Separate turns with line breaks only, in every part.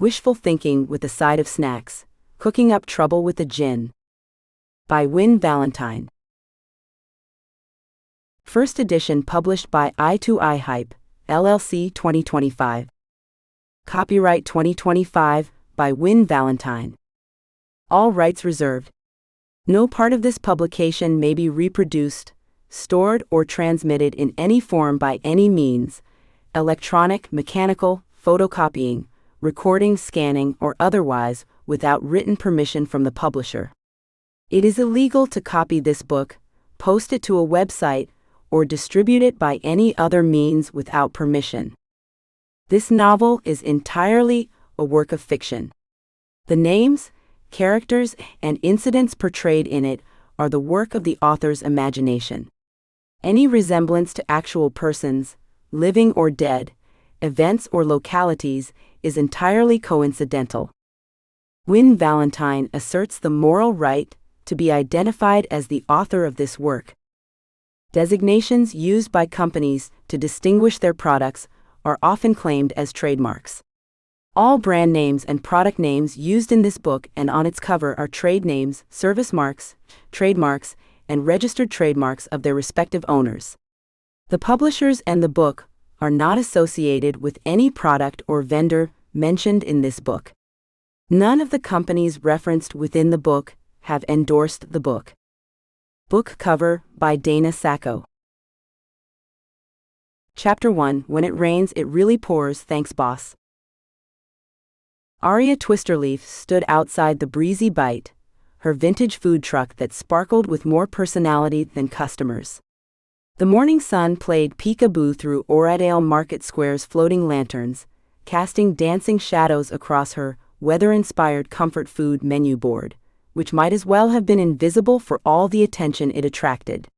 Wishful thinking with a side of snacks, cooking up trouble with the Djinn. By Win Valentine. First edition published by I2I Hype, LLC 2025. Copyright 2025 by Win Valentine. All rights reserved. No part of this publication may be reproduced, stored, or transmitted in any form by any means, electronic, mechanical, photocopying, recording, scanning, or otherwise, without written permission from the publisher. It is illegal to copy this book, post it to a website, or distribute it by any other means without permission. This novel is entirely a work of fiction. The names, characters, and incidents portrayed in it are the work of the author's imagination. Any resemblance to actual persons, living or dead, events or localities, is entirely coincidental. Win Valentine asserts the moral right to be identified as the author of this work. Designations used by companies to distinguish their products are often claimed as trademarks. All brand names and product names used in this book and on its cover are trade names, service marks, trademarks, and registered trademarks of their respective owners. The publishers and the book are not associated with any product or vendor mentioned in this book. None of the companies referenced within the book have endorsed the book. Book cover by Dana Sacco. Chapter 1. When it rains, it really pours. Thanks, boss. Aria Twisterleaf stood outside the Breezy Bite, her vintage food truck that sparkled with more personality than customers. The morning sun played peekaboo through Oradale Market Square's floating lanterns, casting dancing shadows across her weather-inspired comfort food menu board, which might as well have been invisible for all the attention it attracted.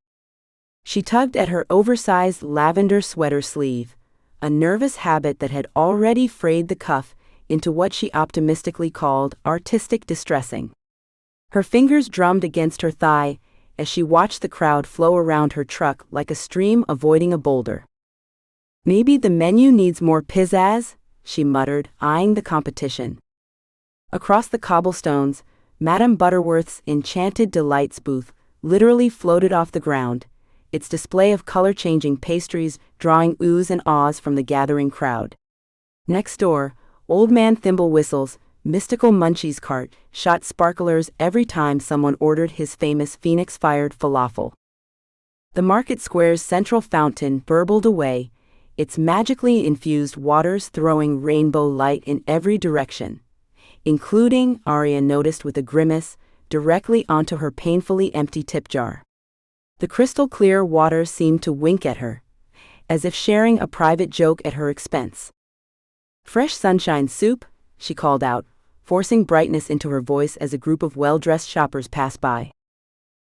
She tugged at her oversized lavender sweater sleeve, a nervous habit that had already frayed the cuff into what she optimistically called artistic distressing. Her fingers drummed against her thigh as she watched the crowd flow around her truck like a stream avoiding a boulder. Maybe the menu needs more pizzazz, she muttered, eyeing the competition. Across the cobblestones, Madame Butterworth's Enchanted Delights booth literally floated off the ground, its display of color-changing pastries drawing oohs and ahs from the gathering crowd. Next door, Old Man Thimblewhistle's mystical munchies cart shot sparklers every time someone ordered his famous Phoenix-fired falafel. The market square's central fountain burbled away, its magically infused waters throwing rainbow light in every direction, including, Aria noticed with a grimace, directly onto her painfully empty tip jar. The crystal-clear water seemed to wink at her, as if sharing a private joke at her expense. "Fresh sunshine soup," she called out, forcing brightness into her voice as a group of well-dressed shoppers passed by.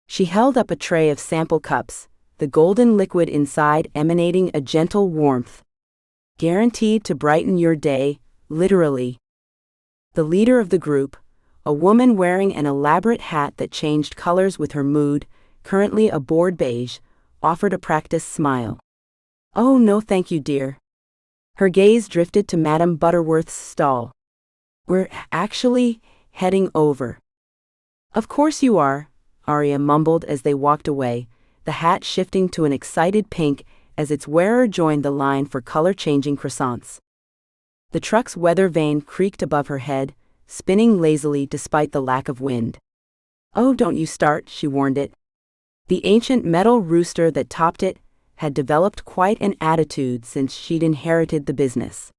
She held up a tray of sample cups, the golden liquid inside emanating a gentle warmth. "Guaranteed to brighten your day, literally." The leader of the group, a woman wearing an elaborate hat that changed colors with her mood, currently a bored beige, offered a practiced smile. "Oh no thank you, dear." Her gaze drifted to Madame Butterworth's stall. "We're actually heading over." "Of course you are," Aria mumbled as they walked away, the hat shifting to an excited pink as its wearer joined the line for color-changing croissants. The truck's weather vane creaked above her head, spinning lazily despite the lack of wind. "Oh, don't you start," she warned it. The ancient metal rooster that topped it had developed quite an attitude since she'd inherited the business.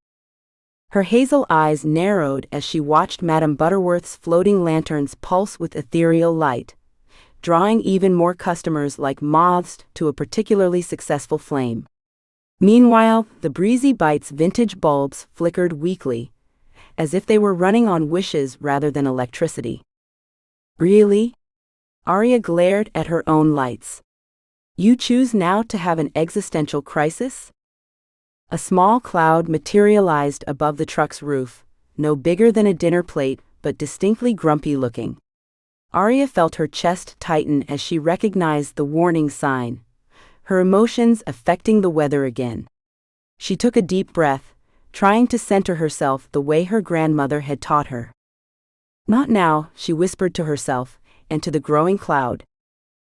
Her hazel eyes narrowed as she watched Madame Butterworth's floating lanterns pulse with ethereal light, drawing even more customers like moths to a particularly successful flame. Meanwhile, the Breezy Bite's vintage bulbs flickered weakly, as if they were running on wishes rather than electricity. "Really?" Aria glared at her own lights. "You choose now to have an existential crisis?" A small cloud materialized above the truck's roof, no bigger than a dinner plate but distinctly grumpy-looking. Aria felt her chest tighten as she recognized the warning sign, her emotions affecting the weather again. She took a deep breath, trying to center herself the way her grandmother had taught her. "Not now," she whispered to herself, and to the growing cloud.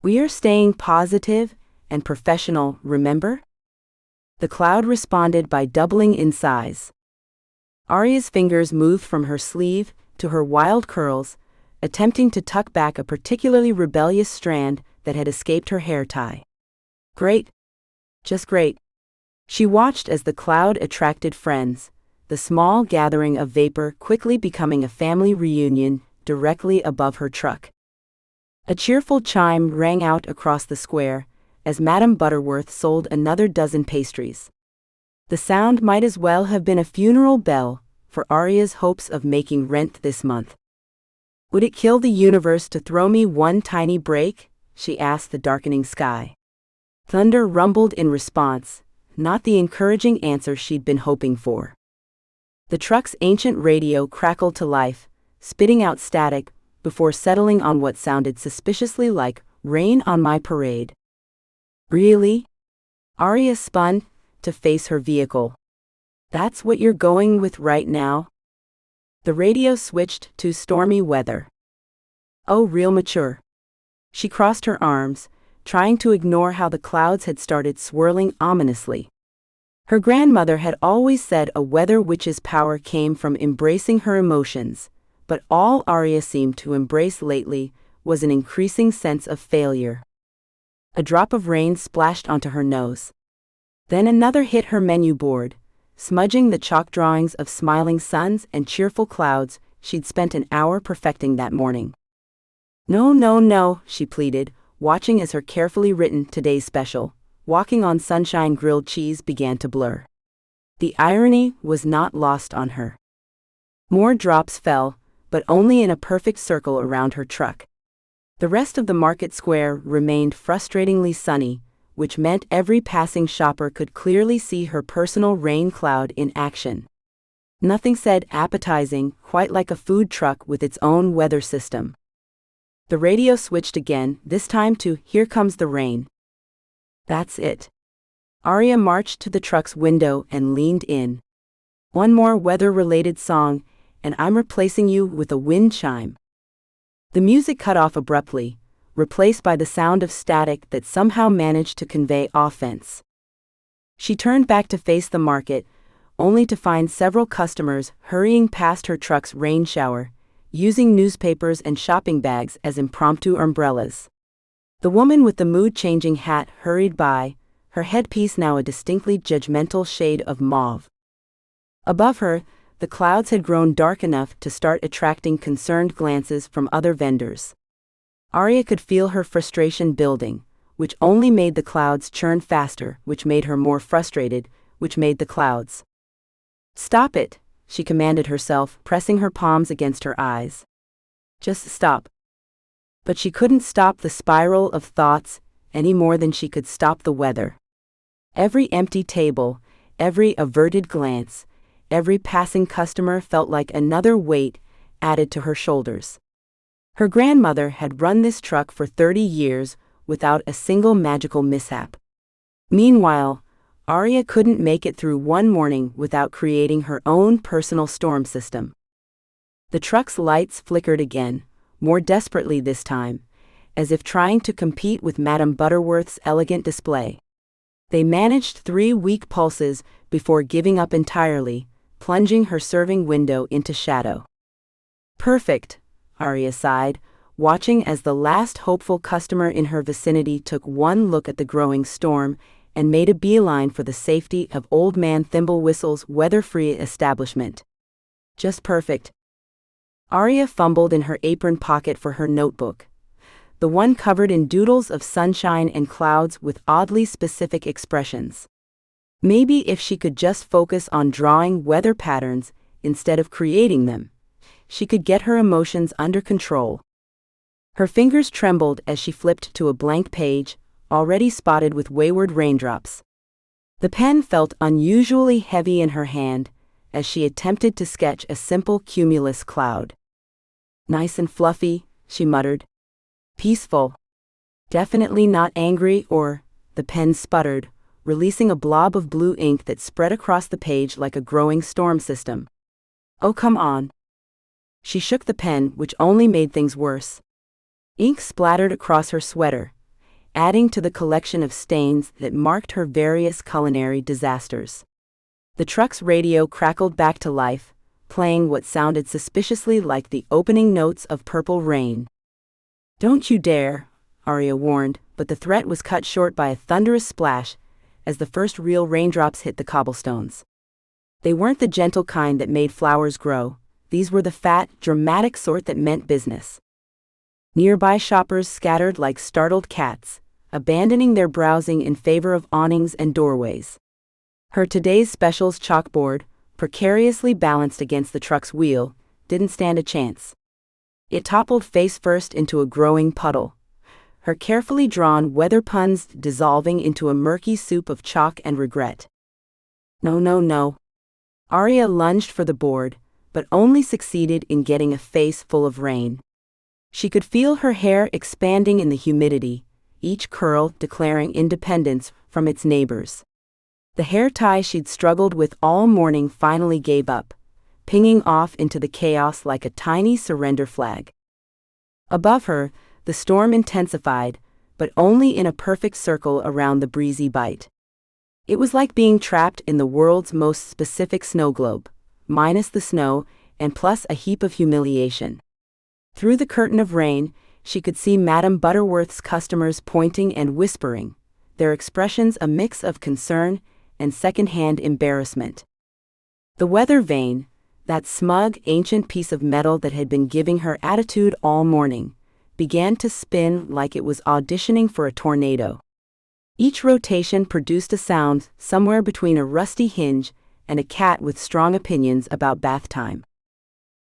"We are staying positive and professional, remember?" The cloud responded by doubling in size. Aria's fingers moved from her sleeve to her wild curls, attempting to tuck back a particularly rebellious strand that had escaped her hair tie. "Great. Just great." She watched as the cloud attracted friends, the small gathering of vapor quickly becoming a family reunion directly above her truck. A cheerful chime rang out across the square as Madame Butterworth sold another dozen pastries. The sound might as well have been a funeral bell for Aria's hopes of making rent this month. "Would it kill the universe to throw me one tiny break?" she asked the darkening sky. Thunder rumbled in response, not the encouraging answer she'd been hoping for. The truck's ancient radio crackled to life, spitting out static, before settling on what sounded suspiciously like "Rain on My Parade." "Really?" Aria spun to face her vehicle. "That's what you're going with right now?" The radio switched to stormy weather. "Oh, real mature." She crossed her arms, trying to ignore how the clouds had started swirling ominously. Her grandmother had always said a weather witch's power came from embracing her emotions, but all Aria seemed to embrace lately was an increasing sense of failure. A drop of rain splashed onto her nose. Then another hit her menu board, smudging the chalk drawings of smiling suns and cheerful clouds she'd spent an hour perfecting that morning. "No, no, no," she pleaded, watching as her carefully written "Today's Special," "Walking on Sunshine" grilled cheese began to blur. The irony was not lost on her. More drops fell, but only in a perfect circle around her truck. The rest of the market square remained frustratingly sunny, which meant every passing shopper could clearly see her personal rain cloud in action. Nothing said appetizing quite like a food truck with its own weather system. The radio switched again, this time to "Here Comes the Rain." That's it. Aria marched to the truck's window and leaned in. "One more weather-related song, and I'm replacing you with a wind chime." The music cut off abruptly, replaced by the sound of static that somehow managed to convey offense. She turned back to face the market, only to find several customers hurrying past her truck's rain shower, using newspapers and shopping bags as impromptu umbrellas. The woman with the mood-changing hat hurried by, her headpiece now a distinctly judgmental shade of mauve. Above her, the clouds had grown dark enough to start attracting concerned glances from other vendors. Aria could feel her frustration building, which only made the clouds churn faster, which made her more frustrated, which made the clouds. "Stop it," she commanded herself, pressing her palms against her eyes. "Just stop." But she couldn't stop the spiral of thoughts any more than she could stop the weather. Every empty table, every averted glance, every passing customer felt like another weight added to her shoulders. Her grandmother had run this truck for 30 years without a single magical mishap. Meanwhile, Aria couldn't make it through one morning without creating her own personal storm system. The truck's lights flickered again, more desperately this time, as if trying to compete with Madame Butterworth's elegant display. They managed 3 weak pulses before giving up entirely, plunging her serving window into shadow. "Perfect," Aria sighed, watching as the last hopeful customer in her vicinity took one look at the growing storm and made a beeline for the safety of Old Man Thimblewhistle's weather-free establishment. "Just perfect." Aria fumbled in her apron pocket for her notebook, the one covered in doodles of sunshine and clouds with oddly specific expressions. Maybe if she could just focus on drawing weather patterns instead of creating them, she could get her emotions under control. Her fingers trembled as she flipped to a blank page, already spotted with wayward raindrops. The pen felt unusually heavy in her hand as she attempted to sketch a simple cumulus cloud. "Nice and fluffy," she muttered. "Peaceful. Definitely not angry or," the pen sputtered, releasing a blob of blue ink that spread across the page like a growing storm system. "Oh, come on." She shook the pen, which only made things worse. Ink splattered across her sweater, adding to the collection of stains that marked her various culinary disasters. The truck's radio crackled back to life, playing what sounded suspiciously like the opening notes of Purple Rain. "Don't you dare," Aria warned, but the threat was cut short by a thunderous splash as the first real raindrops hit the cobblestones. They weren't the gentle kind that made flowers grow. These were the fat, dramatic sort that meant business. Nearby shoppers scattered like startled cats, abandoning their browsing in favor of awnings and doorways. Her today's specials chalkboard, precariously balanced against the truck's wheel, didn't stand a chance. It toppled face first into a growing puddle, her carefully drawn weather puns dissolving into a murky soup of chalk and regret. No, no, no. Aria lunged for the board, but only succeeded in getting a face full of rain. She could feel her hair expanding in the humidity, each curl declaring independence from its neighbors. The hair tie she'd struggled with all morning finally gave up, pinging off into the chaos like a tiny surrender flag. Above her, the storm intensified, but only in a perfect circle around the Breezy Bite. It was like being trapped in the world's most specific snow globe, minus the snow and plus a heap of humiliation. Through the curtain of rain, she could see Madame Butterworth's customers pointing and whispering, their expressions a mix of concern and second-hand embarrassment. The weather vane, that smug, ancient piece of metal that had been giving her attitude all morning, began to spin like it was auditioning for a tornado. Each rotation produced a sound somewhere between a rusty hinge and a cat with strong opinions about bath time.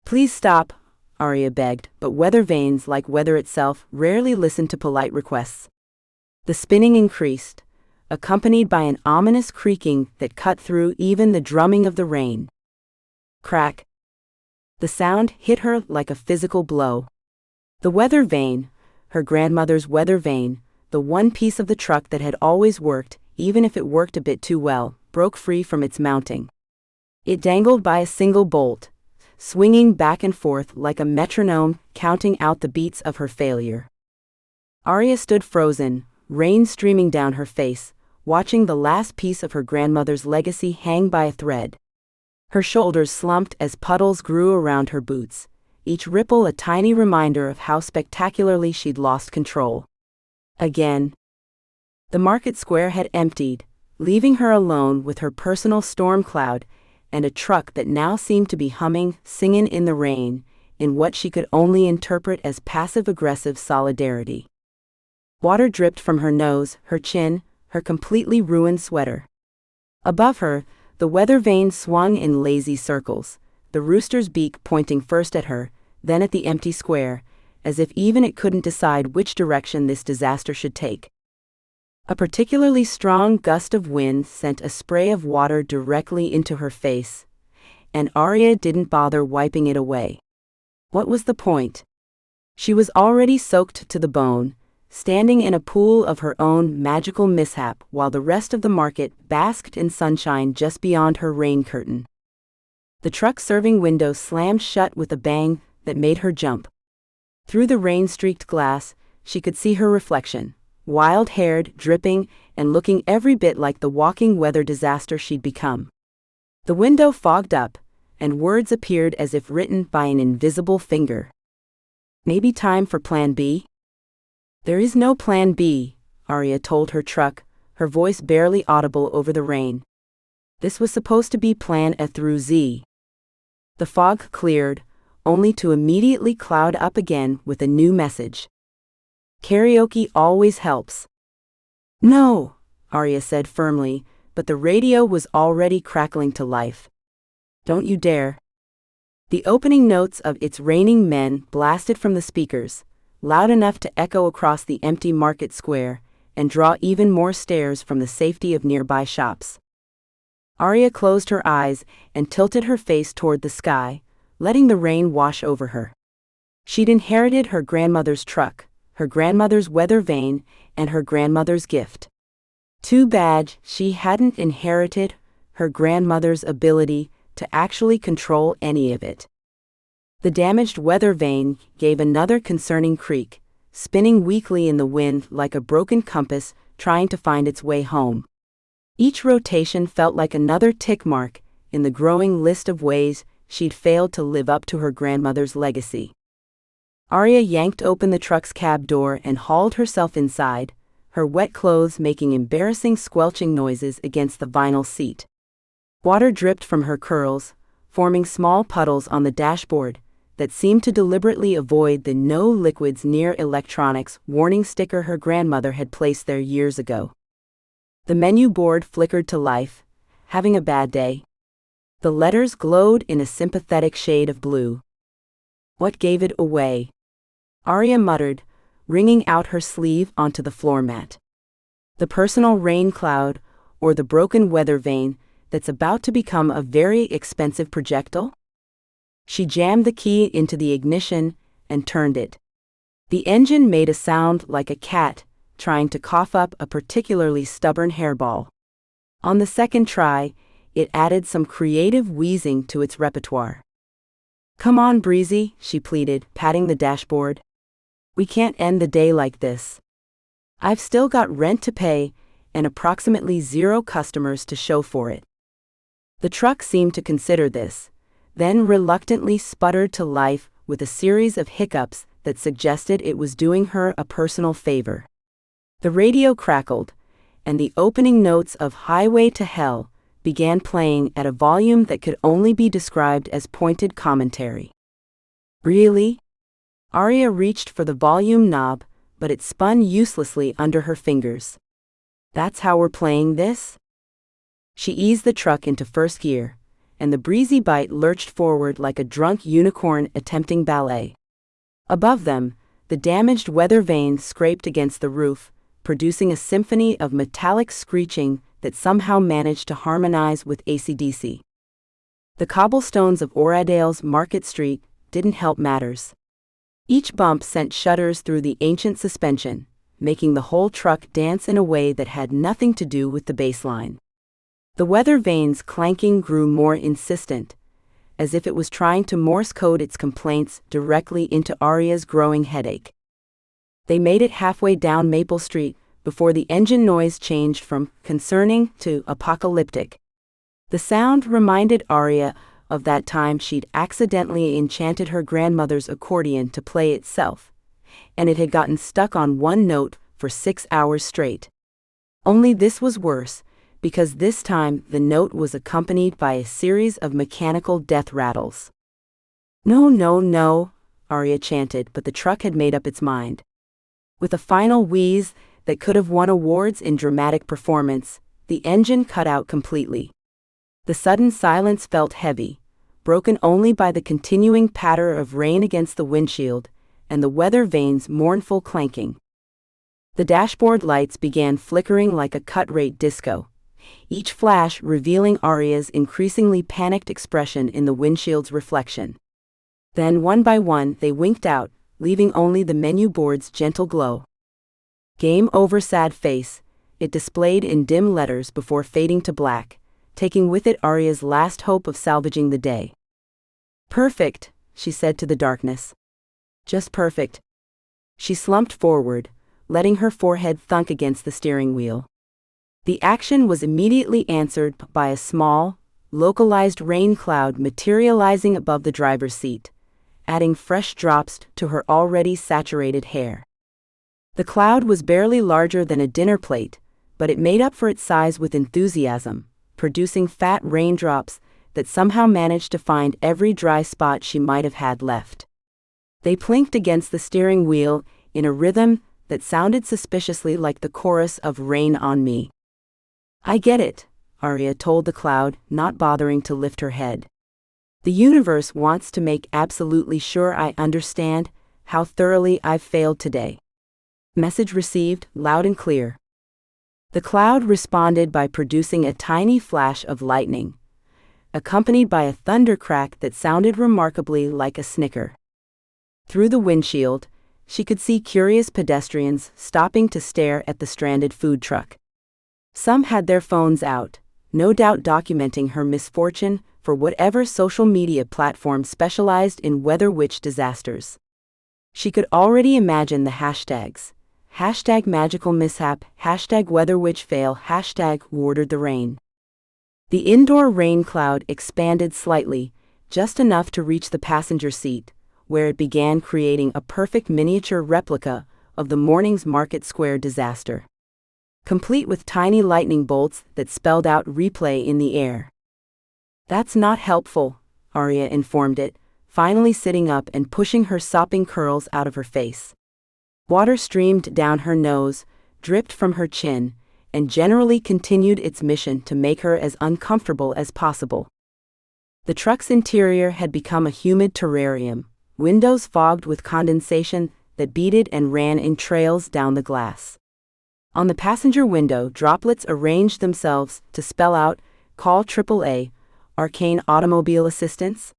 "Please stop," Aria begged, but weather vanes, like weather itself, rarely listened to polite requests. The spinning increased, accompanied by an ominous creaking that cut through even the drumming of the rain. Crack. The sound hit her like a physical blow. The weather vane, her grandmother's weather vane, the one piece of the truck that had always worked, even if it worked a bit too well, broke free from its mounting. It dangled by a single bolt, swinging back and forth like a metronome counting out the beats of her failure. Aria stood frozen, rain streaming down her face, watching the last piece of her grandmother's legacy hang by a thread. Her shoulders slumped as puddles grew around her boots, each ripple a tiny reminder of how spectacularly she'd lost control. Again. The market square had emptied, leaving her alone with her personal storm cloud and a truck that now seemed to be humming, singing in the rain, in what she could only interpret as passive-aggressive solidarity. Water dripped from her nose, her chin, her completely ruined sweater. Above her, the weather vane swung in lazy circles, the rooster's beak pointing first at her, then at the empty square, as if even it couldn't decide which direction this disaster should take. A particularly strong gust of wind sent a spray of water directly into her face, and Aria didn't bother wiping it away. What was the point? She was already soaked to the bone, standing in a pool of her own magical mishap while the rest of the market basked in sunshine just beyond her rain curtain. The truck serving window slammed shut with a bang that made her jump. Through the rain-streaked glass, she could see her reflection, wild-haired, dripping, and looking every bit like the walking weather disaster she'd become. The window fogged up, and words appeared as if written by an invisible finger. "Maybe time for Plan B?" "There is no Plan B," Aria told her truck, her voice barely audible over the rain. "This was supposed to be Plan A through Z." The fog cleared, only to immediately cloud up again with a new message. "Karaoke always helps." "No," Aria said firmly, but the radio was already crackling to life. "Don't you dare." The opening notes of It's Raining Men blasted from the speakers, loud enough to echo across the empty market square and draw even more stares from the safety of nearby shops. Aria closed her eyes and tilted her face toward the sky, letting the rain wash over her. She'd inherited her grandmother's truck, her grandmother's weather vane, and her grandmother's gift. Too bad she hadn't inherited her grandmother's ability to actually control any of it. The damaged weather vane gave another concerning creak, spinning weakly in the wind like a broken compass trying to find its way home. Each rotation felt like another tick mark in the growing list of ways she'd failed to live up to her grandmother's legacy. Aria yanked open the truck's cab door and hauled herself inside, her wet clothes making embarrassing squelching noises against the vinyl seat. Water dripped from her curls, forming small puddles on the dashboard that seemed to deliberately avoid the "no liquids near electronics" warning sticker her grandmother had placed there years ago. The menu board flickered to life. Having a bad day? The letters glowed in a sympathetic shade of blue. What gave it away? Aria muttered, wringing out her sleeve onto the floor mat. The personal rain cloud, or the broken weather vane that's about to become a very expensive projectile? She jammed the key into the ignition and turned it. The engine made a sound like a cat trying to cough up a particularly stubborn hairball. On the second try, it added some creative wheezing to its repertoire. "Come on, Breezy," she pleaded, patting the dashboard. "We can't end the day like this. I've still got rent to pay and approximately 0 customers to show for it." The truck seemed to consider this, then reluctantly sputtered to life with a series of hiccups that suggested it was doing her a personal favor. The radio crackled, and the opening notes of "Highway to Hell" began playing at a volume that could only be described as pointed commentary. Really? Aria reached for the volume knob, but it spun uselessly under her fingers. That's how we're playing this? She eased the truck into first gear, and the Breezy Bite lurched forward like a drunk unicorn attempting ballet. Above them, the damaged weather vane scraped against the roof, producing a symphony of metallic screeching that somehow managed to harmonize with AC/DC. The cobblestones of Oradale's Market Street didn't help matters. Each bump sent shudders through the ancient suspension, making the whole truck dance in a way that had nothing to do with the baseline. The weather vane's clanking grew more insistent, as if it was trying to Morse code its complaints directly into Aria's growing headache. They made it halfway down Maple Street before the engine noise changed from concerning to apocalyptic. The sound reminded Aria of that time she'd accidentally enchanted her grandmother's accordion to play itself, and it had gotten stuck on one note for 6 hours straight. Only this was worse, because this time the note was accompanied by a series of mechanical death rattles. "No, no, no," Aria chanted, but the truck had made up its mind. With a final wheeze that could have won awards in dramatic performance, the engine cut out completely. The sudden silence felt heavy, broken only by the continuing patter of rain against the windshield and the weather vane's mournful clanking. The dashboard lights began flickering like a cut-rate disco, each flash revealing Aria's increasingly panicked expression in the windshield's reflection. Then, one by one, they winked out, leaving only the menu board's gentle glow. "Game over, sad face," it displayed in dim letters before fading to black, taking with it Aria's last hope of salvaging the day. "Perfect," she said to the darkness. "Just perfect." She slumped forward, letting her forehead thunk against the steering wheel. The action was immediately answered by a small, localized rain cloud materializing above the driver's seat, adding fresh drops to her already saturated hair. The cloud was barely larger than a dinner plate, but it made up for its size with enthusiasm, producing fat raindrops that somehow managed to find every dry spot she might have had left. They plinked against the steering wheel in a rhythm that sounded suspiciously like the chorus of "Rain on Me." "I get it," Aria told the cloud, not bothering to lift her head. "The universe wants to make absolutely sure I understand how thoroughly I've failed today." Message received, loud and clear. The cloud responded by producing a tiny flash of lightning, accompanied by a thunder crack that sounded remarkably like a snicker. Through the windshield, she could see curious pedestrians stopping to stare at the stranded food truck. Some had their phones out, no doubt documenting her misfortune for whatever social media platform specialized in weather witch disasters. She could already imagine the hashtags. Hashtag magical mishap, hashtag weather witch fail, hashtag who ordered the rain. The indoor rain cloud expanded slightly, just enough to reach the passenger seat, where it began creating a perfect miniature replica of the morning's Market Square disaster, complete with tiny lightning bolts that spelled out replay in the air. "That's not helpful," Aria informed it, finally sitting up and pushing her sopping curls out of her face. Water streamed down her nose, dripped from her chin, and generally continued its mission to make her as uncomfortable as possible. The truck's interior had become a humid terrarium, windows fogged with condensation that beaded and ran in trails down the glass. On the passenger window, droplets arranged themselves to spell out, "Call AAA, Arcane Automobile Assistance."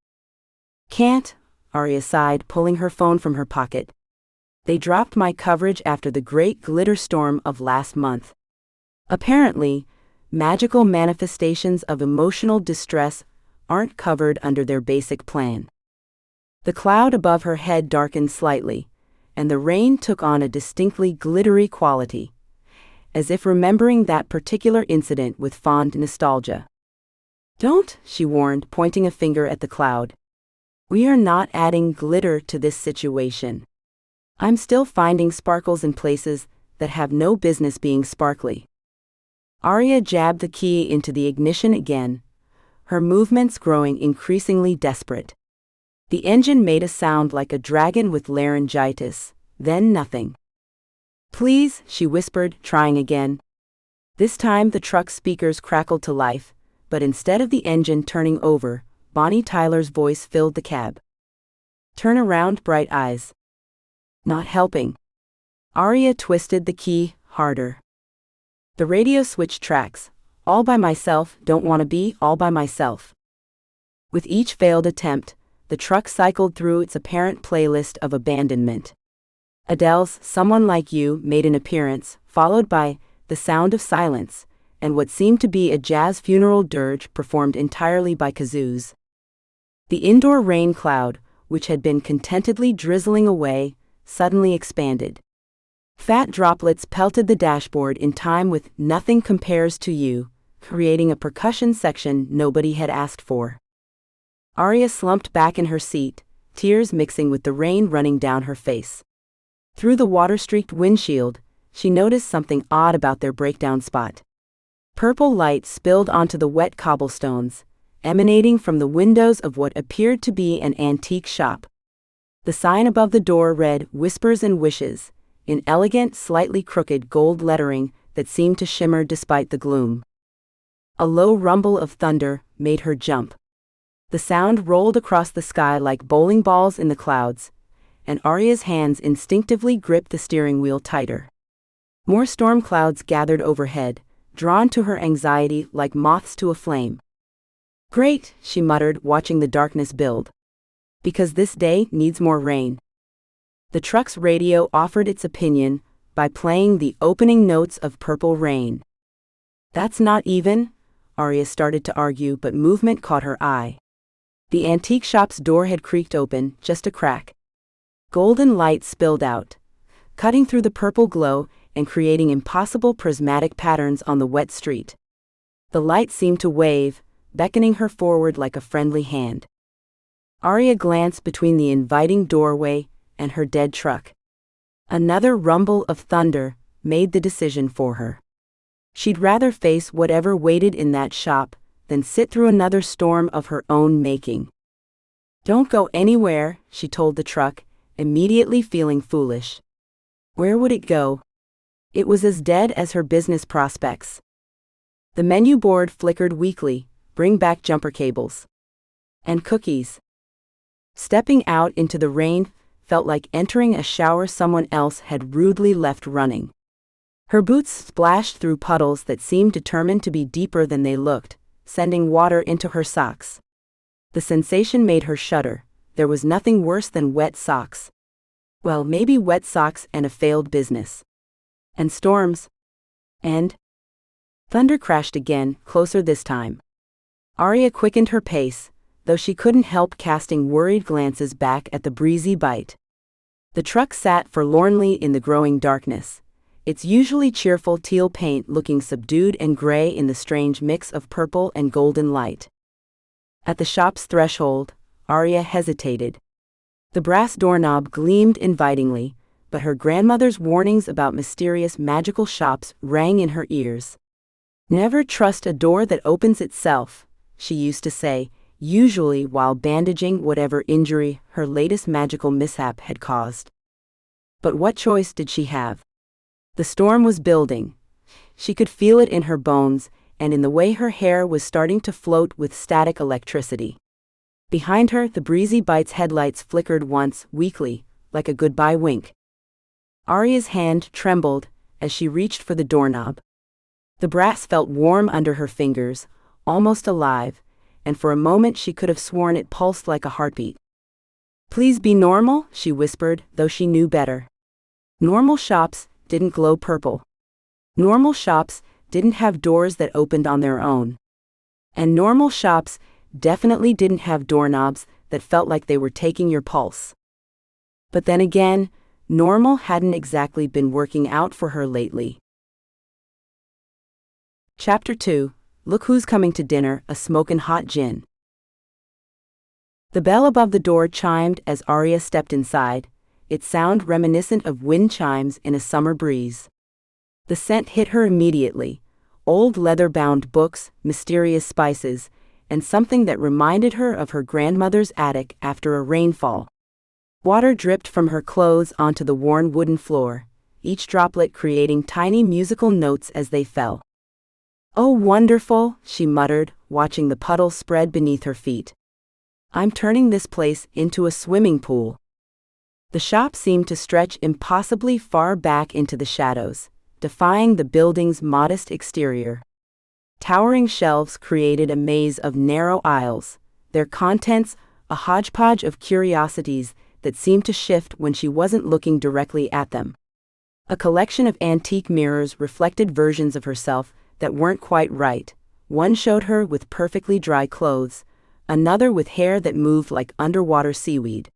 "Can't," Aria sighed, pulling her phone from her pocket. "They dropped my coverage after the great glitter storm of last month." Apparently, magical manifestations of emotional distress aren't covered under their basic plan. The cloud above her head darkened slightly, and the rain took on a distinctly glittery quality, as if remembering that particular incident with fond nostalgia. "Don't," she warned, pointing a finger at the cloud. "We are not adding glitter to this situation. I'm still finding sparkles in places that have no business being sparkly." Aria jabbed the key into the ignition again, her movements growing increasingly desperate. The engine made a sound like a dragon with laryngitis, then nothing. "Please," she whispered, trying again. This time the truck's speakers crackled to life, but instead of the engine turning over, Bonnie Tyler's voice filled the cab. "Turn around, bright eyes." Not helping. Aria twisted the key harder. The radio switched tracks. "All by myself, don't want to be all by myself." With each failed attempt, the truck cycled through its apparent playlist of abandonment. Adele's "Someone Like You" made an appearance, followed by "The Sound of Silence," and what seemed to be a jazz funeral dirge performed entirely by kazoos. The indoor rain cloud, which had been contentedly drizzling away, suddenly expanded. Fat droplets pelted the dashboard in time with "Nothing Compares to You," creating a percussion section nobody had asked for. Aria slumped back in her seat, tears mixing with the rain running down her face. Through the water-streaked windshield, she noticed something odd about their breakdown spot. Purple light spilled onto the wet cobblestones, emanating from the windows of what appeared to be an antique shop. The sign above the door read "Whispers and Wishes," in elegant, slightly crooked gold lettering that seemed to shimmer despite the gloom. A low rumble of thunder made her jump. The sound rolled across the sky like bowling balls in the clouds, and Aria's hands instinctively gripped the steering wheel tighter. More storm clouds gathered overhead, drawn to her anxiety like moths to a flame. "Great," she muttered, watching the darkness build. "Because this day needs more rain." The truck's radio offered its opinion by playing the opening notes of Purple Rain. "That's not even," Aria started to argue, but movement caught her eye. The antique shop's door had creaked open, just a crack. Golden light spilled out, cutting through the purple glow and creating impossible prismatic patterns on the wet street. The light seemed to wave, beckoning her forward like a friendly hand. Aria glanced between the inviting doorway and her dead truck. Another rumble of thunder made the decision for her. She'd rather face whatever waited in that shop than sit through another storm of her own making. "Don't go anywhere," she told the truck, immediately feeling foolish. Where would it go? It was as dead as her business prospects. The menu board flickered weakly, "Bring back jumper cables." And cookies. Stepping out into the rain felt like entering a shower someone else had rudely left running. Her boots splashed through puddles that seemed determined to be deeper than they looked, sending water into her socks. The sensation made her shudder. There was nothing worse than wet socks. Well, maybe wet socks and a failed business. And storms. And Thunder crashed again, closer this time. Aria quickened her pace, though she couldn't help casting worried glances back at the Breezy Bite. The truck sat forlornly in the growing darkness, its usually cheerful teal paint looking subdued and gray in the strange mix of purple and golden light. At the shop's threshold, Aria hesitated. The brass doorknob gleamed invitingly, but her grandmother's warnings about mysterious magical shops rang in her ears. "Never trust a door that opens itself," she used to say, usually while bandaging whatever injury her latest magical mishap had caused. But what choice did she have? The storm was building. She could feel it in her bones, and in the way her hair was starting to float with static electricity. Behind her, the Breezy Bite's headlights flickered once, weakly, like a goodbye wink. Aria's hand trembled as she reached for the doorknob. The brass felt warm under her fingers, almost alive, and for a moment she could have sworn it pulsed like a heartbeat. "Please be normal," she whispered, though she knew better. Normal shops didn't glow purple. Normal shops didn't have doors that opened on their own. And normal shops definitely didn't have doorknobs that felt like they were taking your pulse. But then again, normal hadn't exactly been working out for her lately. Chapter 2. Look Who's Coming to Dinner, a Smokin' Hot Djinn. The bell above the door chimed as Aria stepped inside, its sound reminiscent of wind chimes in a summer breeze. The scent hit her immediately: old leather-bound books, mysterious spices, and something that reminded her of her grandmother's attic after a rainfall. Water dripped from her clothes onto the worn wooden floor, each droplet creating tiny musical notes as they fell. "Oh, wonderful," she muttered, watching the puddle spread beneath her feet. "I'm turning this place into a swimming pool." The shop seemed to stretch impossibly far back into the shadows, defying the building's modest exterior. Towering shelves created a maze of narrow aisles, their contents a hodgepodge of curiosities that seemed to shift when she wasn't looking directly at them. A collection of antique mirrors reflected versions of herself that weren't quite right. One showed her with perfectly dry clothes, another with hair that moved like underwater seaweed.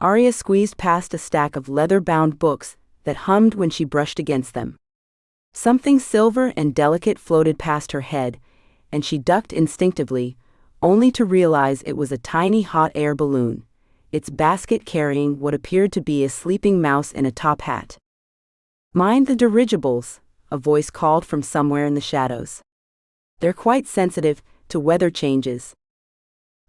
Aria squeezed past a stack of leather-bound books that hummed when she brushed against them. Something silver and delicate floated past her head, and she ducked instinctively, only to realize it was a tiny hot air balloon, its basket carrying what appeared to be a sleeping mouse in a top hat. "Mind the dirigibles," a voice called from somewhere in the shadows. "They're quite sensitive to weather changes."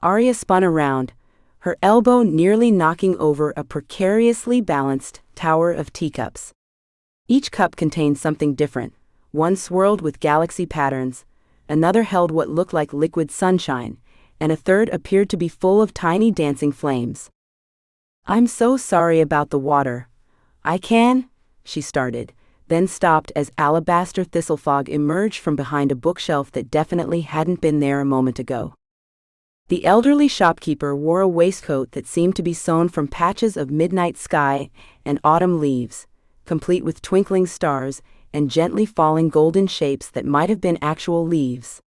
Aria spun around, her elbow nearly knocking over a precariously balanced tower of teacups. Each cup contained something different. One swirled with galaxy patterns, another held what looked like liquid sunshine, and a third appeared to be full of tiny dancing flames. "I'm so sorry about the water. I can," she started, then stopped as alabaster thistlefog emerged from behind a bookshelf that definitely hadn't been there a moment ago. The elderly shopkeeper wore a waistcoat that seemed to be sewn from patches of midnight sky and autumn leaves, complete with twinkling stars and gently falling golden shapes that might have been actual leaves.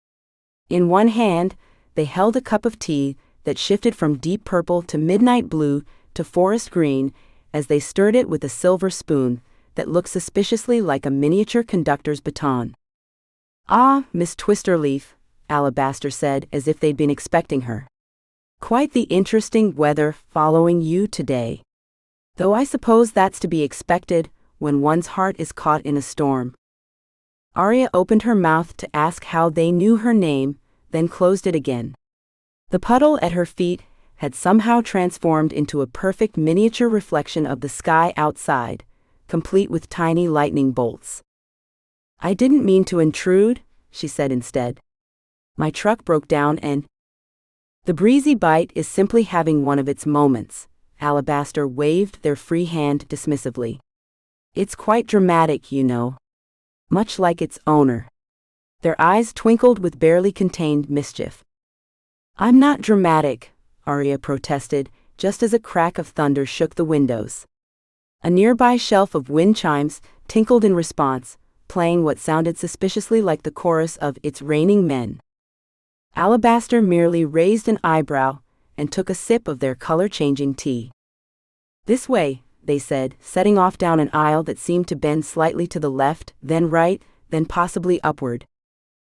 In one hand, they held a cup of tea that shifted from deep purple to midnight blue to forest green as they stirred it with a silver spoon that looked suspiciously like a miniature conductor's baton. "Ah, Miss Twisterleaf," Alabaster said as if they'd been expecting her. "Quite the interesting weather following you today. Though I suppose that's to be expected when one's heart is caught in a storm." Aria opened her mouth to ask how they knew her name, then closed it again. The puddle at her feet had somehow transformed into a perfect miniature reflection of the sky outside, complete with tiny lightning bolts. "I didn't mean to intrude," she said instead. "My truck broke down and—" "The Breezy Bite is simply having one of its moments," Alabaster waved their free hand dismissively. "It's quite dramatic, you know. Much like its owner." Their eyes twinkled with barely contained mischief. "I'm not dramatic," Aria protested, just as a crack of thunder shook the windows. A nearby shelf of wind chimes tinkled in response, playing what sounded suspiciously like the chorus of It's Raining Men. Alabaster merely raised an eyebrow and took a sip of their color-changing tea. "This way," they said, setting off down an aisle that seemed to bend slightly to the left, then right, then possibly upward.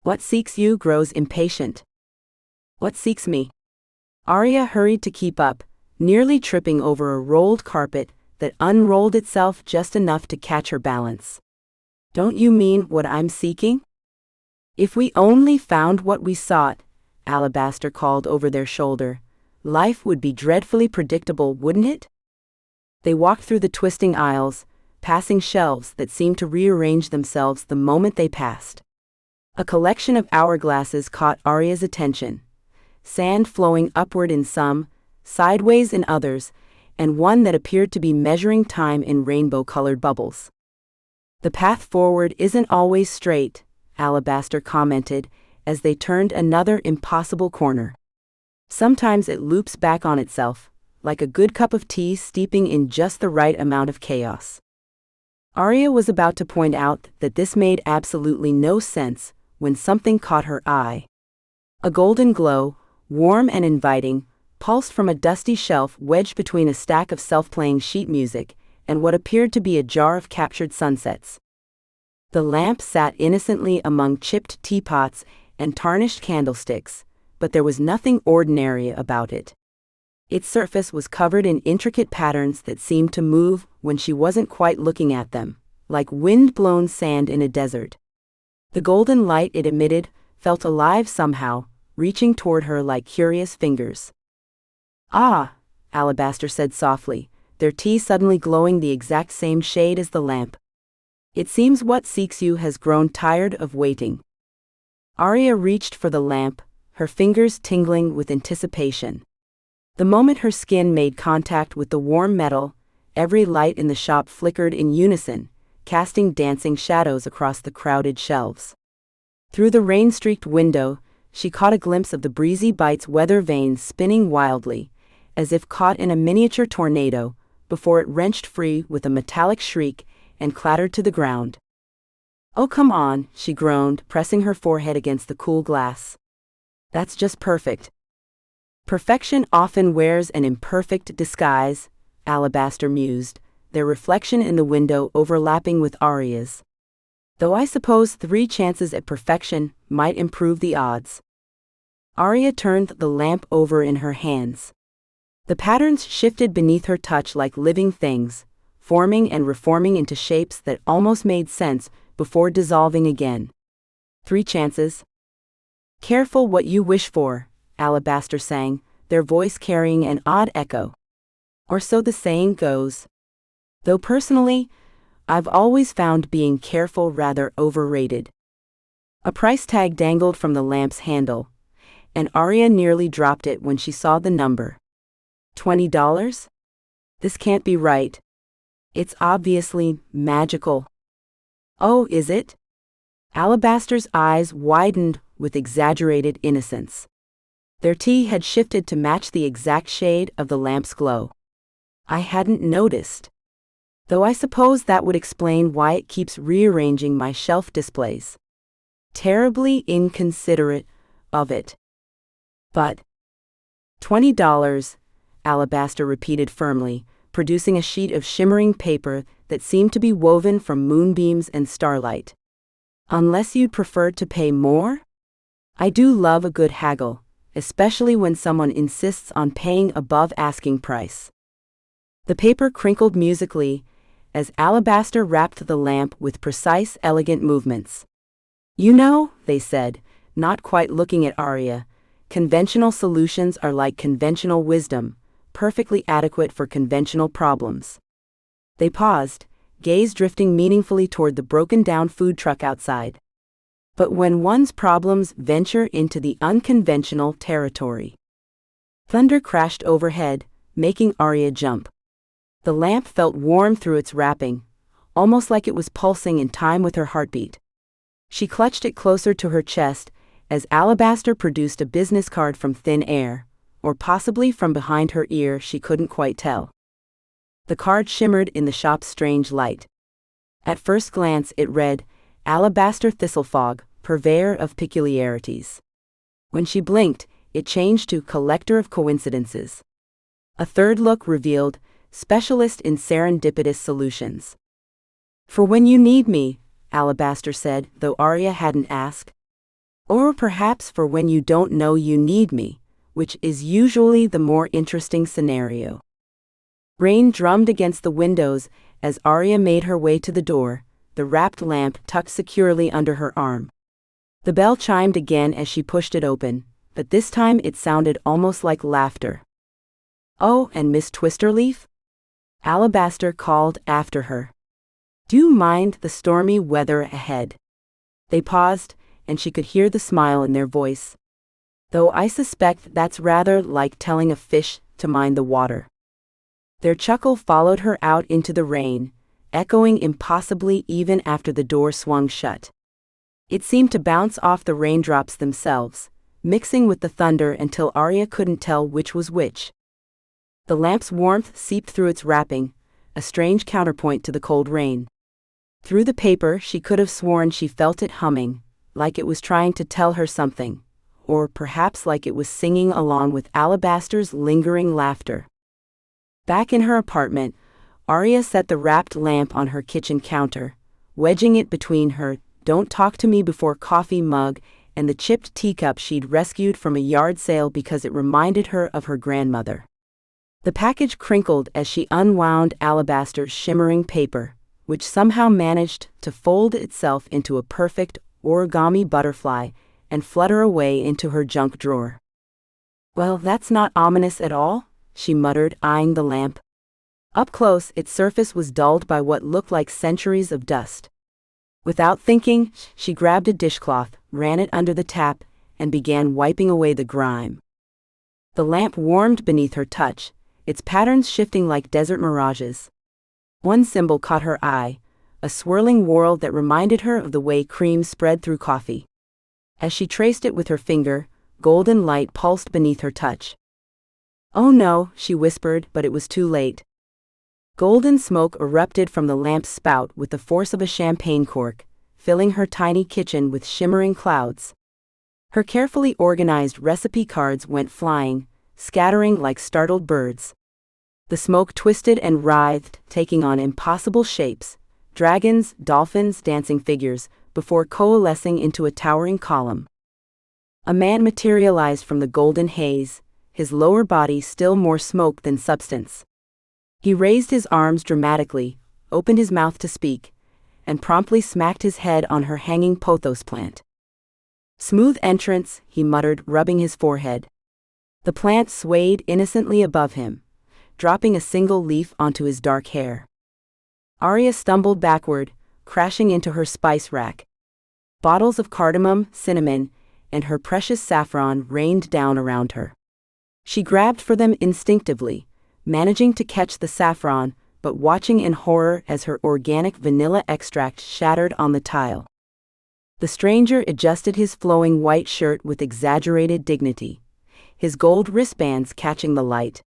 "What seeks you grows impatient." "What seeks me?" Aria hurried to keep up, nearly tripping over a rolled carpet that unrolled itself just enough to catch her balance. "Don't you mean what I'm seeking?" "If we only found what we sought," Alabaster called over their shoulder, "life would be dreadfully predictable, wouldn't it?" They walked through the twisting aisles, passing shelves that seemed to rearrange themselves the moment they passed. A collection of hourglasses caught Aria's attention, sand flowing upward in some, sideways in others, and one that appeared to be measuring time in rainbow-colored bubbles. "The path forward isn't always straight," Alabaster commented as they turned another impossible corner. "Sometimes it loops back on itself, like a good cup of tea steeping in just the right amount of chaos." Aria was about to point out that this made absolutely no sense when something caught her eye. A golden glow, warm and inviting, pulsed from a dusty shelf wedged between a stack of self-playing sheet music and what appeared to be a jar of captured sunsets. The lamp sat innocently among chipped teapots and tarnished candlesticks, but there was nothing ordinary about it. Its surface was covered in intricate patterns that seemed to move when she wasn't quite looking at them, like wind-blown sand in a desert. The golden light it emitted felt alive somehow, reaching toward her like curious fingers. "Ah," Alabaster said softly, their tea suddenly glowing the exact same shade as the lamp. "It seems what seeks you has grown tired of waiting." Aria reached for the lamp, her fingers tingling with anticipation. The moment her skin made contact with the warm metal, every light in the shop flickered in unison, casting dancing shadows across the crowded shelves. Through the rain-streaked window, she caught a glimpse of the Breezy Bite's weather vanes spinning wildly, as if caught in a miniature tornado, before it wrenched free with a metallic shriek and clattered to the ground. "Oh, come on," she groaned, pressing her forehead against the cool glass. "That's just perfect." "Perfection often wears an imperfect disguise," Alabaster mused, their reflection in the window overlapping with Aria's. "Though I suppose 3 chances at perfection might improve the odds." Aria turned the lamp over in her hands. The patterns shifted beneath her touch like living things, forming and reforming into shapes that almost made sense before dissolving again. 3 chances. "Careful what you wish for," Alabaster sang, their voice carrying an odd echo. "Or so the saying goes. Though personally, I've always found being careful rather overrated." A price tag dangled from the lamp's handle, and Aria nearly dropped it when she saw the number. $20? This can't be right. It's obviously magical. "Oh, is it?" Alabaster's eyes widened with exaggerated innocence. Their tea had shifted to match the exact shade of the lamp's glow. "I hadn't noticed. Though I suppose that would explain why it keeps rearranging my shelf displays. Terribly inconsiderate of it. But $20, Alabaster repeated firmly, producing a sheet of shimmering paper that seemed to be woven from moonbeams and starlight. "Unless you'd prefer to pay more? I do love a good haggle, especially when someone insists on paying above asking price." The paper crinkled musically as Alabaster wrapped the lamp with precise, elegant movements. "You know," they said, not quite looking at Aria, "conventional solutions are like conventional wisdom, perfectly adequate for conventional problems." They paused, gaze drifting meaningfully toward the broken-down food truck outside. But when one's problems venture into the unconventional territory. Thunder crashed overhead, making Aria jump. The lamp felt warm through its wrapping, almost like it was pulsing in time with her heartbeat. She clutched it closer to her chest as Alabaster produced a business card from thin air, or possibly from behind her ear, she couldn't quite tell. The card shimmered in the shop's strange light. At first glance it read, alabaster thistlefog, purveyor of peculiarities. When she blinked, it changed to collector of coincidences. A third look revealed specialist in serendipitous solutions. For when you need me, Alabaster said, though Aria hadn't asked. Or perhaps for when you don't know you need me, which is usually the more interesting scenario. Rain drummed against the windows as Aria made her way to the door, the wrapped lamp tucked securely under her arm. The bell chimed again as she pushed it open, but this time it sounded almost like laughter. "Oh, and Miss Twisterleaf?" Alabaster called after her. "Do you mind the stormy weather ahead?" They paused, and she could hear the smile in their voice. "Though I suspect that's rather like telling a fish to mind the water." Their chuckle followed her out into the rain, echoing impossibly even after the door swung shut. It seemed to bounce off the raindrops themselves, mixing with the thunder until Aria couldn't tell which was which. The lamp's warmth seeped through its wrapping, a strange counterpoint to the cold rain. Through the paper she could have sworn she felt it humming, like it was trying to tell her something, or perhaps like it was singing along with Alabaster's lingering laughter. Back in her apartment, Aria set the wrapped lamp on her kitchen counter, wedging it between her "don't talk to me before coffee" mug and the chipped teacup she'd rescued from a yard sale because it reminded her of her grandmother. The package crinkled as she unwound Alabaster's shimmering paper, which somehow managed to fold itself into a perfect origami butterfly and flutter away into her junk drawer. "Well, that's not ominous at all," she muttered, eyeing the lamp. Up close, its surface was dulled by what looked like centuries of dust. Without thinking, she grabbed a dishcloth, ran it under the tap, and began wiping away the grime. The lamp warmed beneath her touch, its patterns shifting like desert mirages. One symbol caught her eye, a swirling whorl that reminded her of the way cream spread through coffee. As she traced it with her finger, golden light pulsed beneath her touch. "Oh no," she whispered, but it was too late. Golden smoke erupted from the lamp's spout with the force of a champagne cork, filling her tiny kitchen with shimmering clouds. Her carefully organized recipe cards went flying, scattering like startled birds. The smoke twisted and writhed, taking on impossible shapes, dragons, dolphins, dancing figures, before coalescing into a towering column. A man materialized from the golden haze, his lower body still more smoke than substance. He raised his arms dramatically, opened his mouth to speak, and promptly smacked his head on her hanging pothos plant. "Smooth entrance," he muttered, rubbing his forehead. The plant swayed innocently above him, dropping a single leaf onto his dark hair. Aria stumbled backward, crashing into her spice rack. Bottles of cardamom, cinnamon, and her precious saffron rained down around her. She grabbed for them instinctively, managing to catch the saffron, but watching in horror as her organic vanilla extract shattered on the tile. The stranger adjusted his flowing white shirt with exaggerated dignity, his gold wristbands catching the light.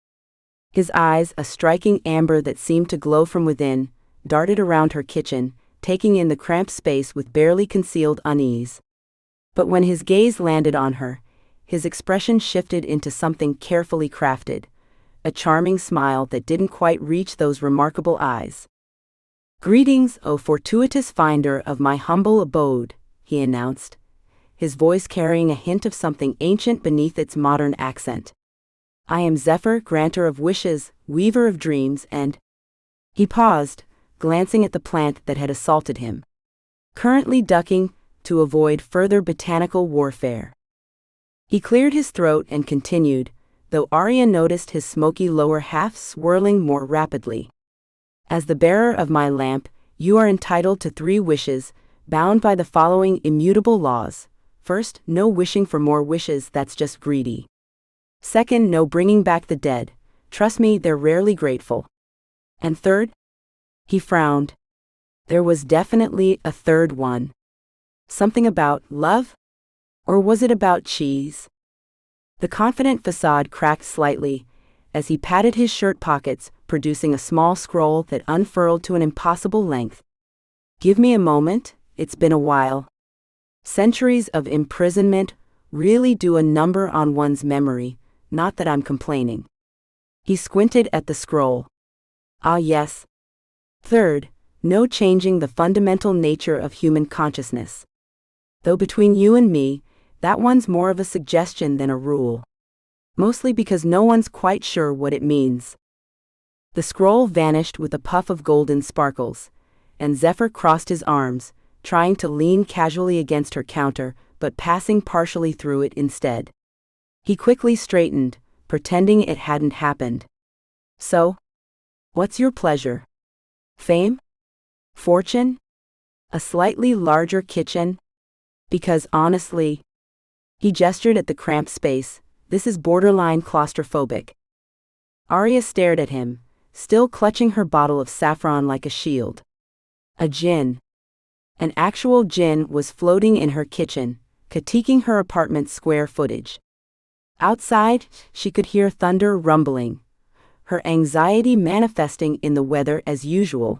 His eyes, a striking amber that seemed to glow from within, darted around her kitchen, taking in the cramped space with barely concealed unease. But when his gaze landed on her, his expression shifted into something carefully crafted, a charming smile that didn't quite reach those remarkable eyes. "Greetings, O fortuitous finder of my humble abode," he announced, his voice carrying a hint of something ancient beneath its modern accent. "I am Zephyr, granter of wishes, weaver of dreams, and—" He paused, glancing at the plant that had assaulted him, currently ducking to avoid further botanical warfare. He cleared his throat and continued, though Aria noticed his smoky lower half swirling more rapidly. "As the bearer of my lamp, you are entitled to 3 wishes, bound by the following immutable laws. First, no wishing for more wishes, that's just greedy. Second, no bringing back the dead. Trust me, they're rarely grateful. And third?" He frowned. There was definitely a third one. Something about love? Or was it about cheese? The confident facade cracked slightly as he patted his shirt pockets, producing a small scroll that unfurled to an impossible length. "Give me a moment, it's been a while. Centuries of imprisonment really do a number on one's memory, not that I'm complaining. He squinted at the scroll. Ah yes. Third, no changing the fundamental nature of human consciousness. Though between you and me, that one's more of a suggestion than a rule. Mostly because no one's quite sure what it means. The scroll vanished with a puff of golden sparkles, and Zephyr crossed his arms, trying to lean casually against her counter, but passing partially through it instead. He quickly straightened, pretending it hadn't happened. So? What's your pleasure? Fame? Fortune? A slightly larger kitchen? Because honestly, he gestured at the cramped space, this is borderline claustrophobic. Aria stared at him, still clutching her bottle of saffron like a shield. A djinn. An actual djinn was floating in her kitchen, critiquing her apartment's square footage. Outside, she could hear thunder rumbling, her anxiety manifesting in the weather as usual.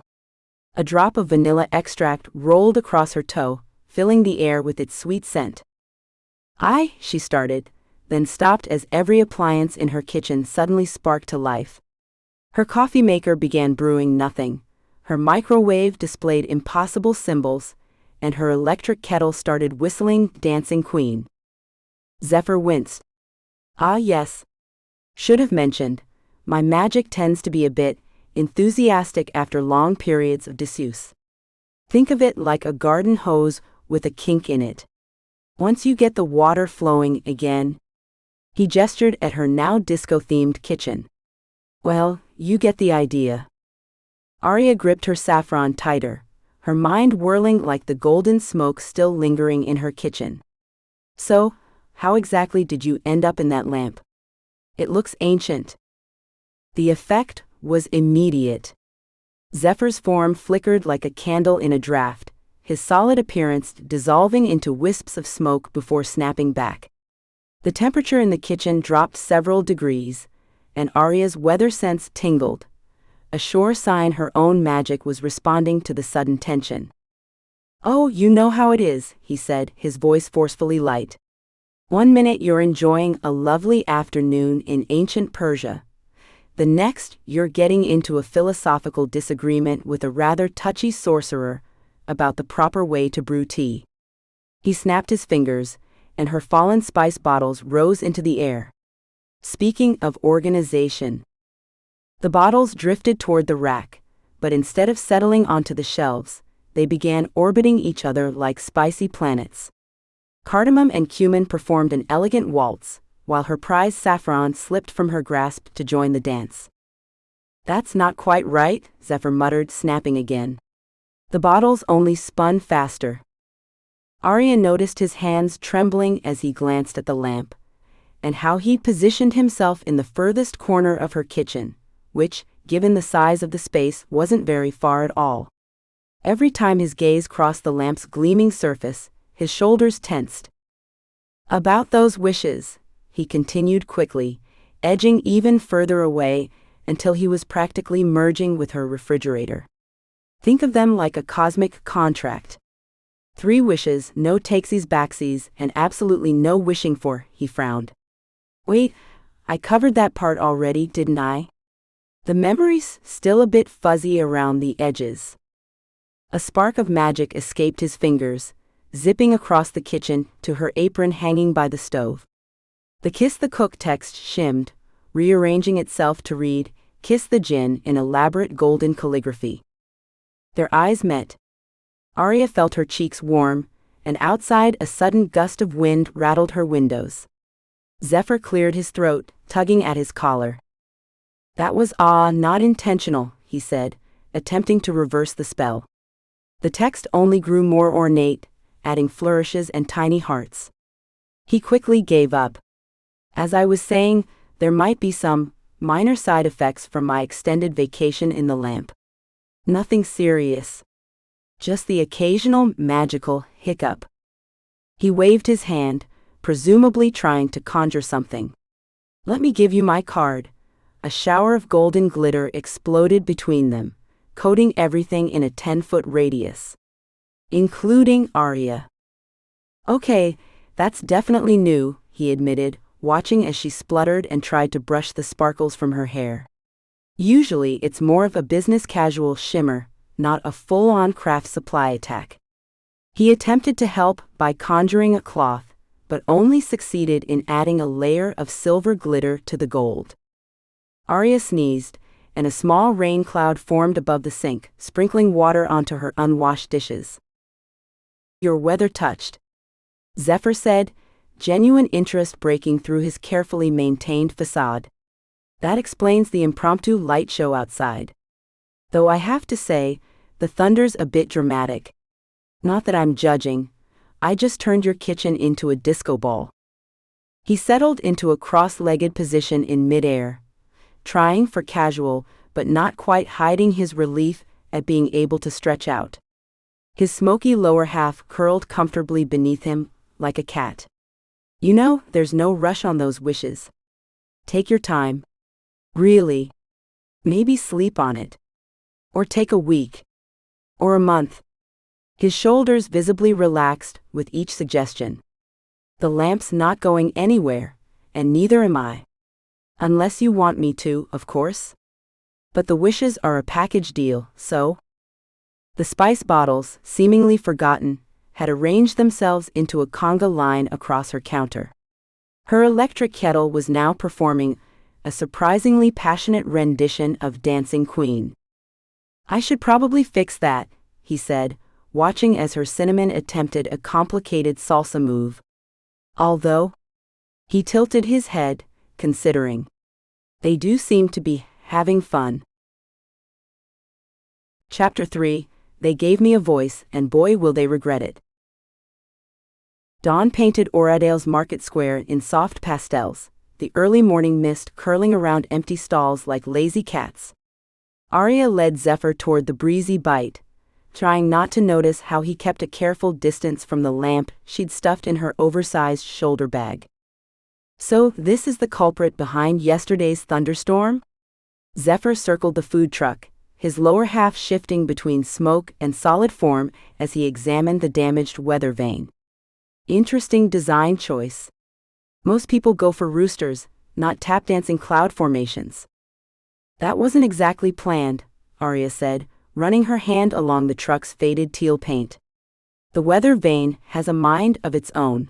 A drop of vanilla extract rolled across her toe, filling the air with its sweet scent. She started, then stopped as every appliance in her kitchen suddenly sparked to life. Her coffee maker began brewing nothing, her microwave displayed impossible symbols, and her electric kettle started whistling Dancing Queen. Zephyr winced. Ah yes. Should have mentioned, my magic tends to be a bit enthusiastic after long periods of disuse. Think of it like a garden hose with a kink in it. Once you get the water flowing again. He gestured at her now disco-themed kitchen. Well, you get the idea. Aria gripped her saffron tighter, her mind whirling like the golden smoke still lingering in her kitchen. So, how exactly did you end up in that lamp? It looks ancient. The effect was immediate. Zephyr's form flickered like a candle in a draft, his solid appearance dissolving into wisps of smoke before snapping back. The temperature in the kitchen dropped several degrees, and Aria's weather sense tingled, a sure sign her own magic was responding to the sudden tension. Oh, you know how it is, he said, his voice forcefully light. One minute you're enjoying a lovely afternoon in ancient Persia. The next, you're getting into a philosophical disagreement with a rather touchy sorcerer about the proper way to brew tea. He snapped his fingers, and her fallen spice bottles rose into the air. Speaking of organization. The bottles drifted toward the rack, but instead of settling onto the shelves, they began orbiting each other like spicy planets. Cardamom and cumin performed an elegant waltz, while her prized saffron slipped from her grasp to join the dance. That's not quite right, Zephyr muttered, snapping again. The bottles only spun faster. Aria noticed his hands trembling as he glanced at the lamp, and how he positioned himself in the furthest corner of her kitchen, which, given the size of the space, wasn't very far at all. Every time his gaze crossed the lamp's gleaming surface, his shoulders tensed. About those wishes, he continued quickly, edging even further away until he was practically merging with her refrigerator. Think of them like a cosmic contract. 3 wishes, no takesies backsies, and absolutely no wishing for, he frowned. Wait, I covered that part already, didn't I? The memory's still a bit fuzzy around the edges. A spark of magic escaped his fingers, zipping across the kitchen to her apron hanging by the stove. The Kiss the Cook text shimmed, rearranging itself to read, Kiss the Djinn in elaborate golden calligraphy. Their eyes met. Aria felt her cheeks warm, and outside a sudden gust of wind rattled her windows. Zephyr cleared his throat, tugging at his collar. That was not intentional, he said, attempting to reverse the spell. The text only grew more ornate, adding flourishes and tiny hearts. He quickly gave up. As I was saying, there might be some minor side effects from my extended vacation in the lamp. Nothing serious. Just the occasional magical hiccup. He waved his hand, presumably trying to conjure something. Let me give you my card. A shower of golden glitter exploded between them, coating everything in a 10-foot radius. including Aria. Okay, that's definitely new, he admitted, watching as she spluttered and tried to brush the sparkles from her hair. Usually it's more of a business casual shimmer, not a full-on craft supply attack. He attempted to help by conjuring a cloth, but only succeeded in adding a layer of silver glitter to the gold. Aria sneezed, and a small rain cloud formed above the sink, sprinkling water onto her unwashed dishes. Your weather touched, Zephyr said, genuine interest breaking through his carefully maintained facade. That explains the impromptu light show outside. Though I have to say, the thunder's a bit dramatic. Not that I'm judging, I just turned your kitchen into a disco ball. He settled into a cross-legged position in midair, trying for casual, but not quite hiding his relief at being able to stretch out. His smoky lower half curled comfortably beneath him, like a cat. You know, there's no rush on those wishes. Take your time. Really. Maybe sleep on it. Or take a week. Or a month. His shoulders visibly relaxed with each suggestion. The lamp's not going anywhere, and neither am I. Unless you want me to, of course. But the wishes are a package deal, so? The spice bottles, seemingly forgotten, had arranged themselves into a conga line across her counter. Her electric kettle was now performing a surprisingly passionate rendition of Dancing Queen. I should probably fix that, he said, watching as her cinnamon attempted a complicated salsa move. Although, he tilted his head, considering. They do seem to be having fun. Chapter 3, They Gave Me a Voice, and Boy Will They Regret It. Dawn painted Oradale's market square in soft pastels, the early morning mist curling around empty stalls like lazy cats. Aria led Zephyr toward the Breezy Bite, trying not to notice how he kept a careful distance from the lamp she'd stuffed in her oversized shoulder bag. So, this is the culprit behind yesterday's thunderstorm? Zephyr circled the food truck, his lower half shifting between smoke and solid form as he examined the damaged weather vane. Interesting design choice. Most people go for roosters, not tap-dancing cloud formations. That wasn't exactly planned, Aria said, running her hand along the truck's faded teal paint. The weather vane has a mind of its own.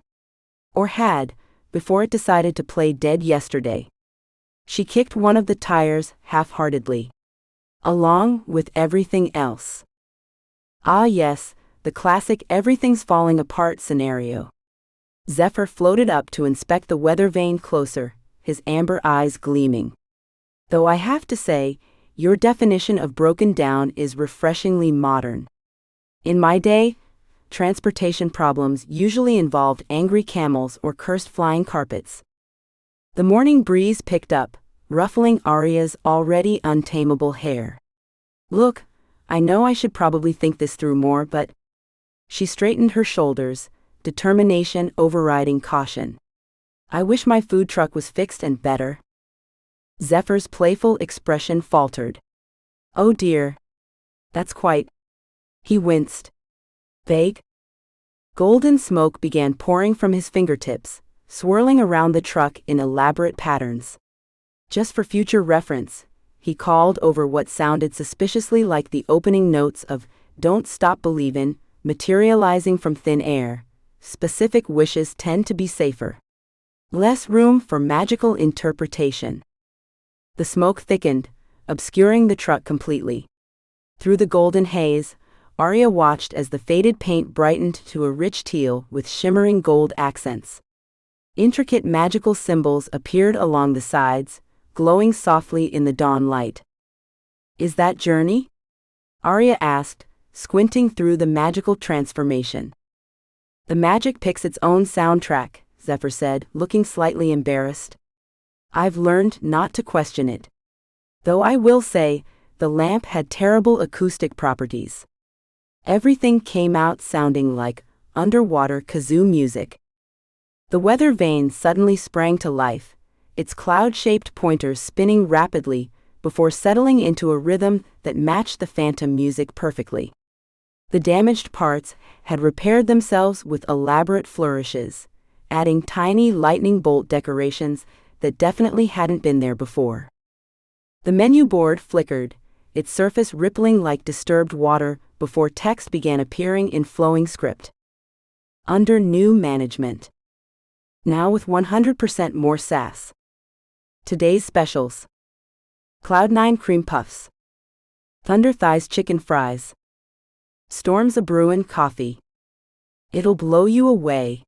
Or had, before it decided to play dead yesterday. She kicked one of the tires half-heartedly. Along with everything else. Ah yes, the classic everything's falling apart scenario. Zephyr floated up to inspect the weather vane closer, his amber eyes gleaming. Though I have to say, your definition of broken down is refreshingly modern. In my day, transportation problems usually involved angry camels or cursed flying carpets. The morning breeze picked up, ruffling Aria's already untamable hair. Look, I know I should probably think this through more, but... She straightened her shoulders, determination overriding caution. I wish my food truck was fixed and better. Zephyr's playful expression faltered. Oh dear. That's quite... He winced. Vague? Golden smoke began pouring from his fingertips, swirling around the truck in elaborate patterns. Just for future reference, he called over what sounded suspiciously like the opening notes of Don't Stop Believin', materializing from thin air. Specific wishes tend to be safer. Less room for magical interpretation. The smoke thickened, obscuring the truck completely. Through the golden haze, Aria watched as the faded paint brightened to a rich teal with shimmering gold accents. Intricate magical symbols appeared along the sides, glowing softly in the dawn light. Is that Journey? Aria asked, squinting through the magical transformation. The magic picks its own soundtrack, Zephyr said, looking slightly embarrassed. I've learned not to question it. Though I will say, the lamp had terrible acoustic properties. Everything came out sounding like underwater kazoo music. The weather vane suddenly sprang to life, its cloud-shaped pointers spinning rapidly before settling into a rhythm that matched the phantom music perfectly. The damaged parts had repaired themselves with elaborate flourishes, adding tiny lightning bolt decorations that definitely hadn't been there before. The menu board flickered, its surface rippling like disturbed water before text began appearing in flowing script. Under new management. Now with 100% more sass. Today's specials. Cloud9 cream puffs. Thunder Thighs chicken fries. Storm's a brewin' coffee. It'll blow you away.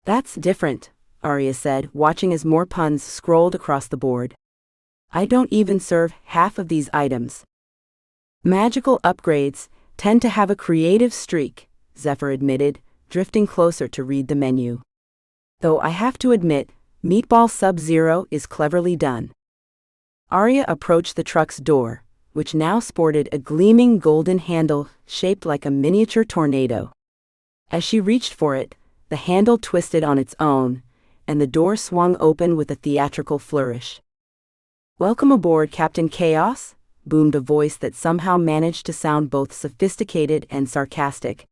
That's different, Aria said, watching as more puns scrolled across the board. I don't even serve half of these items. Magical upgrades tend to have a creative streak, Zephyr admitted, drifting closer to read the menu. Though I have to admit, Meatball Sub-Zero is cleverly done. Aria approached the truck's door, which now sported a gleaming golden handle shaped like a miniature tornado. As she reached for it, the handle twisted on its own, and the door swung open with a theatrical flourish. "Welcome aboard, Captain Chaos," boomed a voice that somehow managed to sound both sophisticated and sarcastic.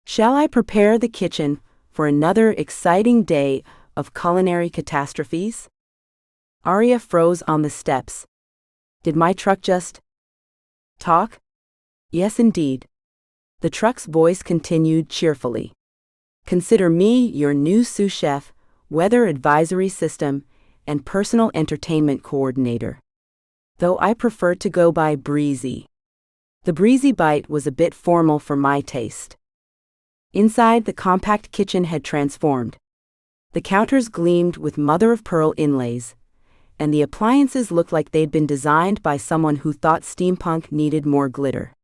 "Shall I prepare the kitchen for another exciting day of culinary catastrophes?" Aria froze on the steps. Did my truck just talk? Yes, indeed. The truck's voice continued cheerfully. "Consider me your new sous chef, weather advisory system, and personal entertainment coordinator. Though I prefer to go by Breezy." The Breezy Bite was a bit formal for my taste. Inside, the compact kitchen had transformed. The counters gleamed with mother-of-pearl inlays, and the appliances looked like they'd been designed by someone who thought steampunk needed more glitter.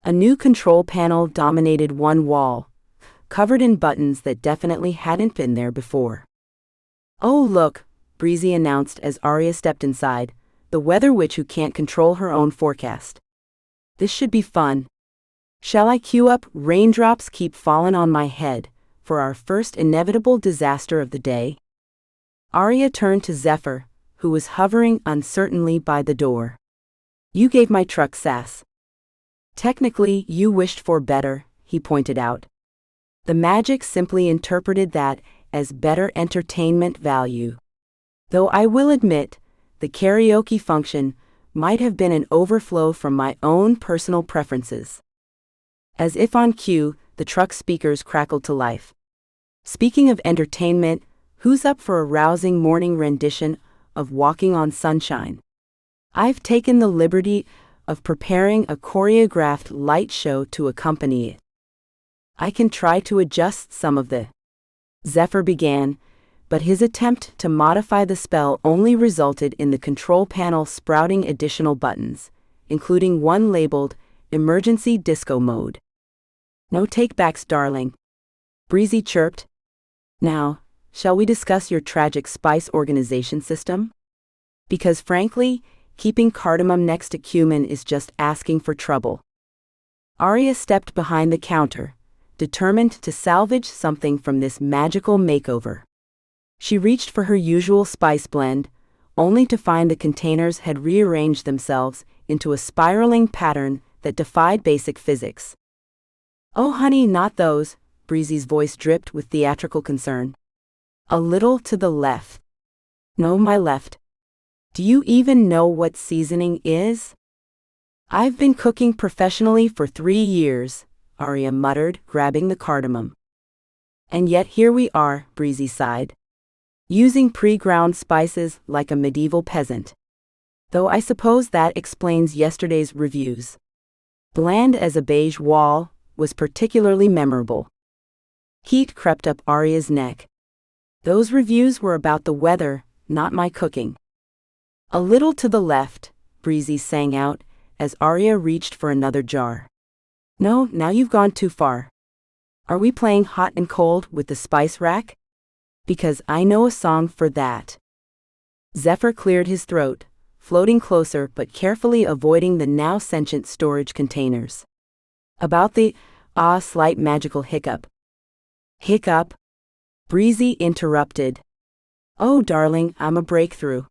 A new control panel dominated one wall, covered in buttons that definitely hadn't been there before. "Oh look," Breezy announced as Aria stepped inside, the weather witch who can't control her own forecast. "This should be fun. Shall I cue up 'Raindrops Keep Fallin' on My Head' for our first inevitable disaster of the day?" Aria turned to Zephyr, who was hovering uncertainly by the door. "You gave my truck sass. Technically, you wished for better," he pointed out. The magic simply interpreted that as better entertainment value. Though I will admit, the karaoke function might have been an overflow from my own personal preferences. As if on cue, the truck speakers crackled to life. "Speaking of entertainment, who's up for a rousing morning rendition of Walking on Sunshine? I've taken the liberty of preparing a choreographed light show to accompany it. I can try to adjust some of the..." Zephyr began, but his attempt to modify the spell only resulted in the control panel sprouting additional buttons, including one labeled Emergency Disco Mode. "No takebacks, darling," Breezy chirped. "Now, shall we discuss your tragic spice organization system? Because frankly, keeping cardamom next to cumin is just asking for trouble." Aria stepped behind the counter, determined to salvage something from this magical makeover. She reached for her usual spice blend, only to find the containers had rearranged themselves into a spiraling pattern that defied basic physics. "Oh honey, not those," Breezy's voice dripped with theatrical concern. "A little to the left." "No, my left. Do you even know what seasoning is?" "I've been cooking professionally for 3 years," Aria muttered, grabbing the cardamom. "And yet here we are," Breezy sighed, "using pre-ground spices like a medieval peasant. Though I suppose that explains yesterday's reviews. Bland as a beige wall was particularly memorable." Heat crept up Aria's neck. "Those reviews were about the weather, not my cooking." "A little to the left," Breezy sang out, as Aria reached for another jar. "No, now you've gone too far. Are we playing hot and cold with the spice rack? Because I know a song for that." Zephyr cleared his throat, floating closer but carefully avoiding the now sentient storage containers. "About the, slight magical hiccup." "Hiccup?" Breezy interrupted. "Oh darling, I'm a breakthrough."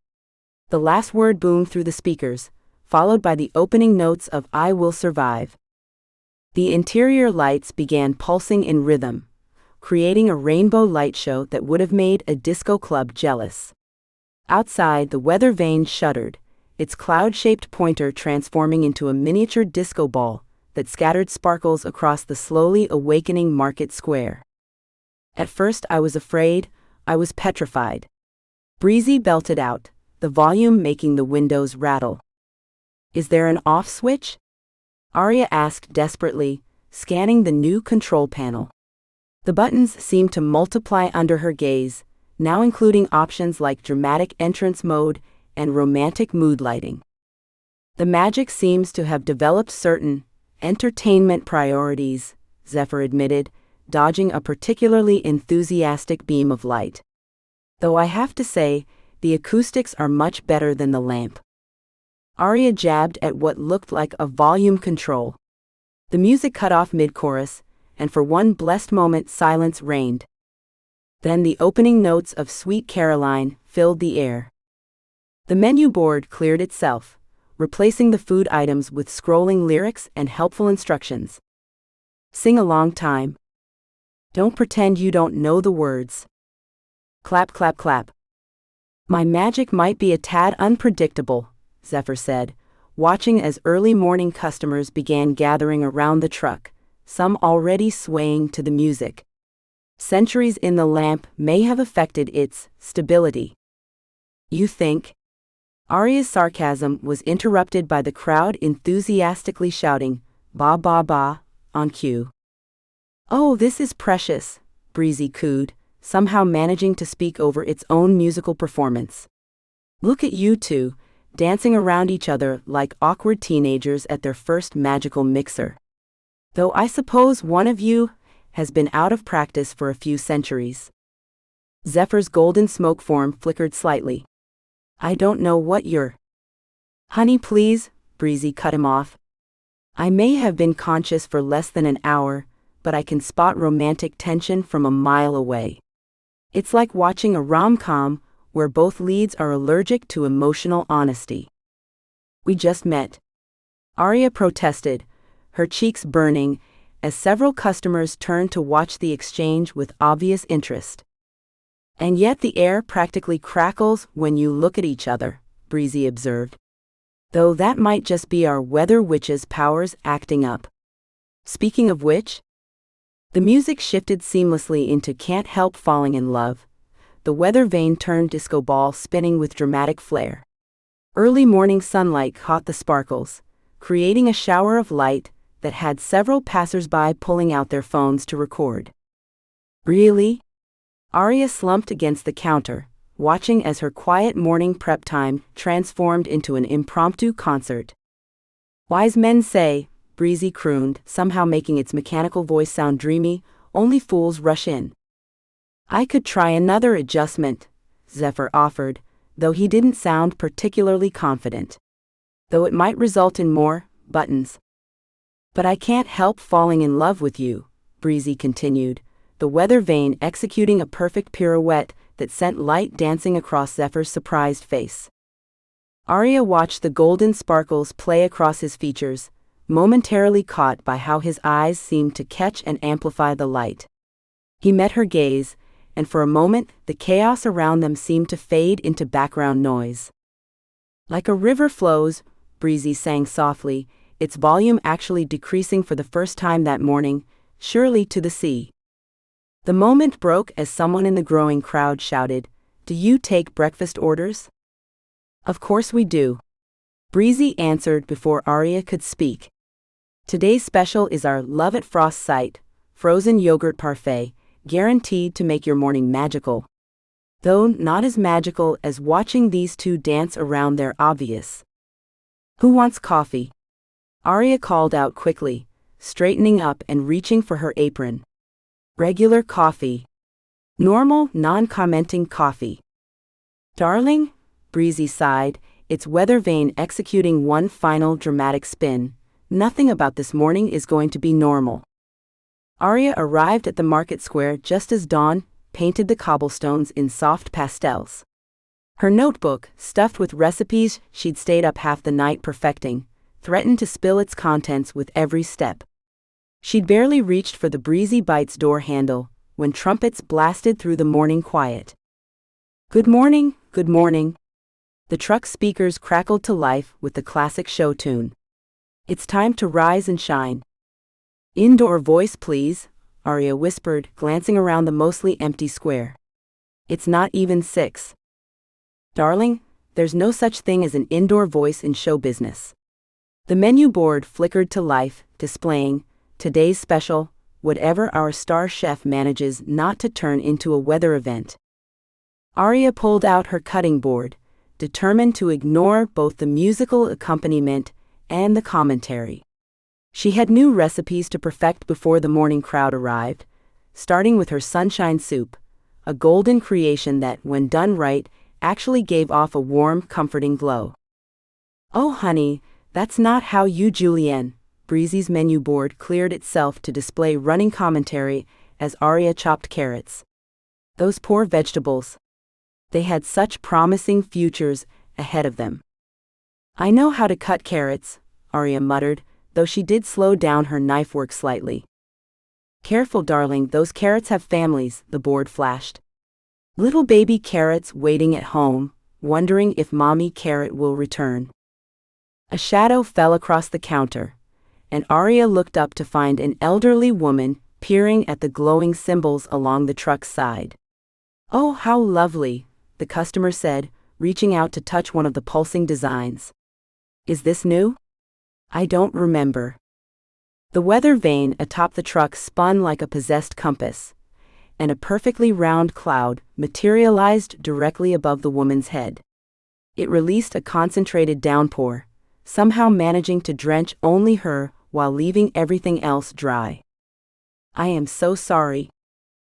The last word boomed through the speakers, followed by the opening notes of "I Will Survive." The interior lights began pulsing in rhythm, creating a rainbow light show that would have made a disco club jealous. Outside, the weather vane shuddered, its cloud-shaped pointer transforming into a miniature disco ball that scattered sparkles across the slowly awakening market square. At first I was afraid, I was petrified. Breezy belted out, the volume making the windows rattle. Is there an off switch? Aria asked desperately, scanning the new control panel. The buttons seemed to multiply under her gaze, now including options like dramatic entrance mode and romantic mood lighting. The magic seems to have developed certain entertainment priorities, Zephyr admitted, dodging a particularly enthusiastic beam of light. Though I have to say, the acoustics are much better than the lamp. Aria jabbed at what looked like a volume control. The music cut off mid-chorus, and for one blessed moment silence reigned. Then the opening notes of Sweet Caroline filled the air. The menu board cleared itself, replacing the food items with scrolling lyrics and helpful instructions. Sing a long time. Don't pretend you don't know the words. Clap, clap, clap. My magic might be a tad unpredictable, Zephyr said, watching as early morning customers began gathering around the truck, some already swaying to the music. Centuries in the lamp may have affected its stability. You think? Aria's sarcasm was interrupted by the crowd enthusiastically shouting, "Ba ba ba," on cue. Oh, this is precious, Breezy cooed, somehow managing to speak over its own musical performance. Look at you two, dancing around each other like awkward teenagers at their first magical mixer. Though I suppose one of you has been out of practice for a few centuries. Zephyr's golden smoke form flickered slightly. I don't know what you're. Honey, please, Breezy cut him off. I may have been conscious for less than an hour, but I can spot romantic tension from a mile away. It's like watching a rom-com where both leads are allergic to emotional honesty. We just met. Aria protested, her cheeks burning, as several customers turned to watch the exchange with obvious interest. And yet the air practically crackles when you look at each other, Breezy observed. Though that might just be our weather witch's powers acting up. Speaking of which, the music shifted seamlessly into Can't Help Falling in Love. The weather vane turned disco ball spinning with dramatic flair. Early morning sunlight caught the sparkles, creating a shower of light that had several passers-by pulling out their phones to record. Really? Aria slumped against the counter, watching as her quiet morning prep time transformed into an impromptu concert. Wise men say, Breezy crooned, somehow making its mechanical voice sound dreamy, only fools rush in. I could try another adjustment, Zephyr offered, though he didn't sound particularly confident. Though it might result in more buttons. But I can't help falling in love with you, Breezy continued, the weather vane executing a perfect pirouette that sent light dancing across Zephyr's surprised face. Aria watched the golden sparkles play across his features, momentarily caught by how his eyes seemed to catch and amplify the light. He met her gaze, and for a moment the chaos around them seemed to fade into background noise. Like a river flows, Breezy sang softly, its volume actually decreasing for the first time that morning, surely to the sea. The moment broke as someone in the growing crowd shouted, "Do you take breakfast orders?" Of course we do. Breezy answered before Aria could speak. Today's special is our Love at Frost Sight, frozen yogurt parfait, guaranteed to make your morning magical. Though not as magical as watching these two dance around their obvious. Who wants coffee? Aria called out quickly, straightening up and reaching for her apron. Regular coffee. Normal, non-commenting coffee. Darling? Breezy sighed, its weather vane executing one final dramatic spin. Nothing about this morning is going to be normal. Aria arrived at the market square just as dawn painted the cobblestones in soft pastels. Her notebook, stuffed with recipes she'd stayed up half the night perfecting, threatened to spill its contents with every step. She'd barely reached for the Breezy Bite's door handle when trumpets blasted through the morning quiet. Good morning, good morning. The truck speakers crackled to life with the classic show tune. It's time to rise and shine. Indoor voice, please, Aria whispered, glancing around the mostly empty square. It's not even 6. Darling, there's no such thing as an indoor voice in show business. The menu board flickered to life, displaying today's special, whatever our star chef manages not to turn into a weather event. Aria pulled out her cutting board, determined to ignore both the musical accompaniment and the commentary. She had new recipes to perfect before the morning crowd arrived, starting with her sunshine soup, a golden creation that, when done right, actually gave off a warm, comforting glow. Oh honey, that's not how you julienne. Breezy's menu board cleared itself to display running commentary as Aria chopped carrots. Those poor vegetables. They had such promising futures ahead of them. I know how to cut carrots, Aria muttered, though she did slow down her knife work slightly. Careful, darling, those carrots have families, the board flashed. Little baby carrots waiting at home, wondering if mommy carrot will return. A shadow fell across the counter, and Aria looked up to find an elderly woman peering at the glowing symbols along the truck's side. Oh, how lovely, the customer said, reaching out to touch one of the pulsing designs. Is this new? I don't remember. The weather vane atop the truck spun like a possessed compass, and a perfectly round cloud materialized directly above the woman's head. It released a concentrated downpour, somehow managing to drench only her while leaving everything else dry. I am so sorry.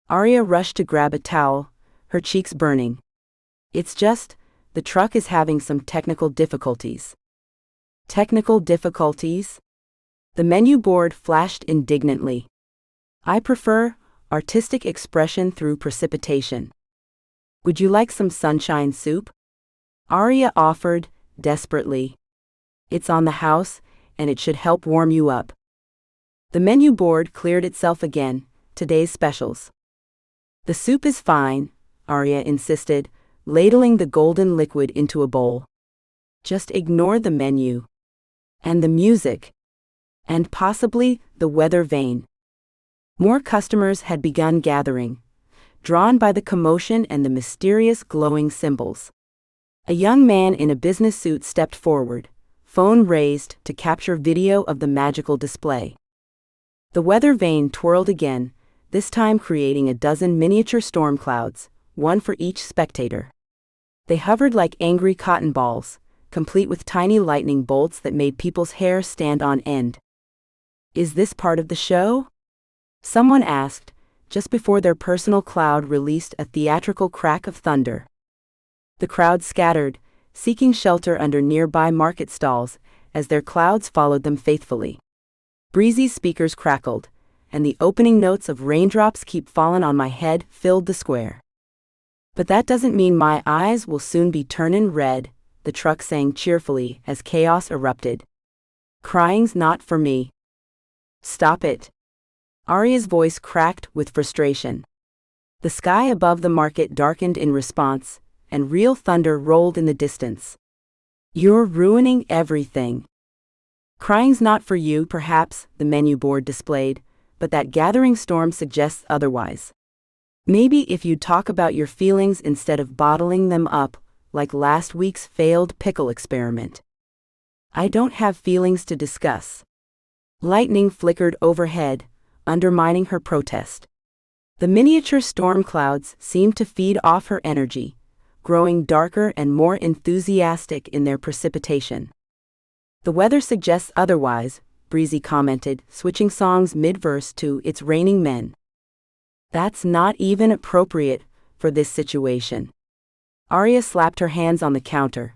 Aria rushed to grab a towel, her cheeks burning. It's just, the truck is having some technical difficulties. Technical difficulties? The menu board flashed indignantly. I prefer artistic expression through precipitation. Would you like some sunshine soup? Aria offered, desperately. It's on the house, and it should help warm you up. The menu board cleared itself again, today's specials. The soup is fine, Aria insisted, ladling the golden liquid into a bowl. Just ignore the menu. And the music. And possibly the weather vane. More customers had begun gathering, drawn by the commotion and the mysterious glowing symbols. A young man in a business suit stepped forward, phone raised to capture video of the magical display. The weather vane twirled again, this time creating a dozen miniature storm clouds, one for each spectator. They hovered like angry cotton balls, complete with tiny lightning bolts that made people's hair stand on end. Is this part of the show? Someone asked, just before their personal cloud released a theatrical crack of thunder. The crowd scattered, seeking shelter under nearby market stalls, as their clouds followed them faithfully. Breezy's speakers crackled, and the opening notes of raindrops keep fallin' on my head filled the square. But that doesn't mean my eyes will soon be turnin' red, the truck sang cheerfully as chaos erupted. Crying's not for me. Stop it. Aria's voice cracked with frustration. The sky above the market darkened in response, and real thunder rolled in the distance. You're ruining everything. Crying's not for you, perhaps, the menu board displayed, but that gathering storm suggests otherwise. Maybe if you'd talk about your feelings instead of bottling them up, like last week's failed pickle experiment. I don't have feelings to discuss. Lightning flickered overhead, undermining her protest. The miniature storm clouds seemed to feed off her energy, growing darker and more enthusiastic in their precipitation. The weather suggests otherwise, Breezy commented, switching songs mid-verse to It's Raining Men. That's not even appropriate for this situation. Aria slapped her hands on the counter,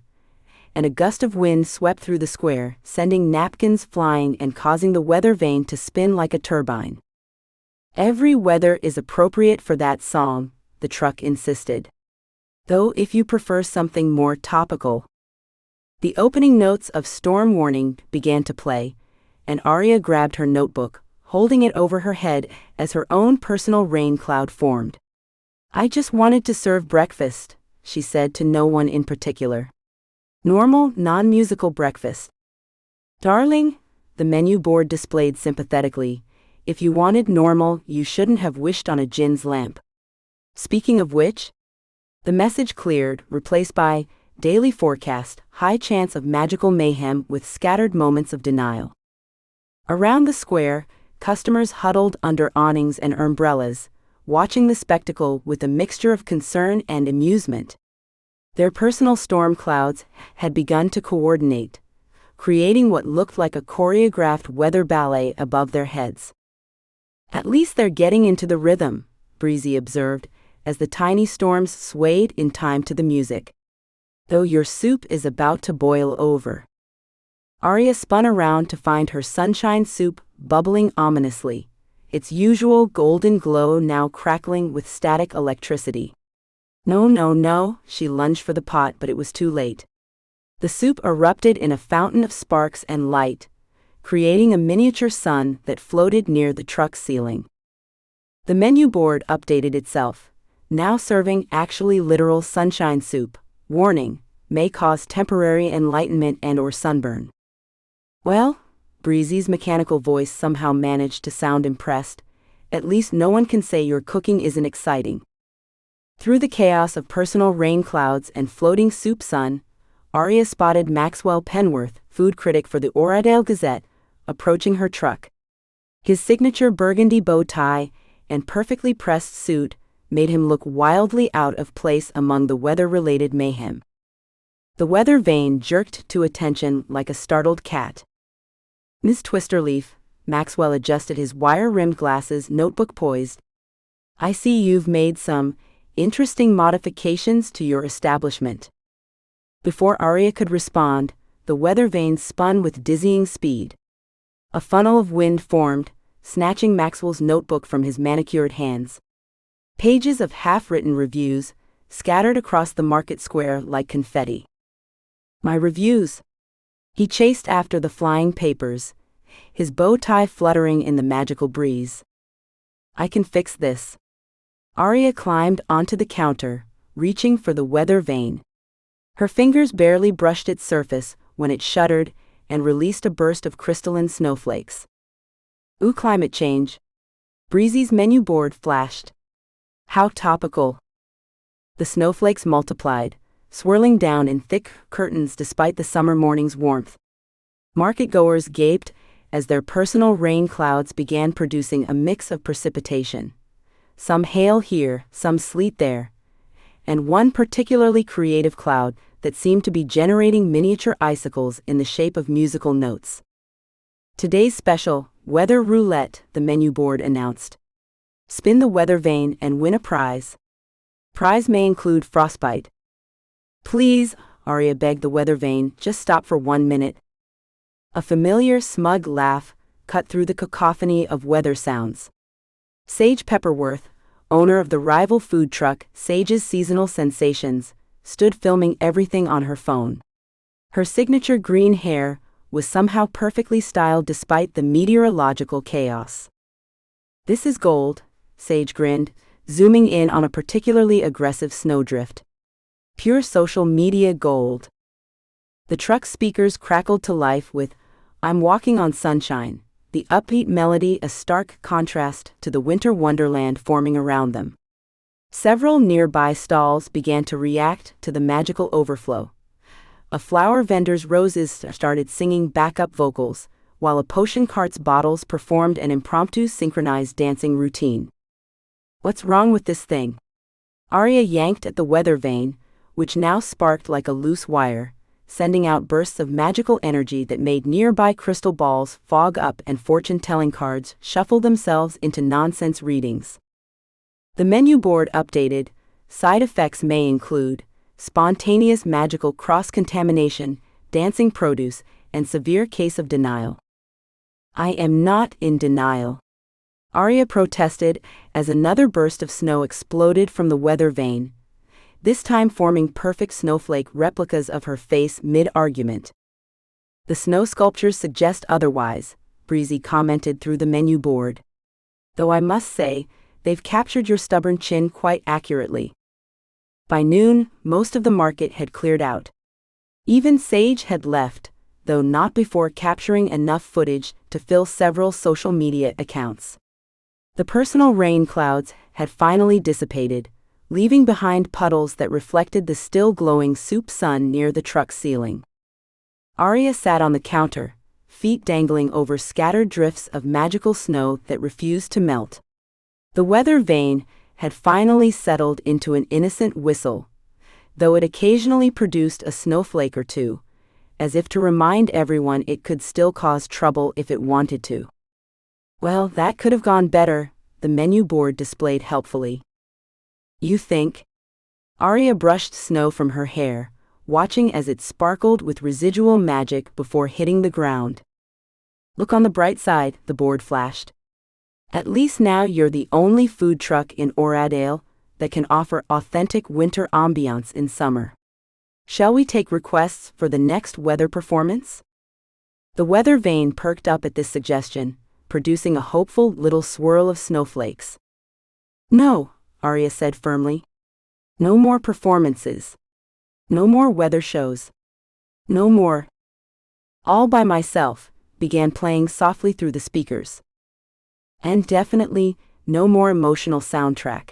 and a gust of wind swept through the square, sending napkins flying and causing the weather vane to spin like a turbine. Every weather is appropriate for that song, the truck insisted. Though if you prefer something more topical. The opening notes of Storm Warning began to play, and Aria grabbed her notebook, holding it over her head as her own personal rain cloud formed. "I just wanted to serve breakfast," she said to no one in particular. "Normal, non-musical breakfast." "Darling," the menu board displayed sympathetically, "if you wanted normal, you shouldn't have wished on a Djinn's lamp." Speaking of which, the message cleared, replaced by daily forecast, high chance of magical mayhem with scattered moments of denial. Around the square, customers huddled under awnings and umbrellas, watching the spectacle with a mixture of concern and amusement. Their personal storm clouds had begun to coordinate, creating what looked like a choreographed weather ballet above their heads. "At least they're getting into the rhythm," Breezy observed, as the tiny storms swayed in time to the music. "Though your soup is about to boil over." Aria spun around to find her sunshine soup bubbling ominously, its usual golden glow now crackling with static electricity. "No, no, no," she lunged for the pot, but it was too late. The soup erupted in a fountain of sparks and light, creating a miniature sun that floated near the truck's ceiling. The menu board updated itself, now serving actually literal sunshine soup. Warning, may cause temporary enlightenment and/or sunburn. "Well," Breezy's mechanical voice somehow managed to sound impressed, "at least no one can say your cooking isn't exciting." Through the chaos of personal rain clouds and floating soup sun, Aria spotted Maxwell Penworth, food critic for the Oradale Gazette, approaching her truck. His signature burgundy bow tie and perfectly pressed suit made him look wildly out of place among the weather-related mayhem. The weather vane jerked to attention like a startled cat. "Miss Twisterleaf," Maxwell adjusted his wire-rimmed glasses, notebook poised. "I see you've made some interesting modifications to your establishment." Before Aria could respond, the weather vane spun with dizzying speed. A funnel of wind formed, snatching Maxwell's notebook from his manicured hands. Pages of half-written reviews scattered across the market square like confetti. "My reviews." He chased after the flying papers, his bow tie fluttering in the magical breeze. "I can fix this." Aria climbed onto the counter, reaching for the weather vane. Her fingers barely brushed its surface when it shuddered and released a burst of crystalline snowflakes. "Ooh, climate change." Breezy's menu board flashed. "How topical." The snowflakes multiplied, swirling down in thick curtains despite the summer morning's warmth. Market-goers gaped as their personal rain clouds began producing a mix of precipitation. Some hail here, some sleet there, and one particularly creative cloud that seemed to be generating miniature icicles in the shape of musical notes. "Today's special, weather roulette," the menu board announced. "Spin the weather vane and win a prize. Prize may include frostbite." "Please," Aria begged the weather vane, "just stop for 1 minute." A familiar, smug laugh cut through the cacophony of weather sounds. Sage Pepperworth, owner of the rival food truck Sage's Seasonal Sensations, stood filming everything on her phone. Her signature green hair was somehow perfectly styled despite the meteorological chaos. "This is gold," Sage grinned, zooming in on a particularly aggressive snowdrift. "Pure social media gold." The truck speakers crackled to life with "I'm Walking on Sunshine," the upbeat melody a stark contrast to the winter wonderland forming around them. Several nearby stalls began to react to the magical overflow. A flower vendor's roses started singing backup vocals, while a potion cart's bottles performed an impromptu synchronized dancing routine. "What's wrong with this thing?" Aria yanked at the weather vane, which now sparked like a loose wire, sending out bursts of magical energy that made nearby crystal balls fog up and fortune-telling cards shuffle themselves into nonsense readings. The menu board updated. Side effects may include spontaneous magical cross-contamination, dancing produce, and severe case of denial. "I am not in denial," Aria protested as another burst of snow exploded from the weather vane, this time forming perfect snowflake replicas of her face mid-argument. "The snow sculptures suggest otherwise," Breezy commented through the menu board. Though I must say, they've captured your stubborn chin quite accurately. By noon, most of the market had cleared out. Even Sage had left, though not before capturing enough footage to fill several social media accounts. The personal rain clouds had finally dissipated, leaving behind puddles that reflected the still glowing soup sun near the truck's ceiling. Aria sat on the counter, feet dangling over scattered drifts of magical snow that refused to melt. The weather vane had finally settled into an innocent whistle, though it occasionally produced a snowflake or two, as if to remind everyone it could still cause trouble if it wanted to. Well, that could have gone better, the menu board displayed helpfully. You think? Aria brushed snow from her hair, watching as it sparkled with residual magic before hitting the ground. Look on the bright side, the board flashed. At least now you're the only food truck in Oradale that can offer authentic winter ambiance in summer. Shall we take requests for the next weather performance? The weather vane perked up at this suggestion, producing a hopeful little swirl of snowflakes. No, Aria said firmly. No more performances. No more weather shows. No more. All by myself, began playing softly through the speakers. And definitely, no more emotional soundtrack.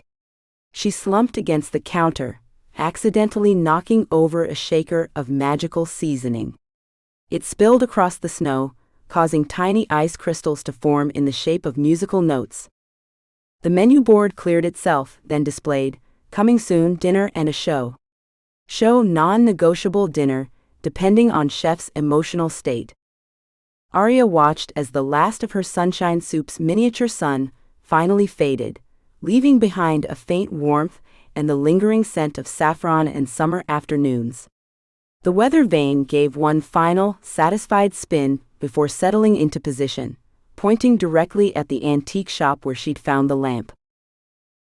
She slumped against the counter, accidentally knocking over a shaker of magical seasoning. It spilled across the snow, causing tiny ice crystals to form in the shape of musical notes. The menu board cleared itself, then displayed, coming soon, dinner and a show. Show non-negotiable dinner, depending on chef's emotional state. Aria watched as the last of her sunshine soup's miniature sun finally faded, leaving behind a faint warmth and the lingering scent of saffron and summer afternoons. The weather vane gave one final, satisfied spin before settling into position, pointing directly at the antique shop where she'd found the lamp.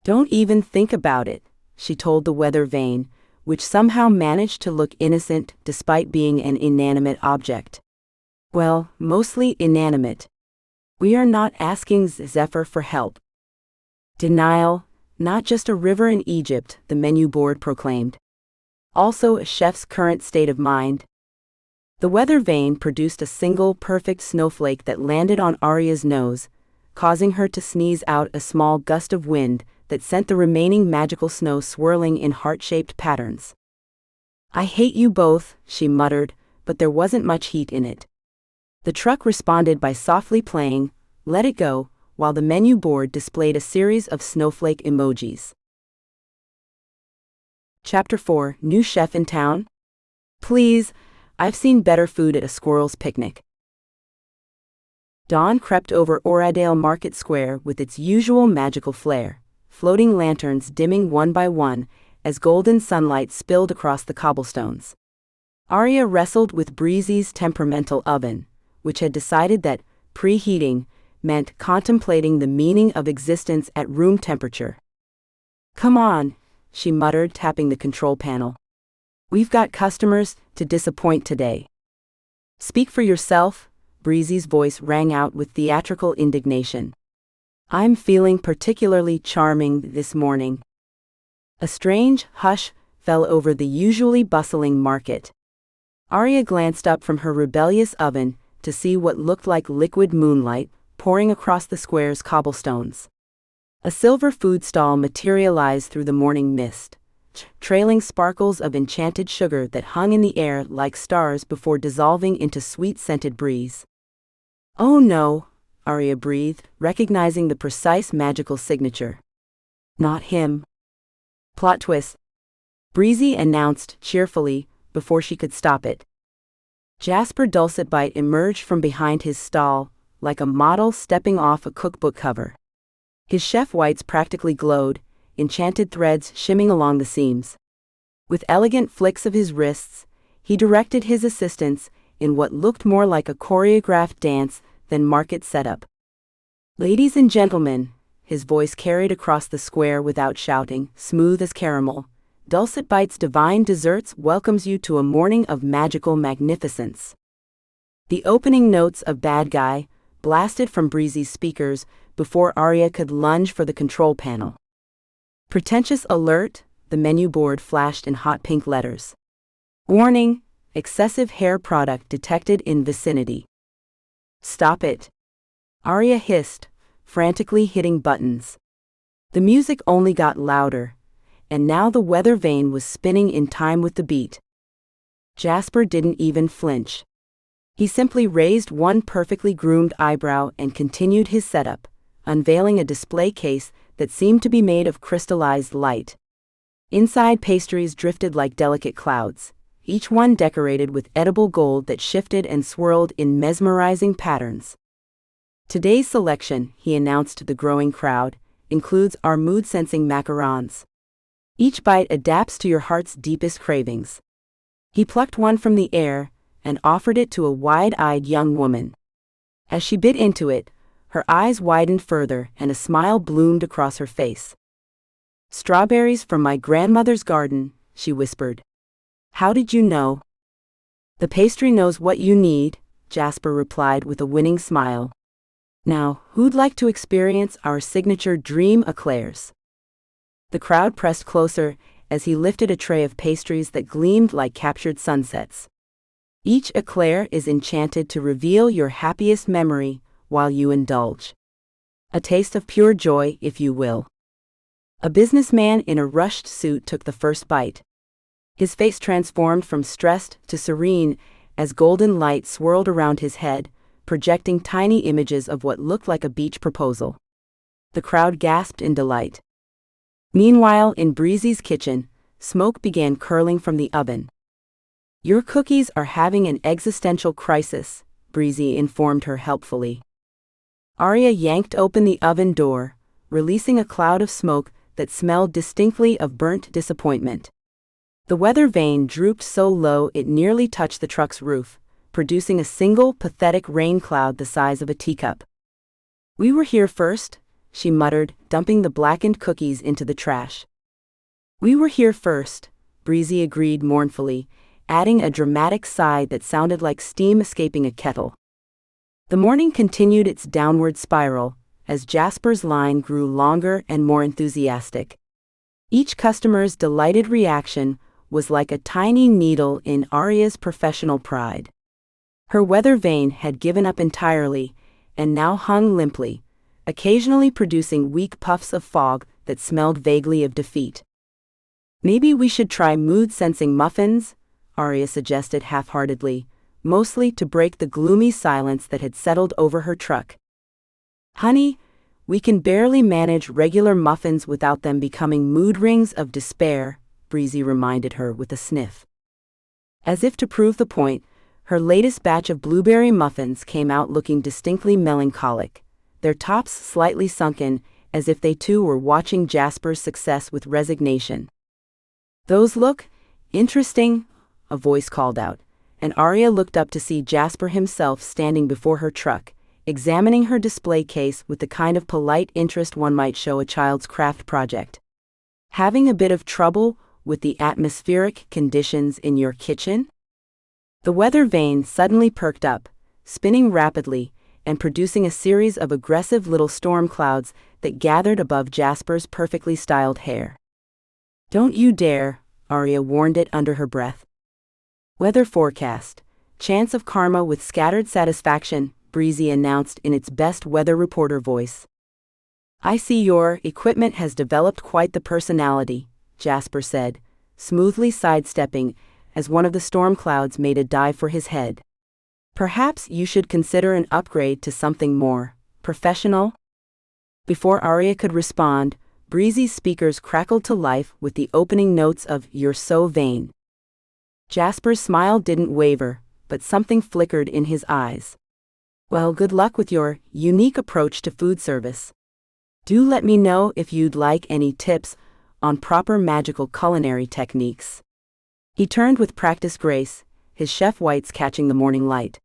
Don't even think about it, she told the weather vane, which somehow managed to look innocent despite being an inanimate object. Well, mostly inanimate. We are not asking Zephyr for help. Denial, not just a river in Egypt, the menu board proclaimed. Also a chef's current state of mind. The weather vane produced a single perfect snowflake that landed on Aria's nose, causing her to sneeze out a small gust of wind that sent the remaining magical snow swirling in heart-shaped patterns. I hate you both, she muttered, but there wasn't much heat in it. The truck responded by softly playing Let It Go, while the menu board displayed a series of snowflake emojis. Chapter 4, New Chef in Town? Please, I've seen better food at a squirrel's picnic. Dawn crept over Oradale Market Square with its usual magical flair, floating lanterns dimming one by one as golden sunlight spilled across the cobblestones. Aria wrestled with Breezy's temperamental oven, which had decided that preheating meant contemplating the meaning of existence at room temperature. Come on, she muttered, tapping the control panel. We've got customers to disappoint today. Speak for yourself, Breezy's voice rang out with theatrical indignation. I'm feeling particularly charming this morning. A strange hush fell over the usually bustling market. Aria glanced up from her rebellious oven to see what looked like liquid moonlight pouring across the square's cobblestones. A silver food stall materialized through the morning mist, trailing sparkles of enchanted sugar that hung in the air like stars before dissolving into sweet-scented breeze. Oh no, Aria breathed, recognizing the precise magical signature. Not him. Plot twist, Breezy announced cheerfully before she could stop it. Jasper Dulcet Bite emerged from behind his stall, like a model stepping off a cookbook cover. His chef whites practically glowed, enchanted threads shimming along the seams. With elegant flicks of his wrists, he directed his assistants in what looked more like a choreographed dance than market setup. Ladies and gentlemen, his voice carried across the square without shouting, smooth as caramel, Dulcet Bite's Divine Desserts welcomes you to a morning of magical magnificence. The opening notes of Bad Guy, blasted from Breezy's speakers before Aria could lunge for the control panel. Pretentious alert, the menu board flashed in hot pink letters. Warning, excessive hair product detected in vicinity. Stop it. Aria hissed, frantically hitting buttons. The music only got louder, and now the weather vane was spinning in time with the beat. Jasper didn't even flinch. He simply raised one perfectly groomed eyebrow and continued his setup, unveiling a display case that seemed to be made of crystallized light. Inside, pastries drifted like delicate clouds, each one decorated with edible gold that shifted and swirled in mesmerizing patterns. Today's selection, he announced to the growing crowd, includes our mood-sensing macarons. Each bite adapts to your heart's deepest cravings. He plucked one from the air and offered it to a wide-eyed young woman. As she bit into it, her eyes widened further and a smile bloomed across her face. "Strawberries from my grandmother's garden," she whispered. "How did you know?" "The pastry knows what you need," Jasper replied with a winning smile. "Now, who'd like to experience our signature dream eclairs?" The crowd pressed closer as he lifted a tray of pastries that gleamed like captured sunsets. Each eclair is enchanted to reveal your happiest memory while you indulge. A taste of pure joy, if you will. A businessman in a rushed suit took the first bite. His face transformed from stressed to serene as golden light swirled around his head, projecting tiny images of what looked like a beach proposal. The crowd gasped in delight. Meanwhile, in Breezy's kitchen, smoke began curling from the oven. "Your cookies are having an existential crisis," Breezy informed her helpfully. Aria yanked open the oven door, releasing a cloud of smoke that smelled distinctly of burnt disappointment. The weather vane drooped so low it nearly touched the truck's roof, producing a single pathetic rain cloud the size of a teacup. "We were here first," she muttered, dumping the blackened cookies into the trash. "We were here first," Breezy agreed mournfully, adding a dramatic sigh that sounded like steam escaping a kettle. The morning continued its downward spiral, as Jasper's line grew longer and more enthusiastic. Each customer's delighted reaction was like a tiny needle in Aria's professional pride. Her weather vane had given up entirely, and now hung limply, occasionally producing weak puffs of fog that smelled vaguely of defeat. "Maybe we should try mood-sensing muffins," Aria suggested half-heartedly, mostly to break the gloomy silence that had settled over her truck. "Honey, we can barely manage regular muffins without them becoming mood rings of despair," Breezy reminded her with a sniff. As if to prove the point, her latest batch of blueberry muffins came out looking distinctly melancholic, their tops slightly sunken, as if they too were watching Jasper's success with resignation. "Those look interesting," a voice called out, and Aria looked up to see Jasper himself standing before her truck, examining her display case with the kind of polite interest one might show a child's craft project. "Having a bit of trouble with the atmospheric conditions in your kitchen?" The weather vane suddenly perked up, spinning rapidly, and producing a series of aggressive little storm clouds that gathered above Jasper's perfectly styled hair. "Don't you dare," Aria warned it under her breath. "Weather forecast. Chance of karma with scattered satisfaction," Breezy announced in its best weather reporter voice. "I see your equipment has developed quite the personality," Jasper said, smoothly sidestepping as one of the storm clouds made a dive for his head. "Perhaps you should consider an upgrade to something more professional?" Before Aria could respond, Breezy's speakers crackled to life with the opening notes of "You're So Vain." Jasper's smile didn't waver, but something flickered in his eyes. "Well, good luck with your unique approach to food service. Do let me know if you'd like any tips on proper magical culinary techniques." He turned with practiced grace, his chef whites catching the morning light.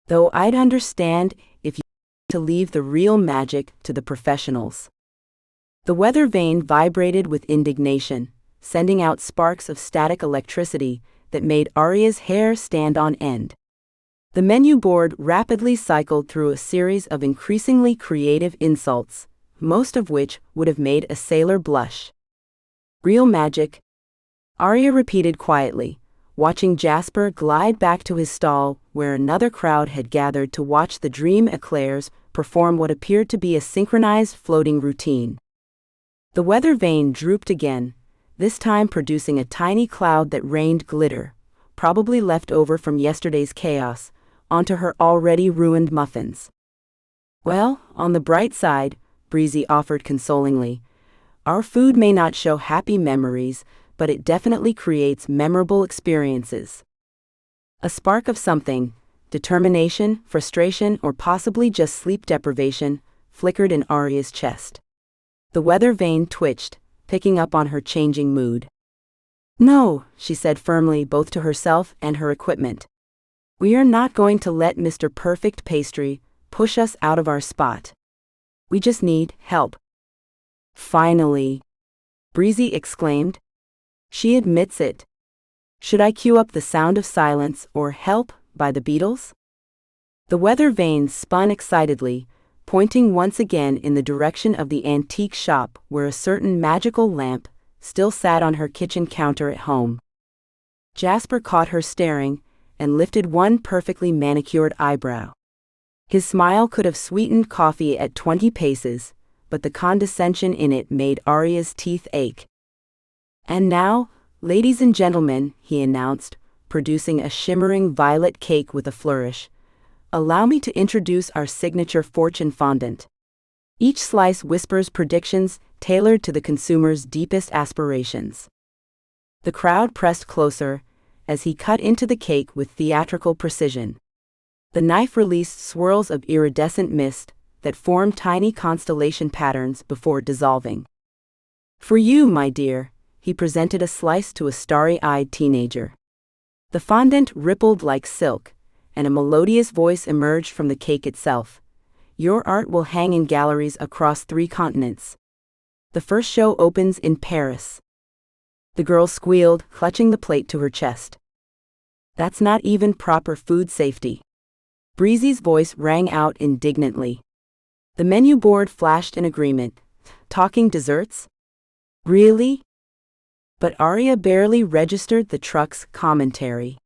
"Though I'd understand if you to leave the real magic to the professionals." The weather vane vibrated with indignation, sending out sparks of static electricity that made Aria's hair stand on end. The menu board rapidly cycled through a series of increasingly creative insults, most of which would have made a sailor blush. Real magic, Aria repeated quietly, watching Jasper glide back to his stall where another crowd had gathered to watch the dream eclairs perform what appeared to be a synchronized floating routine. The weather vane drooped again, this time producing a tiny cloud that rained glitter, probably left over from yesterday's chaos, onto her already ruined muffins. Well, on the bright side, Breezy offered consolingly, our food may not show happy memories, but it definitely creates memorable experiences. A spark of something, determination, frustration, or possibly just sleep deprivation, flickered in Aria's chest. The weather vane twitched, picking up on her changing mood. No, she said firmly both to herself and her equipment. We are not going to let Mr. Perfect Pastry push us out of our spot. We just need help. Finally, Breezy exclaimed. She admits it. Should I cue up The Sound of Silence or Help by the Beatles? The weather vane spun excitedly, pointing once again in the direction of the antique shop where a certain magical lamp still sat on her kitchen counter at home. Jasper caught her staring and lifted one perfectly manicured eyebrow. His smile could have sweetened coffee at 20 paces, but the condescension in it made Aria's teeth ache. And now, ladies and gentlemen, he announced, producing a shimmering violet cake with a flourish, allow me to introduce our signature fortune fondant. Each slice whispers predictions tailored to the consumer's deepest aspirations. The crowd pressed closer as he cut into the cake with theatrical precision. The knife released swirls of iridescent mist that formed tiny constellation patterns before dissolving. For you, my dear, he presented a slice to a starry-eyed teenager. The fondant rippled like silk, and a melodious voice emerged from the cake itself. Your art will hang in galleries across 3 continents. The first show opens in Paris. The girl squealed, clutching the plate to her chest. That's not even proper food safety. Breezy's voice rang out indignantly. The menu board flashed in agreement. Talking desserts? Really? But Aria barely registered the truck's commentary.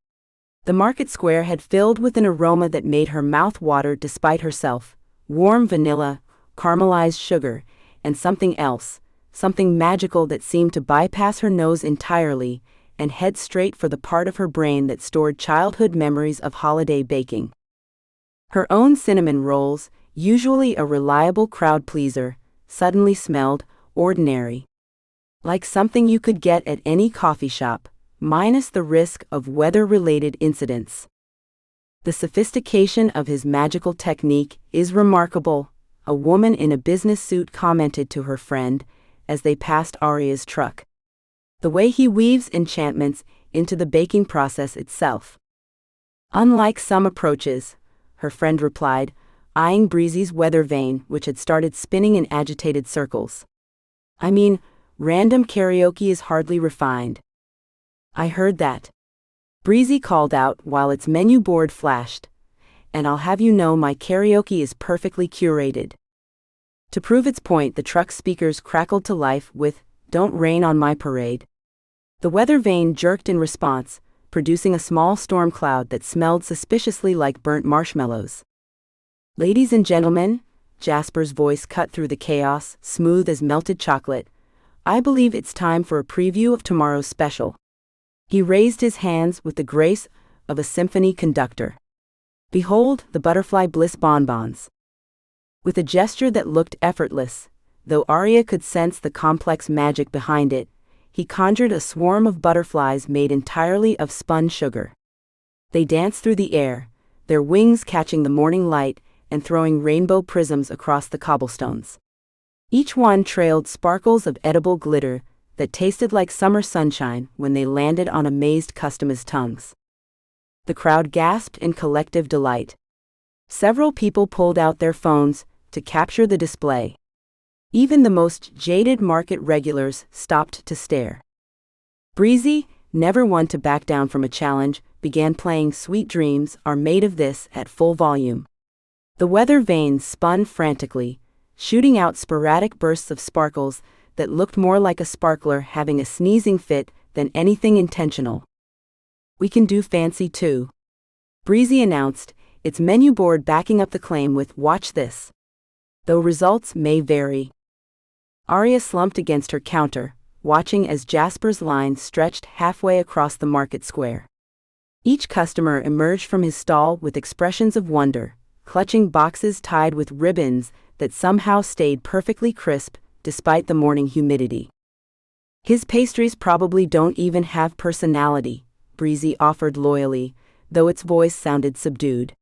The market square had filled with an aroma that made her mouth water despite herself. Warm vanilla, caramelized sugar, and something else, something magical that seemed to bypass her nose entirely and head straight for the part of her brain that stored childhood memories of holiday baking. Her own cinnamon rolls, usually a reliable crowd pleaser, suddenly smelled ordinary. Like something you could get at any coffee shop, minus the risk of weather-related incidents. The sophistication of his magical technique is remarkable, a woman in a business suit commented to her friend as they passed Aria's truck. The way he weaves enchantments into the baking process itself. Unlike some approaches, her friend replied, eyeing Breezy's weather vane which had started spinning in agitated circles. I mean, random karaoke is hardly refined. I heard that. Breezy called out while its menu board flashed. And I'll have you know my karaoke is perfectly curated. To prove its point, the truck speakers crackled to life with, Don't Rain on My Parade. The weather vane jerked in response, producing a small storm cloud that smelled suspiciously like burnt marshmallows. Ladies and gentlemen, Jasper's voice cut through the chaos, smooth as melted chocolate, I believe it's time for a preview of tomorrow's special. He raised his hands with the grace of a symphony conductor. Behold the butterfly bliss bonbons. With a gesture that looked effortless, though Aria could sense the complex magic behind it, he conjured a swarm of butterflies made entirely of spun sugar. They danced through the air, their wings catching the morning light and throwing rainbow prisms across the cobblestones. Each one trailed sparkles of edible glitter that tasted like summer sunshine when they landed on amazed customers' tongues. The crowd gasped in collective delight. Several people pulled out their phones to capture the display. Even the most jaded market regulars stopped to stare. Breezy, never one to back down from a challenge, began playing Sweet Dreams Are Made of This at full volume. The weather vane spun frantically, shooting out sporadic bursts of sparkles that looked more like a sparkler having a sneezing fit than anything intentional. "We can do fancy too," Breezy announced, its menu board backing up the claim with "Watch this." Though results may vary. Aria slumped against her counter, watching as Jasper's line stretched halfway across the market square. Each customer emerged from his stall with expressions of wonder, clutching boxes tied with ribbons that somehow stayed perfectly crisp despite the morning humidity. "His pastries probably don't even have personality," Breezy offered loyally, though its voice sounded subdued.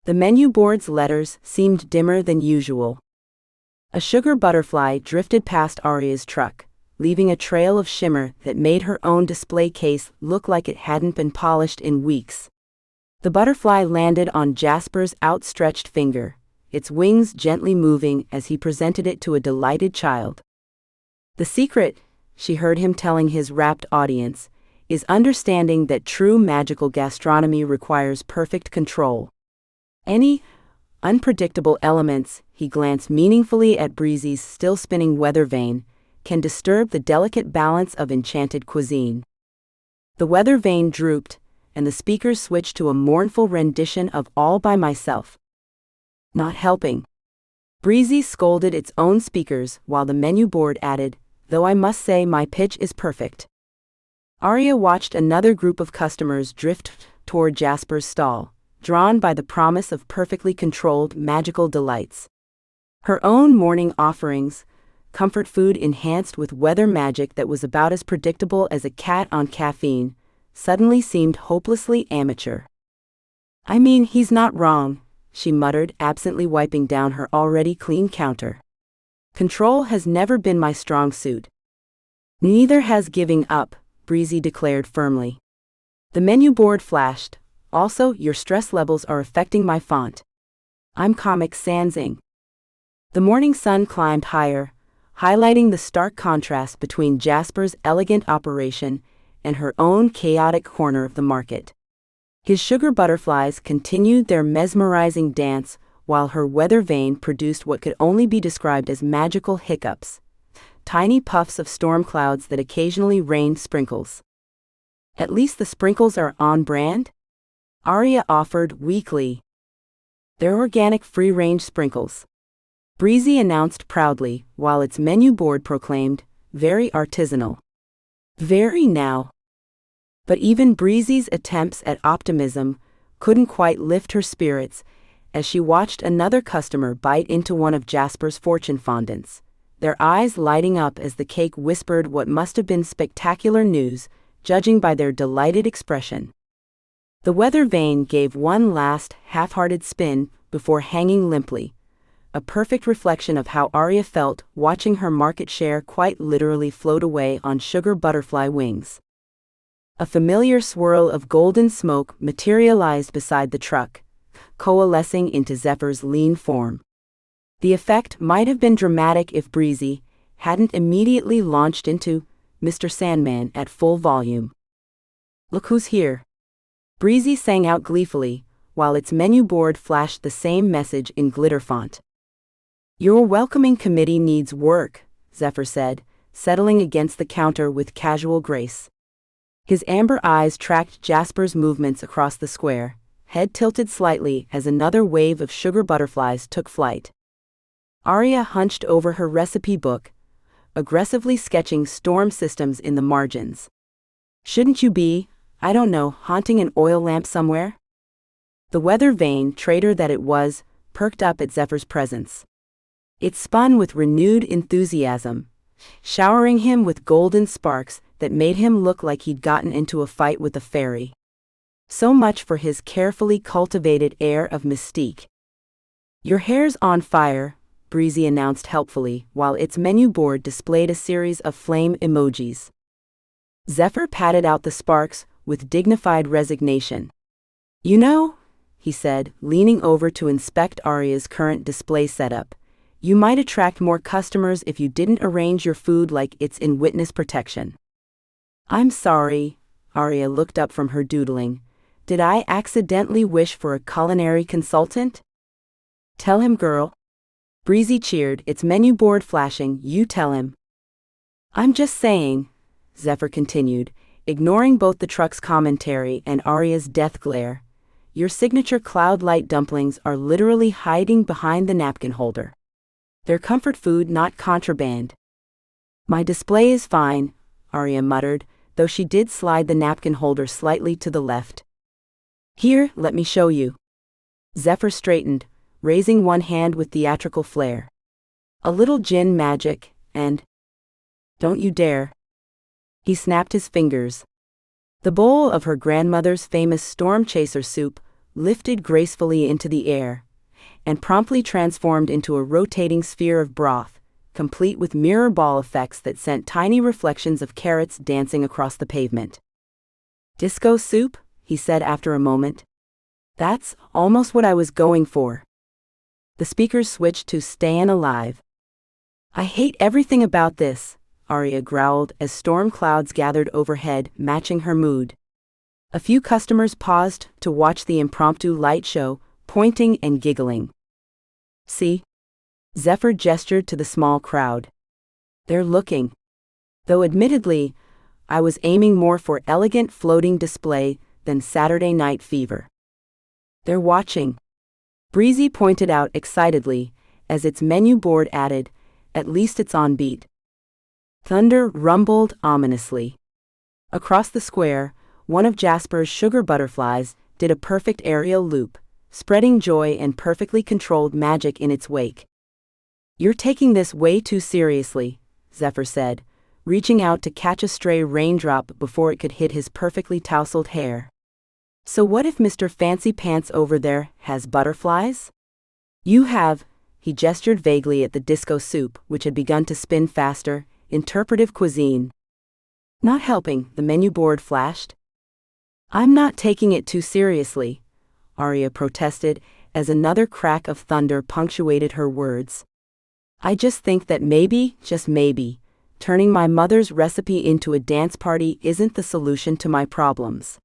The menu board's letters seemed dimmer than usual. A sugar butterfly drifted past Aria's truck, leaving a trail of shimmer that made her own display case look like it hadn't been polished in weeks. The butterfly landed on Jasper's outstretched finger, its wings gently moving as he presented it to a delighted child. "The secret," she heard him telling his rapt audience, "is understanding that true magical gastronomy requires perfect control. Any unpredictable elements," he glanced meaningfully at Breezy's still-spinning weather vane, "can disturb the delicate balance of enchanted cuisine." The weather vane drooped, and the speakers switched to a mournful rendition of All by Myself. "Not helping." Breezy scolded its own speakers while the menu board added, "Though I must say my pitch is perfect." Aria watched another group of customers drift toward Jasper's stall, drawn by the promise of perfectly controlled magical delights. Her own morning offerings, comfort food enhanced with weather magic that was about as predictable as a cat on caffeine, suddenly seemed hopelessly amateur. "I mean, he's not wrong," she muttered, absently wiping down her already clean counter. "Control has never been my strong suit." "Neither has giving up," Breezy declared firmly. The menu board flashed. "Also, your stress levels are affecting my font. I'm Comic Sansing." The morning sun climbed higher, highlighting the stark contrast between Jasper's elegant operation and her own chaotic corner of the market. His sugar butterflies continued their mesmerizing dance while her weather vane produced what could only be described as magical hiccups, tiny puffs of storm clouds that occasionally rained sprinkles. "At least the sprinkles are on brand?" Aria offered weakly. "They're organic free-range sprinkles," Breezy announced proudly, while its menu board proclaimed, "Very artisanal." "Very now." But even Breezy's attempts at optimism couldn't quite lift her spirits as she watched another customer bite into one of Jasper's fortune fondants, their eyes lighting up as the cake whispered what must have been spectacular news, judging by their delighted expression. The weather vane gave one last, half-hearted spin before hanging limply, a perfect reflection of how Aria felt watching her market share quite literally float away on sugar butterfly wings. A familiar swirl of golden smoke materialized beside the truck, coalescing into Zephyr's lean form. The effect might have been dramatic if Breezy hadn't immediately launched into Mr. Sandman at full volume. "Look who's here," Breezy sang out gleefully, while its menu board flashed the same message in glitter font. "Your welcoming committee needs work," Zephyr said, settling against the counter with casual grace. His amber eyes tracked Jasper's movements across the square, head tilted slightly as another wave of sugar butterflies took flight. Aria hunched over her recipe book, aggressively sketching storm systems in the margins. "Shouldn't you be, I don't know, haunting an oil lamp somewhere?" The weather vane, traitor that it was, perked up at Zephyr's presence. It spun with renewed enthusiasm, showering him with golden sparks that made him look like he'd gotten into a fight with a fairy. So much for his carefully cultivated air of mystique. "Your hair's on fire," Breezy announced helpfully, while its menu board displayed a series of flame emojis. Zephyr patted out the sparks with dignified resignation. "You know," he said, leaning over to inspect Aria's current display setup, "you might attract more customers if you didn't arrange your food like it's in witness protection." "I'm sorry," Aria looked up from her doodling. Did I accidentally wish for a culinary consultant? Tell him, girl. Breezy cheered, its menu board flashing, you tell him. I'm just saying, Zephyr continued, ignoring both the truck's commentary and Aria's death glare. Your signature cloud light dumplings are literally hiding behind the napkin holder. They're comfort food, not contraband. My display is fine, Aria muttered, though she did slide the napkin holder slightly to the left. Here, let me show you. Zephyr straightened, raising one hand with theatrical flair. A little Djinn magic, and... Don't you dare. He snapped his fingers. The bowl of her grandmother's famous storm chaser soup lifted gracefully into the air, and promptly transformed into a rotating sphere of broth, complete with mirror ball effects that sent tiny reflections of carrots dancing across the pavement. Disco soup? He said after a moment. That's almost what I was going for. The speakers switched to Stayin' Alive. I hate everything about this, Aria growled as storm clouds gathered overhead, matching her mood. A few customers paused to watch the impromptu light show, pointing and giggling. See? Zephyr gestured to the small crowd. They're looking. Though admittedly, I was aiming more for elegant floating display than Saturday Night Fever. They're watching. Breezy pointed out excitedly, as its menu board added, at least it's on beat. Thunder rumbled ominously. Across the square, one of Jasper's sugar butterflies did a perfect aerial loop, spreading joy and perfectly controlled magic in its wake. You're taking this way too seriously, Zephyr said, reaching out to catch a stray raindrop before it could hit his perfectly tousled hair. So what if Mr. Fancy Pants over there has butterflies? You have, he gestured vaguely at the disco soup, which had begun to spin faster, interpretive cuisine. Not helping, the menu board flashed. I'm not taking it too seriously, Aria protested, as another crack of thunder punctuated her words. I just think that maybe, just maybe, turning my mother's recipe into a dance party isn't the solution to my problems.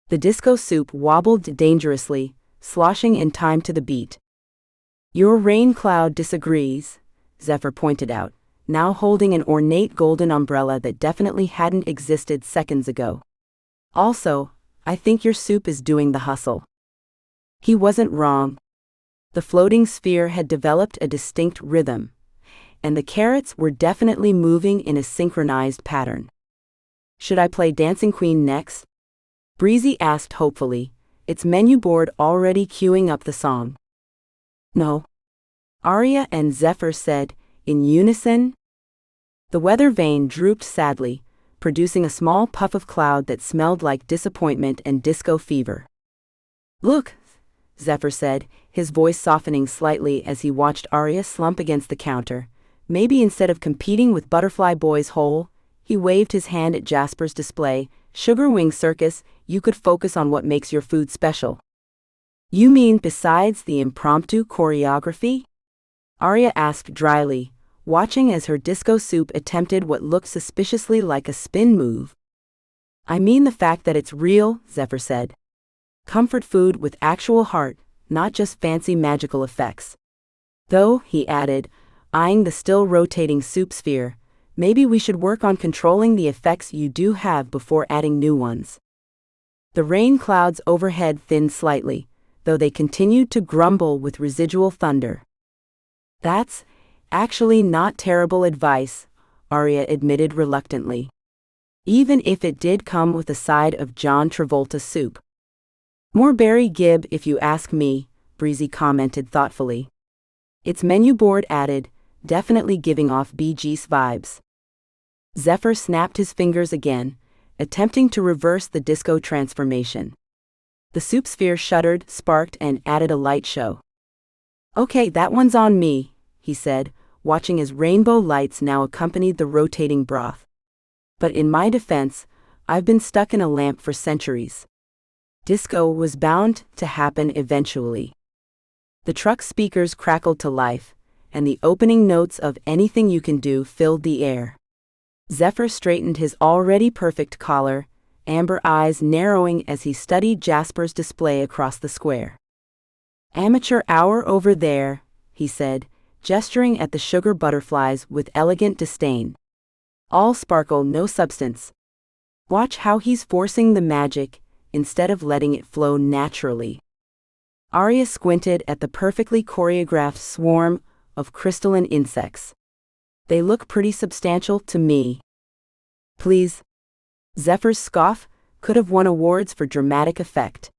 The disco soup wobbled dangerously, sloshing in time to the beat. Your rain cloud disagrees, Zephyr pointed out, now holding an ornate golden umbrella that definitely hadn't existed seconds ago. Also, I think your soup is doing the hustle. He wasn't wrong. The floating sphere had developed a distinct rhythm, and the carrots were definitely moving in a synchronized pattern. Should I play Dancing Queen next? Breezy asked hopefully, its menu board already queuing up the song. No. Aria and Zephyr said, in unison. The weather vane drooped sadly, producing a small puff of cloud that smelled like disappointment and disco fever. Look, Zephyr said, his voice softening slightly as he watched Aria slump against the counter. Maybe instead of competing with Butterfly Boy's hole, he waved his hand at Jasper's display, Sugar Wing Circus, you could focus on what makes your food special. You mean besides the impromptu choreography? Aria asked dryly, watching as her disco soup attempted what looked suspiciously like a spin move. I mean the fact that it's real, Zephyr said. Comfort food with actual heart, not just fancy magical effects. Though, he added, eyeing the still rotating soup sphere, maybe we should work on controlling the effects you do have before adding new ones. The rain clouds overhead thinned slightly, though they continued to grumble with residual thunder. That's actually not terrible advice, Aria admitted reluctantly. Even if it did come with a side of John Travolta soup. More Barry Gibb if you ask me, Breezy commented thoughtfully. Its menu board added, definitely giving off Bee Gees vibes. Zephyr snapped his fingers again, attempting to reverse the disco transformation. The soup sphere shuddered, sparked, and added a light show. Okay, that one's on me, he said, watching as rainbow lights now accompanied the rotating broth. But in my defense, I've been stuck in a lamp for centuries. Disco was bound to happen eventually. The truck speakers crackled to life, and the opening notes of Anything You Can Do filled the air. Zephyr straightened his already perfect collar, amber eyes narrowing as he studied Jasper's display across the square. "Amateur hour over there," he said, gesturing at the sugar butterflies with elegant disdain. "All sparkle, no substance. Watch how he's forcing the magic, instead of letting it flow naturally." Aria squinted at the perfectly choreographed swarm of crystalline insects. "They look pretty substantial to me." "Please." Zephyr's scoff could have won awards for dramatic effect.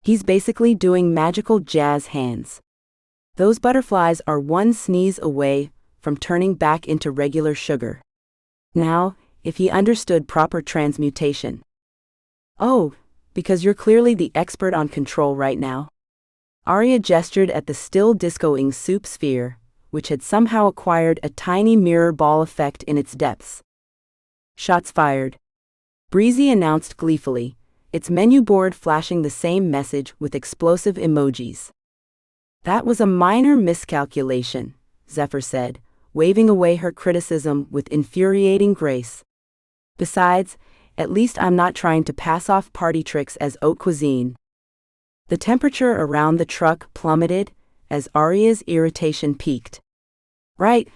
"He's basically doing magical jazz hands. Those butterflies are one sneeze away from turning back into regular sugar. Now, if he understood proper transmutation." "Oh, because you're clearly the expert on control right now." Aria gestured at the still discoing soup sphere, which had somehow acquired a tiny mirror ball effect in its depths. "Shots fired," Breezy announced gleefully, its menu board flashing the same message with explosive emojis. "That was a minor miscalculation," Zephyr said, waving away her criticism with infuriating grace. "Besides, at least I'm not trying to pass off party tricks as haute cuisine." The temperature around the truck plummeted as Aria's irritation peaked. "Right,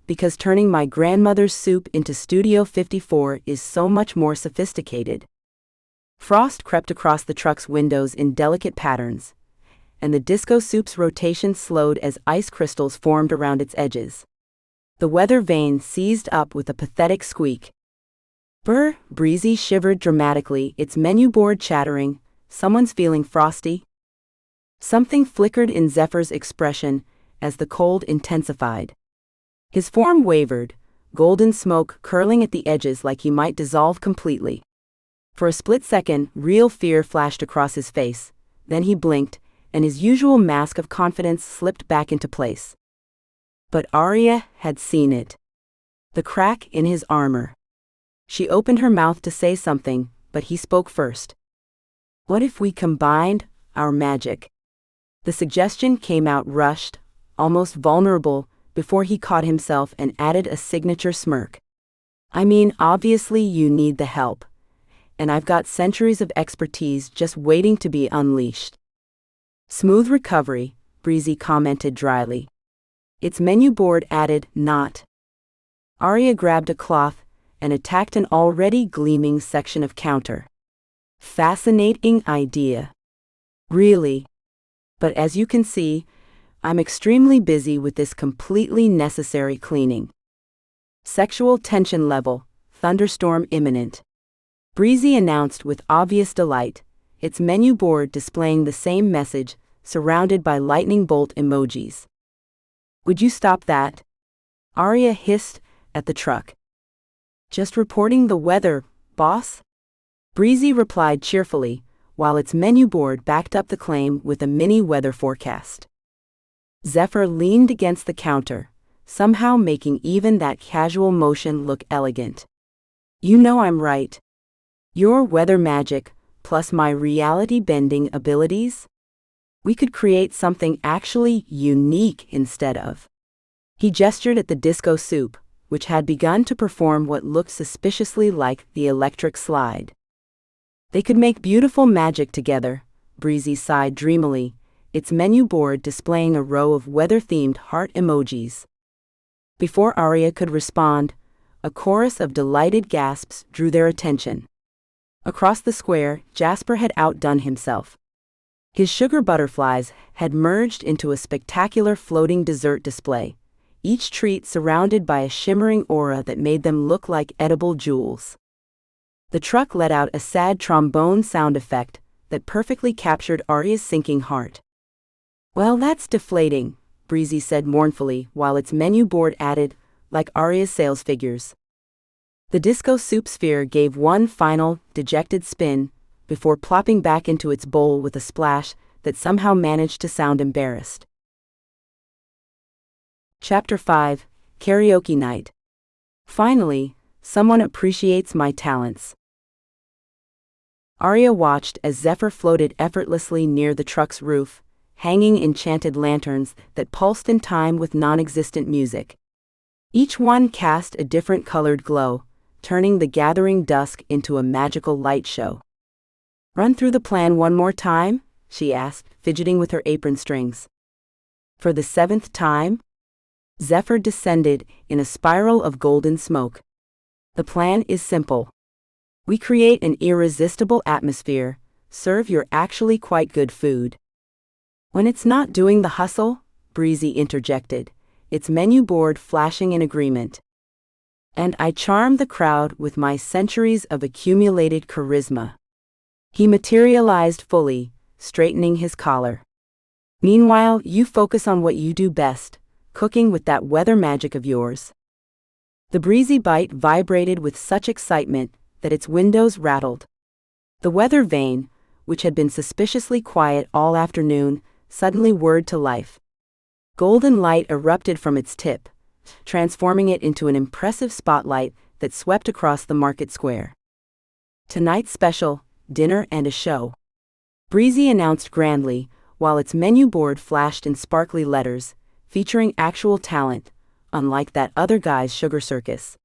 because turning my grandmother's soup into Studio 54 is so much more sophisticated." Frost crept across the truck's windows in delicate patterns, and the disco soup's rotation slowed as ice crystals formed around its edges. The weather vane seized up with a pathetic squeak. "Brr," Breezy shivered dramatically, its menu board chattering. "Someone's feeling frosty." Something flickered in Zephyr's expression as the cold intensified. His form wavered, golden smoke curling at the edges like he might dissolve completely. For a split second, real fear flashed across his face, then he blinked, and his usual mask of confidence slipped back into place. But Aria had seen it. The crack in his armor. She opened her mouth to say something, but he spoke first. "What if we combined our magic?" The suggestion came out rushed, almost vulnerable, before he caught himself and added a signature smirk. "I mean, obviously you need the help. And I've got centuries of expertise just waiting to be unleashed." "Smooth recovery," Breezy commented dryly. Its menu board added, "not." Aria grabbed a cloth and attacked an already gleaming section of counter. "Fascinating idea. Really. But as you can see, I'm extremely busy with this completely necessary cleaning." "Sexual tension level, thunderstorm imminent," Breezy announced with obvious delight, its menu board displaying the same message, surrounded by lightning bolt emojis. "Would you stop that?" Aria hissed at the truck. "Just reporting the weather, boss?" Breezy replied cheerfully, while its menu board backed up the claim with a mini weather forecast. Zephyr leaned against the counter, somehow making even that casual motion look elegant. "You know I'm right. Your weather magic, plus my reality-bending abilities? We could create something actually unique instead of." He gestured at the disco soup, which had begun to perform what looked suspiciously like the electric slide. "They could make beautiful magic together," Breezy sighed dreamily, its menu board displaying a row of weather-themed heart emojis. Before Aria could respond, a chorus of delighted gasps drew their attention. Across the square, Jasper had outdone himself. His sugar butterflies had merged into a spectacular floating dessert display, each treat surrounded by a shimmering aura that made them look like edible jewels. The truck let out a sad trombone sound effect that perfectly captured Aria's sinking heart. "Well, that's deflating," Breezy said mournfully, while its menu board added, "like Aria's sales figures." The disco soup sphere gave one final, dejected spin, before plopping back into its bowl with a splash that somehow managed to sound embarrassed. Chapter 5, Karaoke Night. Finally, someone appreciates my talents. Aria watched as Zephyr floated effortlessly near the truck's roof, hanging enchanted lanterns that pulsed in time with non-existent music. Each one cast a different colored glow, turning the gathering dusk into a magical light show. "Run through the plan one more time?" she asked, fidgeting with her apron strings. "For the 7th time?" Zephyr descended in a spiral of golden smoke. "The plan is simple. We create an irresistible atmosphere, serve your actually quite good food." "When it's not doing the hustle," Breezy interjected, its menu board flashing in agreement. "And I charm the crowd with my centuries of accumulated charisma." He materialized fully, straightening his collar. "Meanwhile, you focus on what you do best, cooking with that weather magic of yours." The Breezy Bite vibrated with such excitement that its windows rattled. The weather vane, which had been suspiciously quiet all afternoon, suddenly whirred to life. Golden light erupted from its tip, transforming it into an impressive spotlight that swept across the market square. "Tonight's special, dinner and a show," Breezy announced grandly, while its menu board flashed in sparkly letters, featuring actual talent, unlike that other guy's sugar circus.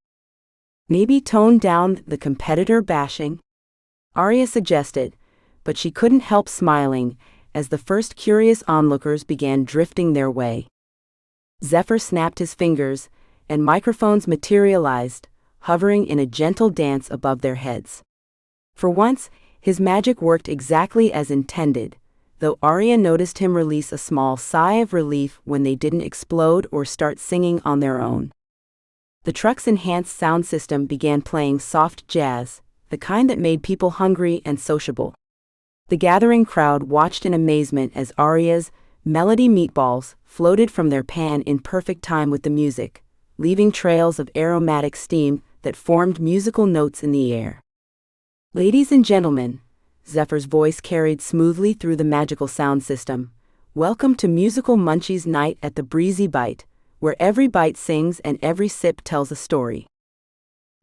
"Maybe tone down the competitor bashing?" Aria suggested, but she couldn't help smiling as the first curious onlookers began drifting their way. Zephyr snapped his fingers, and microphones materialized, hovering in a gentle dance above their heads. For once, his magic worked exactly as intended, though Aria noticed him release a small sigh of relief when they didn't explode or start singing on their own. The truck's enhanced sound system began playing soft jazz, the kind that made people hungry and sociable. The gathering crowd watched in amazement as Aria's melody meatballs floated from their pan in perfect time with the music, leaving trails of aromatic steam that formed musical notes in the air. "Ladies and gentlemen," Zephyr's voice carried smoothly through the magical sound system, "welcome to Musical Munchies Night at the Breezy Bite, where every bite sings and every sip tells a story."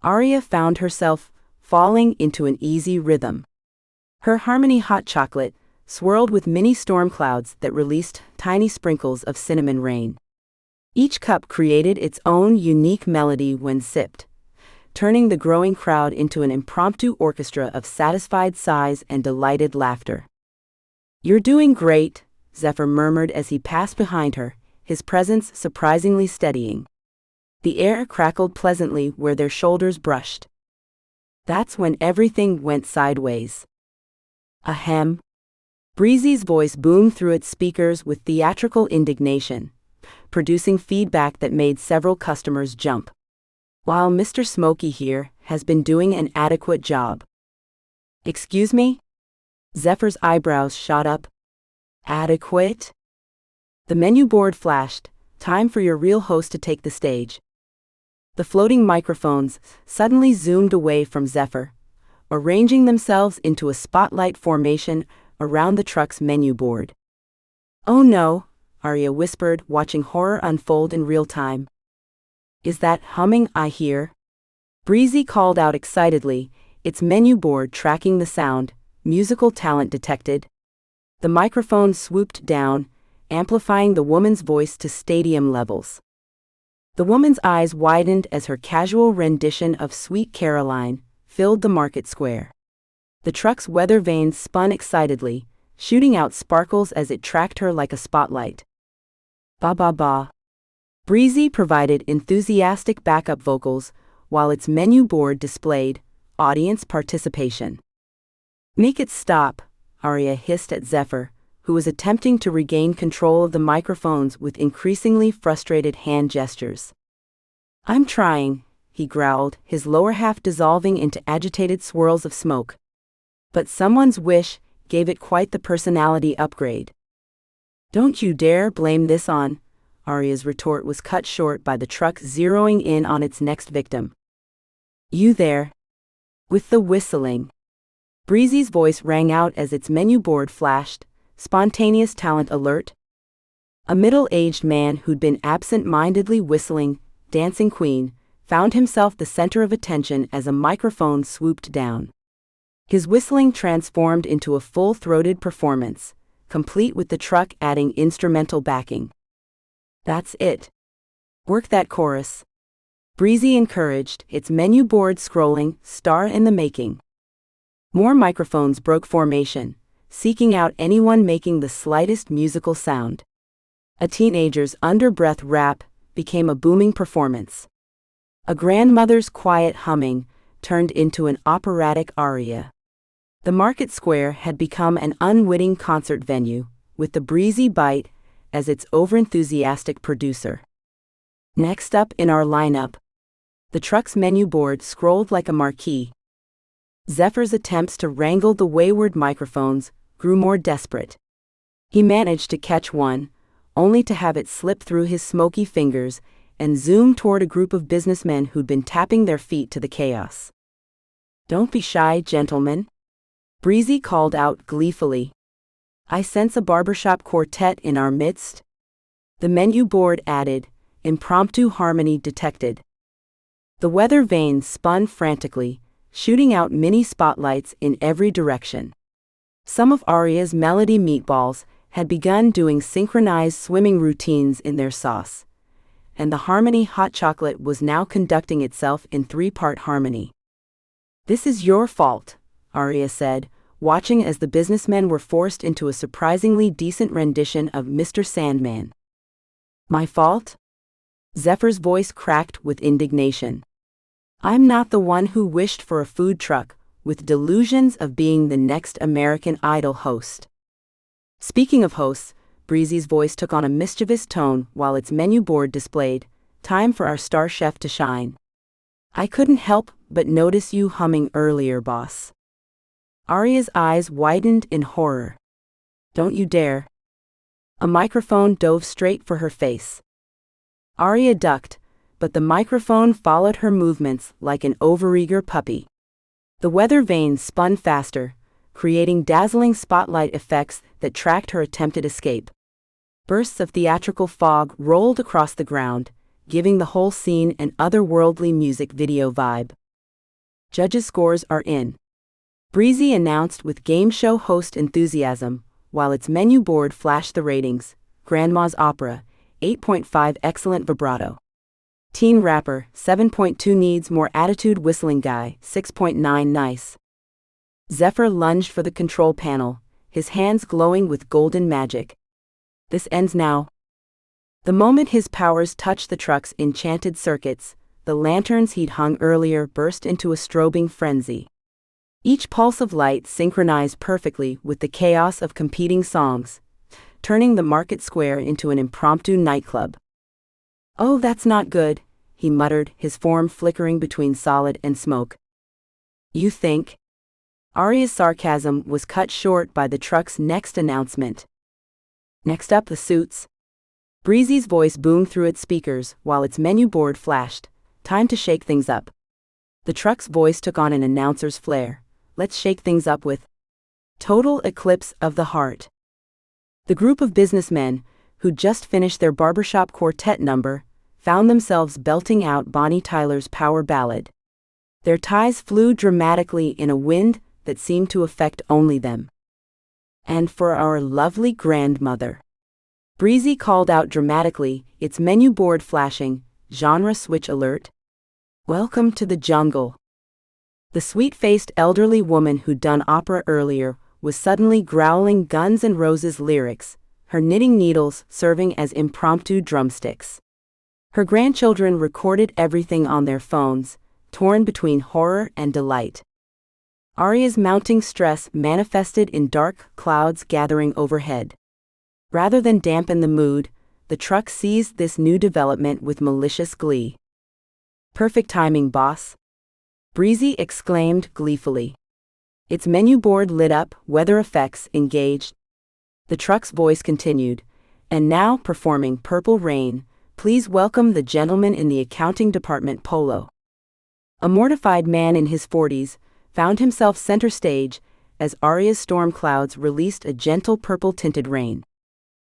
Aria found herself falling into an easy rhythm. Her Harmony hot chocolate swirled with mini storm clouds that released tiny sprinkles of cinnamon rain. Each cup created its own unique melody when sipped, turning the growing crowd into an impromptu orchestra of satisfied sighs and delighted laughter. "You're doing great," Zephyr murmured as he passed behind her, his presence surprisingly steadying. The air crackled pleasantly where their shoulders brushed. That's when everything went sideways. Ahem. Breezy's voice boomed through its speakers with theatrical indignation, producing feedback that made several customers jump. "While Mr. Smoky here has been doing an adequate job." "Excuse me?" Zephyr's eyebrows shot up. "Adequate?" The menu board flashed, "Time for your real host to take the stage." The floating microphones suddenly zoomed away from Zephyr, arranging themselves into a spotlight formation around the truck's menu board. "Oh no," Aria whispered, watching horror unfold in real time. "Is that humming I hear?" Breezy called out excitedly, its menu board tracking the sound. "Musical talent detected." The microphone swooped down, amplifying the woman's voice to stadium levels. The woman's eyes widened as her casual rendition of Sweet Caroline filled the market square. The truck's weather vanes spun excitedly, shooting out sparkles as it tracked her like a spotlight. "Ba ba ba." Breezy provided enthusiastic backup vocals, while its menu board displayed audience participation. "Make it stop," Aria hissed at Zephyr, who was attempting to regain control of the microphones with increasingly frustrated hand gestures. "I'm trying," he growled, his lower half dissolving into agitated swirls of smoke. But someone's wish gave it quite the personality upgrade. "Don't you dare blame this on," Aria's retort was cut short by the truck zeroing in on its next victim. "You there? With the whistling." Breezy's voice rang out as its menu board flashed, "Spontaneous talent alert." A middle-aged man who'd been absent-mindedly whistling Dancing Queen found himself the center of attention as a microphone swooped down. His whistling transformed into a full-throated performance, complete with the truck adding instrumental backing. "That's it. Work that chorus." Breezy encouraged, its menu board scrolling, star in the making. More microphones broke formation, seeking out anyone making the slightest musical sound. A teenager's under-breath rap became a booming performance. A grandmother's quiet humming turned into an operatic aria. The market square had become an unwitting concert venue, with the Breezy Bite as its overenthusiastic producer. Next up in our lineup, the truck's menu board scrolled like a marquee. Zephyr's attempts to wrangle the wayward microphones grew more desperate. He managed to catch one, only to have it slip through his smoky fingers and zoom toward a group of businessmen who'd been tapping their feet to the chaos. "Don't be shy, gentlemen," Breezy called out gleefully. "I sense a barbershop quartet in our midst." The menu board added, "Impromptu harmony detected." The weather vane spun frantically, shooting out mini spotlights in every direction. Some of Aria's melody meatballs had begun doing synchronized swimming routines in their sauce, and the harmony hot chocolate was now conducting itself in three-part harmony. "This is your fault," Aria said, watching as the businessmen were forced into a surprisingly decent rendition of Mr. Sandman. "My fault?" Zephyr's voice cracked with indignation. "I'm not the one who wished for a food truck, with delusions of being the next American Idol host." Speaking of hosts, Breezy's voice took on a mischievous tone while its menu board displayed, "Time for our star chef to shine. I couldn't help but notice you humming earlier, boss." Aria's eyes widened in horror. "Don't you dare." A microphone dove straight for her face. Aria ducked, but the microphone followed her movements like an overeager puppy. The weather vane spun faster, creating dazzling spotlight effects that tracked her attempted escape. Bursts of theatrical fog rolled across the ground, giving the whole scene an otherworldly music video vibe. "Judges' scores are in," Breezy announced with game show host enthusiasm, while its menu board flashed the ratings. Grandma's Opera, 8.5 excellent vibrato. Teen Rapper, 7.2 needs more attitude. Whistling Guy, 6.9 nice. Zephyr lunged for the control panel, his hands glowing with golden magic. "This ends now." The moment his powers touched the truck's enchanted circuits, the lanterns he'd hung earlier burst into a strobing frenzy. Each pulse of light synchronized perfectly with the chaos of competing songs, turning the market square into an impromptu nightclub. "Oh, that's not good," he muttered, his form flickering between solid and smoke. "You think?" Aria's sarcasm was cut short by the truck's next announcement. "Next up, the suits." Breezy's voice boomed through its speakers while its menu board flashed. "Time to shake things up." The truck's voice took on an announcer's flair. "Let's shake things up with Total Eclipse of the Heart." The group of businessmen, who'd just finished their barbershop quartet number, found themselves belting out Bonnie Tyler's power ballad. Their ties flew dramatically in a wind that seemed to affect only them. "And for our lovely grandmother," Breezy called out dramatically, its menu board flashing, "Genre switch alert. Welcome to the jungle." The sweet-faced elderly woman who'd done opera earlier was suddenly growling Guns N' Roses lyrics, her knitting needles serving as impromptu drumsticks. Her grandchildren recorded everything on their phones, torn between horror and delight. Aria's mounting stress manifested in dark clouds gathering overhead. Rather than dampen the mood, the truck seized this new development with malicious glee. "Perfect timing, boss," Breezy exclaimed gleefully. Its menu board lit up, weather effects engaged. The truck's voice continued, "And now performing Purple Rain, please welcome the gentleman in the accounting department polo." A mortified man in his 40s found himself center stage as Aria's storm clouds released a gentle purple-tinted rain.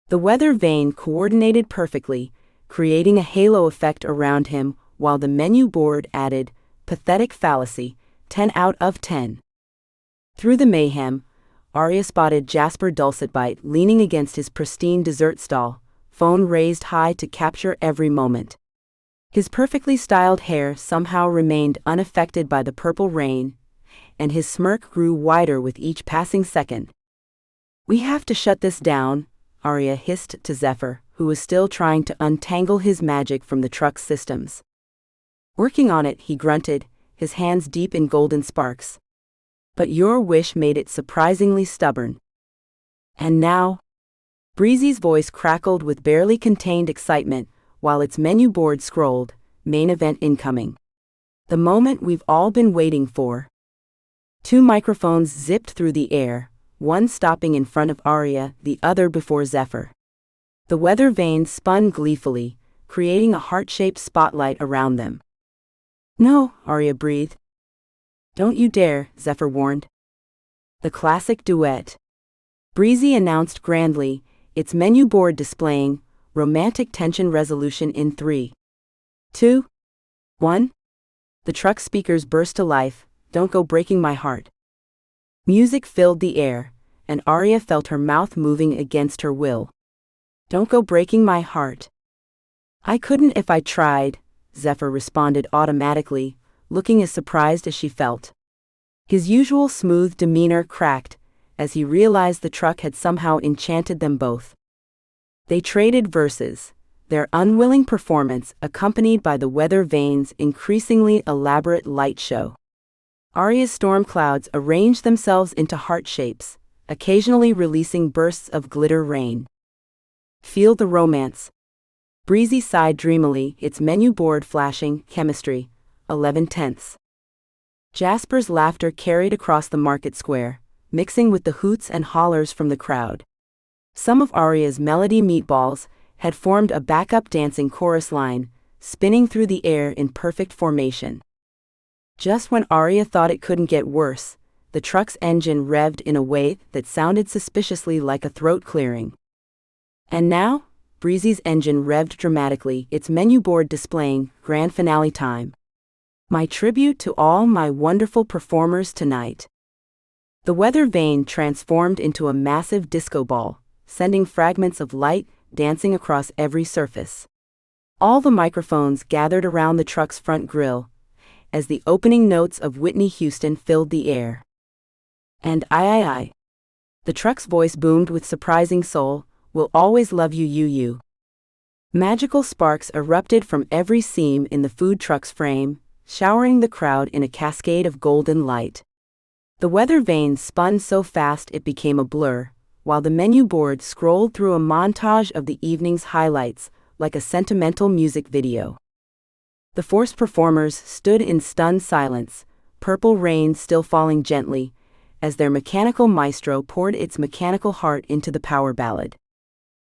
The weather vane coordinated perfectly, creating a halo effect around him, while the menu board added, "Pathetic fallacy, 10 out of 10. Through the mayhem, Aria spotted Jasper Dulcetbite leaning against his pristine dessert stall, phone raised high to capture every moment. His perfectly styled hair somehow remained unaffected by the purple rain, and his smirk grew wider with each passing second. "We have to shut this down," Aria hissed to Zephyr, who was still trying to untangle his magic from the truck's systems. "Working on it," he grunted, his hands deep in golden sparks. "But your wish made it surprisingly stubborn." "And now?" Breezy's voice crackled with barely contained excitement, while its menu board scrolled, "Main event incoming. The moment we've all been waiting for." Two microphones zipped through the air, one stopping in front of Aria, the other before Zephyr. The weather vanes spun gleefully, creating a heart-shaped spotlight around them. "No," Aria breathed. "Don't you dare," Zephyr warned. "The classic duet," Breezy announced grandly, its menu board displaying romantic tension resolution in 3, 2, 1. The truck speakers burst to life, "Don't go breaking my heart." Music filled the air, and Aria felt her mouth moving against her will. "Don't go breaking my heart." "I couldn't if I tried," Zephyr responded automatically, looking as surprised as she felt. His usual smooth demeanor cracked as he realized the truck had somehow enchanted them both. They traded verses, their unwilling performance accompanied by the weather vane's increasingly elaborate light show. Aria's storm clouds arranged themselves into heart shapes, occasionally releasing bursts of glitter rain. "Feel the romance." Breezy sighed dreamily, its menu board flashing, "Chemistry, 11/10." Jasper's laughter carried across the market square, mixing with the hoots and hollers from the crowd. Some of Aria's melody meatballs had formed a backup dancing chorus line, spinning through the air in perfect formation. Just when Aria thought it couldn't get worse, the truck's engine revved in a way that sounded suspiciously like a throat clearing. And now, Breezy's engine revved dramatically, its menu board displaying "Grand Finale Time. My tribute to all my wonderful performers tonight." The weather vane transformed into a massive disco ball, sending fragments of light dancing across every surface. All the microphones gathered around the truck's front grille, as the opening notes of Whitney Houston filled the air. "And I. The truck's voice boomed with surprising soul, "Will always love you, you." Magical sparks erupted from every seam in the food truck's frame, showering the crowd in a cascade of golden light. The weather vane spun so fast it became a blur, while the menu board scrolled through a montage of the evening's highlights, like a sentimental music video. The forced performers stood in stunned silence, purple rain still falling gently, as their mechanical maestro poured its mechanical heart into the power ballad.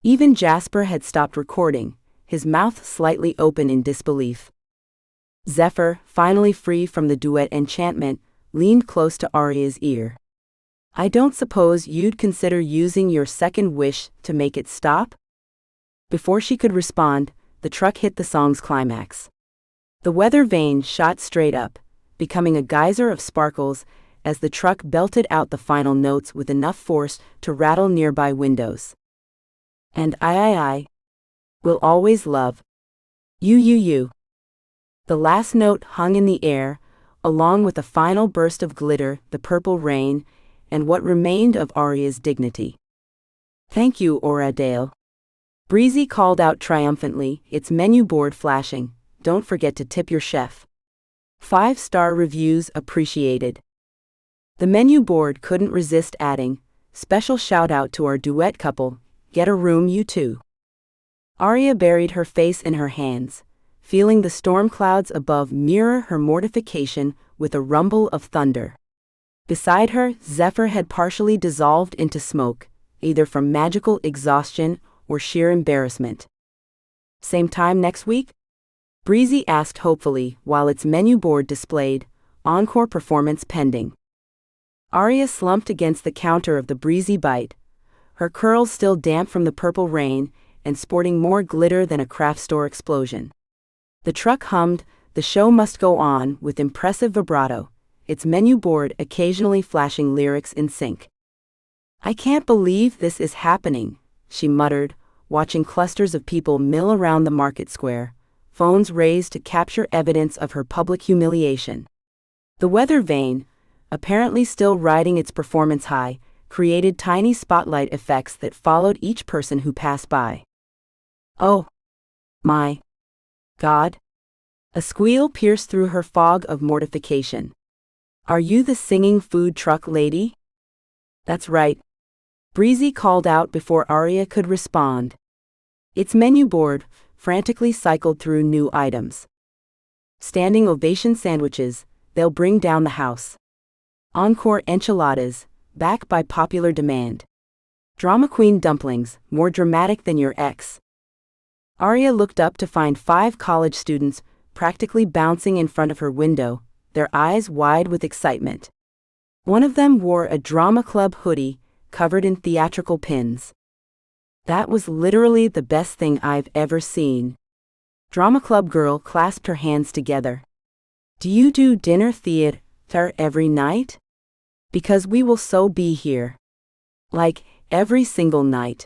Even Jasper had stopped recording, his mouth slightly open in disbelief. Zephyr, finally free from the duet enchantment, leaned close to Aria's ear. "I don't suppose you'd consider using your second wish to make it stop?" Before she could respond, the truck hit the song's climax. The weather vane shot straight up, becoming a geyser of sparkles as the truck belted out the final notes with enough force to rattle nearby windows. "And I will always love you." The last note hung in the air, along with a final burst of glitter, the purple rain, and what remained of Aria's dignity. "Thank you, Oradale." Breezy called out triumphantly, its menu board flashing, "Don't forget to tip your chef. 5-star reviews appreciated." The menu board couldn't resist adding, "Special shout out to our duet couple, get a room you two." Aria buried her face in her hands, feeling the storm clouds above mirror her mortification with a rumble of thunder. Beside her, Zephyr had partially dissolved into smoke, either from magical exhaustion or sheer embarrassment. "Same time next week?" Breezy asked hopefully, while its menu board displayed, "Encore performance pending." Aria slumped against the counter of the Breezy Bite, her curls still damp from the purple rain and sporting more glitter than a craft store explosion. The truck hummed, "The show must go on," with impressive vibrato, its menu board occasionally flashing lyrics in sync. "I can't believe this is happening," she muttered, watching clusters of people mill around the market square, phones raised to capture evidence of her public humiliation. The weather vane, apparently still riding its performance high, created tiny spotlight effects that followed each person who passed by. "Oh my God!" A squeal pierced through her fog of mortification. "Are you the singing food truck lady?" "That's right," Breezy called out before Aria could respond. Its menu board frantically cycled through new items. Standing ovation sandwiches, they'll bring down the house. Encore enchiladas, back by popular demand. Drama queen dumplings, more dramatic than your ex. Aria looked up to find 5 college students practically bouncing in front of her window, their eyes wide with excitement. One of them wore a drama club hoodie covered in theatrical pins. "That was literally the best thing I've ever seen." Drama club girl clasped her hands together. "Do you do dinner theater every night? Because we will so be here. Like, every single night."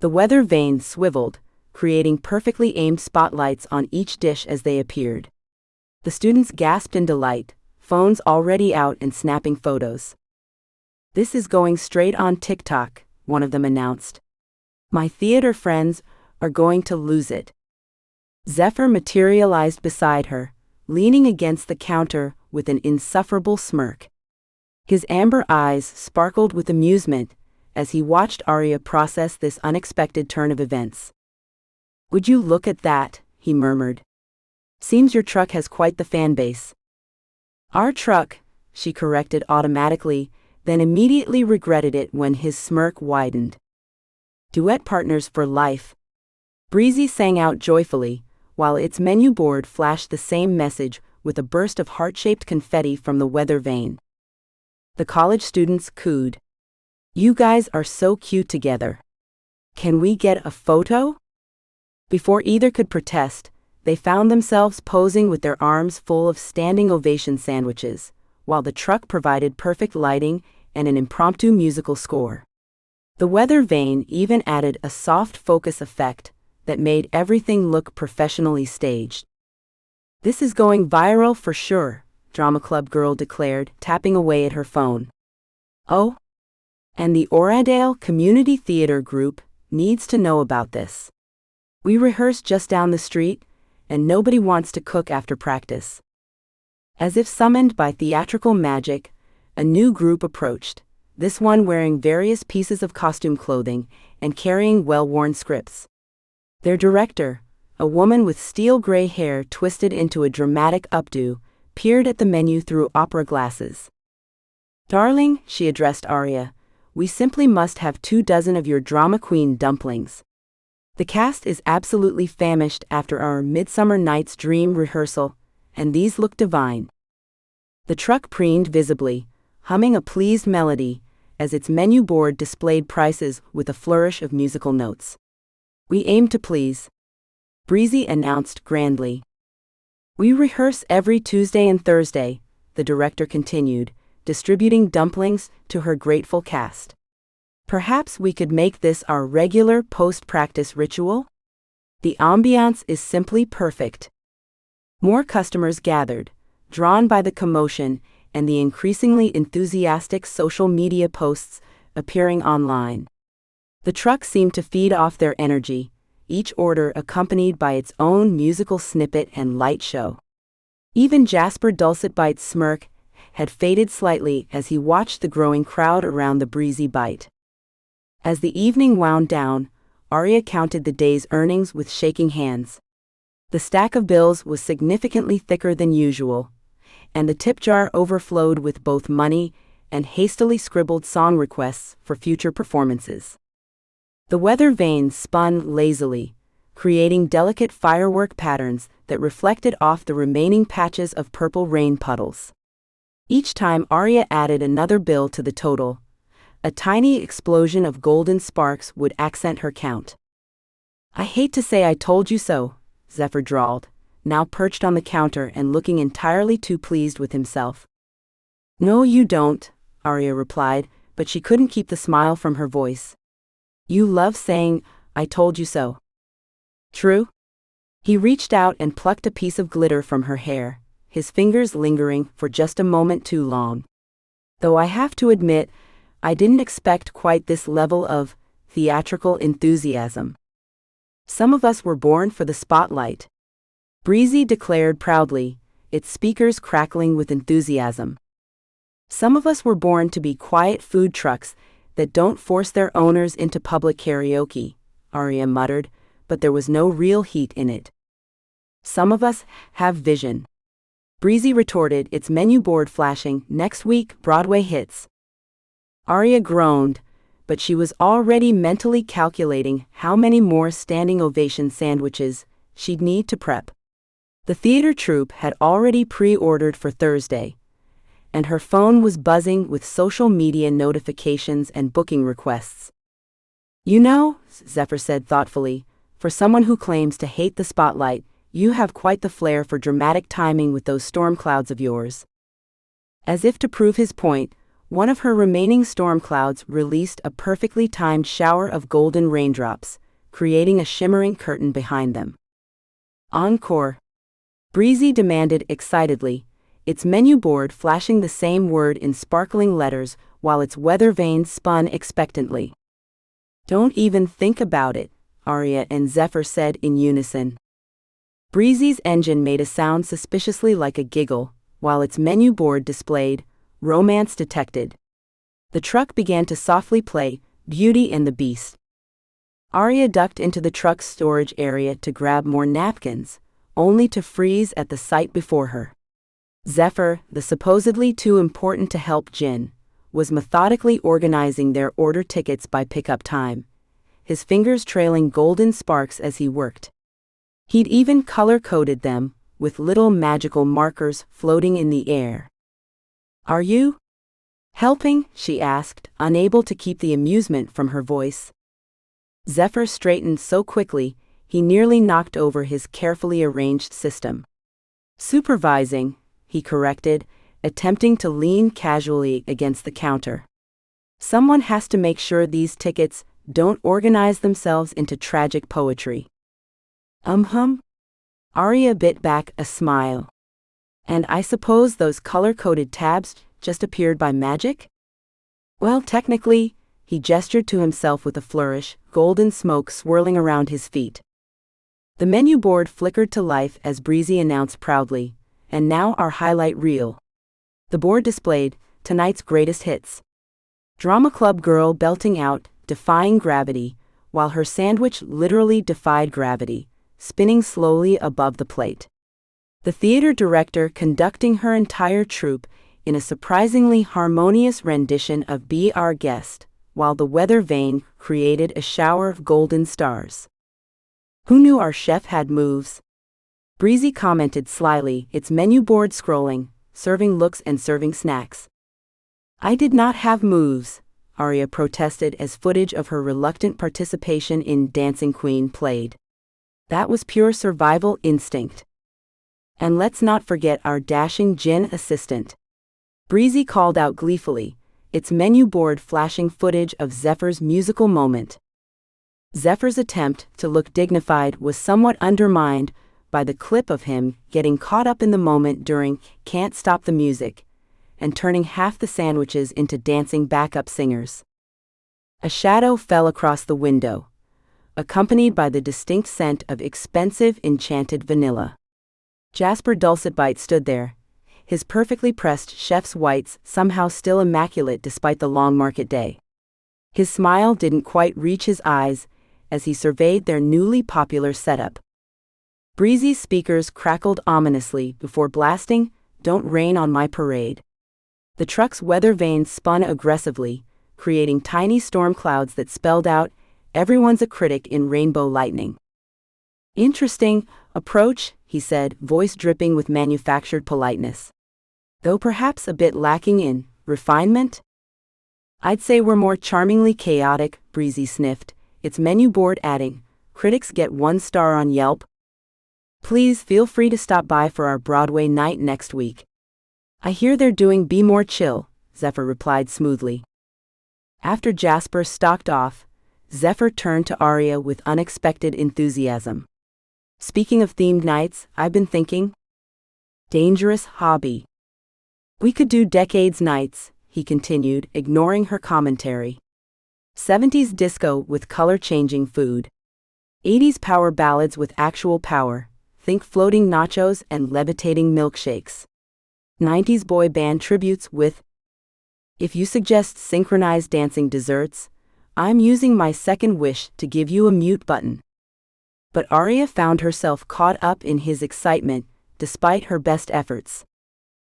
The weather vane swiveled, creating perfectly aimed spotlights on each dish as they appeared. The students gasped in delight, phones already out and snapping photos. "This is going straight on TikTok," one of them announced. "My theater friends are going to lose it." Zephyr materialized beside her, leaning against the counter with an insufferable smirk. His amber eyes sparkled with amusement as he watched Aria process this unexpected turn of events. "Would you look at that?" he murmured. "Seems your truck has quite the fan base." "Our truck," she corrected automatically, then immediately regretted it when his smirk widened. "Duet partners for life." Breezy sang out joyfully, while its menu board flashed the same message with a burst of heart-shaped confetti from the weather vane. The college students cooed. "You guys are so cute together. Can we get a photo?" Before either could protest, they found themselves posing with their arms full of standing ovation sandwiches, while the truck provided perfect lighting and an impromptu musical score. The weather vane even added a soft focus effect that made everything look professionally staged. "This is going viral for sure," Drama Club girl declared, tapping away at her phone. "Oh, and the Oradale Community Theater Group needs to know about this. We rehearse just down the street, and nobody wants to cook after practice." As if summoned by theatrical magic, a new group approached, this one wearing various pieces of costume clothing and carrying well-worn scripts. Their director, a woman with steel gray hair twisted into a dramatic updo, peered at the menu through opera glasses. "Darling," she addressed Aria, "we simply must have 24 of your drama queen dumplings. The cast is absolutely famished after our Midsummer Night's Dream rehearsal, and these look divine." The truck preened visibly, humming a pleased melody, as its menu board displayed prices with a flourish of musical notes. "We aim to please," Breezy announced grandly. "We rehearse every Tuesday and Thursday," the director continued, distributing dumplings to her grateful cast. "Perhaps we could make this our regular post-practice ritual? The ambiance is simply perfect." More customers gathered, drawn by the commotion and the increasingly enthusiastic social media posts appearing online. The truck seemed to feed off their energy, each order accompanied by its own musical snippet and light show. Even Jasper Dulcet Bite's smirk had faded slightly as he watched the growing crowd around the Breezy Bite. As the evening wound down, Aria counted the day's earnings with shaking hands. The stack of bills was significantly thicker than usual, and the tip jar overflowed with both money and hastily scribbled song requests for future performances. The weather vane spun lazily, creating delicate firework patterns that reflected off the remaining patches of purple rain puddles. Each time Aria added another bill to the total, a tiny explosion of golden sparks would accent her count. "I hate to say I told you so," Zephyr drawled, now perched on the counter and looking entirely too pleased with himself. "No you don't," Aria replied, but she couldn't keep the smile from her voice. "You love saying, 'I told you so.'" "True?" He reached out and plucked a piece of glitter from her hair, his fingers lingering for just a moment too long. Though I have to admit, I didn't expect quite this level of theatrical enthusiasm. Some of us were born for the spotlight, Breezy declared proudly, its speakers crackling with enthusiasm. Some of us were born to be quiet food trucks that don't force their owners into public karaoke, Aria muttered, but there was no real heat in it. Some of us have vision, Breezy retorted, its menu board flashing, next week, Broadway hits. Aria groaned, but she was already mentally calculating how many more standing ovation sandwiches she'd need to prep. The theater troupe had already pre-ordered for Thursday, and her phone was buzzing with social media notifications and booking requests. You know, Zephyr said thoughtfully, for someone who claims to hate the spotlight, you have quite the flair for dramatic timing with those storm clouds of yours. As if to prove his point, one of her remaining storm clouds released a perfectly timed shower of golden raindrops, creating a shimmering curtain behind them. Encore! Breezy demanded excitedly, its menu board flashing the same word in sparkling letters while its weather vanes spun expectantly. Don't even think about it, Aria and Zephyr said in unison. Breezy's engine made a sound suspiciously like a giggle, while its menu board displayed, Romance detected. The truck began to softly play, Beauty and the Beast. Aria ducked into the truck's storage area to grab more napkins, only to freeze at the sight before her. Zephyr, the supposedly too important to help Djinn, was methodically organizing their order tickets by pickup time, his fingers trailing golden sparks as he worked. He'd even color-coded them, with little magical markers floating in the air. Are you helping? She asked, unable to keep the amusement from her voice. Zephyr straightened so quickly, he nearly knocked over his carefully arranged system. Supervising, he corrected, attempting to lean casually against the counter. Someone has to make sure these tickets don't organize themselves into tragic poetry. Aria bit back a smile. And I suppose those color-coded tabs just appeared by magic? Well, technically, he gestured to himself with a flourish, golden smoke swirling around his feet. The menu board flickered to life as Breezy announced proudly, and now our highlight reel. The board displayed tonight's greatest hits. Drama club girl belting out, defying gravity, while her sandwich literally defied gravity, spinning slowly above the plate. The theater director conducting her entire troupe in a surprisingly harmonious rendition of Be Our Guest, while the weather vane created a shower of golden stars. Who knew our chef had moves? Breezy commented slyly, its menu board scrolling, serving looks and serving snacks. I did not have moves, Aria protested as footage of her reluctant participation in Dancing Queen played. That was pure survival instinct. And let's not forget our dashing Djinn assistant. Breezy called out gleefully, its menu board flashing footage of Zephyr's musical moment. Zephyr's attempt to look dignified was somewhat undermined by the clip of him getting caught up in the moment during Can't Stop the Music, and turning half the sandwiches into dancing backup singers. A shadow fell across the window, accompanied by the distinct scent of expensive enchanted vanilla. Jasper Dulcetbite stood there, his perfectly pressed chef's whites somehow still immaculate despite the long market day. His smile didn't quite reach his eyes as he surveyed their newly popular setup. Breezy's speakers crackled ominously before blasting, Don't Rain on My Parade. The truck's weather vanes spun aggressively, creating tiny storm clouds that spelled out, Everyone's a critic in rainbow lightning. Interesting approach, he said, voice dripping with manufactured politeness. Though perhaps a bit lacking in refinement? I'd say we're more charmingly chaotic, Breezy sniffed, its menu board adding, critics get 1 star on Yelp. Please feel free to stop by for our Broadway night next week. I hear they're doing Be More Chill, Zephyr replied smoothly. After Jasper stalked off, Zephyr turned to Aria with unexpected enthusiasm. Speaking of themed nights, I've been thinking. Dangerous hobby. We could do decades nights, he continued, ignoring her commentary. 70s disco with color-changing food. 80s power ballads with actual power. Think floating nachos and levitating milkshakes. 90s boy band tributes with. If you suggest synchronized dancing desserts, I'm using my second wish to give you a mute button. But Aria found herself caught up in his excitement, despite her best efforts.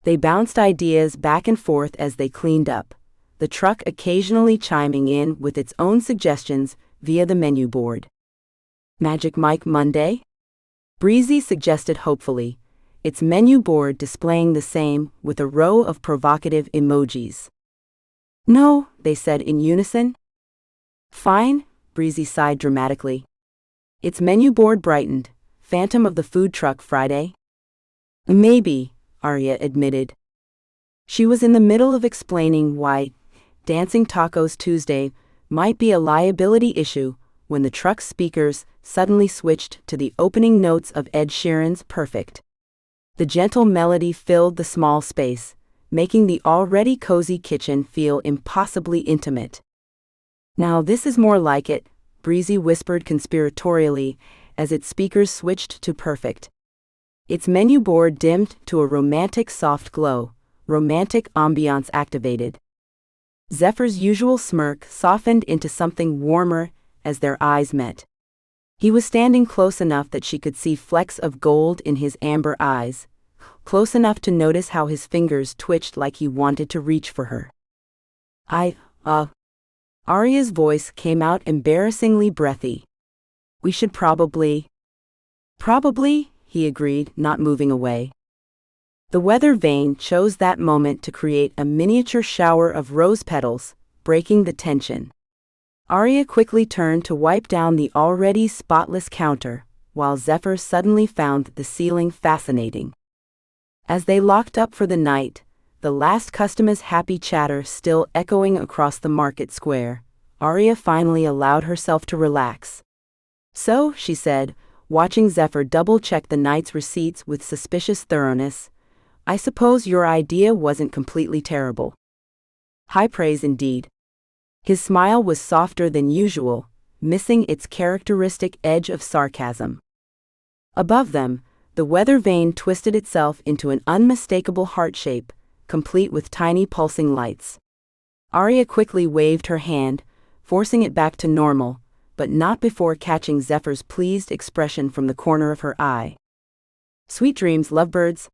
They bounced ideas back and forth as they cleaned up, the truck occasionally chiming in with its own suggestions via the menu board. Magic Mike Monday? Breezy suggested hopefully, its menu board displaying the same with a row of provocative emojis. No, they said in unison. Fine, Breezy sighed dramatically. Its menu board brightened. Phantom of the food truck Friday? Maybe, Aria admitted. She was in the middle of explaining why Dancing Tacos Tuesday might be a liability issue when the truck's speakers suddenly switched to the opening notes of Ed Sheeran's Perfect. The gentle melody filled the small space, making the already cozy kitchen feel impossibly intimate. Now this is more like it, Breezy whispered conspiratorially as its speakers switched to Perfect. Its menu board dimmed to a romantic soft glow, romantic ambiance activated. Zephyr's usual smirk softened into something warmer as their eyes met. He was standing close enough that she could see flecks of gold in his amber eyes, close enough to notice how his fingers twitched like he wanted to reach for her. Aria's voice came out embarrassingly breathy. We should probably, he agreed, not moving away. The weather vane chose that moment to create a miniature shower of rose petals, breaking the tension. Aria quickly turned to wipe down the already spotless counter, while Zephyr suddenly found the ceiling fascinating. As they locked up for the night, the last customer's happy chatter still echoing across the market square, Aria finally allowed herself to relax. So, she said, watching Zephyr double-check the night's receipts with suspicious thoroughness, I suppose your idea wasn't completely terrible. High praise indeed. His smile was softer than usual, missing its characteristic edge of sarcasm. Above them, the weather vane twisted itself into an unmistakable heart shape, complete with tiny pulsing lights. Aria quickly waved her hand, forcing it back to normal, but not before catching Zephyr's pleased expression from the corner of her eye. Sweet dreams, lovebirds.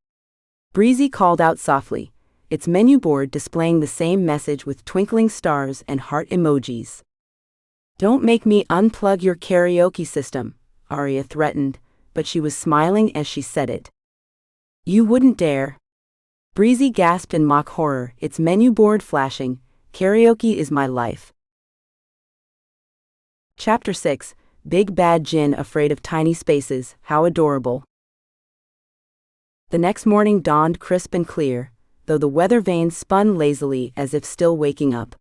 Breezy called out softly, its menu board displaying the same message with twinkling stars and heart emojis. Don't make me unplug your karaoke system, Aria threatened, but she was smiling as she said it. You wouldn't dare. Breezy gasped in mock horror, its menu board flashing, karaoke is my life. Chapter 6, Big Bad Djinn Afraid of Tiny Spaces, How Adorable. The next morning dawned crisp and clear, though the weather vane spun lazily as if still waking up.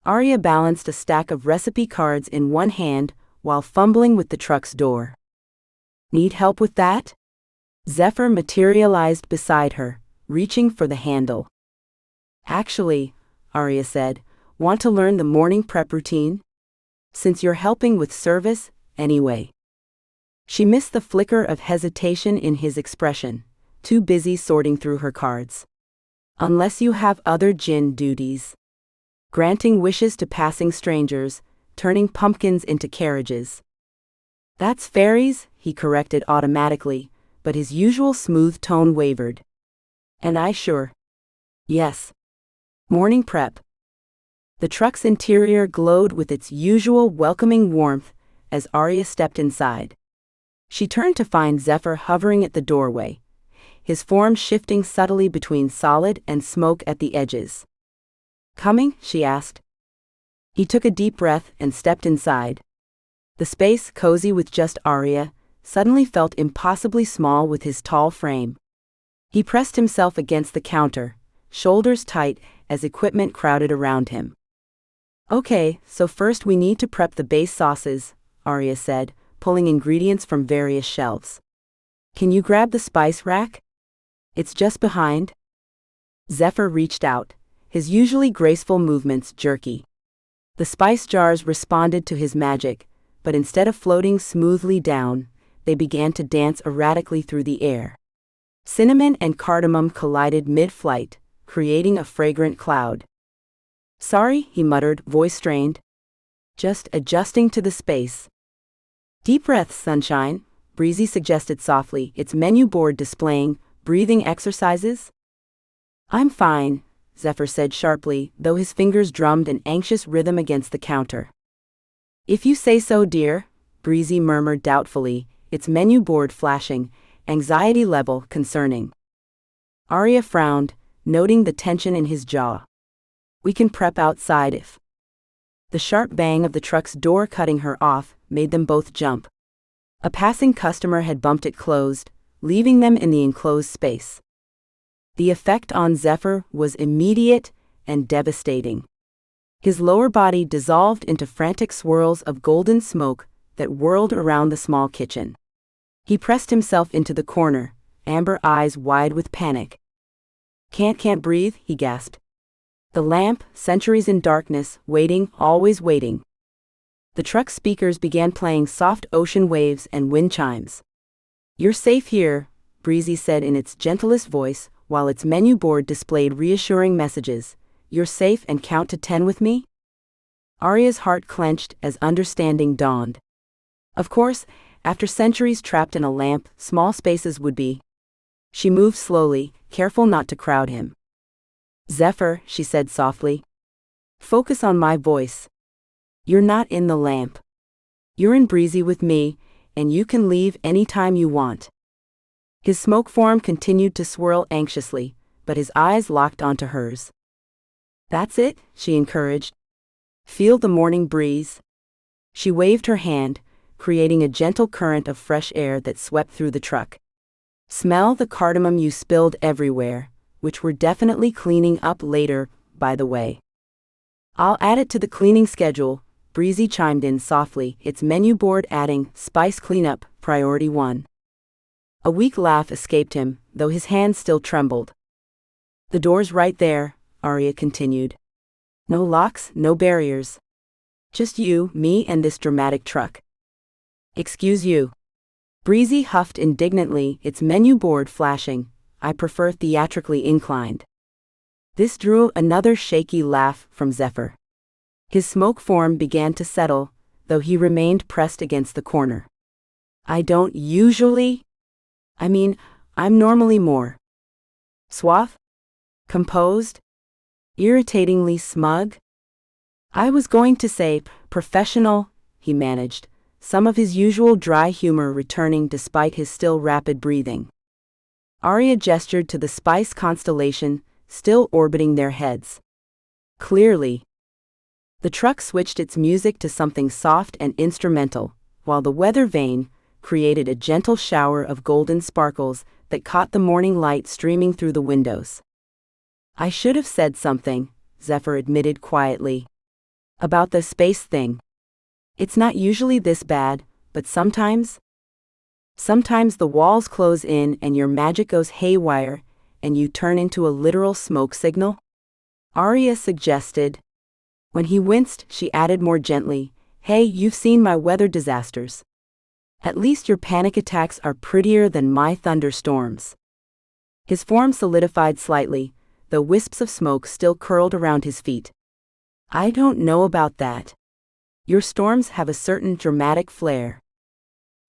Aria balanced a stack of recipe cards in one hand while fumbling with the truck's door. Need help with that? Zephyr materialized beside her, reaching for the handle. Actually, Aria said, want to learn the morning prep routine? Since you're helping with service, anyway. She missed the flicker of hesitation in his expression, too busy sorting through her cards. Unless you have other Djinn duties. Granting wishes to passing strangers, turning pumpkins into carriages. That's fairies, he corrected automatically, but his usual smooth tone wavered. And I sure. Yes. Morning prep. The truck's interior glowed with its usual welcoming warmth as Aria stepped inside. She turned to find Zephyr hovering at the doorway, his form shifting subtly between solid and smoke at the edges. Coming? She asked. He took a deep breath and stepped inside. The space, cozy with just Aria, suddenly felt impossibly small with his tall frame. He pressed himself against the counter, shoulders tight as equipment crowded around him. Okay, so first we need to prep the base sauces, Aria said, pulling ingredients from various shelves. Can you grab the spice rack? It's just behind. Zephyr reached out, his usually graceful movements jerky. The spice jars responded to his magic, but instead of floating smoothly down, they began to dance erratically through the air. Cinnamon and cardamom collided mid-flight, creating a fragrant cloud. Sorry, he muttered, voice strained. Just adjusting to the space. Deep breaths, sunshine, Breezy suggested softly, its menu board displaying breathing exercises. I'm fine, Zephyr said sharply, though his fingers drummed an anxious rhythm against the counter. If you say so, dear, Breezy murmured doubtfully, its menu board flashing, anxiety level concerning. Aria frowned, noting the tension in his jaw. We can prep outside if. The sharp bang of the truck's door cutting her off made them both jump. A passing customer had bumped it closed, leaving them in the enclosed space. The effect on Zephyr was immediate and devastating. His lower body dissolved into frantic swirls of golden smoke that whirled around the small kitchen. He pressed himself into the corner, amber eyes wide with panic. Can't breathe, he gasped. The lamp, centuries in darkness, waiting, always waiting. The truck's speakers began playing soft ocean waves and wind chimes. You're safe here, Breezy said in its gentlest voice, while its menu board displayed reassuring messages. You're safe and count to 10 with me? Aria's heart clenched as understanding dawned. Of course, after centuries trapped in a lamp, small spaces would be. She moved slowly, careful not to crowd him. Zephyr, she said softly. Focus on my voice. You're not in the lamp. You're in Breezy with me, and you can leave any time you want. His smoke form continued to swirl anxiously, but his eyes locked onto hers. That's it, she encouraged. Feel the morning breeze. She waved her hand, creating a gentle current of fresh air that swept through the truck. Smell the cardamom you spilled everywhere, which we're definitely cleaning up later, by the way. I'll add it to the cleaning schedule, Breezy chimed in softly, its menu board adding, spice cleanup, priority 1. A weak laugh escaped him, though his hands still trembled. The door's right there, Aria continued. No locks, no barriers. Just you, me, and this dramatic truck. Excuse you. Breezy huffed indignantly, its menu board flashing. I prefer theatrically inclined. This drew another shaky laugh from Zephyr. His smoke form began to settle, though he remained pressed against the corner. I don't usually. I'm normally more. Suave? Composed? Irritatingly smug? I was going to say professional, he managed, some of his usual dry humor returning despite his still rapid breathing. Aria gestured to the spice constellation, still orbiting their heads. Clearly. The truck switched its music to something soft and instrumental, while the weather vane created a gentle shower of golden sparkles that caught the morning light streaming through the windows. I should have said something, Zephyr admitted quietly. About the space thing. It's not usually this bad, but sometimes the walls close in and your magic goes haywire, and you turn into a literal smoke signal? Aria suggested. When he winced, she added more gently, Hey, you've seen my weather disasters. At least your panic attacks are prettier than my thunderstorms. His form solidified slightly, though wisps of smoke still curled around his feet. I don't know about that. Your storms have a certain dramatic flair.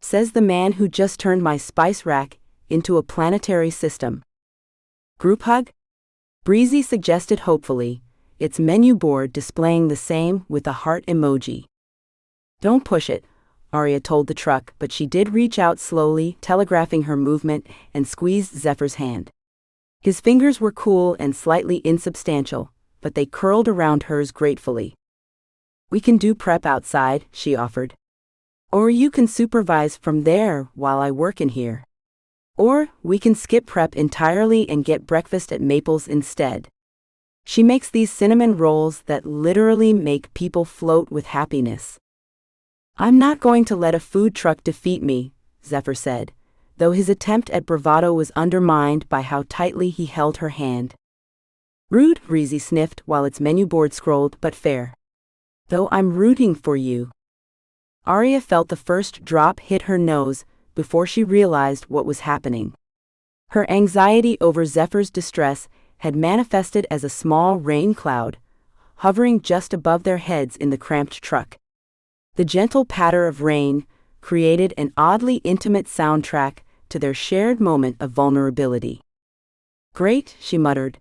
Says the man who just turned my spice rack into a planetary system. Group hug? Breezy suggested hopefully, its menu board displaying the same with a heart emoji. Don't push it, Aria told the truck, but she did reach out slowly, telegraphing her movement, and squeezed Zephyr's hand. His fingers were cool and slightly insubstantial, but they curled around hers gratefully. We can do prep outside, she offered. Or you can supervise from there while I work in here. Or we can skip prep entirely and get breakfast at Maple's instead. She makes these cinnamon rolls that literally make people float with happiness. I'm not going to let a food truck defeat me, Zephyr said, though his attempt at bravado was undermined by how tightly he held her hand. Rude, Breezy sniffed while its menu board scrolled, but fair. Though I'm rooting for you. Aria felt the first drop hit her nose before she realized what was happening. Her anxiety over Zephyr's distress had manifested as a small rain cloud, hovering just above their heads in the cramped truck. The gentle patter of rain created an oddly intimate soundtrack to their shared moment of vulnerability. Great, she muttered.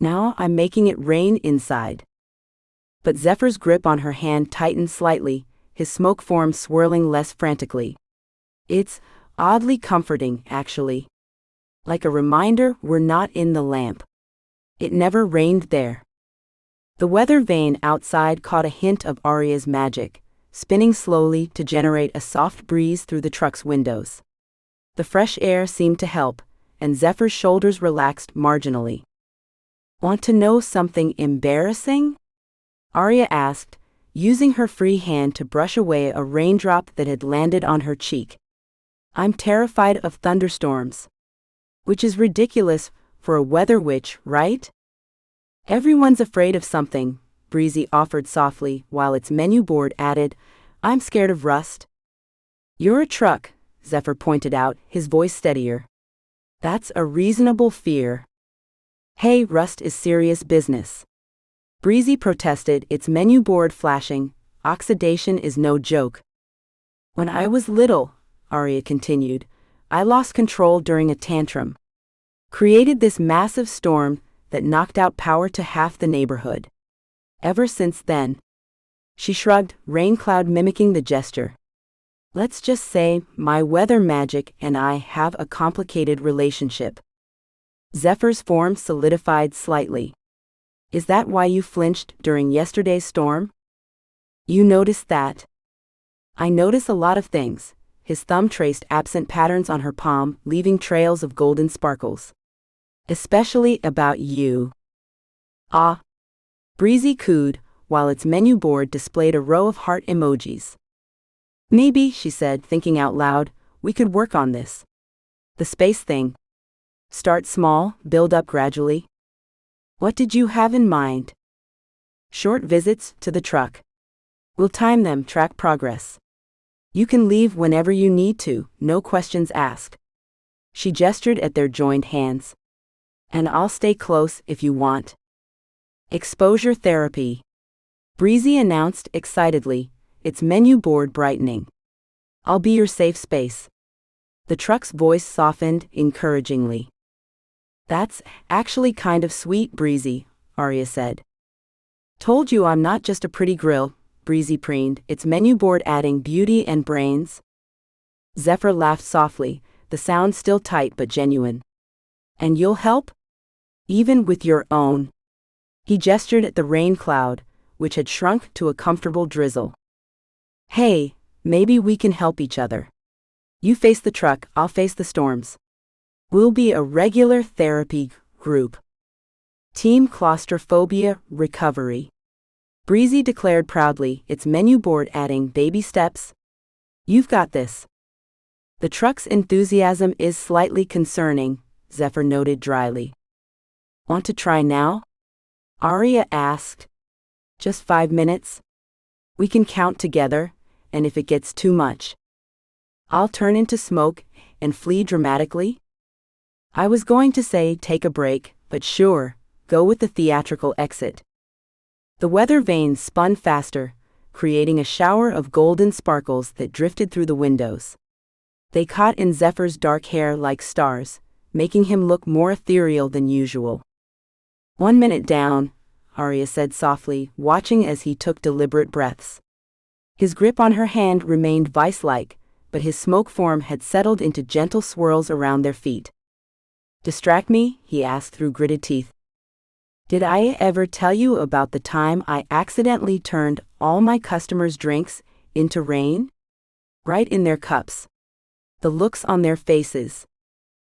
Now I'm making it rain inside. But Zephyr's grip on her hand tightened slightly, his smoke form swirling less frantically. It's oddly comforting, actually. Like a reminder we're not in the lamp. It never rained there. The weather vane outside caught a hint of Aria's magic, spinning slowly to generate a soft breeze through the truck's windows. The fresh air seemed to help, and Zephyr's shoulders relaxed marginally. Want to know something embarrassing? Aria asked, using her free hand to brush away a raindrop that had landed on her cheek. I'm terrified of thunderstorms. Which is ridiculous for a weather witch, right? Everyone's afraid of something, Breezy offered softly while its menu board added, I'm scared of rust. You're a truck, Zephyr pointed out, his voice steadier. That's a reasonable fear. Hey, rust is serious business. Breezy protested, its menu board flashing, oxidation is no joke. When I was little, Aria continued, I lost control during a tantrum. Created this massive storm that knocked out power to half the neighborhood. Ever since then. She shrugged, rain cloud mimicking the gesture. Let's just say my weather magic and I have a complicated relationship. Zephyr's form solidified slightly. Is that why you flinched during yesterday's storm? You noticed that? I notice a lot of things. His thumb traced absent patterns on her palm, leaving trails of golden sparkles. Especially about you. Ah. Breezy cooed, while its menu board displayed a row of heart emojis. Maybe, she said, thinking out loud, we could work on this. The space thing. Start small, build up gradually. What did you have in mind? Short visits to the truck. We'll time them, track progress. You can leave whenever you need to, no questions asked. She gestured at their joined hands. And I'll stay close if you want. Exposure therapy. Breezy announced excitedly, its menu board brightening. I'll be your safe space. The truck's voice softened encouragingly. That's actually kind of sweet, Breezy, Aria said. Told you I'm not just a pretty grill, Breezy preened, its menu board adding beauty and brains. Zephyr laughed softly, the sound still tight but genuine. And you'll help? Even with your own. He gestured at the rain cloud, which had shrunk to a comfortable drizzle. Hey, maybe we can help each other. You face the truck, I'll face the storms. We'll be a regular therapy group. Team Claustrophobia Recovery. Breezy declared proudly, its menu board adding baby steps. You've got this. The truck's enthusiasm is slightly concerning, Zephyr noted dryly. Want to try now? Aria asked. Just 5 minutes? We can count together, and if it gets too much, I'll turn into smoke and flee dramatically? I was going to say take a break, but sure, go with the theatrical exit. The weather vane spun faster, creating a shower of golden sparkles that drifted through the windows. They caught in Zephyr's dark hair like stars, making him look more ethereal than usual. 1 minute down, Aria said softly, watching as he took deliberate breaths. His grip on her hand remained vice-like, but his smoke form had settled into gentle swirls around their feet. Distract me? He asked through gritted teeth. Did I ever tell you about the time I accidentally turned all my customers' drinks into rain? Right in their cups. The looks on their faces.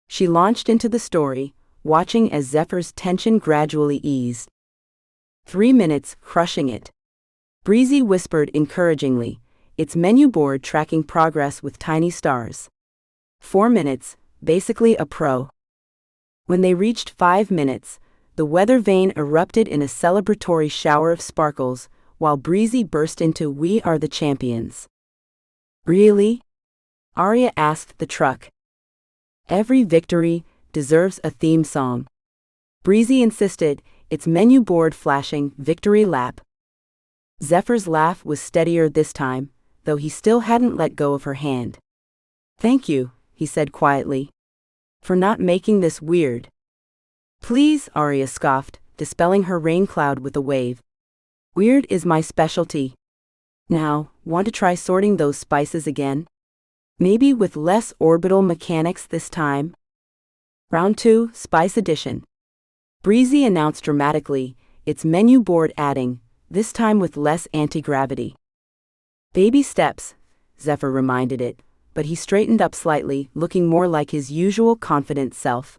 She launched into the story, watching as Zephyr's tension gradually eased. 3 minutes, crushing it. Breezy whispered encouragingly, its menu board tracking progress with tiny stars. 4 minutes, basically a pro. When they reached 5 minutes, the weather vane erupted in a celebratory shower of sparkles, while Breezy burst into "We are the champions." "Really?" Aria asked the truck. "Every victory deserves a theme song," Breezy insisted, its menu board flashing "Victory Lap." Zephyr's laugh was steadier this time, though he still hadn't let go of her hand. "Thank you," he said quietly, "for not making this weird." "Please," Aria scoffed, dispelling her rain cloud with a wave. "Weird is my specialty. Now, want to try sorting those spices again? Maybe with less orbital mechanics this time?" "Round 2, Spice Edition," Breezy announced dramatically, its menu board adding, "this time with less anti-gravity." "Baby steps," Zephyr reminded it, but he straightened up slightly, looking more like his usual confident self.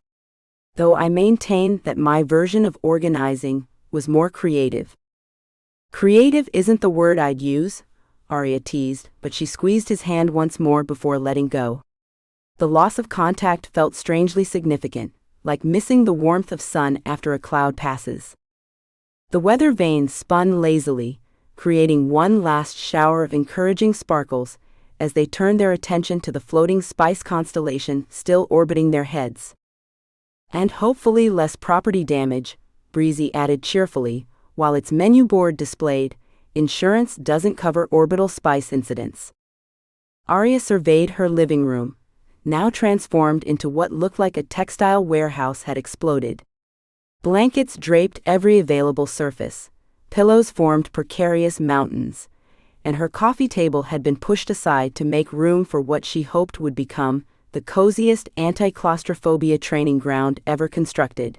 "Though I maintain that my version of organizing was more creative." "Creative isn't the word I'd use," Aria teased, but she squeezed his hand once more before letting go. The loss of contact felt strangely significant, like missing the warmth of sun after a cloud passes. The weather vane spun lazily, creating one last shower of encouraging sparkles as they turned their attention to the floating spice constellation still orbiting their heads. "And hopefully less property damage," Breezy added cheerfully, while its menu board displayed, "Insurance doesn't cover orbital spice incidents." Aria surveyed her living room, now transformed into what looked like a textile warehouse had exploded. Blankets draped every available surface, pillows formed precarious mountains, and her coffee table had been pushed aside to make room for what she hoped would become the coziest anti-claustrophobia training ground ever constructed.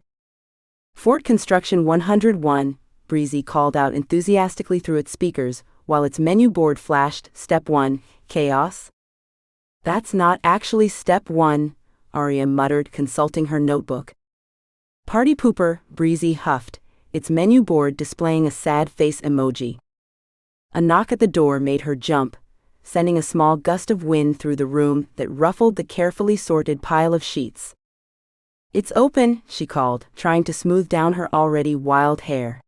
"Fort Construction 101, Breezy called out enthusiastically through its speakers, while its menu board flashed, "Step 1, Chaos." "That's not actually Step 1, Aria muttered, consulting her notebook. "Party pooper," Breezy huffed, its menu board displaying a sad face emoji. A knock at the door made her jump, sending a small gust of wind through the room that ruffled the carefully sorted pile of sheets. "It's open," she called, trying to smooth down her already wild hair.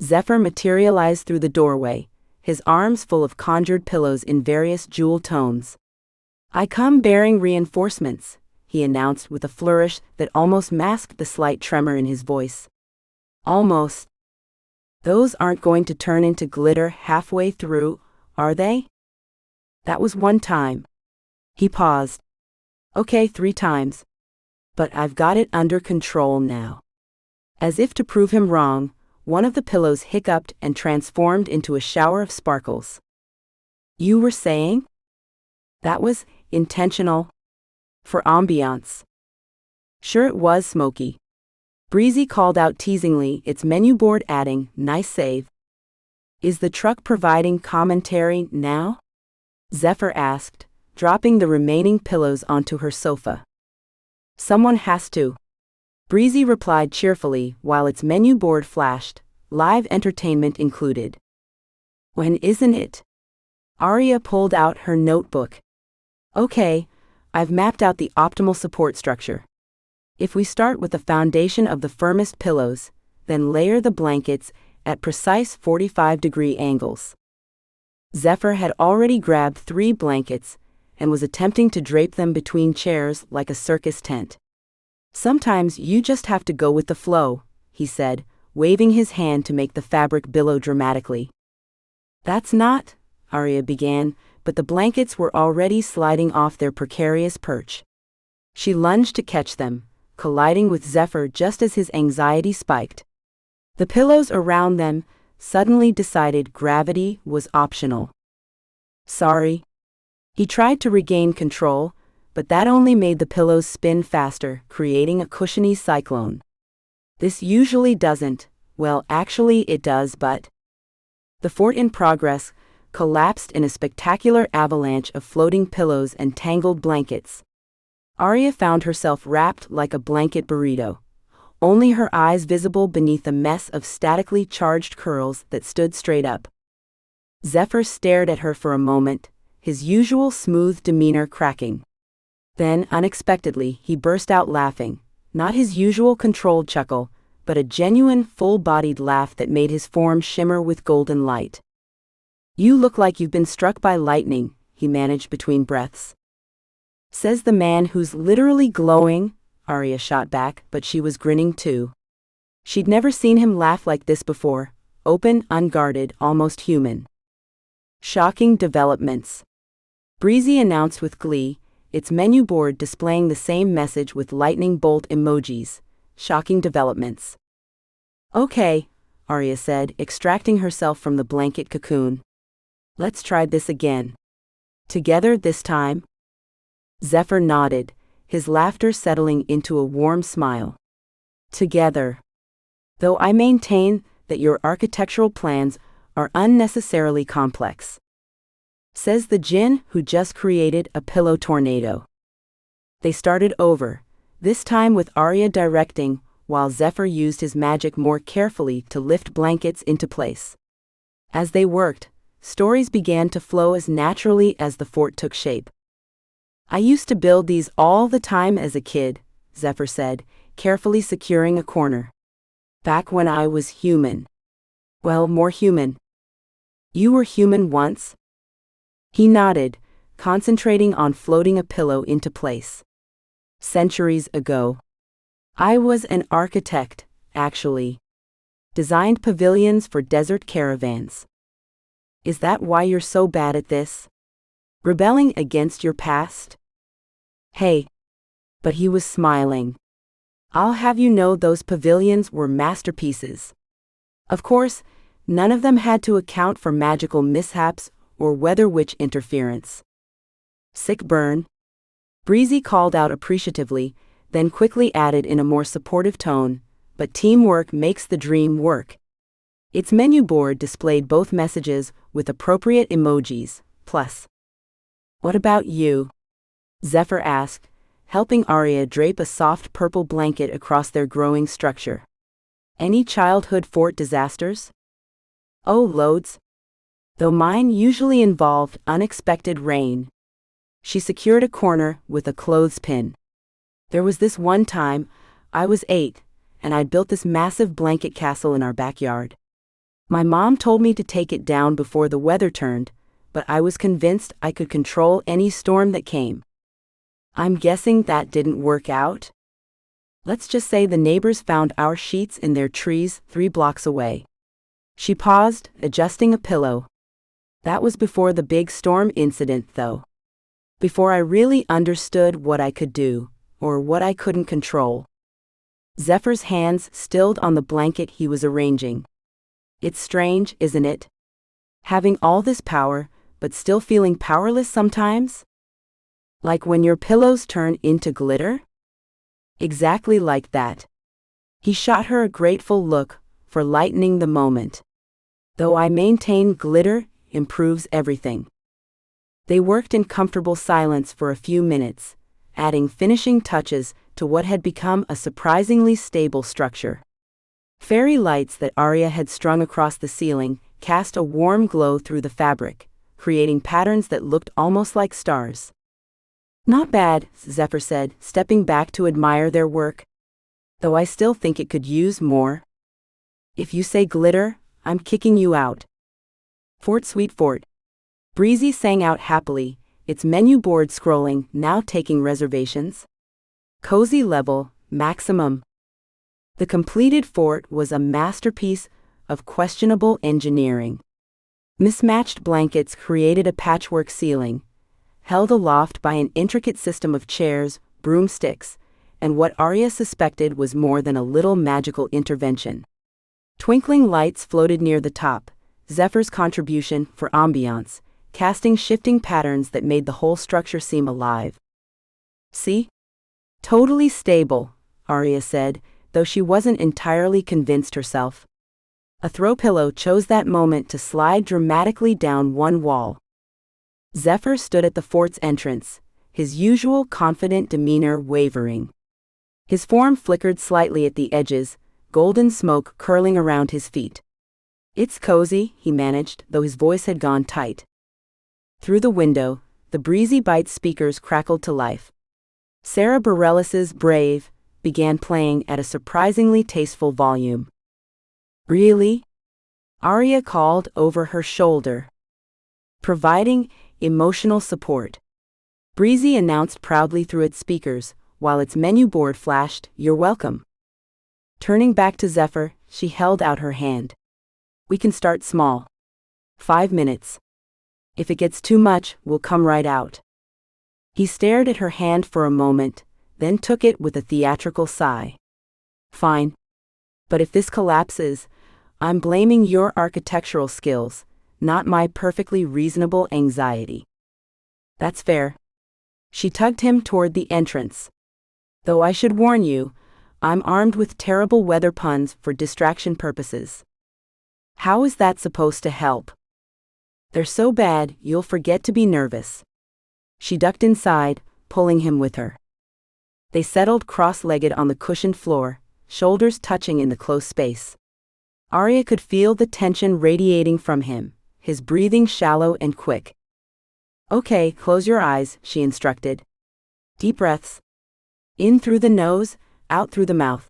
Zephyr materialized through the doorway, his arms full of conjured pillows in various jewel tones. "I come bearing reinforcements," he announced with a flourish that almost masked the slight tremor in his voice. "Almost. Those aren't going to turn into glitter halfway through, are they?" "That was one time." He paused. "Okay, 3 times. But I've got it under control now." As if to prove him wrong, one of the pillows hiccuped and transformed into a shower of sparkles. "You were saying?" "That was intentional. For ambiance." "Sure it was, Smokey." Breezy called out teasingly, its menu board adding, "Nice save." "Is the truck providing commentary now?" Zephyr asked, dropping the remaining pillows onto her sofa. "Someone has to," Breezy replied cheerfully, while its menu board flashed, "Live entertainment included." "When isn't it?" Aria pulled out her notebook. "Okay, I've mapped out the optimal support structure. If we start with the foundation of the firmest pillows, then layer the blankets at precise 45-degree angles." Zephyr had already grabbed 3 blankets and was attempting to drape them between chairs like a circus tent. "Sometimes you just have to go with the flow," he said, waving his hand to make the fabric billow dramatically. "That's not," Aria began, but the blankets were already sliding off their precarious perch. She lunged to catch them, colliding with Zephyr just as his anxiety spiked. The pillows around them suddenly decided gravity was optional. "Sorry." He tried to regain control, but that only made the pillows spin faster, creating a cushiony cyclone. "This usually doesn't. Well, actually it does, but..." The fort in progress collapsed in a spectacular avalanche of floating pillows and tangled blankets. Aria found herself wrapped like a blanket burrito, only her eyes visible beneath a mess of statically charged curls that stood straight up. Zephyr stared at her for a moment, his usual smooth demeanor cracking. Then, unexpectedly, he burst out laughing, not his usual controlled chuckle, but a genuine, full-bodied laugh that made his form shimmer with golden light. "You look like you've been struck by lightning," he managed between breaths. "Says the man who's literally glowing," Aria shot back, but she was grinning too. She'd never seen him laugh like this before, open, unguarded, almost human. "Shocking developments," Breezy announced with glee, its menu board displaying the same message with lightning bolt emojis. "Shocking developments." "Okay," Aria said, extracting herself from the blanket cocoon. "Let's try this again. Together this time?" Zephyr nodded, his laughter settling into a warm smile. "Together. Though I maintain that your architectural plans are unnecessarily complex," says the Djinn who just created a pillow tornado. They started over, this time with Aria directing, while Zephyr used his magic more carefully to lift blankets into place. As they worked, stories began to flow as naturally as the fort took shape. "I used to build these all the time as a kid," Zephyr said, carefully securing a corner. "Back when I was human. Well, more human." "You were human once?" He nodded, concentrating on floating a pillow into place. "Centuries ago. I was an architect, actually. Designed pavilions for desert caravans." "Is that why you're so bad at this? Rebelling against your past?" "Hey." But he was smiling. "I'll have you know those pavilions were masterpieces. Of course, none of them had to account for magical mishaps or weather witch interference." "Sick burn," Breezy called out appreciatively, then quickly added in a more supportive tone, "but teamwork makes the dream work." Its menu board displayed both messages with appropriate emojis, plus. "What about you?" Zephyr asked, helping Aria drape a soft purple blanket across their growing structure. "Any childhood fort disasters?" "Oh, loads. Though mine usually involved unexpected rain." She secured a corner with a clothespin. "There was this one time, I was 8, and I'd built this massive blanket castle in our backyard. My mom told me to take it down before the weather turned, but I was convinced I could control any storm that came. I'm guessing that didn't work out. Let's just say the neighbors found our sheets in their trees 3 blocks away." She paused, adjusting a pillow. "That was before the big storm incident, though. Before I really understood what I could do, or what I couldn't control." Zephyr's hands stilled on the blanket he was arranging. "It's strange, isn't it? Having all this power, but still feeling powerless sometimes? Like when your pillows turn into glitter?" "Exactly like that." He shot her a grateful look for lightening the moment. "Though I maintain glitter improves everything." They worked in comfortable silence for a few minutes, adding finishing touches to what had become a surprisingly stable structure. Fairy lights that Aria had strung across the ceiling cast a warm glow through the fabric, creating patterns that looked almost like stars. "Not bad," Zephyr said, stepping back to admire their work. "Though I still think it could use more. If you say glitter, I'm kicking you out." "Fort, sweet fort." Breezy sang out happily, its menu board scrolling, now taking reservations. "Cozy level, maximum." The completed fort was a masterpiece of questionable engineering. Mismatched blankets created a patchwork ceiling, held aloft by an intricate system of chairs, broomsticks, and what Aria suspected was more than a little magical intervention. Twinkling lights floated near the top, Zephyr's contribution for ambiance, casting shifting patterns that made the whole structure seem alive. "See? Totally stable," Aria said, though she wasn't entirely convinced herself. A throw pillow chose that moment to slide dramatically down one wall. Zephyr stood at the fort's entrance, his usual confident demeanor wavering. His form flickered slightly at the edges, golden smoke curling around his feet. It's cozy, he managed, though his voice had gone tight. Through the window, the Breezy Bite speakers crackled to life. Sarah Bareilles' Brave began playing at a surprisingly tasteful volume. Really? Aria called over her shoulder. Providing emotional support. Breezy announced proudly through its speakers, while its menu board flashed, "You're welcome." Turning back to Zephyr, she held out her hand. "We can start small. 5 minutes. If it gets too much, we'll come right out." He stared at her hand for a moment, then took it with a theatrical sigh. "Fine. But if this collapses, I'm blaming your architectural skills, not my perfectly reasonable anxiety." "That's fair." She tugged him toward the entrance. "Though I should warn you, I'm armed with terrible weather puns for distraction purposes." "How is that supposed to help?" "They're so bad, you'll forget to be nervous." She ducked inside, pulling him with her. They settled cross-legged on the cushioned floor, shoulders touching in the close space. Aria could feel the tension radiating from him, his breathing shallow and quick. "Okay, close your eyes," she instructed. "Deep breaths. In through the nose, out through the mouth."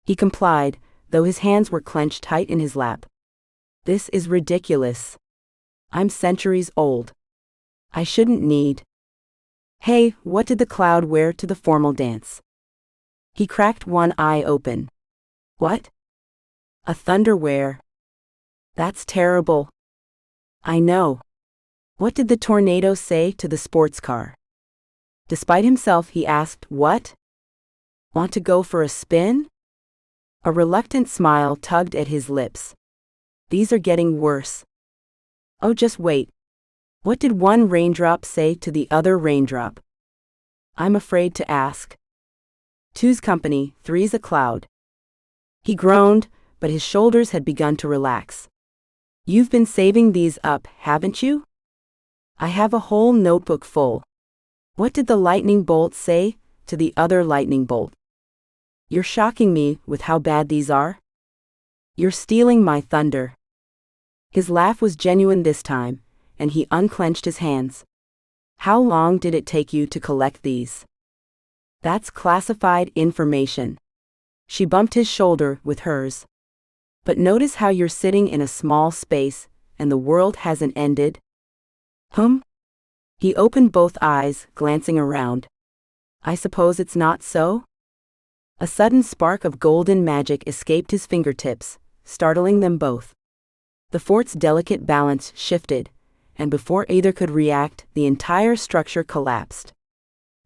He complied, though his hands were clenched tight in his lap. "This is ridiculous. I'm centuries old. I shouldn't need." "Hey, what did the cloud wear to the formal dance?" He cracked one eye open. "What?" "A thunderwear." "That's terrible." "I know." "What did the tornado say to the sports car?" Despite himself, he asked, "What? Want to go for a spin?" A reluctant smile tugged at his lips. "These are getting worse." "Oh, just wait. What did one raindrop say to the other raindrop?" "I'm afraid to ask." "Two's company, three's a cloud." He groaned, but his shoulders had begun to relax. "You've been saving these up, haven't you?" "I have a whole notebook full." "What did the lightning bolt say to the other lightning bolt?" "You're shocking me with how bad these are." "You're stealing my thunder." His laugh was genuine this time, and he unclenched his hands. "How long did it take you to collect these?" "That's classified information." She bumped his shoulder with hers. "But notice how you're sitting in a small space, and the world hasn't ended." He opened both eyes, glancing around. "I suppose it's not so?" A sudden spark of golden magic escaped his fingertips, startling them both. The fort's delicate balance shifted, and before either could react, the entire structure collapsed.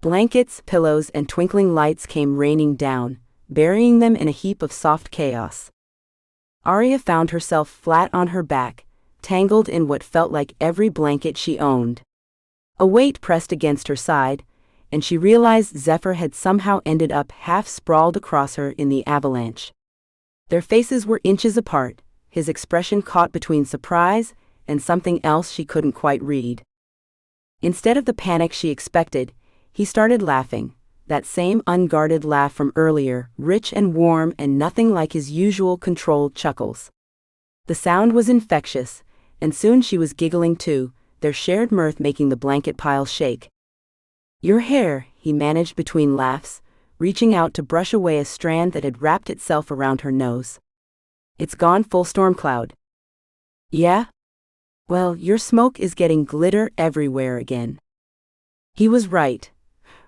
Blankets, pillows, and twinkling lights came raining down, burying them in a heap of soft chaos. Aria found herself flat on her back, tangled in what felt like every blanket she owned. A weight pressed against her side, and she realized Zephyr had somehow ended up half-sprawled across her in the avalanche. Their faces were inches apart, his expression caught between surprise and something else she couldn't quite read. Instead of the panic she expected, he started laughing, that same unguarded laugh from earlier, rich and warm and nothing like his usual controlled chuckles. The sound was infectious, and soon she was giggling too, their shared mirth making the blanket pile shake. "Your hair," he managed between laughs, reaching out to brush away a strand that had wrapped itself around her nose. "It's gone full storm cloud." "Yeah? Well, your smoke is getting glitter everywhere again." He was right.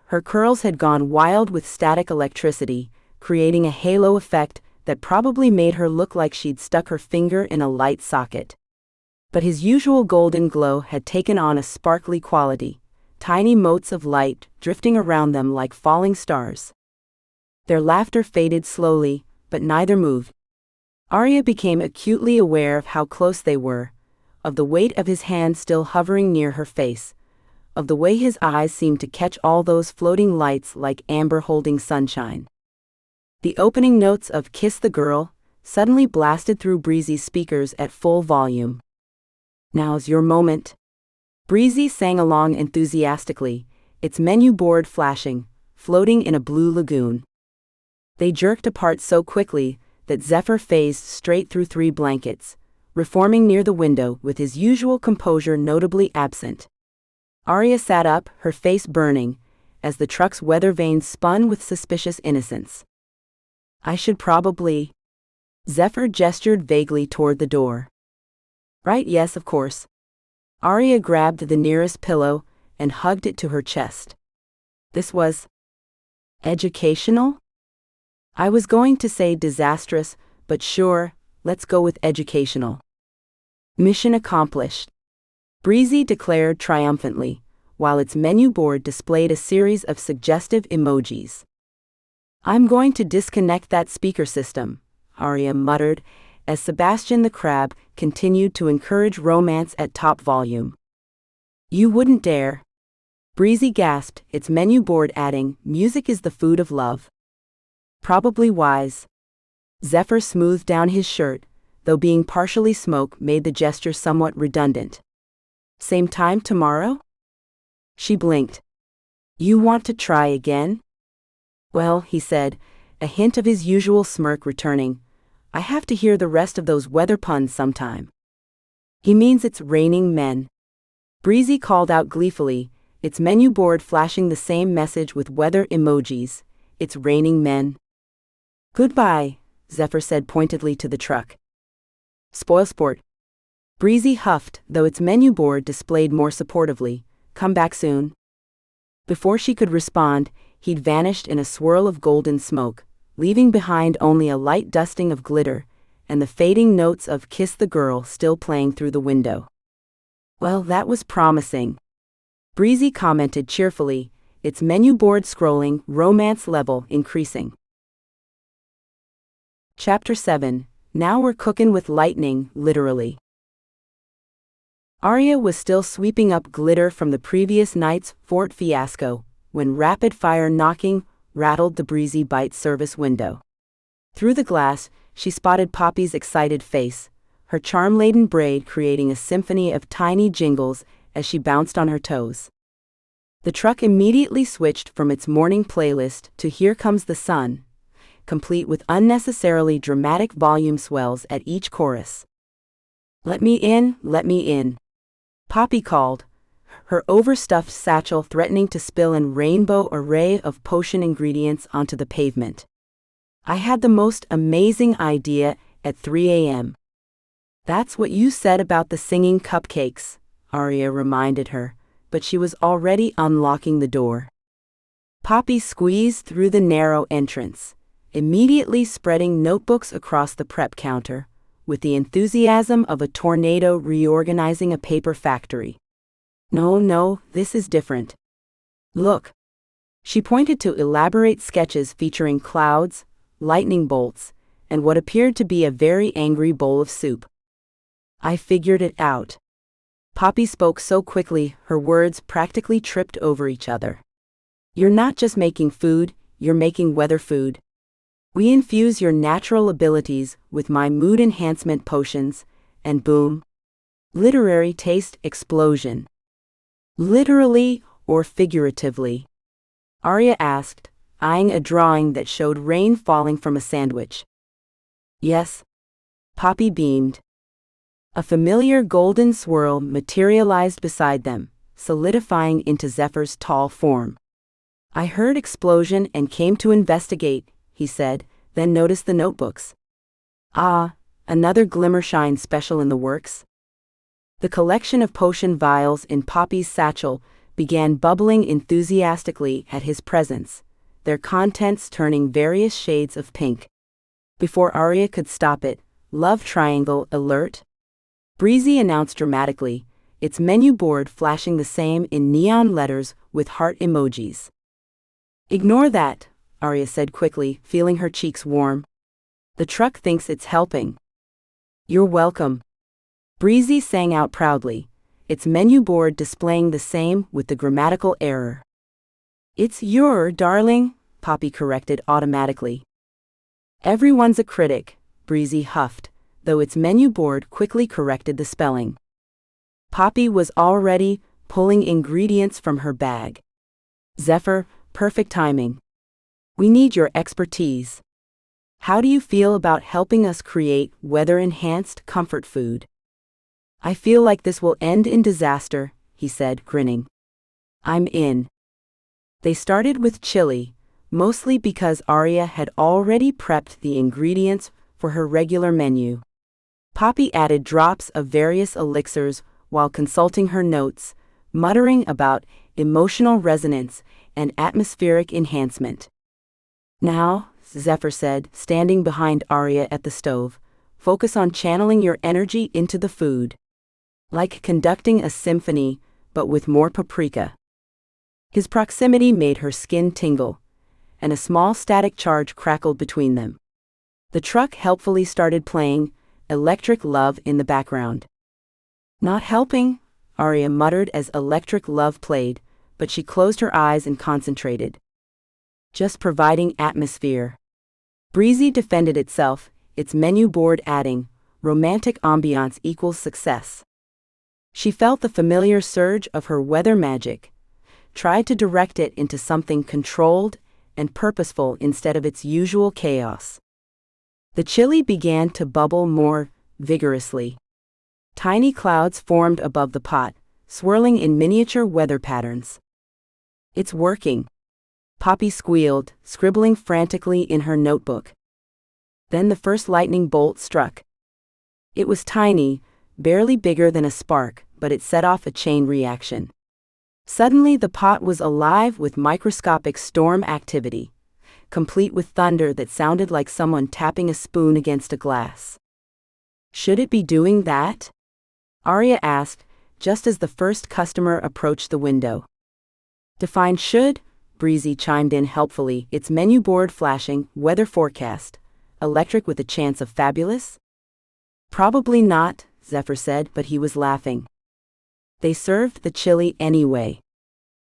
Her curls had gone wild with static electricity, creating a halo effect that probably made her look like she'd stuck her finger in a light socket. But his usual golden glow had taken on a sparkly quality, tiny motes of light drifting around them like falling stars. Their laughter faded slowly, but neither moved. Aria became acutely aware of how close they were, of the weight of his hand still hovering near her face, of the way his eyes seemed to catch all those floating lights like amber holding sunshine. The opening notes of "Kiss the Girl" suddenly blasted through Breezy's speakers at full volume. "Now's your moment." Breezy sang along enthusiastically, its menu board flashing, floating in a blue lagoon. They jerked apart so quickly that Zephyr phased straight through 3 blankets, reforming near the window with his usual composure notably absent. Aria sat up, her face burning, as the truck's weather vanes spun with suspicious innocence. I should probably... Zephyr gestured vaguely toward the door. Right, yes, of course. Aria grabbed the nearest pillow and hugged it to her chest. This was... educational? I was going to say disastrous, but sure, let's go with educational. Mission accomplished. Breezy declared triumphantly, while its menu board displayed a series of suggestive emojis. I'm going to disconnect that speaker system, Aria muttered, as Sebastian the Crab continued to encourage romance at top volume. You wouldn't dare. Breezy gasped, its menu board adding, music is the food of love. Probably wise. Zephyr smoothed down his shirt, though being partially smoke made the gesture somewhat redundant. Same time tomorrow? She blinked. You want to try again? Well, he said, a hint of his usual smirk returning. I have to hear the rest of those weather puns sometime. He means it's raining men. Breezy called out gleefully, its menu board flashing the same message with weather emojis. It's raining men. Goodbye, Zephyr said pointedly to the truck. Spoil sport. Breezy huffed, though its menu board displayed more supportively. Come back soon. Before she could respond, he'd vanished in a swirl of golden smoke, leaving behind only a light dusting of glitter, and the fading notes of Kiss the Girl still playing through the window. Well, that was promising. Breezy commented cheerfully, its menu board scrolling, romance level increasing. Chapter 7. Now we're cookin' with lightning, literally. Aria was still sweeping up glitter from the previous night's fort fiasco, when rapid-fire knocking rattled the Breezy Bite service window. Through the glass, she spotted Poppy's excited face, her charm-laden braid creating a symphony of tiny jingles as she bounced on her toes. The truck immediately switched from its morning playlist to Here Comes the Sun, complete with unnecessarily dramatic volume swells at each chorus. Let me in, let me in. Poppy called, her overstuffed satchel threatening to spill an rainbow array of potion ingredients onto the pavement. I had the most amazing idea at 3 a.m. That's what you said about the singing cupcakes, Aria reminded her, but she was already unlocking the door. Poppy squeezed through the narrow entrance, immediately spreading notebooks across the prep counter, with the enthusiasm of a tornado reorganizing a paper factory. No, this is different. Look. She pointed to elaborate sketches featuring clouds, lightning bolts, and what appeared to be a very angry bowl of soup. I figured it out. Poppy spoke so quickly, her words practically tripped over each other. You're not just making food, you're making weather food. We infuse your natural abilities with my mood enhancement potions, and boom. Literary taste explosion. Literally or figuratively? Aria asked, eyeing a drawing that showed rain falling from a sandwich. Yes. Poppy beamed. A familiar golden swirl materialized beside them, solidifying into Zephyr's tall form. I heard explosion and came to investigate, he said, then noticed the notebooks. Ah, another Glimmershine special in the works? The collection of potion vials in Poppy's satchel began bubbling enthusiastically at his presence, their contents turning various shades of pink. Before Aria could stop it, love triangle alert. Breezy announced dramatically, its menu board flashing the same in neon letters with heart emojis. Ignore that, Aria said quickly, feeling her cheeks warm. The truck thinks it's helping. You're welcome. Breezy sang out proudly, its menu board displaying the same with the grammatical error. It's your, darling, Poppy corrected automatically. Everyone's a critic, Breezy huffed, though its menu board quickly corrected the spelling. Poppy was already pulling ingredients from her bag. Zephyr, perfect timing. We need your expertise. How do you feel about helping us create weather-enhanced comfort food? I feel like this will end in disaster, he said, grinning. I'm in. They started with chili, mostly because Aria had already prepped the ingredients for her regular menu. Poppy added drops of various elixirs while consulting her notes, muttering about emotional resonance and atmospheric enhancement. Now, Zephyr said, standing behind Aria at the stove, focus on channeling your energy into the food. Like conducting a symphony, but with more paprika. His proximity made her skin tingle, and a small static charge crackled between them. The truck helpfully started playing Electric Love in the background. Not helping, Aria muttered as Electric Love played, but she closed her eyes and concentrated. Just providing atmosphere. Breezy defended itself, its menu board adding, romantic ambiance equals success. She felt the familiar surge of her weather magic, tried to direct it into something controlled and purposeful instead of its usual chaos. The chili began to bubble more vigorously. Tiny clouds formed above the pot, swirling in miniature weather patterns. It's working. Poppy squealed, scribbling frantically in her notebook. Then the first lightning bolt struck. It was tiny, barely bigger than a spark, but it set off a chain reaction. Suddenly the pot was alive with microscopic storm activity, complete with thunder that sounded like someone tapping a spoon against a glass. Should it be doing that? Aria asked, just as the first customer approached the window. Define should, Breezy chimed in helpfully, its menu board flashing, weather forecast, electric with a chance of fabulous? Probably not, Zephyr said, but he was laughing. They served the chili anyway.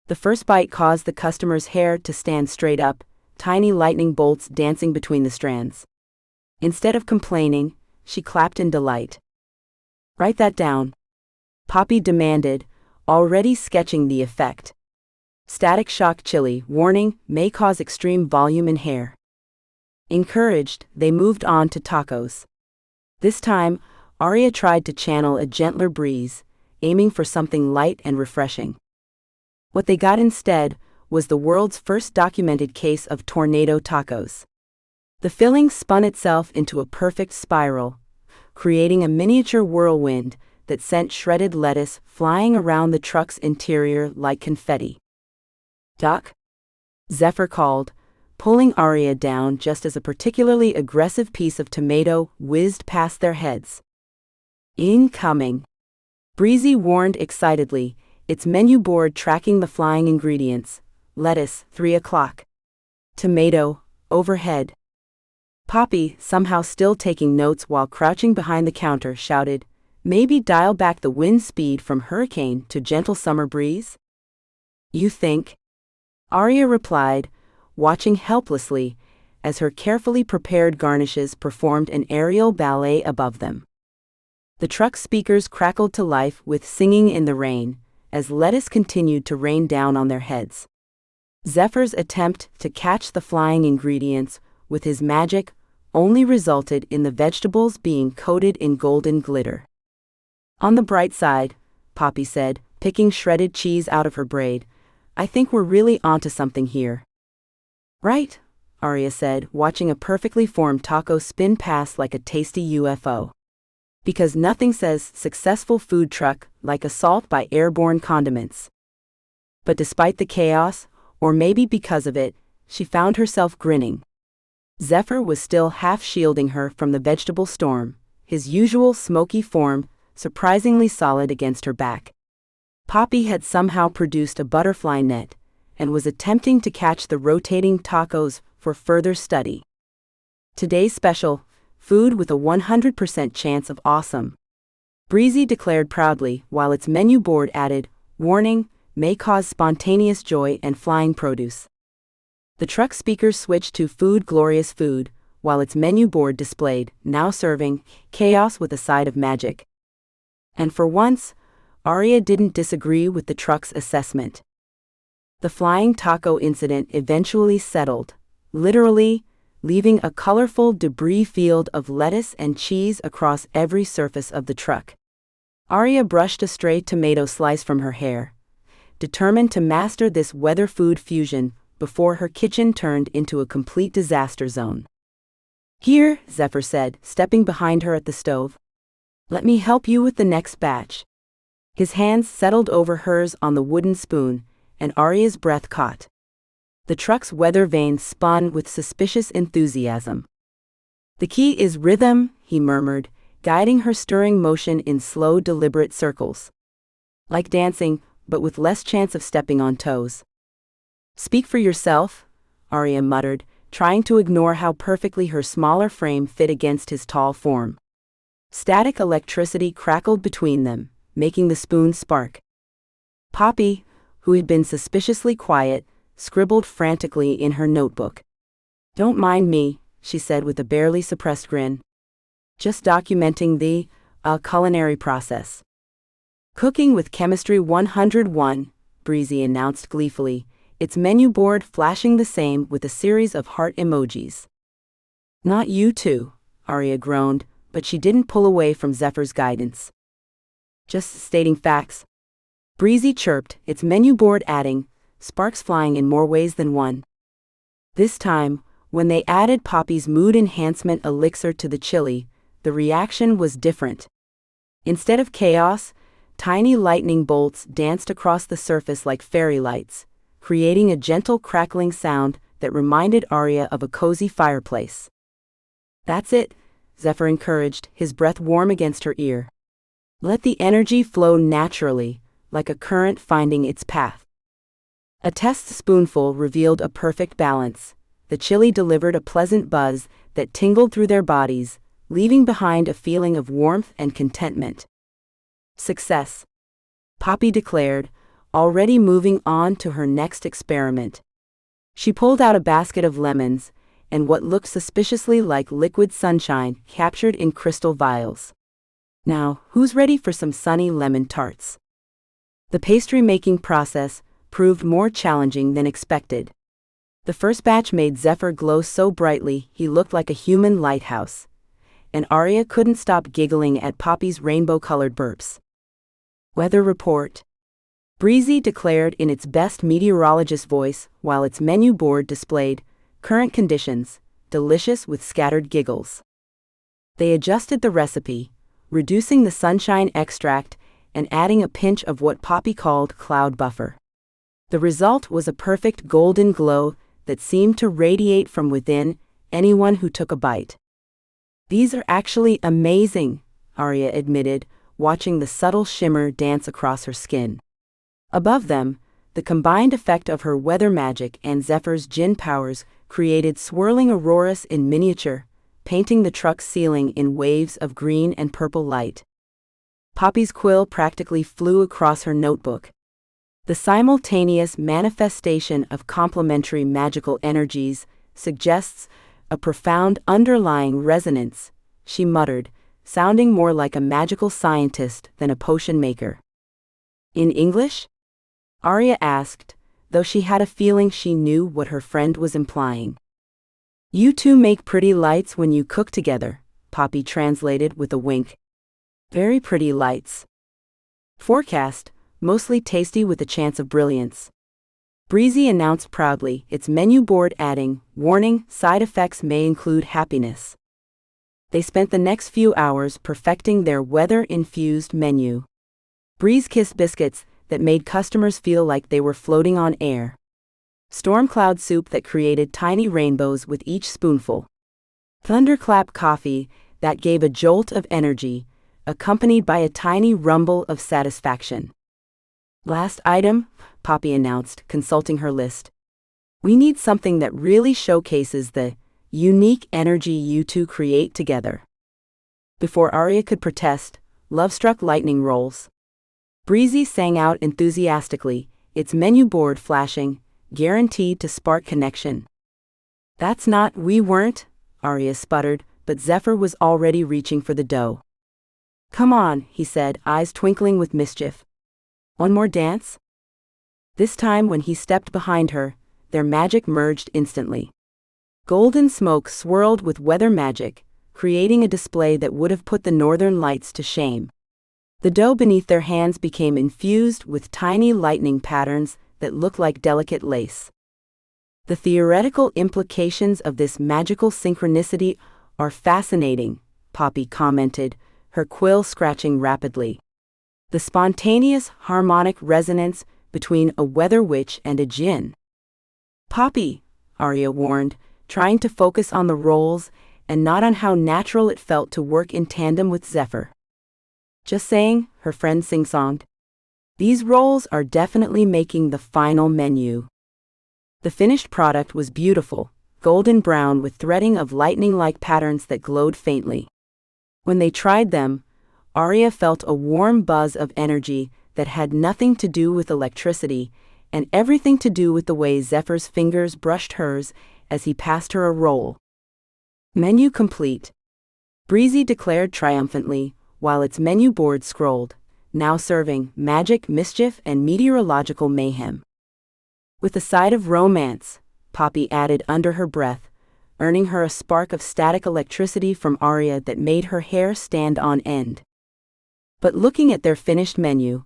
The first bite caused the customer's hair to stand straight up, tiny lightning bolts dancing between the strands. Instead of complaining, she clapped in delight. Write that down, Poppy demanded, already sketching the effect. Static shock chili, warning, may cause extreme volume in hair. Encouraged, they moved on to tacos. This time, Aria tried to channel a gentler breeze, aiming for something light and refreshing. What they got instead was the world's first documented case of tornado tacos. The filling spun itself into a perfect spiral, creating a miniature whirlwind that sent shredded lettuce flying around the truck's interior like confetti. Duck? Zephyr called, pulling Aria down just as a particularly aggressive piece of tomato whizzed past their heads. Incoming! Breezy warned excitedly, its menu board tracking the flying ingredients. Lettuce, 3 o'clock. Tomato, overhead. Poppy, somehow still taking notes while crouching behind the counter, shouted, maybe dial back the wind speed from hurricane to gentle summer breeze? You think? Aria replied, watching helplessly, as her carefully prepared garnishes performed an aerial ballet above them. The truck speakers crackled to life with Singing in the Rain, as lettuce continued to rain down on their heads. Zephyr's attempt to catch the flying ingredients with his magic only resulted in the vegetables being coated in golden glitter. On the bright side, Poppy said, picking shredded cheese out of her braid, I think we're really onto something here. Right, Aria said, watching a perfectly formed taco spin past like a tasty UFO. Because nothing says successful food truck like assault by airborne condiments. But despite the chaos, or maybe because of it, she found herself grinning. Zephyr was still half shielding her from the vegetable storm, his usual smoky form surprisingly solid against her back. Poppy had somehow produced a butterfly net and was attempting to catch the rotating tacos for further study. Today's special, food with a 100% chance of awesome. Breezy declared proudly, while its menu board added, warning, may cause spontaneous joy and flying produce. The truck speakers switched to Food Glorious Food, while its menu board displayed, now serving, chaos with a side of magic. And for once, Aria didn't disagree with the truck's assessment. The flying taco incident eventually settled, literally, leaving a colorful debris field of lettuce and cheese across every surface of the truck. Aria brushed a stray tomato slice from her hair, determined to master this weather-food fusion before her kitchen turned into a complete disaster zone. "Here," Zephyr said, stepping behind her at the stove. "Let me help you with the next batch." His hands settled over hers on the wooden spoon, and Aria's breath caught. The truck's weather vane spun with suspicious enthusiasm. "The key is rhythm," he murmured, guiding her stirring motion in slow, deliberate circles. "Like dancing, but with less chance of stepping on toes." "Speak for yourself," Aria muttered, trying to ignore how perfectly her smaller frame fit against his tall form. Static electricity crackled between them, making the spoon spark. Poppy, who had been suspiciously quiet, scribbled frantically in her notebook. "Don't mind me," she said with a barely suppressed grin. "Just documenting the culinary process." "Cooking with Chemistry 101, Breezy announced gleefully, its menu board flashing the same with a series of heart emojis. "Not you two," Aria groaned, but she didn't pull away from Zephyr's guidance. "Just stating facts," Breezy chirped, its menu board adding, sparks flying in more ways than one. This time, when they added Poppy's mood enhancement elixir to the chili, the reaction was different. Instead of chaos, tiny lightning bolts danced across the surface like fairy lights, creating a gentle crackling sound that reminded Aria of a cozy fireplace. "That's it," Zephyr encouraged, his breath warm against her ear. "Let the energy flow naturally, like a current finding its path." A test spoonful revealed a perfect balance. The chili delivered a pleasant buzz that tingled through their bodies, leaving behind a feeling of warmth and contentment. "Success," Poppy declared, already moving on to her next experiment. She pulled out a basket of lemons, and what looked suspiciously like liquid sunshine captured in crystal vials. "Now, who's ready for some sunny lemon tarts?" The pastry-making process proved more challenging than expected. The first batch made Zephyr glow so brightly he looked like a human lighthouse, and Aria couldn't stop giggling at Poppy's rainbow-colored burps. "Weather report," Breezy declared in its best meteorologist voice while its menu board displayed current conditions, delicious with scattered giggles. They adjusted the recipe, reducing the sunshine extract and adding a pinch of what Poppy called cloud buffer. The result was a perfect golden glow that seemed to radiate from within anyone who took a bite. "These are actually amazing," Aria admitted, watching the subtle shimmer dance across her skin. Above them, the combined effect of her weather magic and Zephyr's Djinn powers created swirling auroras in miniature, painting the truck's ceiling in waves of green and purple light. Poppy's quill practically flew across her notebook. The simultaneous manifestation of complementary magical energies suggests a profound underlying resonance, she muttered, sounding more like a magical scientist than a potion maker. "In English?" Aria asked, though she had a feeling she knew what her friend was implying. "You two make pretty lights when you cook together," Poppy translated with a wink. "Very pretty lights. Forecast, mostly tasty with a chance of brilliance," Breezy announced proudly, its menu board adding, "Warning, side effects may include happiness." They spent the next few hours perfecting their weather-infused menu. Breeze-kissed biscuits that made customers feel like they were floating on air. Storm cloud soup that created tiny rainbows with each spoonful. Thunderclap coffee that gave a jolt of energy, accompanied by a tiny rumble of satisfaction. "Last item," Poppy announced, consulting her list. "We need something that really showcases the unique energy you two create together." Before Aria could protest, love struck lightning rolls. Breezy sang out enthusiastically, its menu board flashing, guaranteed to spark connection. "That's not, we weren't," Aria sputtered, but Zephyr was already reaching for the dough. "Come on," he said, eyes twinkling with mischief. "One more dance?" This time when he stepped behind her, their magic merged instantly. Golden smoke swirled with weather magic, creating a display that would have put the northern lights to shame. The dough beneath their hands became infused with tiny lightning patterns that looked like delicate lace. The theoretical implications of this magical synchronicity are fascinating, Poppy commented, her quill scratching rapidly. The spontaneous harmonic resonance between a weather witch and a djinn. Poppy, Aria warned, trying to focus on the roles and not on how natural it felt to work in tandem with Zephyr. Just saying, her friend sing-songed. These roles are definitely making the final menu. The finished product was beautiful, golden brown with threading of lightning-like patterns that glowed faintly. When they tried them, Aria felt a warm buzz of energy that had nothing to do with electricity and everything to do with the way Zephyr's fingers brushed hers as he passed her a roll. Menu complete, Breezy declared triumphantly, while its menu board scrolled, now serving magic, mischief, and meteorological mayhem. With a side of romance, Poppy added under her breath, earning her a spark of static electricity from Aria that made her hair stand on end. But looking at their finished menu,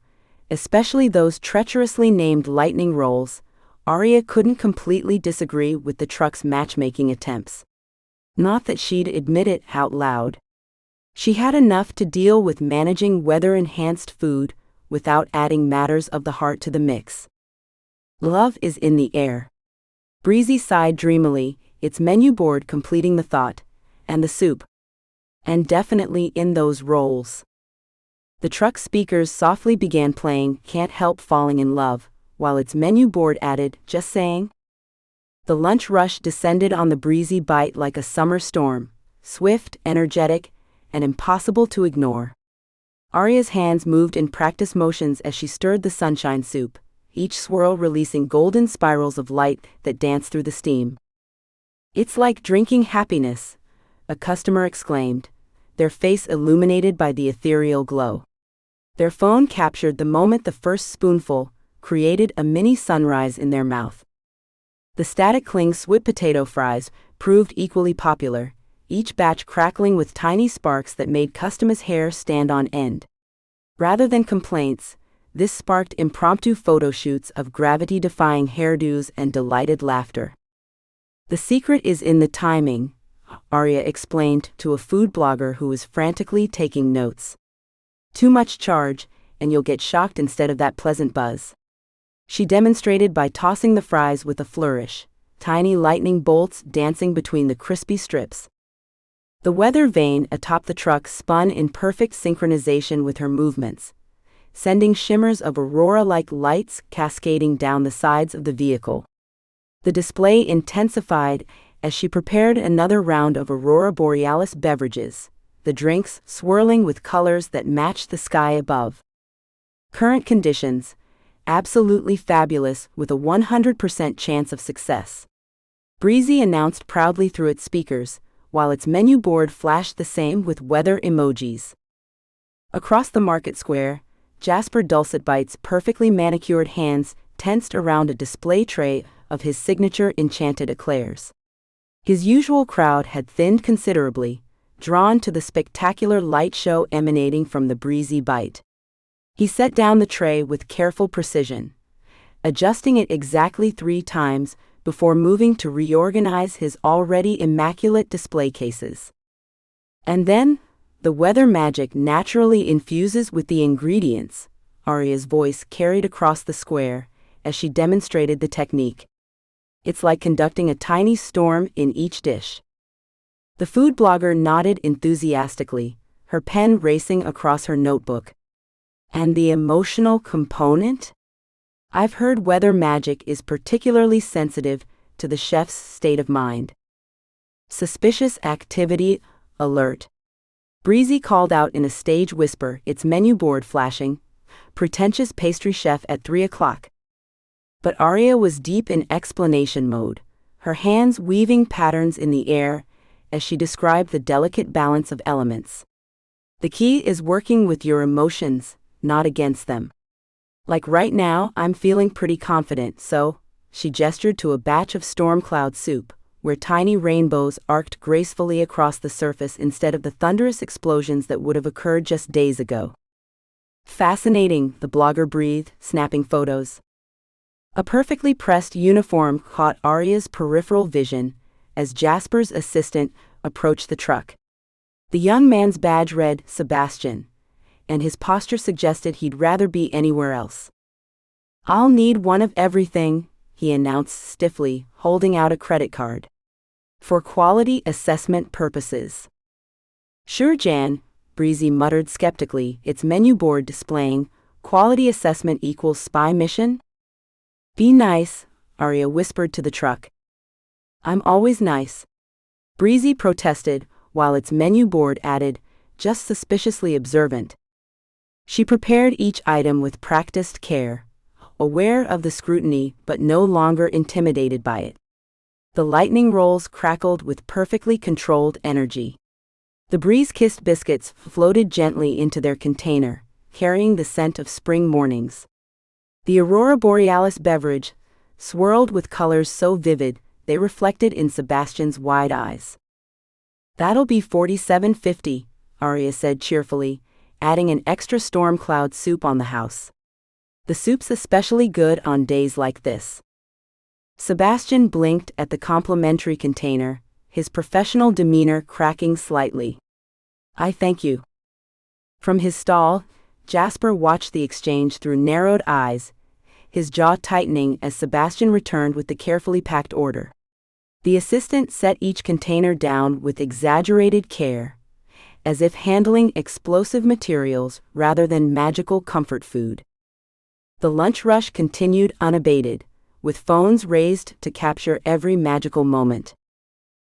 especially those treacherously named lightning rolls, Aria couldn't completely disagree with the truck's matchmaking attempts. Not that she'd admit it out loud. She had enough to deal with managing weather-enhanced food without adding matters of the heart to the mix. Love is in the air. Breezy sighed dreamily, its menu board completing the thought, and the soup. And definitely in those rolls. The truck speakers softly began playing Can't Help Falling in Love, while its menu board added, Just Saying. The lunch rush descended on the Breezy Bite like a summer storm, swift, energetic, and impossible to ignore. Aria's hands moved in practice motions as she stirred the sunshine soup, each swirl releasing golden spirals of light that danced through the steam. It's like drinking happiness, a customer exclaimed, their face illuminated by the ethereal glow. Their phone captured the moment the first spoonful created a mini sunrise in their mouth. The static cling sweet potato fries proved equally popular, each batch crackling with tiny sparks that made customers' hair stand on end. Rather than complaints, this sparked impromptu photo shoots of gravity-defying hairdos and delighted laughter. The secret is in the timing, Aria explained to a food blogger who was frantically taking notes. Too much charge, and you'll get shocked instead of that pleasant buzz. She demonstrated by tossing the fries with a flourish, tiny lightning bolts dancing between the crispy strips. The weather vane atop the truck spun in perfect synchronization with her movements, sending shimmers of aurora-like lights cascading down the sides of the vehicle. The display intensified as she prepared another round of aurora borealis beverages, the drinks swirling with colors that matched the sky above. Current conditions, absolutely fabulous with a 100% chance of success. Breezy announced proudly through its speakers, while its menu board flashed the same with weather emojis. Across the market square, Jasper Dulcet Bite's perfectly manicured hands tensed around a display tray of his signature enchanted eclairs. His usual crowd had thinned considerably, drawn to the spectacular light show emanating from the Breezy Bite. He set down the tray with careful precision, adjusting it exactly 3 times before moving to reorganize his already immaculate display cases. And then, the weather magic naturally infuses with the ingredients, Aria's voice carried across the square as she demonstrated the technique. It's like conducting a tiny storm in each dish. The food blogger nodded enthusiastically, her pen racing across her notebook. And the emotional component? I've heard weather magic is particularly sensitive to the chef's state of mind. Suspicious activity alert. Breezy called out in a stage whisper, its menu board flashing, pretentious pastry chef at 3 o'clock. But Aria was deep in explanation mode, her hands weaving patterns in the air as she described the delicate balance of elements. The key is working with your emotions, not against them. Like right now, I'm feeling pretty confident, so, she gestured to a batch of storm cloud soup, where tiny rainbows arced gracefully across the surface instead of the thunderous explosions that would have occurred just days ago. Fascinating, the blogger breathed, snapping photos. A perfectly pressed uniform caught Aria's peripheral vision as Jasper's assistant approached the truck. The young man's badge read Sebastian, and his posture suggested he'd rather be anywhere else. "I'll need one of everything," he announced stiffly, holding out a credit card. "For quality assessment purposes." "Sure, Jan," Breezy muttered skeptically, its menu board displaying, "Quality assessment equals spy mission?" "Be nice," Aria whispered to the truck. "I'm always nice," Breezy protested, while its menu board added, "just suspiciously observant." She prepared each item with practiced care, aware of the scrutiny but no longer intimidated by it. The lightning rolls crackled with perfectly controlled energy. The breeze-kissed biscuits floated gently into their container, carrying the scent of spring mornings. The Aurora Borealis beverage swirled with colors so vivid they reflected in Sebastian's wide eyes. "That'll be $47.50, Aria said cheerfully, adding an extra storm cloud soup on the house. "The soup's especially good on days like this." Sebastian blinked at the complimentary container, his professional demeanor cracking slightly. "I thank you." From his stall, Jasper watched the exchange through narrowed eyes, his jaw tightening as Sebastian returned with the carefully packed order. The assistant set each container down with exaggerated care, as if handling explosive materials rather than magical comfort food. The lunch rush continued unabated, with phones raised to capture every magical moment.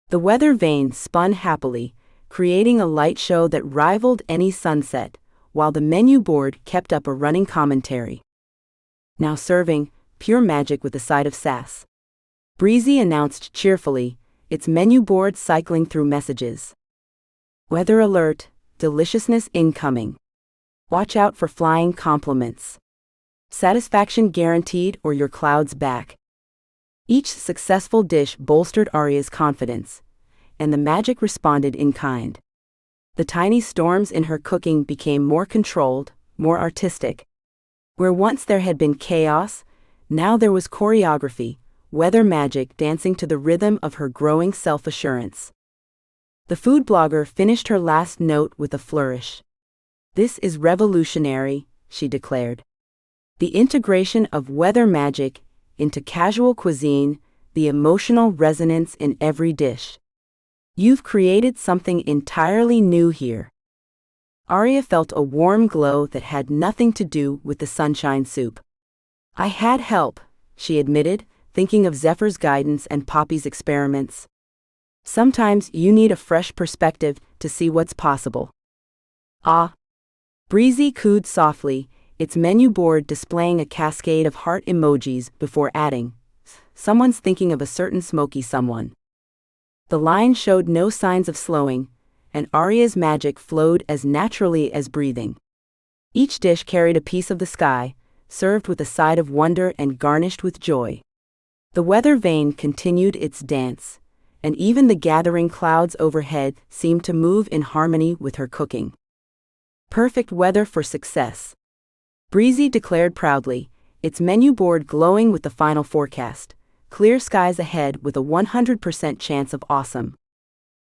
The weather vane spun happily, creating a light show that rivaled any sunset, while the menu board kept up a running commentary. "Now serving, pure magic with a side of sass," Breezy announced cheerfully, its menu board cycling through messages. "Weather alert, deliciousness incoming. Watch out for flying compliments. Satisfaction guaranteed or your cloud's back." Each successful dish bolstered Aria's confidence, and the magic responded in kind. The tiny storms in her cooking became more controlled, more artistic. Where once there had been chaos, now there was choreography, weather magic dancing to the rhythm of her growing self-assurance. The food blogger finished her last note with a flourish. "This is revolutionary," she declared. "The integration of weather magic into casual cuisine, the emotional resonance in every dish. You've created something entirely new here." Aria felt a warm glow that had nothing to do with the sunshine soup. "I had help," she admitted, thinking of Zephyr's guidance and Poppy's experiments. "Sometimes you need a fresh perspective to see what's possible." "Ah," Breezy cooed softly, its menu board displaying a cascade of heart emojis before adding, "Someone's thinking of a certain smoky someone." The line showed no signs of slowing, and Aria's magic flowed as naturally as breathing. Each dish carried a piece of the sky, served with a side of wonder and garnished with joy. The weather vane continued its dance, and even the gathering clouds overhead seemed to move in harmony with her cooking. "Perfect weather for success," Breezy declared proudly, its menu board glowing with the final forecast. "Clear skies ahead with a 100% chance of awesome."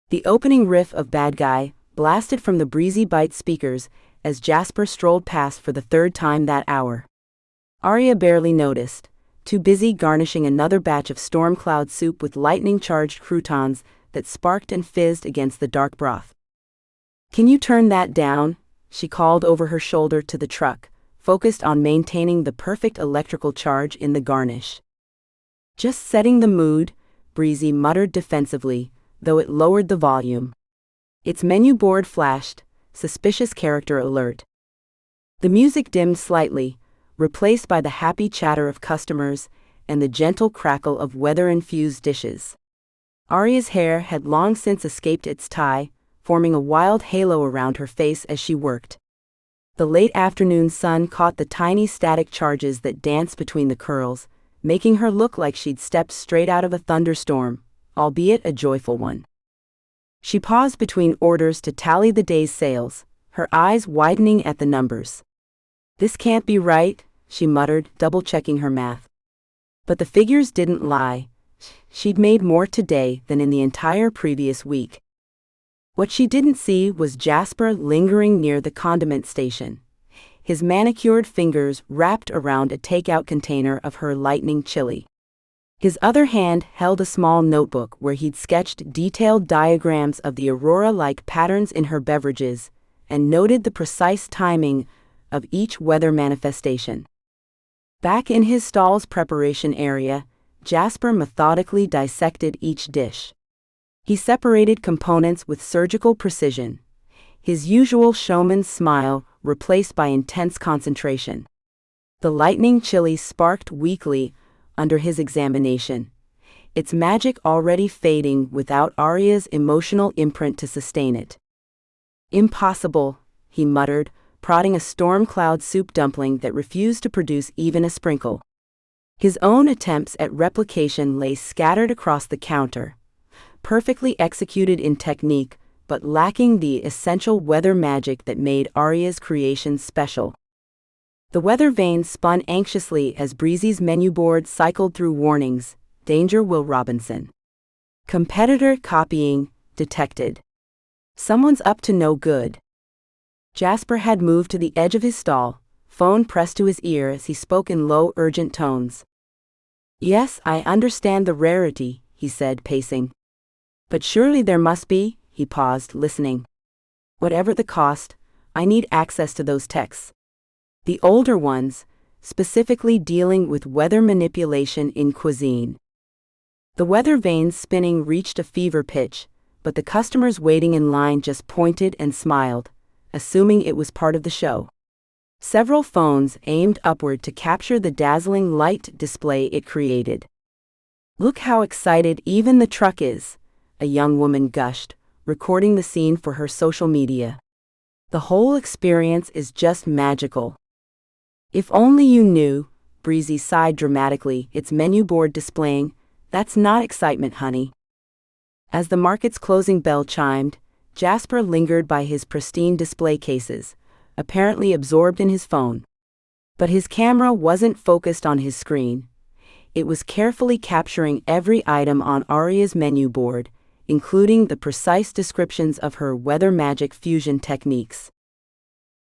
The opening riff of Bad Guy blasted from the Breezy Bite speakers as Jasper strolled past for the third time that hour. Aria barely noticed, too busy garnishing another batch of storm cloud soup with lightning-charged croutons that sparked and fizzed against the dark broth. "Can you turn that down?" she called over her shoulder to the truck, focused on maintaining the perfect electrical charge in the garnish. "Just setting the mood," Breezy muttered defensively, though it lowered the volume. Its menu board flashed, "Suspicious character alert." The music dimmed slightly, replaced by the happy chatter of customers and the gentle crackle of weather-infused dishes. Aria's hair had long since escaped its tie, forming a wild halo around her face as she worked. The late afternoon sun caught the tiny static charges that danced between the curls, making her look like she'd stepped straight out of a thunderstorm, albeit a joyful one. She paused between orders to tally the day's sales, her eyes widening at the numbers. "This can't be right," she muttered, double-checking her math. But the figures didn't lie. She'd made more today than in the entire previous week. What she didn't see was Jasper lingering near the condiment station, his manicured fingers wrapped around a takeout container of her lightning chili. His other hand held a small notebook where he'd sketched detailed diagrams of the aurora-like patterns in her beverages and noted the precise timing of each weather manifestation. Back in his stall's preparation area, Jasper methodically dissected each dish. He separated components with surgical precision, his usual showman's smile replaced by intense concentration. The lightning chili sparked weakly under his examination, its magic already fading without Aria's emotional imprint to sustain it. "Impossible," he muttered, prodding a storm cloud soup dumpling that refused to produce even a sprinkle. His own attempts at replication lay scattered across the counter, perfectly executed in technique, but lacking the essential weather magic that made Aria's creations special. The weather vane spun anxiously as Breezy's menu board cycled through warnings: "Danger, Will Robinson. Competitor copying detected. Someone's up to no good." Jasper had moved to the edge of his stall, phone pressed to his ear as he spoke in low, urgent tones. "Yes, I understand the rarity," he said, pacing. "But surely there must be," he paused, listening. "Whatever the cost, I need access to those texts. The older ones, specifically dealing with weather manipulation in cuisine." The weather vane's spinning reached a fever pitch, but the customers waiting in line just pointed and smiled, assuming it was part of the show. Several phones aimed upward to capture the dazzling light display it created. "Look how excited even the truck is," a young woman gushed, recording the scene for her social media. "The whole experience is just magical." "If only you knew," Breezy sighed dramatically, its menu board displaying, "That's not excitement, honey." As the market's closing bell chimed, Jasper lingered by his pristine display cases, apparently absorbed in his phone. But his camera wasn't focused on his screen. It was carefully capturing every item on Aria's menu board, including the precise descriptions of her weather magic fusion techniques.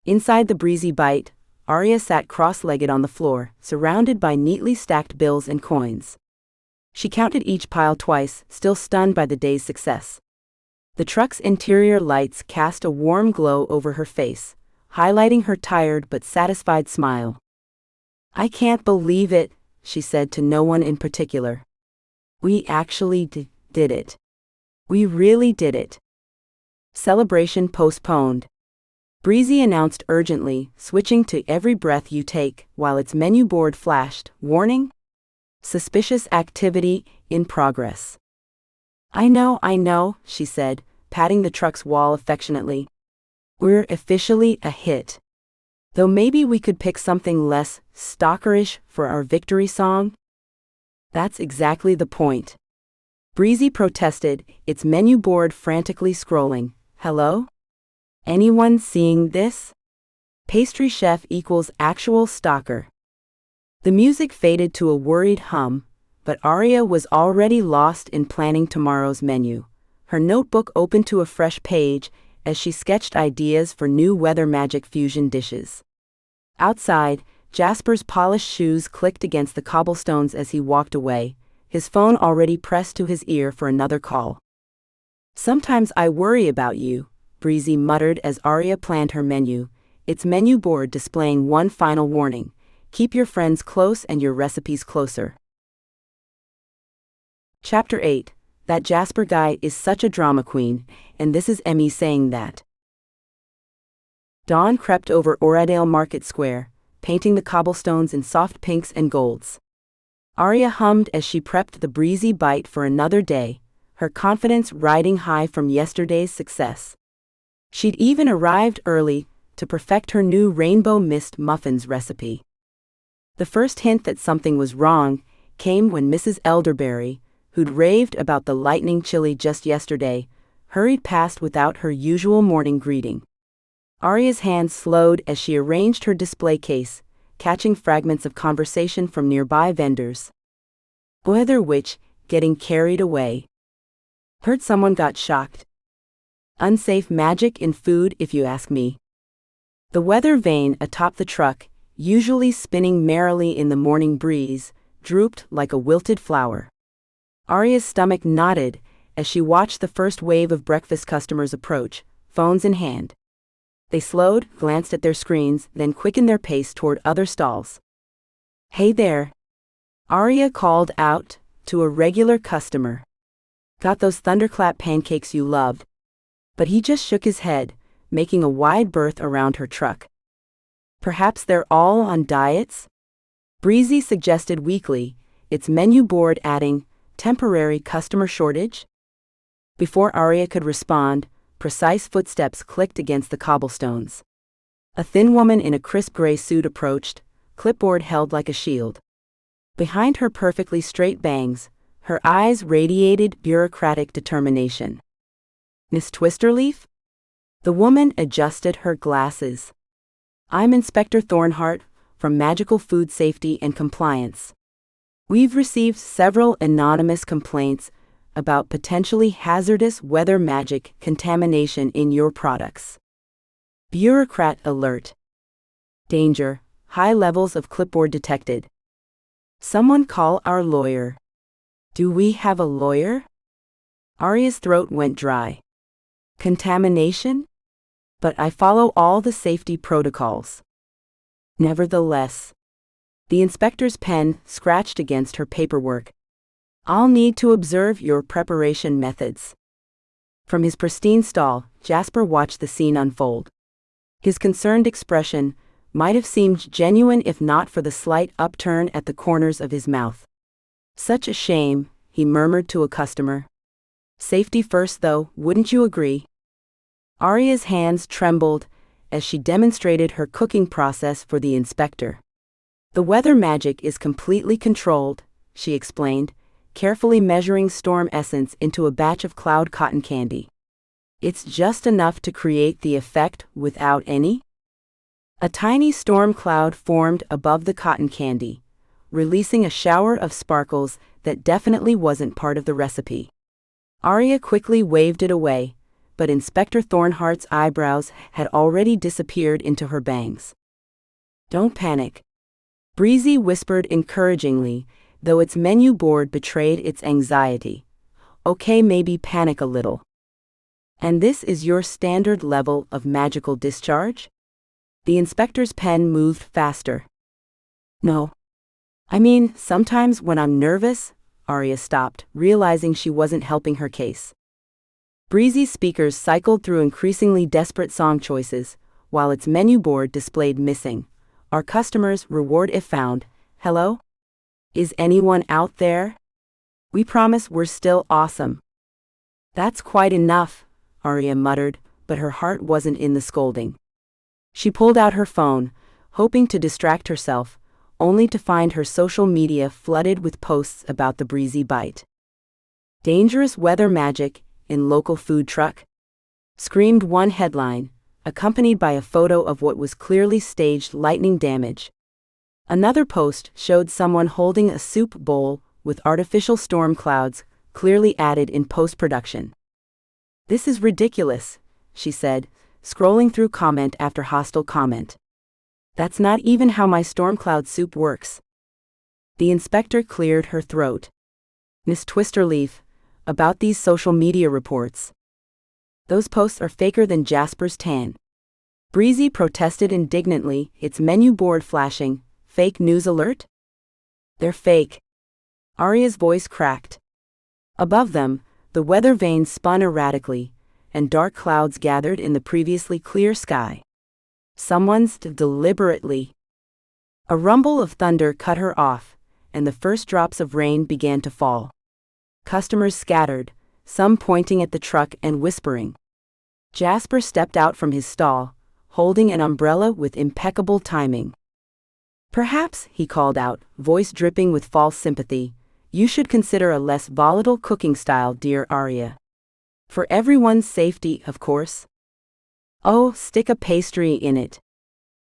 Inside the Breezy Bite, Aria sat cross-legged on the floor, surrounded by neatly stacked bills and coins. She counted each pile twice, still stunned by the day's success. The truck's interior lights cast a warm glow over her face, highlighting her tired but satisfied smile. "I can't believe it," she said to no one in particular. "We actually did it. We really did it." "Celebration postponed," Breezy announced urgently, switching to "Every breath you take," while its menu board flashed, "Warning! Suspicious activity in progress." I know," she said, patting the truck's wall affectionately. "We're officially a hit. Though maybe we could pick something less stalkerish for our victory song?" "That's exactly the point," Breezy protested, its menu board frantically scrolling. "Hello? Anyone seeing this? Pastry chef equals actual stalker." The music faded to a worried hum, but Aria was already lost in planning tomorrow's menu, her notebook open to a fresh page as she sketched ideas for new weather magic fusion dishes. Outside, Jasper's polished shoes clicked against the cobblestones as he walked away, his phone already pressed to his ear for another call. "Sometimes I worry about you," Breezy muttered as Aria planned her menu, its menu board displaying one final warning: "Keep your friends close and your recipes closer." Chapter 8. That Jasper guy is such a drama queen, and this is Emmy saying that. Dawn crept over Oradale Market Square, painting the cobblestones in soft pinks and golds. Aria hummed as she prepped the Breezy Bite for another day, her confidence riding high from yesterday's success. She'd even arrived early to perfect her new rainbow mist muffins recipe. The first hint that something was wrong came when Mrs. Elderberry, who'd raved about the lightning chili just yesterday, hurried past without her usual morning greeting. Aria's hands slowed as she arranged her display case, catching fragments of conversation from nearby vendors. Weather witch, getting carried away. Heard someone got shocked. Unsafe magic in food if you ask me. The weather vane atop the truck, usually spinning merrily in the morning breeze, drooped like a wilted flower. Aria's stomach knotted as she watched the first wave of breakfast customers approach, phones in hand. They slowed, glanced at their screens, then quickened their pace toward other stalls. "Hey there," Aria called out to a regular customer. "Got those thunderclap pancakes you loved?" But he just shook his head, making a wide berth around her truck. "Perhaps they're all on diets?" Breezy suggested weakly, its menu board adding, "temporary customer shortage?" Before Aria could respond, precise footsteps clicked against the cobblestones. A thin woman in a crisp gray suit approached, clipboard held like a shield. Behind her perfectly straight bangs, her eyes radiated bureaucratic determination. "Miss Twisterleaf?" The woman adjusted her glasses. "I'm Inspector Thornhart, from Magical Food Safety and Compliance. We've received several anonymous complaints about potentially hazardous weather magic contamination in your products. Bureaucrat alert. Danger, high levels of clipboard detected. Someone call our lawyer." "Do we have a lawyer?" Aria's throat went dry. "Contamination? But I follow all the safety protocols." Nevertheless, the inspector's pen scratched against her paperwork. "I'll need to observe your preparation methods." From his pristine stall, Jasper watched the scene unfold. His concerned expression might have seemed genuine if not for the slight upturn at the corners of his mouth. "Such a shame," he murmured to a customer. "Safety first though, wouldn't you agree?" Aria's hands trembled as she demonstrated her cooking process for the inspector. "The weather magic is completely controlled," she explained, carefully measuring storm essence into a batch of cloud cotton candy. "It's just enough to create the effect without any." A tiny storm cloud formed above the cotton candy, releasing a shower of sparkles that definitely wasn't part of the recipe. Aria quickly waved it away, but Inspector Thornhart's eyebrows had already disappeared into her bangs. "Don't panic," Breezy whispered encouragingly, though its menu board betrayed its anxiety. "Okay, maybe panic a little." "And this is your standard level of magical discharge?" The inspector's pen moved faster. "No. I mean, sometimes when I'm nervous," Aria stopped, realizing she wasn't helping her case. Breezy's speakers cycled through increasingly desperate song choices, while its menu board displayed missing. "Our customers' reward if found. Hello? Is anyone out there? We promise we're still awesome." "That's quite enough," Aria muttered, but her heart wasn't in the scolding. She pulled out her phone, hoping to distract herself, only to find her social media flooded with posts about the Breezy Bite. "Dangerous weather magic in local food truck?" screamed one headline, accompanied by a photo of what was clearly staged lightning damage. Another post showed someone holding a soup bowl with artificial storm clouds, clearly added in post-production. "This is ridiculous," she said, scrolling through comment after hostile comment. "That's not even how my storm cloud soup works." The inspector cleared her throat. "Miss Twisterleaf, about these social media reports. Those posts are faker than Jasper's tan." Breezy protested indignantly, its menu board flashing, "Fake news alert?" "They're fake." Aria's voice cracked. Above them, the weather vane spun erratically, and dark clouds gathered in the previously clear sky. "Someone's deliberately." A rumble of thunder cut her off, and the first drops of rain began to fall. Customers scattered, some pointing at the truck and whispering. Jasper stepped out from his stall, holding an umbrella with impeccable timing. "Perhaps," he called out, voice dripping with false sympathy, You should consider a less volatile cooking style, dear Aria. For everyone's safety, of course. Oh, stick a pastry in it.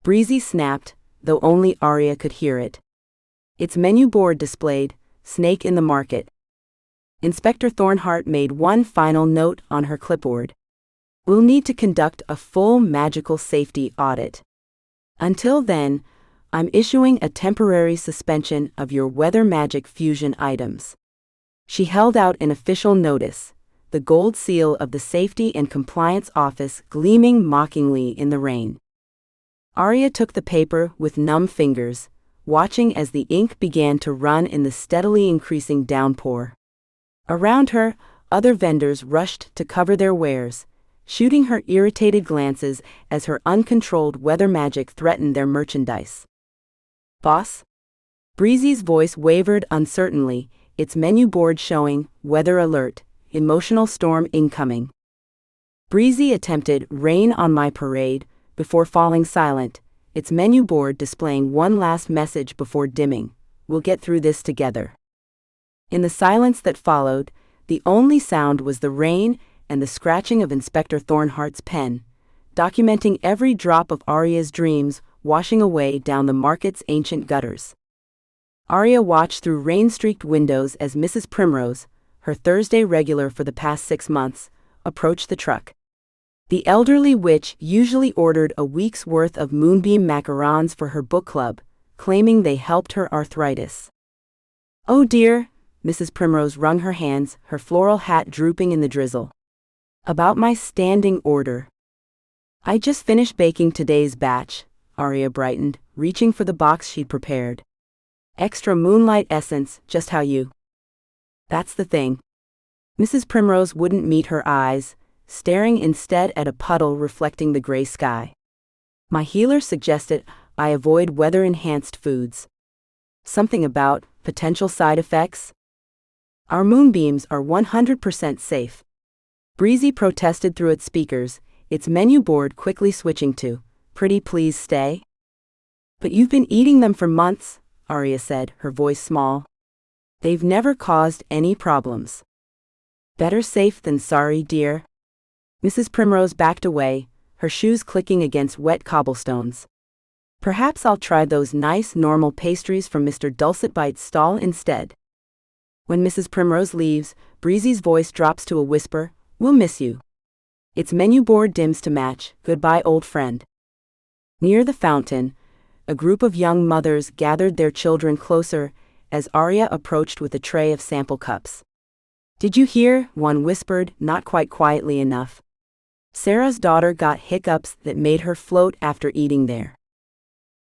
Breezy snapped, though only Aria could hear it. Its menu board displayed, snake in the market. Inspector Thornhart made one final note on her clipboard. We'll need to conduct a full magical safety audit. Until then, I'm issuing a temporary suspension of your weather magic fusion items. She held out an official notice, the gold seal of the Safety and Compliance Office gleaming mockingly in the rain. Aria took the paper with numb fingers, watching as the ink began to run in the steadily increasing downpour. Around her, other vendors rushed to cover their wares, shooting her irritated glances as her uncontrolled weather magic threatened their merchandise. Boss? Breezy's voice wavered uncertainly, its menu board showing, weather alert, emotional storm incoming. Breezy attempted rain on my parade before falling silent, its menu board displaying one last message before dimming. We'll get through this together. In the silence that followed, the only sound was the rain and the scratching of Inspector Thornhart's pen, documenting every drop of Aria's dreams washing away down the market's ancient gutters. Aria watched through rain-streaked windows as Mrs. Primrose, her Thursday regular for the past 6 months, approached the truck. The elderly witch usually ordered a week's worth of moonbeam macarons for her book club, claiming they helped her arthritis. Oh dear, Mrs. Primrose wrung her hands, her floral hat drooping in the drizzle. About my standing order. I just finished baking today's batch, Aria brightened, reaching for the box she'd prepared. Extra moonlight essence, just how you. That's the thing. Mrs. Primrose wouldn't meet her eyes, staring instead at a puddle reflecting the gray sky. My healer suggested I avoid weather-enhanced foods. Something about potential side effects? Our moonbeams are 100% safe. Breezy protested through its speakers, its menu board quickly switching to, pretty please stay? But you've been eating them for months, Aria said, her voice small. They've never caused any problems. Better safe than sorry, dear. Mrs. Primrose backed away, her shoes clicking against wet cobblestones. Perhaps I'll try those nice normal pastries from Mr. Dulcetbite's stall instead. When Mrs. Primrose leaves, Breezy's voice drops to a whisper, we'll miss you. Its menu board dims to match, goodbye old friend. Near the fountain, a group of young mothers gathered their children closer as Aria approached with a tray of sample cups. Did you hear? One whispered, not quite quietly enough. Sarah's daughter got hiccups that made her float after eating there.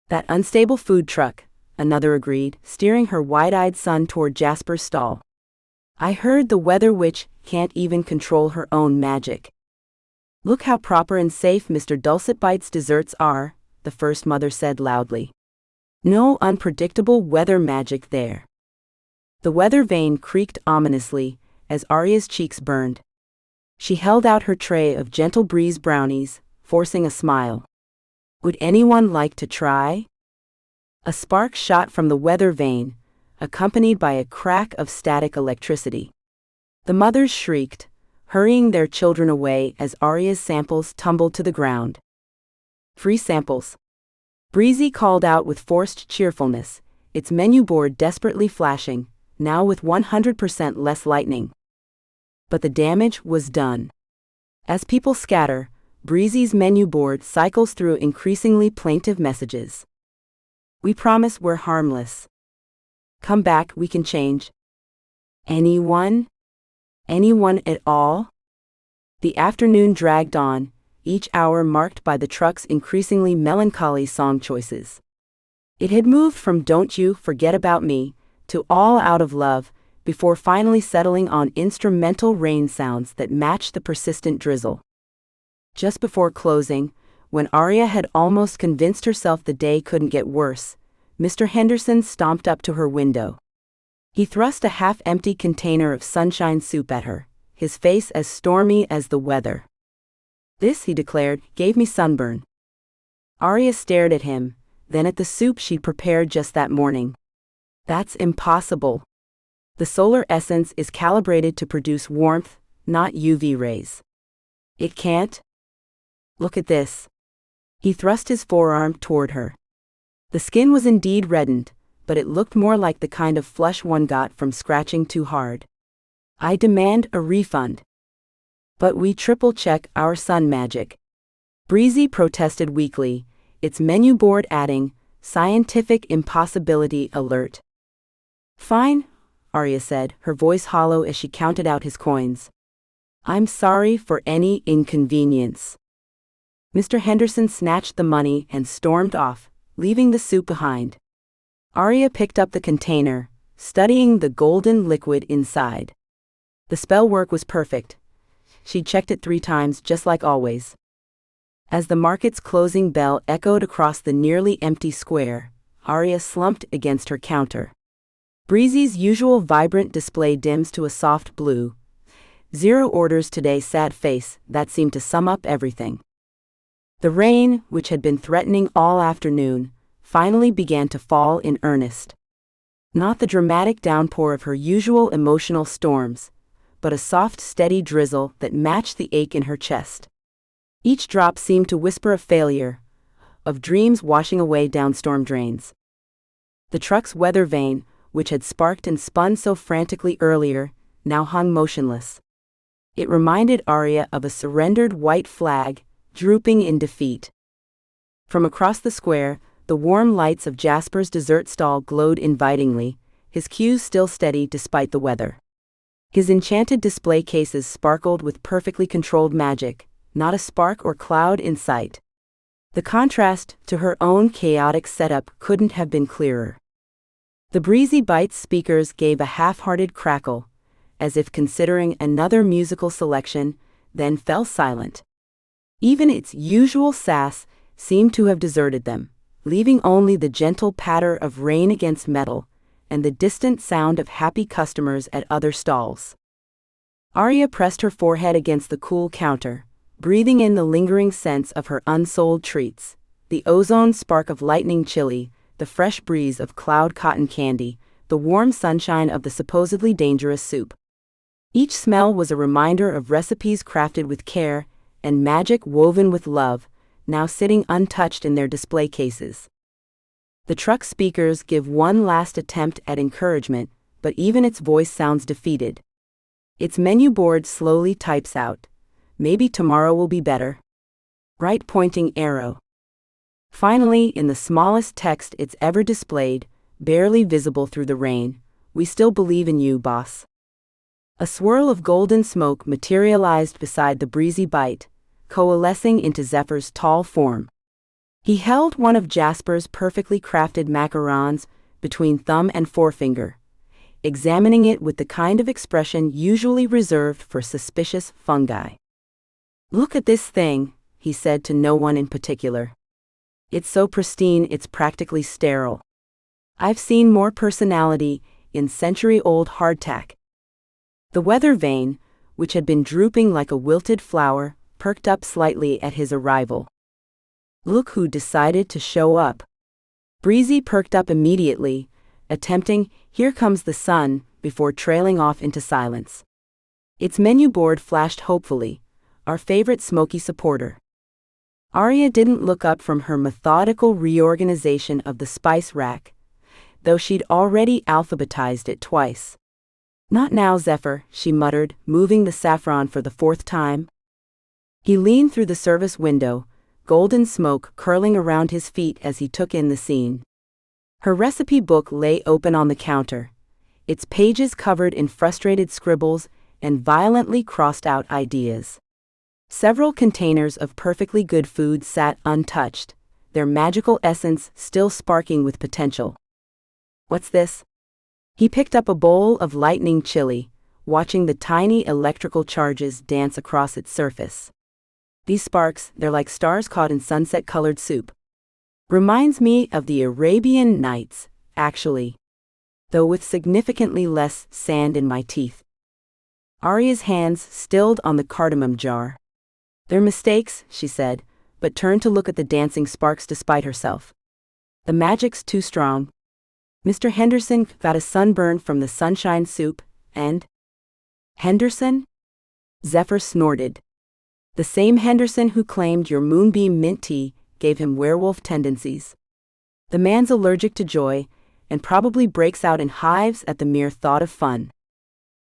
That unstable food truck, another agreed, steering her wide-eyed son toward Jasper's stall. I heard the weather witch can't even control her own magic. Look how proper and safe Mr. Dulcetbite's desserts are, the first mother said loudly. No unpredictable weather magic there. The weather vane creaked ominously as Aria's cheeks burned. She held out her tray of gentle breeze brownies, forcing a smile. Would anyone like to try? A spark shot from the weather vane, accompanied by a crack of static electricity. The mothers shrieked, hurrying their children away as Aria's samples tumbled to the ground. Free samples. Breezy called out with forced cheerfulness, its menu board desperately flashing, now with 100% less lightning. But the damage was done. As people scatter, Breezy's menu board cycles through increasingly plaintive messages. We promise we're harmless. Come back, we can change. Anyone? Anyone at all? The afternoon dragged on, each hour marked by the truck's increasingly melancholy song choices. It had moved from Don't You Forget About Me to All Out of Love, before finally settling on instrumental rain sounds that matched the persistent drizzle. Just before closing, when Aria had almost convinced herself the day couldn't get worse, Mr. Henderson stomped up to her window. He thrust a half-empty container of sunshine soup at her, his face as stormy as the weather. This, he declared, gave me sunburn. Aria stared at him, then at the soup she'd prepared just that morning. That's impossible. The solar essence is calibrated to produce warmth, not UV rays. It can't? Look at this. He thrust his forearm toward her. The skin was indeed reddened, but it looked more like the kind of flush one got from scratching too hard. I demand a refund. But we triple-check our sun magic. Breezy protested weakly, its menu board adding, scientific impossibility alert. Fine, Aria said, her voice hollow as she counted out his coins. I'm sorry for any inconvenience. Mr. Henderson snatched the money and stormed off, leaving the soup behind. Aria picked up the container, studying the golden liquid inside. The spell work was perfect. She'd checked it 3 times just like always. As the market's closing bell echoed across the nearly empty square, Aria slumped against her counter. Breezy's usual vibrant display dims to a soft blue. 0 orders today, sad face, that seemed to sum up everything. The rain, which had been threatening all afternoon, finally began to fall in earnest. Not the dramatic downpour of her usual emotional storms, but a soft, steady drizzle that matched the ache in her chest. Each drop seemed to whisper of failure, of dreams washing away down storm drains. The truck's weather vane, which had sparked and spun so frantically earlier, now hung motionless. It reminded Aria of a surrendered white flag, drooping in defeat. From across the square, the warm lights of Jasper's dessert stall glowed invitingly, his cues still steady despite the weather. His enchanted display cases sparkled with perfectly controlled magic, not a spark or cloud in sight. The contrast to her own chaotic setup couldn't have been clearer. The Breezy Bite speakers gave a half-hearted crackle, as if considering another musical selection, then fell silent. Even its usual sass seemed to have deserted them, leaving only the gentle patter of rain against metal and the distant sound of happy customers at other stalls. Aria pressed her forehead against the cool counter, breathing in the lingering sense of her unsold treats, the ozone spark of lightning chili, the fresh breeze of cloud cotton candy, the warm sunshine of the supposedly dangerous soup. Each smell was a reminder of recipes crafted with care and magic woven with love, now sitting untouched in their display cases. The truck speakers give one last attempt at encouragement, but even its voice sounds defeated. Its menu board slowly types out, "Maybe tomorrow will be better." Right pointing arrow. Finally, in the smallest text it's ever displayed, barely visible through the rain, "We still believe in you, boss." A swirl of golden smoke materialized beside the Breezy Bite, coalescing into Zephyr's tall form. He held one of Jasper's perfectly crafted macarons between thumb and forefinger, examining it with the kind of expression usually reserved for suspicious fungi. "Look at this thing," he said to no one in particular. "It's so pristine it's practically sterile. I've seen more personality in century-old hardtack." The weather vane, which had been drooping like a wilted flower, perked up slightly at his arrival. "Look who decided to show up." Breezy perked up immediately, attempting, "Here comes the sun," before trailing off into silence. Its menu board flashed hopefully, "Our favorite smoky supporter." Aria didn't look up from her methodical reorganization of the spice rack, though she'd already alphabetized it twice. "Not now, Zephyr," she muttered, moving the saffron for the 4th time. He leaned through the service window, golden smoke curling around his feet as he took in the scene. Her recipe book lay open on the counter, its pages covered in frustrated scribbles and violently crossed-out ideas. Several containers of perfectly good food sat untouched, their magical essence still sparking with potential. "What's this?" He picked up a bowl of lightning chili, watching the tiny electrical charges dance across its surface. "These sparks, they're like stars caught in sunset-colored soup. Reminds me of the Arabian Nights, actually, though with significantly less sand in my teeth." Aria's hands stilled on the cardamom jar. "They're mistakes," she said, but turned to look at the dancing sparks despite herself. "The magic's too strong." Mr. Henderson got a sunburn from the sunshine soup, and... Henderson? Zephyr snorted. The same Henderson who claimed your moonbeam mint tea gave him werewolf tendencies. The man's allergic to joy, and probably breaks out in hives at the mere thought of fun.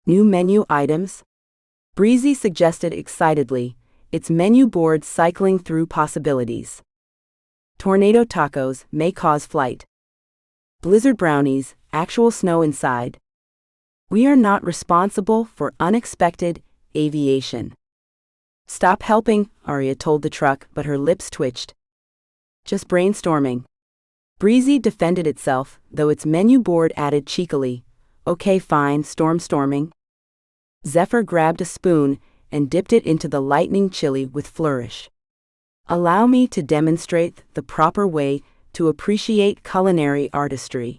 New menu items? Breezy suggested excitedly, its menu board cycling through possibilities. Tornado tacos may cause flight. Blizzard brownies, actual snow inside. We are not responsible for unexpected aviation. Stop helping, Aria told the truck, but her lips twitched. Just brainstorming. Breezy defended itself, though its menu board added cheekily, okay fine, storming. Zephyr grabbed a spoon and dipped it into the lightning chili with flourish. Allow me to demonstrate the proper way to appreciate culinary artistry.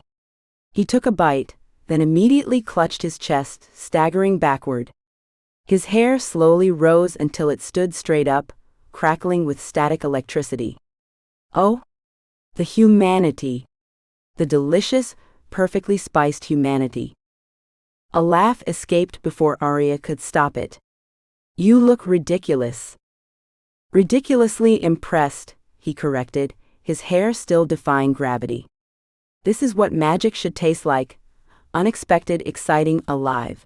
He took a bite, then immediately clutched his chest, staggering backward. His hair slowly rose until it stood straight up, crackling with static electricity. Oh, the humanity. The delicious, perfectly spiced humanity. A laugh escaped before Aria could stop it. You look ridiculous. Ridiculously impressed, he corrected, his hair still defying gravity. This is what magic should taste like, unexpected, exciting, alive.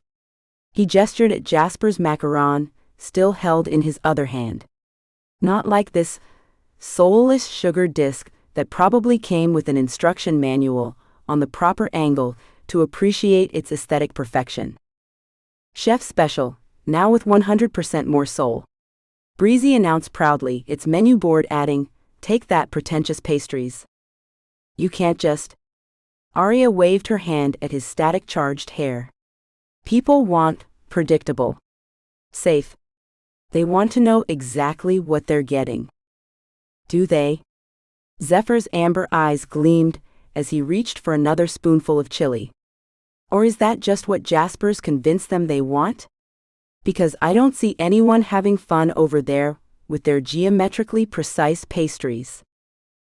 He gestured at Jasper's macaron, still held in his other hand. Not like this soulless sugar disc that probably came with an instruction manual on the proper angle to appreciate its aesthetic perfection. Chef special, now with 100% more soul. Breezy announced proudly, its menu board adding, take that, pretentious pastries. You can't just... Aria waved her hand at his static-charged hair. People want predictable. Safe. They want to know exactly what they're getting. Do they? Zephyr's amber eyes gleamed as he reached for another spoonful of chili. Or is that just what Jasper's convinced them they want? Because I don't see anyone having fun over there with their geometrically precise pastries.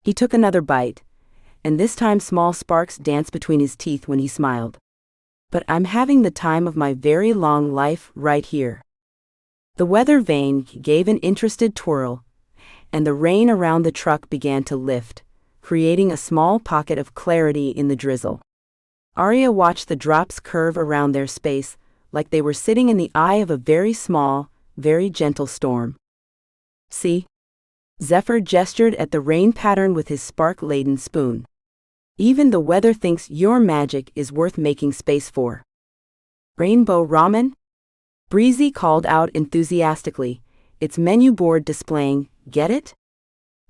He took another bite, and this time small sparks danced between his teeth when he smiled. But I'm having the time of my very long life right here. The weather vane gave an interested twirl, and the rain around the truck began to lift, creating a small pocket of clarity in the drizzle. Aria watched the drops curve around their space, like they were sitting in the eye of a very small, very gentle storm. See? Zephyr gestured at the rain pattern with his spark-laden spoon. Even the weather thinks your magic is worth making space for. Rainbow ramen? Breezy called out enthusiastically, its menu board displaying, get it?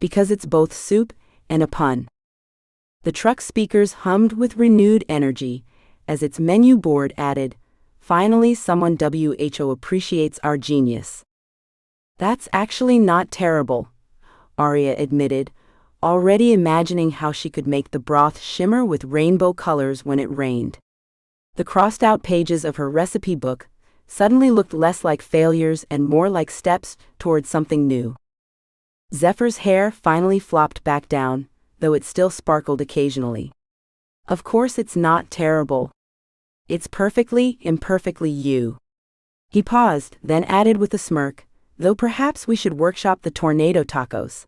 Because it's both soup and a pun. The truck speakers hummed with renewed energy as its menu board added, finally someone WHO appreciates our genius. That's actually not terrible, Aria admitted, already imagining how she could make the broth shimmer with rainbow colors when it rained. The crossed-out pages of her recipe book suddenly looked less like failures and more like steps toward something new. Zephyr's hair finally flopped back down, though it still sparkled occasionally. Of course it's not terrible. It's perfectly, imperfectly you. He paused, then added with a smirk, though perhaps we should workshop the tornado tacos.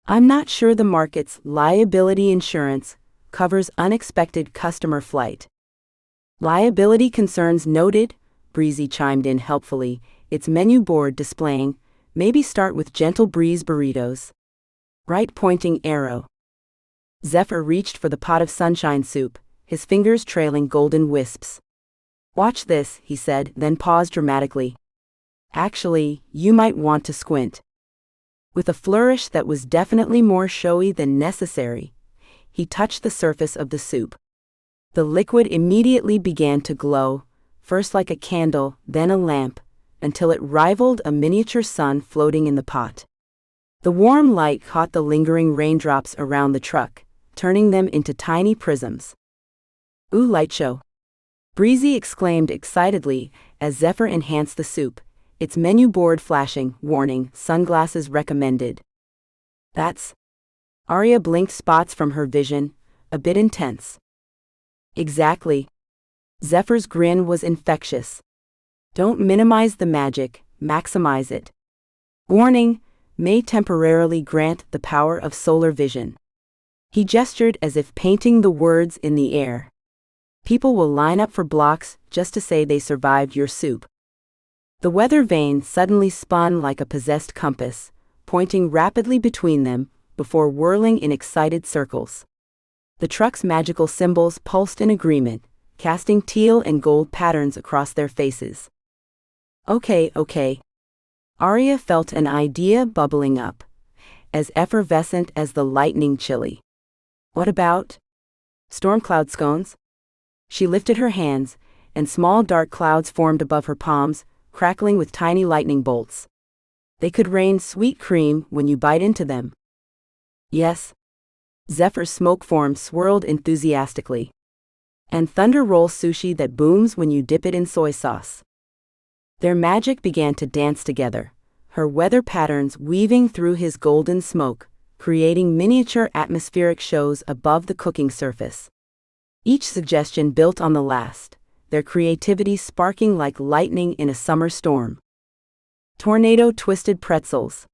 I'm not sure the market's liability insurance covers unexpected customer flight. Liability concerns noted, Breezy chimed in helpfully, its menu board displaying, maybe start with gentle breeze burritos. Right pointing arrow. Zephyr reached for the pot of sunshine soup, his fingers trailing golden wisps. Watch this, he said, then paused dramatically. Actually, you might want to squint. With a flourish that was definitely more showy than necessary, he touched the surface of the soup. The liquid immediately began to glow, first like a candle, then a lamp, until it rivaled a miniature sun floating in the pot. The warm light caught the lingering raindrops around the truck, turning them into tiny prisms. Ooh, light show! Breezy exclaimed excitedly as Zephyr enhanced the soup, its menu board flashing, warning, sunglasses recommended. That's... Aria blinked spots from her vision, a bit intense. Exactly. Zephyr's grin was infectious. Don't minimize the magic, maximize it. Warning, may temporarily grant the power of solar vision. He gestured as if painting the words in the air. People will line up for blocks just to say they survived your soup. The weather vane suddenly spun like a possessed compass, pointing rapidly between them, before whirling in excited circles. The truck's magical symbols pulsed in agreement, casting teal and gold patterns across their faces. Okay. Aria felt an idea bubbling up, as effervescent as the lightning chili. What about storm cloud scones? She lifted her hands, and small dark clouds formed above her palms, crackling with tiny lightning bolts. They could rain sweet cream when you bite into them. Yes. Zephyr's smoke form swirled enthusiastically. And thunder roll sushi that booms when you dip it in soy sauce. Their magic began to dance together, her weather patterns weaving through his golden smoke, creating miniature atmospheric shows above the cooking surface. Each suggestion built on the last, their creativity sparking like lightning in a summer storm. Tornado twisted pretzels.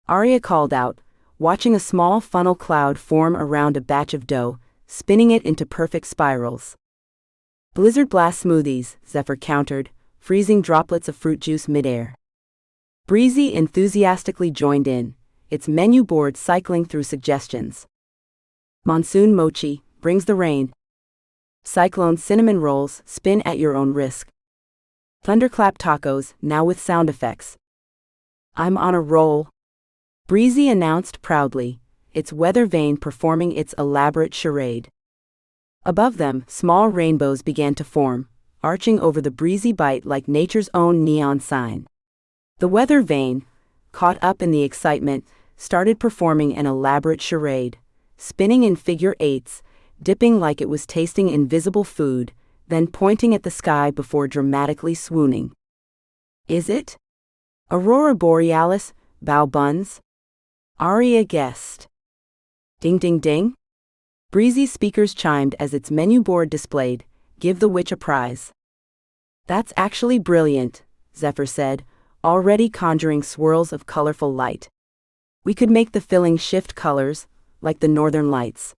Aria called out, watching a small funnel cloud form around a batch of dough, spinning it into perfect spirals. Blizzard blast smoothies, Zephyr countered, freezing droplets of fruit juice midair. Breezy enthusiastically joined in, its menu board cycling through suggestions. Monsoon mochi brings the rain. Cyclone cinnamon rolls spin at your own risk. Thunderclap tacos, now with sound effects. I'm on a roll. Breezy announced proudly, its weather vane performing its elaborate charade. Above them, small rainbows began to form, arching over the Breezy Bite like nature's own neon sign. The weather vane, caught up in the excitement, started performing an elaborate charade, spinning in figure eights, dipping like it was tasting invisible food, then pointing at the sky before dramatically swooning. Is it Aurora Borealis, bao buns? Aria guessed. Ding ding ding. Breezy speakers chimed as its menu board displayed, give the witch a prize. That's actually brilliant, Zephyr said, already conjuring swirls of colorful light. We could make the filling shift colors, like the northern lights.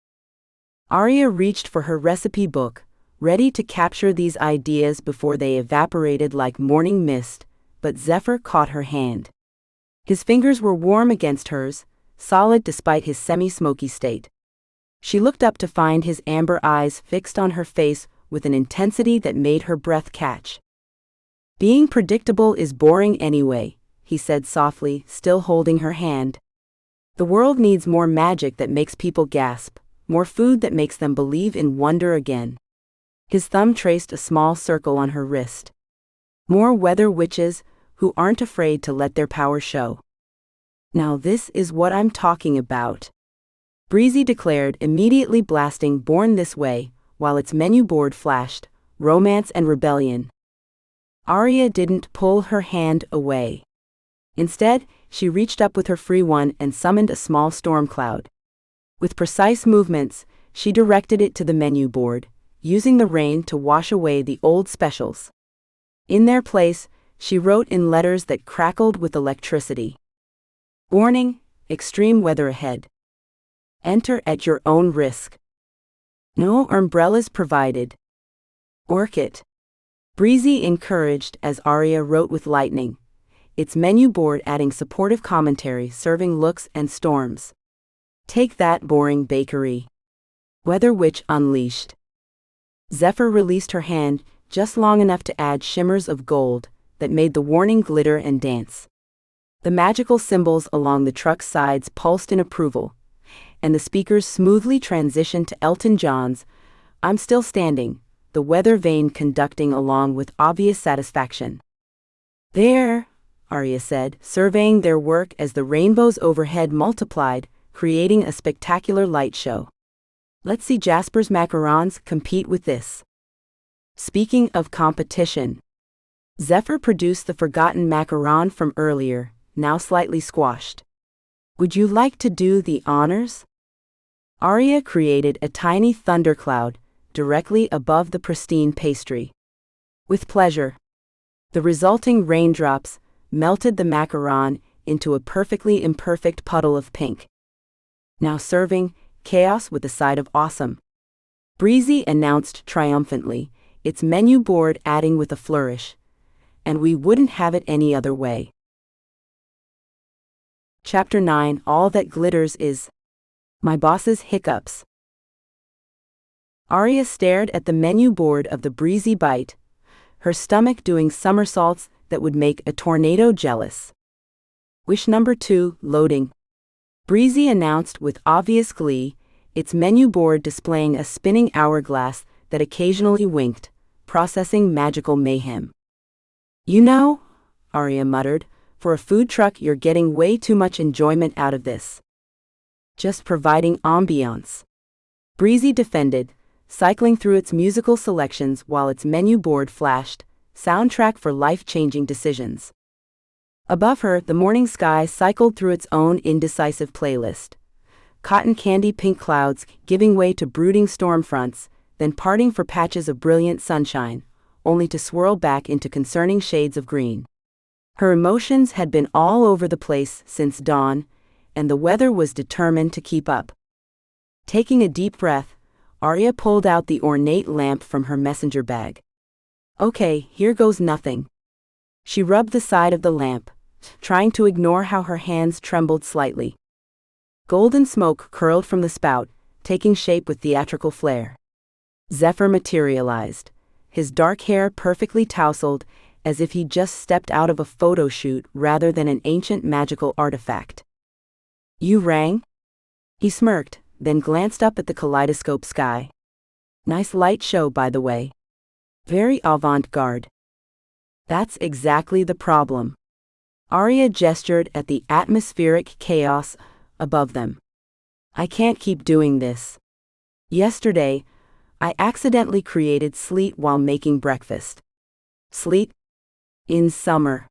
Aria reached for her recipe book, ready to capture these ideas before they evaporated like morning mist, but Zephyr caught her hand. His fingers were warm against hers, solid despite his semi-smoky state. She looked up to find his amber eyes fixed on her face with an intensity that made her breath catch. Being predictable is boring anyway, he said softly, still holding her hand. The world needs more magic that makes people gasp, more food that makes them believe in wonder again. His thumb traced a small circle on her wrist. More weather witches who aren't afraid to let their power show. Now this is what I'm talking about, Breezy declared, immediately blasting Born This Way, while its menu board flashed, Romance and Rebellion. Aria didn't pull her hand away. Instead, she reached up with her free one and summoned a small storm cloud. With precise movements, she directed it to the menu board, using the rain to wash away the old specials. In their place, she wrote in letters that crackled with electricity. Warning, extreme weather ahead. Enter at your own risk. No umbrellas provided. Orchid. Breezy encouraged as Aria wrote with lightning, its menu board adding supportive commentary serving looks and storms. Take that, boring bakery. Weather Witch unleashed. Zephyr released her hand just long enough to add shimmers of gold that made the warning glitter and dance. The magical symbols along the truck's sides pulsed in approval, and the speakers smoothly transitioned to Elton John's I'm Still Standing, the weather vane conducting along with obvious satisfaction. There, Aria said, surveying their work as the rainbows overhead multiplied, creating a spectacular light show. Let's see Jasper's macarons compete with this. Speaking of competition, Zephyr produced the forgotten macaron from earlier, now slightly squashed. Would you like to do the honors? Aria created a tiny thundercloud directly above the pristine pastry. With pleasure. The resulting raindrops melted the macaron into a perfectly imperfect puddle of pink. Now serving chaos with a side of awesome. Breezy announced triumphantly, its menu board adding with a flourish. And we wouldn't have it any other way. Chapter 9 All That Glitters Is My Boss's Hiccups. Aria stared at the menu board of the Breezy Bite, her stomach doing somersaults that would make a tornado jealous. Wish number 2, loading. Breezy announced with obvious glee, its menu board displaying a spinning hourglass that occasionally winked, processing magical mayhem. You know, Aria muttered, for a food truck you're getting way too much enjoyment out of this. Just providing ambiance. Breezy defended, cycling through its musical selections while its menu board flashed, soundtrack for life-changing decisions. Above her, the morning sky cycled through its own indecisive playlist. Cotton candy pink clouds giving way to brooding storm fronts, then parting for patches of brilliant sunshine, only to swirl back into concerning shades of green. Her emotions had been all over the place since dawn, and the weather was determined to keep up. Taking a deep breath, Aria pulled out the ornate lamp from her messenger bag. Okay, here goes nothing. She rubbed the side of the lamp, trying to ignore how her hands trembled slightly. Golden smoke curled from the spout, taking shape with theatrical flair. Zephyr materialized, his dark hair perfectly tousled, as if he just stepped out of a photo shoot rather than an ancient magical artifact. You rang? He smirked, then glanced up at the kaleidoscope sky. Nice light show, by the way. Very avant-garde. That's exactly the problem. Aria gestured at the atmospheric chaos above them. I can't keep doing this. Yesterday, I accidentally created sleet while making breakfast. Sleet? In summer.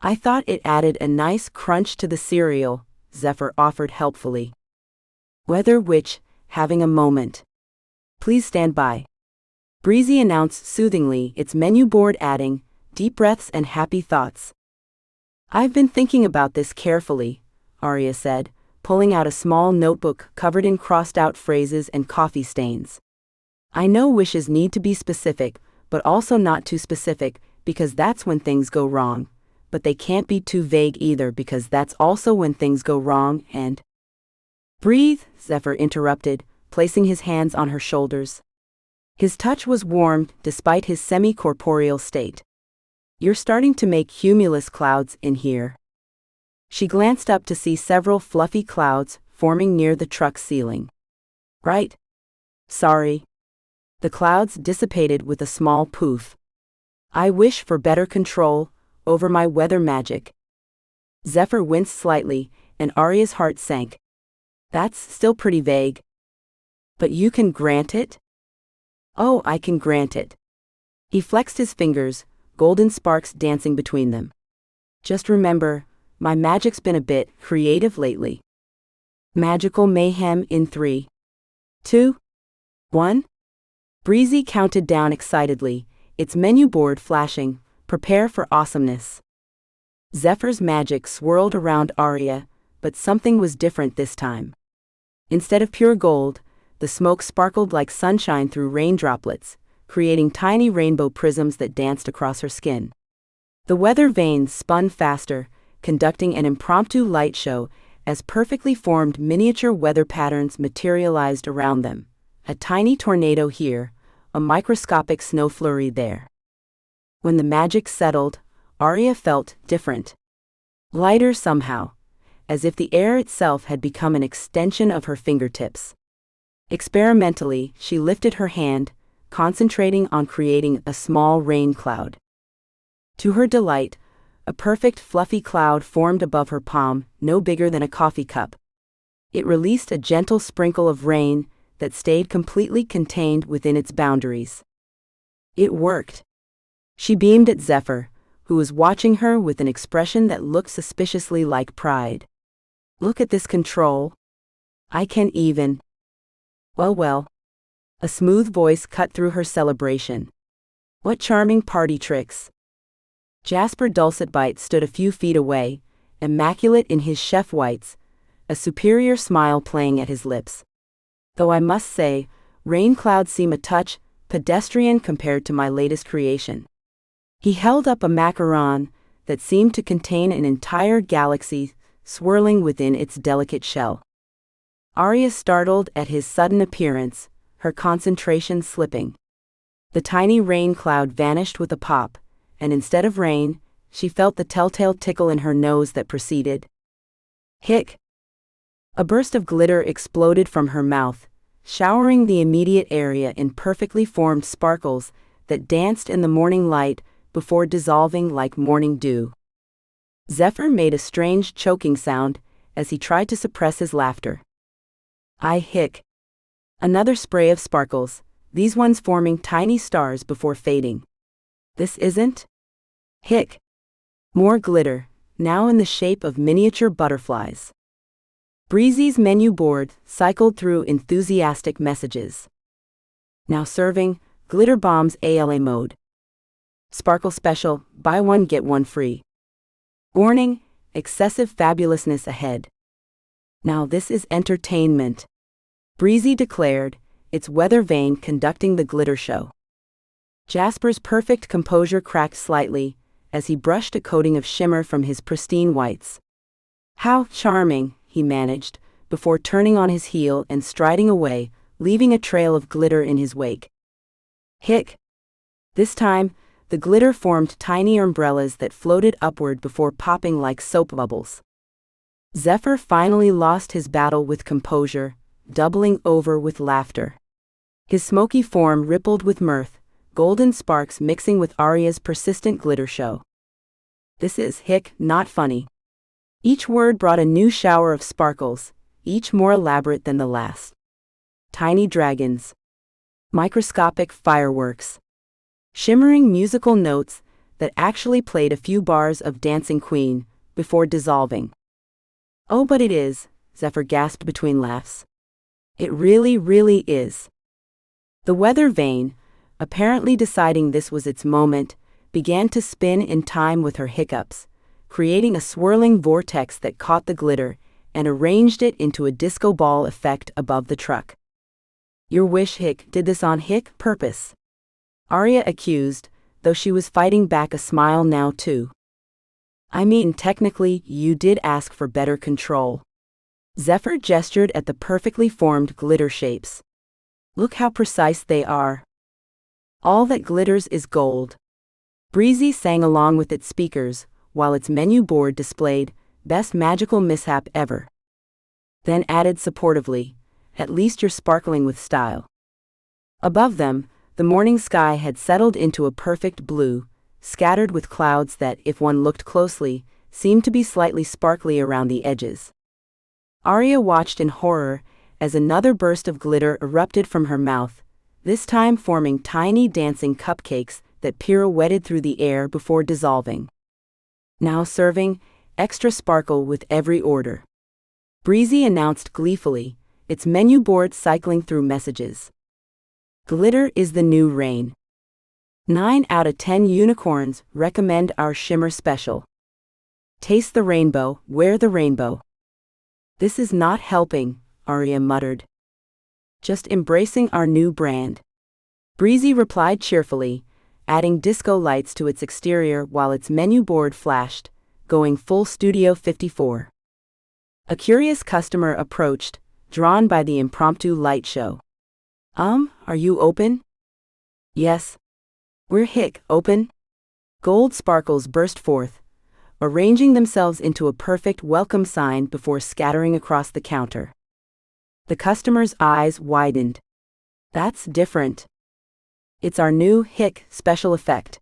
I thought it added a nice crunch to the cereal, Zephyr offered helpfully. Weather Witch, having a moment. Please stand by. Breezy announced soothingly, its menu board adding, deep breaths and happy thoughts. I've been thinking about this carefully, Aria said, pulling out a small notebook covered in crossed-out phrases and coffee stains. I know wishes need to be specific, but also not too specific, because that's when things go wrong. But they can't be too vague either, because that's also when things go wrong, and... Breathe, Zephyr interrupted, placing his hands on her shoulders. His touch was warm, despite his semi-corporeal state. You're starting to make cumulus clouds in here. She glanced up to see several fluffy clouds forming near the truck's ceiling. Right. Sorry. The clouds dissipated with a small poof. I wish for better control over my weather magic. Zephyr winced slightly, and Aria's heart sank. That's still pretty vague. But you can grant it? Oh, I can grant it. He flexed his fingers, golden sparks dancing between them. Just remember, my magic's been a bit creative lately. Magical mayhem in 3, 2, 1. Breezy counted down excitedly, its menu board flashing, prepare for awesomeness. Zephyr's magic swirled around Aria, but something was different this time. Instead of pure gold, the smoke sparkled like sunshine through rain droplets, creating tiny rainbow prisms that danced across her skin. The weather vanes spun faster, conducting an impromptu light show as perfectly formed miniature weather patterns materialized around them. A tiny tornado here, a microscopic snow flurry there. When the magic settled, Aria felt different. Lighter somehow, as if the air itself had become an extension of her fingertips. Experimentally, she lifted her hand, concentrating on creating a small rain cloud. To her delight, a perfect fluffy cloud formed above her palm, no bigger than a coffee cup. It released a gentle sprinkle of rain that stayed completely contained within its boundaries. It worked. She beamed at Zephyr, who was watching her with an expression that looked suspiciously like pride. Look at this control. I can even... Well. A smooth voice cut through her celebration. What charming party tricks. Jasper Dulcet Bite stood a few feet away, immaculate in his chef whites, a superior smile playing at his lips. Though I must say, rain clouds seem a touch pedestrian compared to my latest creation. He held up a macaron that seemed to contain an entire galaxy swirling within its delicate shell. Aria startled at his sudden appearance, her concentration slipping. The tiny rain cloud vanished with a pop, and instead of rain, she felt the telltale tickle in her nose that proceeded. Hic! A burst of glitter exploded from her mouth, showering the immediate area in perfectly formed sparkles that danced in the morning light before dissolving like morning dew. Zephyr made a strange choking sound as he tried to suppress his laughter. I hic. Another spray of sparkles, these ones forming tiny stars before fading. This isn't? Hic. More glitter, now in the shape of miniature butterflies. Breezy's menu board cycled through enthusiastic messages. Now serving, glitter bombs ALA mode. Sparkle special, buy one get one free. Warning, excessive fabulousness ahead. Now this is entertainment. Breezy declared, its weather vane conducting the glitter show. Jasper's perfect composure cracked slightly as he brushed a coating of shimmer from his pristine whites. How charming, he managed, before turning on his heel and striding away, leaving a trail of glitter in his wake. Hic! This time, the glitter formed tiny umbrellas that floated upward before popping like soap bubbles. Zephyr finally lost his battle with composure, doubling over with laughter. His smoky form rippled with mirth, golden sparks mixing with Aria's persistent glitter show. This is hic, not funny. Each word brought a new shower of sparkles, each more elaborate than the last. Tiny dragons. Microscopic fireworks. Shimmering musical notes that actually played a few bars of Dancing Queen before dissolving. Oh, but it is, Zephyr gasped between laughs. It really, really is. The weather vane, apparently deciding this was its moment, began to spin in time with her hiccups, creating a swirling vortex that caught the glitter and arranged it into a disco ball effect above the truck. Your wish hic did this on hic purpose. Aria accused, though she was fighting back a smile now too. I mean, technically, you did ask for better control. Zephyr gestured at the perfectly formed glitter shapes. Look how precise they are. All that glitters is gold. Breezy sang along with its speakers, while its menu board displayed, best magical mishap ever. Then added supportively, at least you're sparkling with style. Above them, the morning sky had settled into a perfect blue, scattered with clouds that, if one looked closely, seemed to be slightly sparkly around the edges. Aria watched in horror as another burst of glitter erupted from her mouth, this time forming tiny dancing cupcakes that pirouetted through the air before dissolving. Now serving, extra sparkle with every order. Breezy announced gleefully, its menu board cycling through messages. Glitter is the new rain. 9 out of 10 unicorns recommend our shimmer special. Taste the rainbow, wear the rainbow. This is not helping, Aria muttered. Just embracing our new brand. Breezy replied cheerfully, adding disco lights to its exterior while its menu board flashed, going full Studio 54. A curious customer approached, drawn by the impromptu light show. Are you open? Yes. We're hic, open. Gold sparkles burst forth, arranging themselves into a perfect welcome sign before scattering across the counter. The customer's eyes widened. That's different. It's our new hic special effect.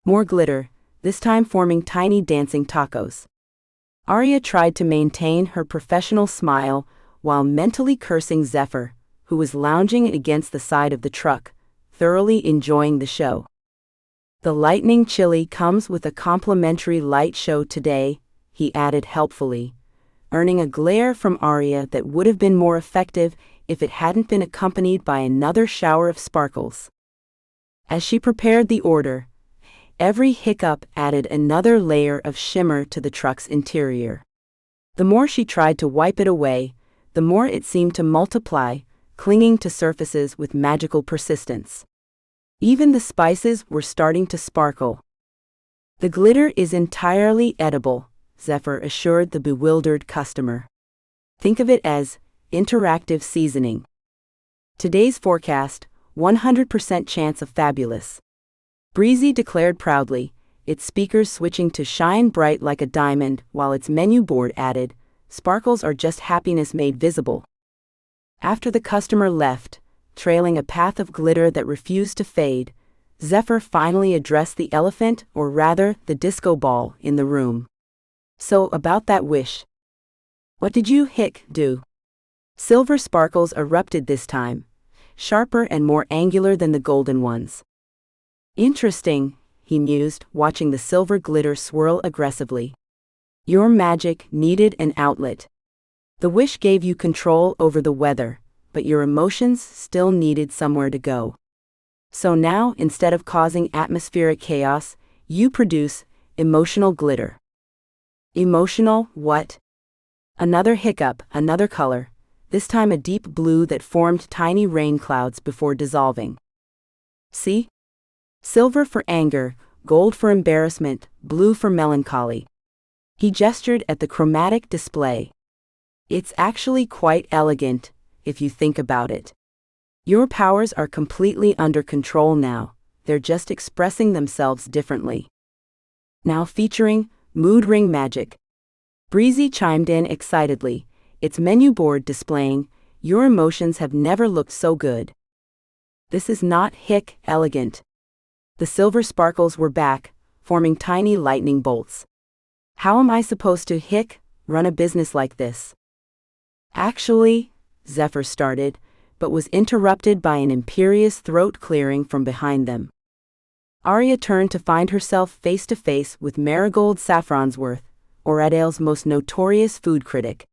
More glitter, this time forming tiny dancing tacos. Aria tried to maintain her professional smile while mentally cursing Zephyr, who was lounging against the side of the truck, thoroughly enjoying the show. The lightning chili comes with a complimentary light show today, he added helpfully, earning a glare from Aria that would have been more effective if it hadn't been accompanied by another shower of sparkles. As she prepared the order, every hiccup added another layer of shimmer to the truck's interior. The more she tried to wipe it away, the more it seemed to multiply, clinging to surfaces with magical persistence. Even the spices were starting to sparkle. "The glitter is entirely edible," Zephyr assured the bewildered customer. "Think of it as interactive seasoning. Today's forecast, 100% chance of fabulous." Breezy declared proudly, its speakers switching to shine bright like a diamond while its menu board added, "Sparkles are just happiness made visible." After the customer left, trailing a path of glitter that refused to fade, Zephyr finally addressed the elephant, or rather, the disco ball, in the room. "So, about that wish. What did you do?" Silver sparkles erupted this time, sharper and more angular than the golden ones. "Interesting," he mused, watching the silver glitter swirl aggressively. "Your magic needed an outlet. The wish gave you control over the weather, but your emotions still needed somewhere to go. So now, instead of causing atmospheric chaos, you produce emotional glitter." "Emotional what?" Another hiccup, another color, this time a deep blue that formed tiny rain clouds before dissolving. "See? Silver for anger, gold for embarrassment, blue for melancholy." He gestured at the chromatic display. "It's actually quite elegant, if you think about it. Your powers are completely under control now, they're just expressing themselves differently." "Now featuring mood ring magic." Breezy chimed in excitedly, its menu board displaying, "Your emotions have never looked so good." "This is not elegant." The silver sparkles were back, forming tiny lightning bolts. "How am I supposed to run a business like this?" "Actually," Zephyr started, but was interrupted by an imperious throat clearing from behind them. Aria turned to find herself face to face with Marigold Saffronsworth, Oradale's most notorious food critic.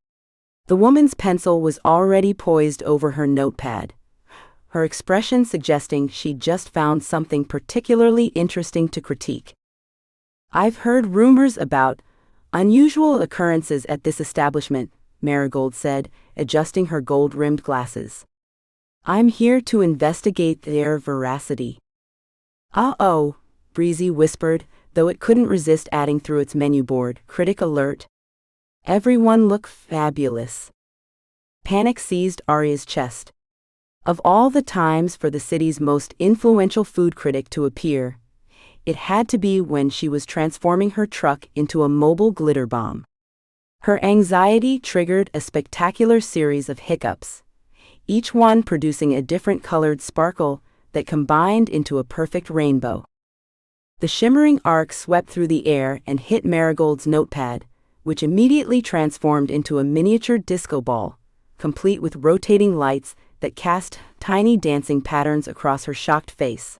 The woman's pencil was already poised over her notepad, her expression suggesting she'd just found something particularly interesting to critique. "I've heard rumors about unusual occurrences at this establishment," Marigold said, adjusting her gold-rimmed glasses. "I'm here to investigate their veracity." "Uh-oh," Breezy whispered, though it couldn't resist adding through its menu board, "Critic alert. Everyone look fabulous." Panic seized Aria's chest. Of all the times for the city's most influential food critic to appear, it had to be when she was transforming her truck into a mobile glitter bomb. Her anxiety triggered a spectacular series of hiccups, each one producing a different colored sparkle that combined into a perfect rainbow. The shimmering arc swept through the air and hit Marigold's notepad, which immediately transformed into a miniature disco ball, complete with rotating lights that cast tiny dancing patterns across her shocked face.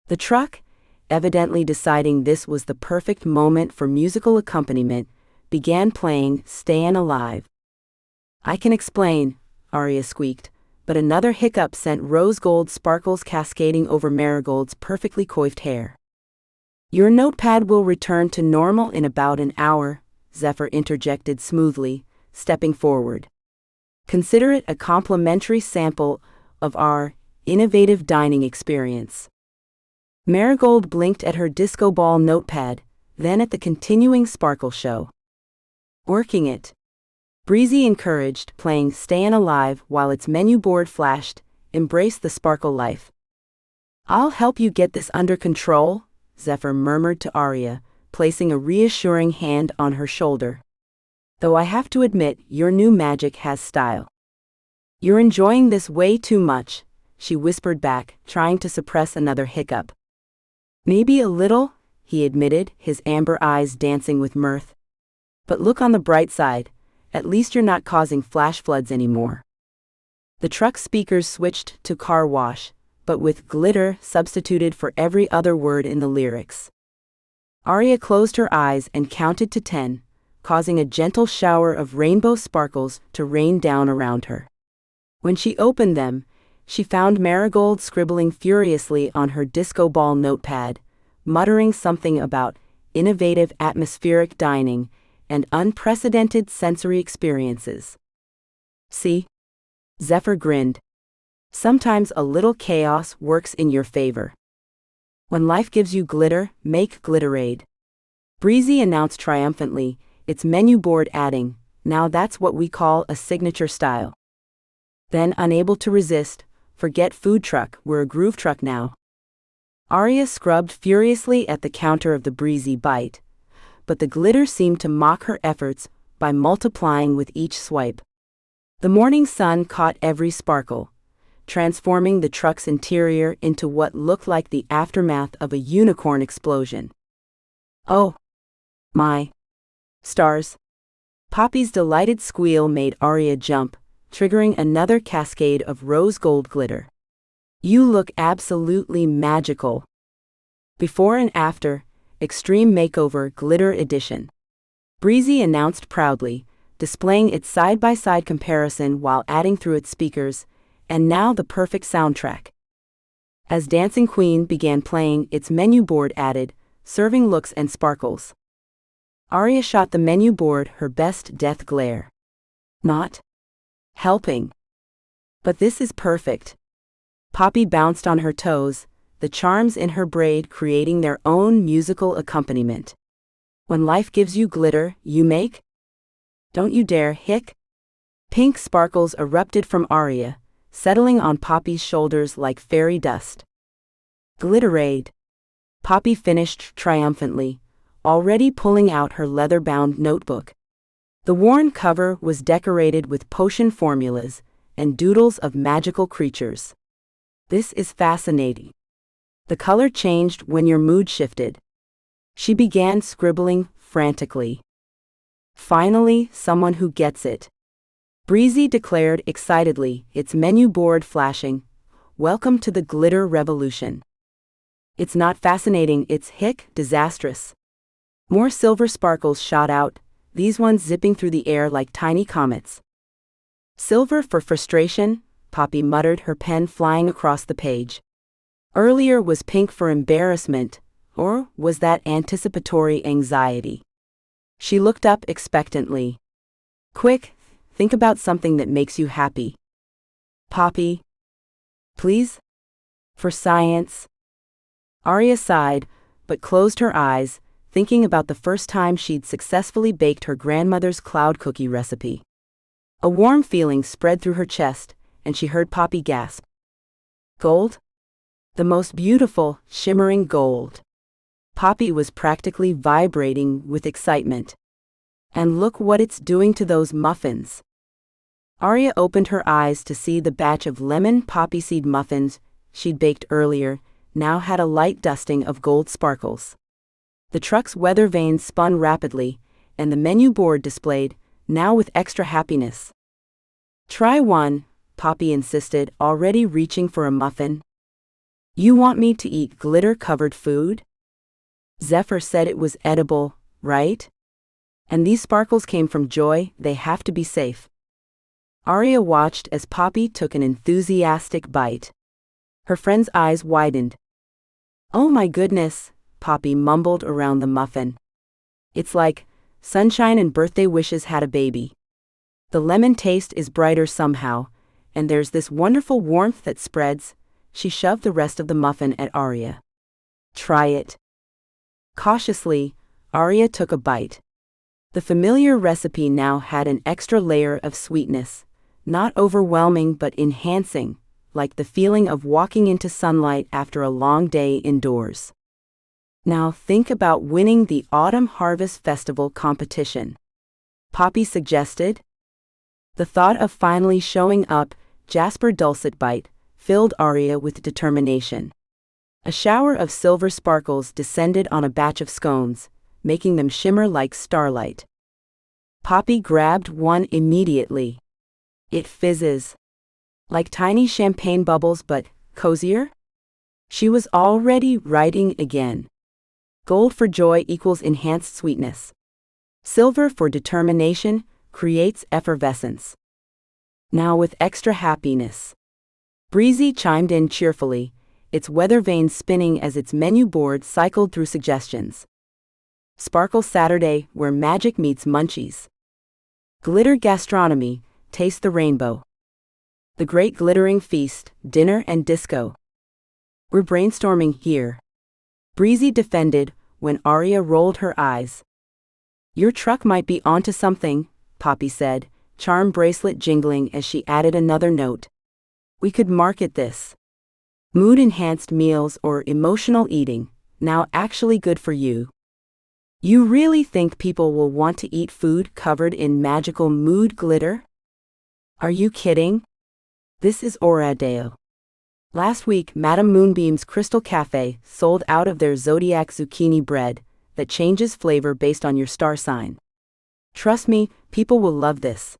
The truck, evidently deciding this was the perfect moment for musical accompaniment, began playing "Stayin' Alive." "I can explain," Aria squeaked, but another hiccup sent rose-gold sparkles cascading over Marigold's perfectly coiffed hair. "Your notepad will return to normal in about an hour," Zephyr interjected smoothly, stepping forward. "Consider it a complimentary sample of our innovative dining experience." Marigold blinked at her disco ball notepad, then at the continuing sparkle show. "Working it," Breezy encouraged, playing "Stayin' Alive" while its menu board flashed, "Embrace the sparkle life." "I'll help you get this under control," Zephyr murmured to Aria, placing a reassuring hand on her shoulder. "Though I have to admit, your new magic has style." "You're enjoying this way too much," she whispered back, trying to suppress another hiccup. "Maybe a little," he admitted, his amber eyes dancing with mirth. "But look on the bright side, at least you're not causing flash floods anymore." The truck speakers switched to car wash, but with glitter substituted for every other word in the lyrics. Aria closed her eyes and counted to 10, causing a gentle shower of rainbow sparkles to rain down around her. When she opened them, she found Marigold scribbling furiously on her disco ball notepad, muttering something about innovative atmospheric dining and unprecedented sensory experiences. See? Zephyr grinned. Sometimes a little chaos works in your favor. When life gives you glitter, make glitterade. Breezy announced triumphantly, its menu board adding, "Now that's what we call a signature style." Then, unable to resist, "Forget food truck, we're a groove truck now." Aria scrubbed furiously at the counter of the Breezy Bite, but the glitter seemed to mock her efforts by multiplying with each swipe. The morning sun caught every sparkle, transforming the truck's interior into what looked like the aftermath of a unicorn explosion. "Oh my stars!" Poppy's delighted squeal made Aria jump, triggering another cascade of rose gold glitter. "You look absolutely magical." Before and after, Extreme Makeover Glitter Edition. Breezy announced proudly, displaying its side-by-side comparison while adding through its speakers, "And now the perfect soundtrack." As Dancing Queen began playing, its menu board added, "Serving looks and sparkles." Aria shot the menu board her best death glare. "Not helping. But this is perfect." Poppy bounced on her toes, the charms in her braid creating their own musical accompaniment. "When life gives you glitter, you make? Don't you dare, hick." Pink sparkles erupted from Aria, settling on Poppy's shoulders like fairy dust. "Glitterade." Poppy finished triumphantly, already pulling out her leather-bound notebook. The worn cover was decorated with potion formulas and doodles of magical creatures. "This is fascinating." The color changed when your mood shifted. She began scribbling frantically. "Finally, someone who gets it." Breezy declared excitedly, its menu board flashing, "Welcome to the glitter revolution." "It's not fascinating, it's disastrous." More silver sparkles shot out, these ones zipping through the air like tiny comets. "Silver for frustration," Poppy muttered, her pen flying across the page. Earlier was pink for embarrassment, or was that anticipatory anxiety? She looked up expectantly. "Quick, think about something that makes you happy." "Poppy. Please? For science." Aria sighed, but closed her eyes, thinking about the first time she'd successfully baked her grandmother's cloud cookie recipe. A warm feeling spread through her chest, and she heard Poppy gasp. "Gold? The most beautiful, shimmering gold." Poppy was practically vibrating with excitement. "And look what it's doing to those muffins." Aria opened her eyes to see the batch of lemon poppy seed muffins she'd baked earlier now had a light dusting of gold sparkles. The truck's weather vanes spun rapidly, and the menu board displayed, "Now with extra happiness." "Try one," Poppy insisted, already reaching for a muffin. "You want me to eat glitter-covered food?" Zephyr said it was edible, right? And these sparkles came from joy, they have to be safe. Aria watched as Poppy took an enthusiastic bite. Her friend's eyes widened. "Oh my goodness," Poppy mumbled around the muffin. "It's like sunshine and birthday wishes had a baby. The lemon taste is brighter somehow, and there's this wonderful warmth that spreads." She shoved the rest of the muffin at Aria. "Try it." Cautiously, Aria took a bite. The familiar recipe now had an extra layer of sweetness, not overwhelming but enhancing, like the feeling of walking into sunlight after a long day indoors. "Now think about winning the Autumn Harvest Festival competition," Poppy suggested. The thought of finally showing up, Jasper Dulcet Bite, filled Aria with determination. A shower of silver sparkles descended on a batch of scones, making them shimmer like starlight. Poppy grabbed one immediately. "It fizzes. Like tiny champagne bubbles but cozier?" She was already writing again. "Gold for joy equals enhanced sweetness." Silver for determination, creates effervescence. Now with extra happiness. Breezy chimed in cheerfully, its weather vane spinning as its menu board cycled through suggestions. Sparkle Saturday, where magic meets munchies. Glitter gastronomy, taste the rainbow. The Great Glittering Feast, dinner and disco. We're brainstorming here. Breezy defended, when Aria rolled her eyes. Your truck might be onto something, Poppy said, charm bracelet jingling as she added another note. We could market this. Mood-enhanced meals or emotional eating, now actually good for you. You really think people will want to eat food covered in magical mood glitter? Are you kidding? This is Oradale. Last week, Madame Moonbeam's Crystal Cafe sold out of their Zodiac zucchini bread that changes flavor based on your star sign. Trust me, people will love this.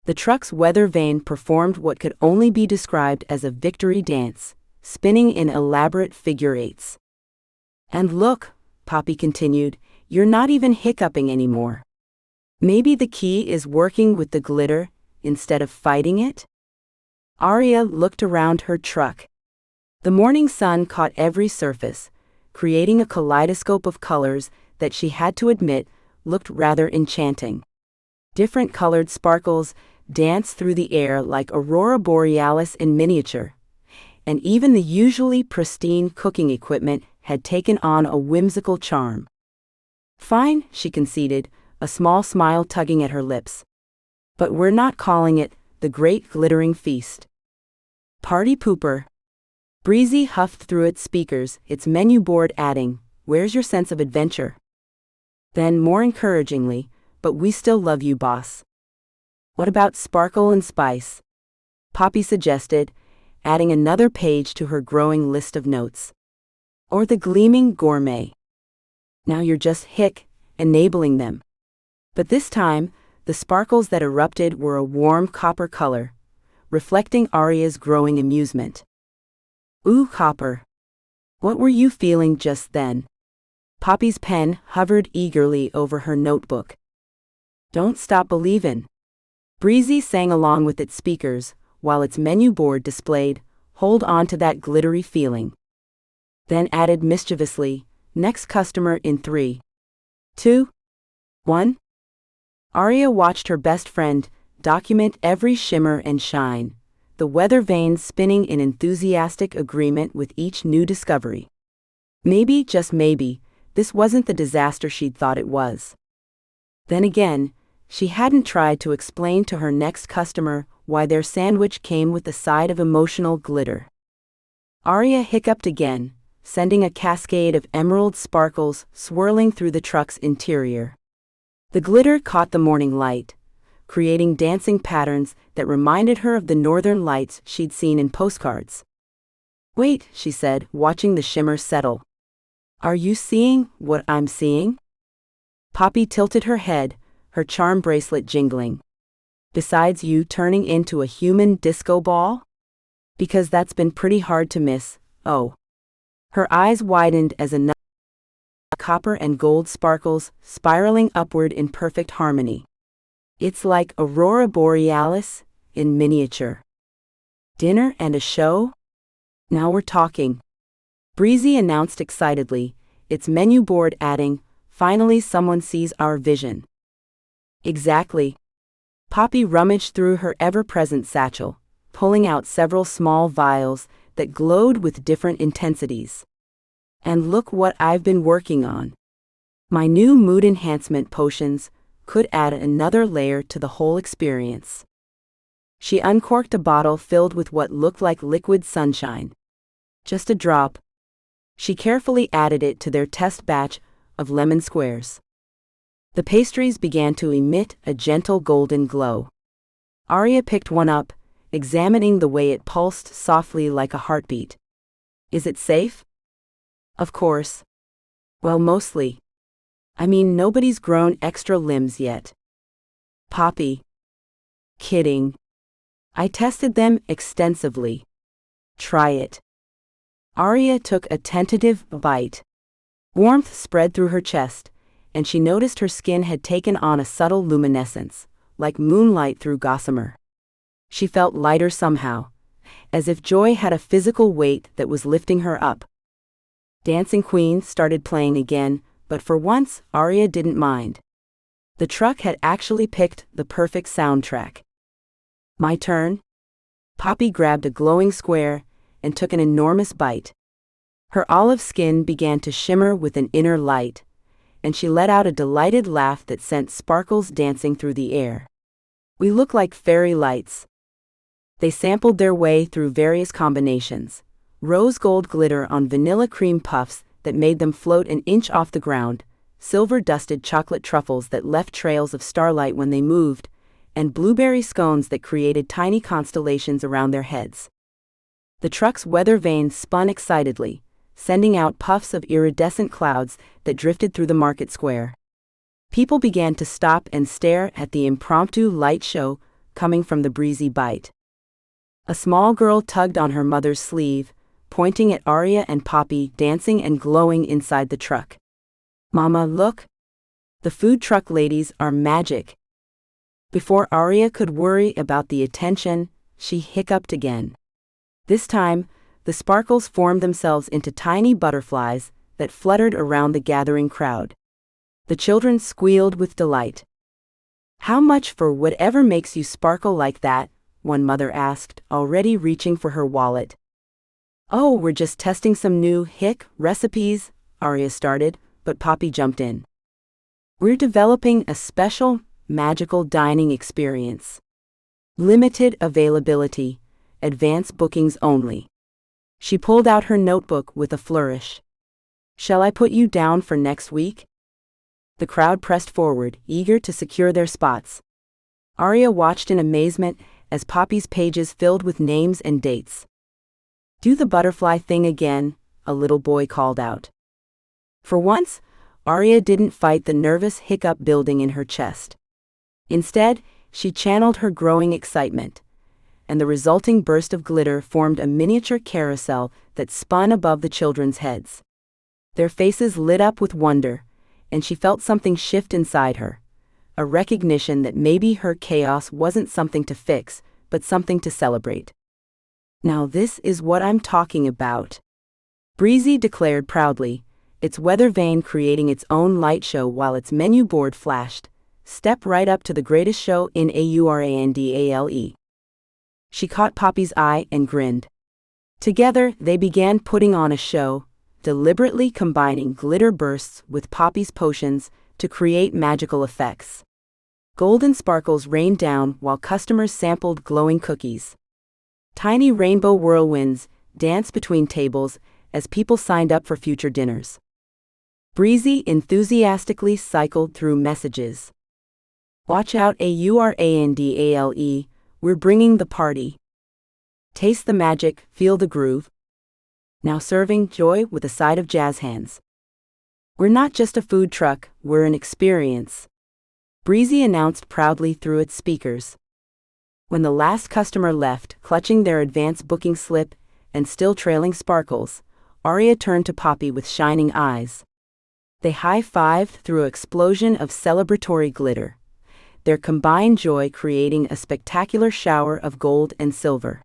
The truck's weather vane performed what could only be described as a victory dance, spinning in elaborate figure eights. And look, Poppy continued, you're not even hiccuping anymore. Maybe the key is working with the glitter instead of fighting it? Aria looked around her truck. The morning sun caught every surface, creating a kaleidoscope of colors that she had to admit looked rather enchanting. Different colored sparkles danced through the air like aurora borealis in miniature, and even the usually pristine cooking equipment had taken on a whimsical charm. Fine, she conceded, a small smile tugging at her lips. But we're not calling it the Great Glittering Feast. Party pooper. Breezy huffed through its speakers, its menu board adding, where's your sense of adventure? Then, more encouragingly, but we still love you, boss. What about sparkle and spice? Poppy suggested, adding another page to her growing list of notes. Or the gleaming gourmet. Now you're just enabling them. But this time, the sparkles that erupted were a warm copper color, reflecting Aria's growing amusement. Ooh, copper. What were you feeling just then? Poppy's pen hovered eagerly over her notebook. Don't stop believin'. Breezy sang along with its speakers, while its menu board displayed, hold on to that glittery feeling. Then added mischievously, next customer in 3, 2, 1. Aria watched her best friend document every shimmer and shine, the weather vanes spinning in enthusiastic agreement with each new discovery. Maybe, just maybe, this wasn't the disaster she'd thought it was. Then again, she hadn't tried to explain to her next customer why their sandwich came with a side of emotional glitter. Aria hiccuped again, sending a cascade of emerald sparkles swirling through the truck's interior. The glitter caught the morning light, creating dancing patterns that reminded her of the northern lights she'd seen in postcards. Wait, she said, watching the shimmer settle. Are you seeing what I'm seeing? Poppy tilted her head, her charm bracelet jingling. Besides you turning into a human disco ball? Because that's been pretty hard to miss, oh. Her eyes widened as another copper and gold sparkles spiraling upward in perfect harmony. It's like aurora borealis in miniature. Dinner and a show? Now we're talking. Breezy announced excitedly, its menu board adding, finally someone sees our vision. Exactly. Poppy rummaged through her ever-present satchel, pulling out several small vials that glowed with different intensities. And look what I've been working on. My new mood enhancement potions could add another layer to the whole experience. She uncorked a bottle filled with what looked like liquid sunshine. Just a drop. She carefully added it to their test batch of lemon squares. The pastries began to emit a gentle golden glow. Aria picked one up, examining the way it pulsed softly like a heartbeat. Is it safe? Of course. Well, mostly. I mean, nobody's grown extra limbs yet. Poppy. Kidding. I tested them extensively. Try it. Aria took a tentative bite. Warmth spread through her chest, and she noticed her skin had taken on a subtle luminescence, like moonlight through gossamer. She felt lighter somehow, as if joy had a physical weight that was lifting her up. Dancing Queen started playing again, but for once, Aria didn't mind. The truck had actually picked the perfect soundtrack. My turn? Poppy grabbed a glowing square and took an enormous bite. Her olive skin began to shimmer with an inner light, and she let out a delighted laugh that sent sparkles dancing through the air. We look like fairy lights. They sampled their way through various combinations. Rose gold glitter on vanilla cream puffs that made them float an inch off the ground, silver-dusted chocolate truffles that left trails of starlight when they moved, and blueberry scones that created tiny constellations around their heads. The truck's weather vane spun excitedly, sending out puffs of iridescent clouds that drifted through the market square. People began to stop and stare at the impromptu light show coming from the Breezy Bite. A small girl tugged on her mother's sleeve, pointing at Aria and Poppy dancing and glowing inside the truck. "Mama, look! The food truck ladies are magic." Before Aria could worry about the attention, she hiccuped again. This time, the sparkles formed themselves into tiny butterflies that fluttered around the gathering crowd. The children squealed with delight. "How much for whatever makes you sparkle like that?" one mother asked, already reaching for her wallet. "Oh, we're just testing some new recipes," Aria started, but Poppy jumped in. "We're developing a special, magical dining experience. Limited availability, advance bookings only." She pulled out her notebook with a flourish. "Shall I put you down for next week?" The crowd pressed forward, eager to secure their spots. Aria watched in amazement as Poppy's pages filled with names and dates. "Do the butterfly thing again," a little boy called out. For once, Aria didn't fight the nervous hiccup building in her chest. Instead, she channeled her growing excitement, and the resulting burst of glitter formed a miniature carousel that spun above the children's heads. Their faces lit up with wonder, and she felt something shift inside her, a recognition that maybe her chaos wasn't something to fix, but something to celebrate. "Now this is what I'm talking about," Breezy declared proudly, its weather vane creating its own light show while its menu board flashed. "Step right up to the greatest show in Aurandale." She caught Poppy's eye and grinned. Together, they began putting on a show, deliberately combining glitter bursts with Poppy's potions to create magical effects. Golden sparkles rained down while customers sampled glowing cookies. Tiny rainbow whirlwinds danced between tables as people signed up for future dinners. Breezy enthusiastically cycled through messages. "Watch out Aurandale, we're bringing the party. Taste the magic, feel the groove. Now serving joy with a side of jazz hands. We're not just a food truck, we're an experience," Breezy announced proudly through its speakers. When the last customer left, clutching their advance booking slip and still trailing sparkles, Aria turned to Poppy with shining eyes. They high-fived through an explosion of celebratory glitter, their combined joy creating a spectacular shower of gold and silver.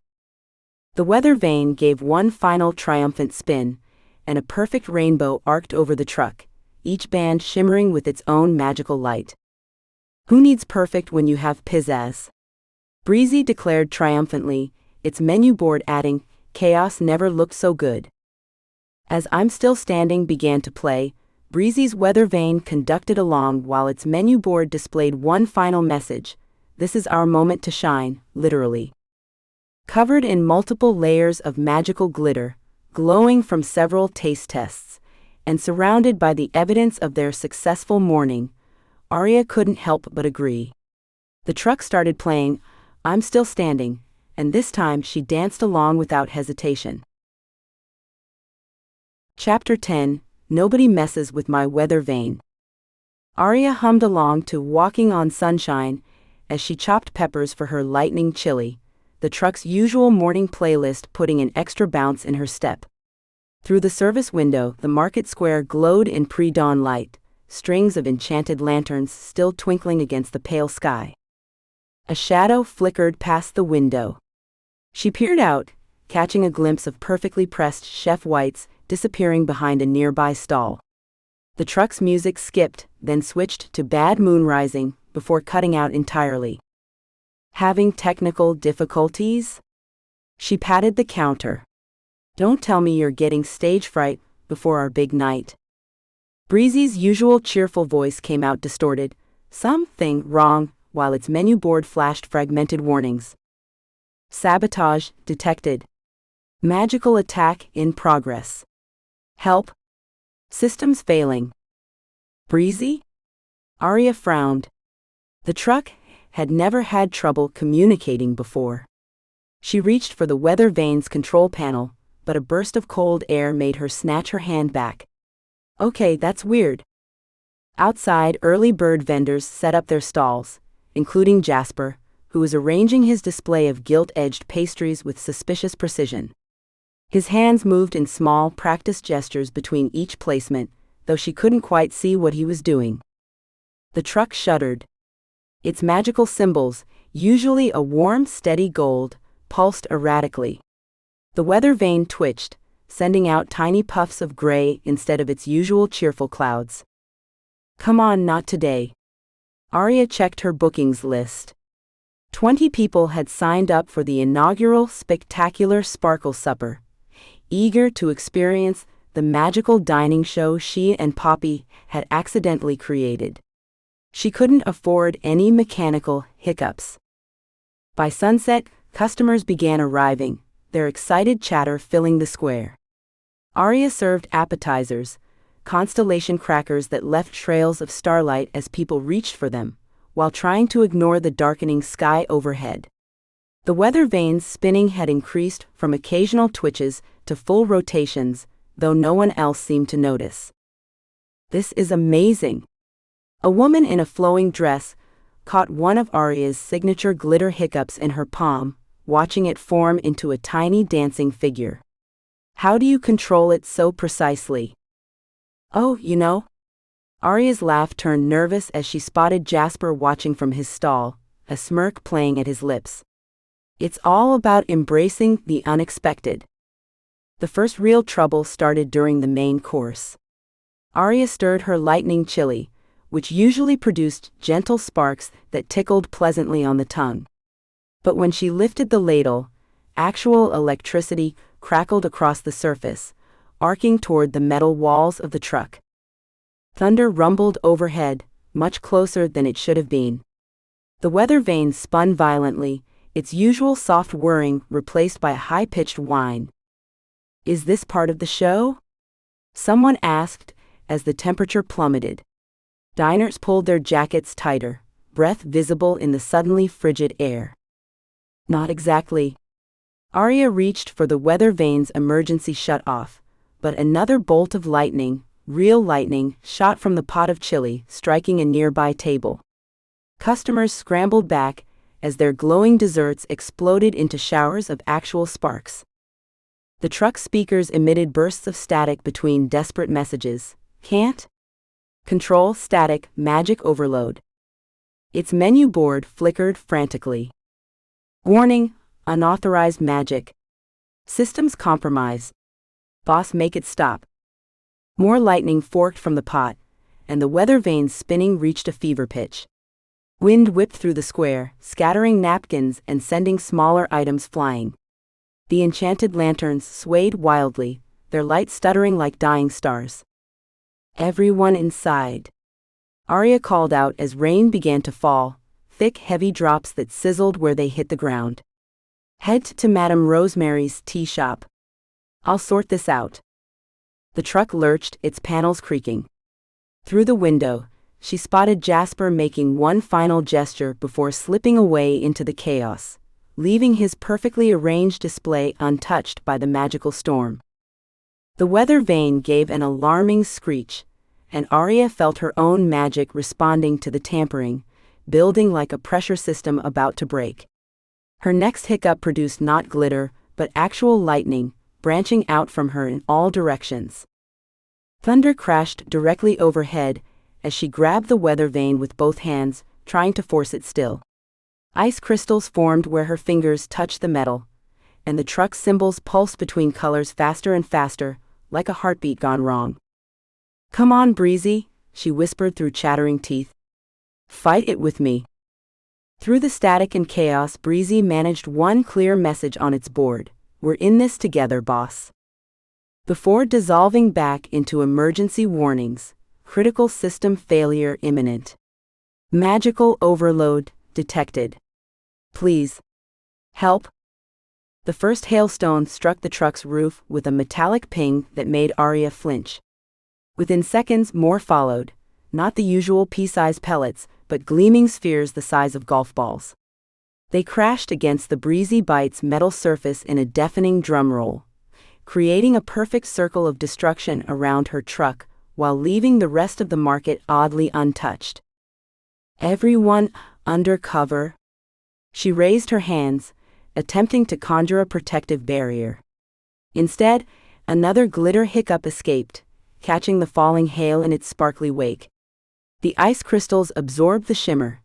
The weather vane gave one final triumphant spin, and a perfect rainbow arced over the truck, each band shimmering with its own magical light. "Who needs perfect when you have pizzazz?" Breezy declared triumphantly, its menu board adding, "Chaos never looked so good." As "I'm Still Standing" began to play, Breezy's weather vane conducted along while its menu board displayed one final message: "This is our moment to shine," literally. Covered in multiple layers of magical glitter, glowing from several taste tests, and surrounded by the evidence of their successful morning, Aria couldn't help but agree. The truck started playing "I'm Still Standing," and this time she danced along without hesitation. Chapter 10: Nobody Messes with My Weather Vane. Aria hummed along to "Walking on Sunshine" as she chopped peppers for her lightning chili, the truck's usual morning playlist putting an extra bounce in her step. Through the service window, the market square glowed in pre-dawn light, strings of enchanted lanterns still twinkling against the pale sky. A shadow flickered past the window. She peered out, catching a glimpse of perfectly pressed chef whites disappearing behind a nearby stall. The truck's music skipped, then switched to Bad Moon Rising, before cutting out entirely. Having technical difficulties? She patted the counter. Don't tell me you're getting stage fright before our big night. Breezy's usual cheerful voice came out distorted. Something wrong, while its menu board flashed fragmented warnings. Sabotage detected. Magical attack in progress. Help. Systems failing. Breezy? Aria frowned. The truck had never had trouble communicating before. She reached for the weather vane's control panel, but a burst of cold air made her snatch her hand back. Okay, that's weird. Outside, early bird vendors set up their stalls, including Jasper, who was arranging his display of gilt-edged pastries with suspicious precision. His hands moved in small, practiced gestures between each placement, though she couldn't quite see what he was doing. The truck shuddered. Its magical symbols, usually a warm, steady gold, pulsed erratically. The weather vane twitched, sending out tiny puffs of gray instead of its usual cheerful clouds. Come on, not today. Aria checked her bookings list. 20 people had signed up for the inaugural spectacular Sparkle Supper, eager to experience the magical dining show she and Poppy had accidentally created. She couldn't afford any mechanical hiccups. By sunset, customers began arriving, their excited chatter filling the square. Aria served appetizers, constellation crackers that left trails of starlight as people reached for them, while trying to ignore the darkening sky overhead. The weather vane's spinning had increased from occasional twitches to full rotations, though no one else seemed to notice. This is amazing. A woman in a flowing dress caught one of Aria's signature glitter hiccups in her palm, watching it form into a tiny dancing figure. How do you control it so precisely? Oh, you know. Aria's laugh turned nervous as she spotted Jasper watching from his stall, a smirk playing at his lips. It's all about embracing the unexpected. The first real trouble started during the main course. Aria stirred her lightning chili, which usually produced gentle sparks that tickled pleasantly on the tongue. But when she lifted the ladle, actual electricity crackled across the surface, arcing toward the metal walls of the truck. Thunder rumbled overhead, much closer than it should have been. The weather vane spun violently, its usual soft whirring replaced by a high-pitched whine. Is this part of the show? Someone asked, as the temperature plummeted. Diners pulled their jackets tighter, breath visible in the suddenly frigid air. Not exactly. Aria reached for the weather vane's emergency shut-off, but another bolt of lightning, real lightning, shot from the pot of chili, striking a nearby table. Customers scrambled back as their glowing desserts exploded into showers of actual sparks. The truck speakers emitted bursts of static between desperate messages. Can't control static, magic overload. Its menu board flickered frantically. Warning, unauthorized magic. Systems compromise. Boss, make it stop. More lightning forked from the pot, and the weather vane's spinning reached a fever pitch. Wind whipped through the square, scattering napkins and sending smaller items flying. The enchanted lanterns swayed wildly, their light stuttering like dying stars. Everyone inside. Aria called out as rain began to fall, thick, heavy drops that sizzled where they hit the ground. Head to Madame Rosemary's tea shop. I'll sort this out. The truck lurched, its panels creaking. Through the window, she spotted Jasper making one final gesture before slipping away into the chaos, leaving his perfectly arranged display untouched by the magical storm. The weather vane gave an alarming screech, and Aria felt her own magic responding to the tampering, building like a pressure system about to break. Her next hiccup produced not glitter, but actual lightning, branching out from her in all directions. Thunder crashed directly overhead, as she grabbed the weather vane with both hands, trying to force it still. Ice crystals formed where her fingers touched the metal, and the truck's symbols pulsed between colors faster and faster, like a heartbeat gone wrong. "Come on, Breezy," she whispered through chattering teeth. "Fight it with me." Through the static and chaos, Breezy managed one clear message on its board: "We're in this together, boss." Before dissolving back into emergency warnings: critical system failure imminent. Magical overload detected. Please help. The first hailstone struck the truck's roof with a metallic ping that made Aria flinch. Within seconds, more followed, not the usual pea-sized pellets, but gleaming spheres the size of golf balls. They crashed against the Breezy Bite's metal surface in a deafening drum roll, creating a perfect circle of destruction around her truck, while leaving the rest of the market oddly untouched. "Everyone under cover." She raised her hands, attempting to conjure a protective barrier. Instead, another glitter hiccup escaped, catching the falling hail in its sparkly wake. The ice crystals absorbed the shimmer,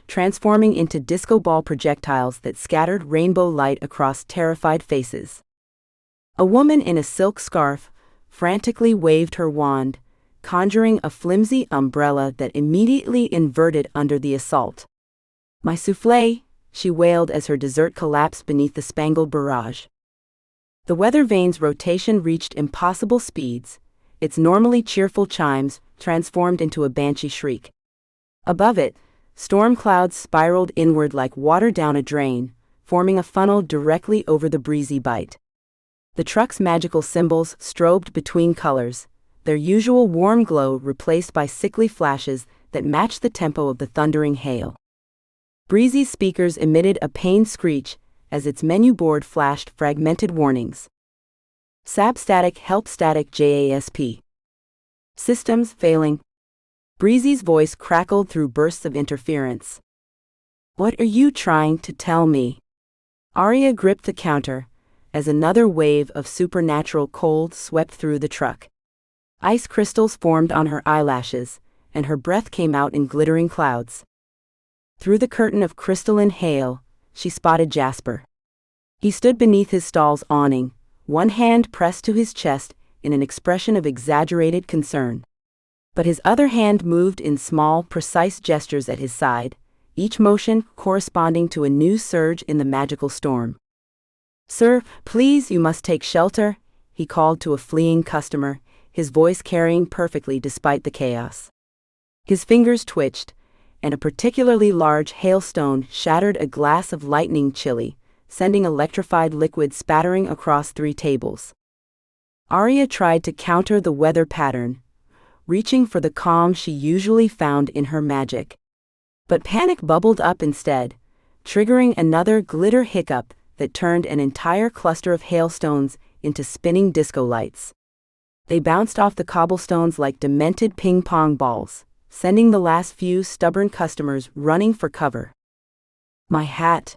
transforming into disco ball projectiles that scattered rainbow light across terrified faces. A woman in a silk scarf frantically waved her wand, conjuring a flimsy umbrella that immediately inverted under the assault. "My soufflé," she wailed as her dessert collapsed beneath the spangled barrage. The weather vane's rotation reached impossible speeds, its normally cheerful chimes transformed into a banshee shriek. Above it, storm clouds spiraled inward like water down a drain, forming a funnel directly over the Breezy Bite. The truck's magical symbols strobed between colors, their usual warm glow replaced by sickly flashes that matched the tempo of the thundering hail. Breezy's speakers emitted a pained screech as its menu board flashed fragmented warnings. "Sab static, help static, JASP. Systems failing." Breezy's voice crackled through bursts of interference. "What are you trying to tell me?" Aria gripped the counter as another wave of supernatural cold swept through the truck. Ice crystals formed on her eyelashes, and her breath came out in glittering clouds. Through the curtain of crystalline hail, she spotted Jasper. He stood beneath his stall's awning, one hand pressed to his chest in an expression of exaggerated concern. But his other hand moved in small, precise gestures at his side, each motion corresponding to a new surge in the magical storm. "Sir, please, you must take shelter," he called to a fleeing customer, his voice carrying perfectly despite the chaos. His fingers twitched, and a particularly large hailstone shattered a glass of lightning chili, sending electrified liquid spattering across 3 tables. Aria tried to counter the weather pattern, reaching for the calm she usually found in her magic. But panic bubbled up instead, triggering another glitter hiccup that turned an entire cluster of hailstones into spinning disco lights. They bounced off the cobblestones like demented ping-pong balls, sending the last few stubborn customers running for cover. "My hat.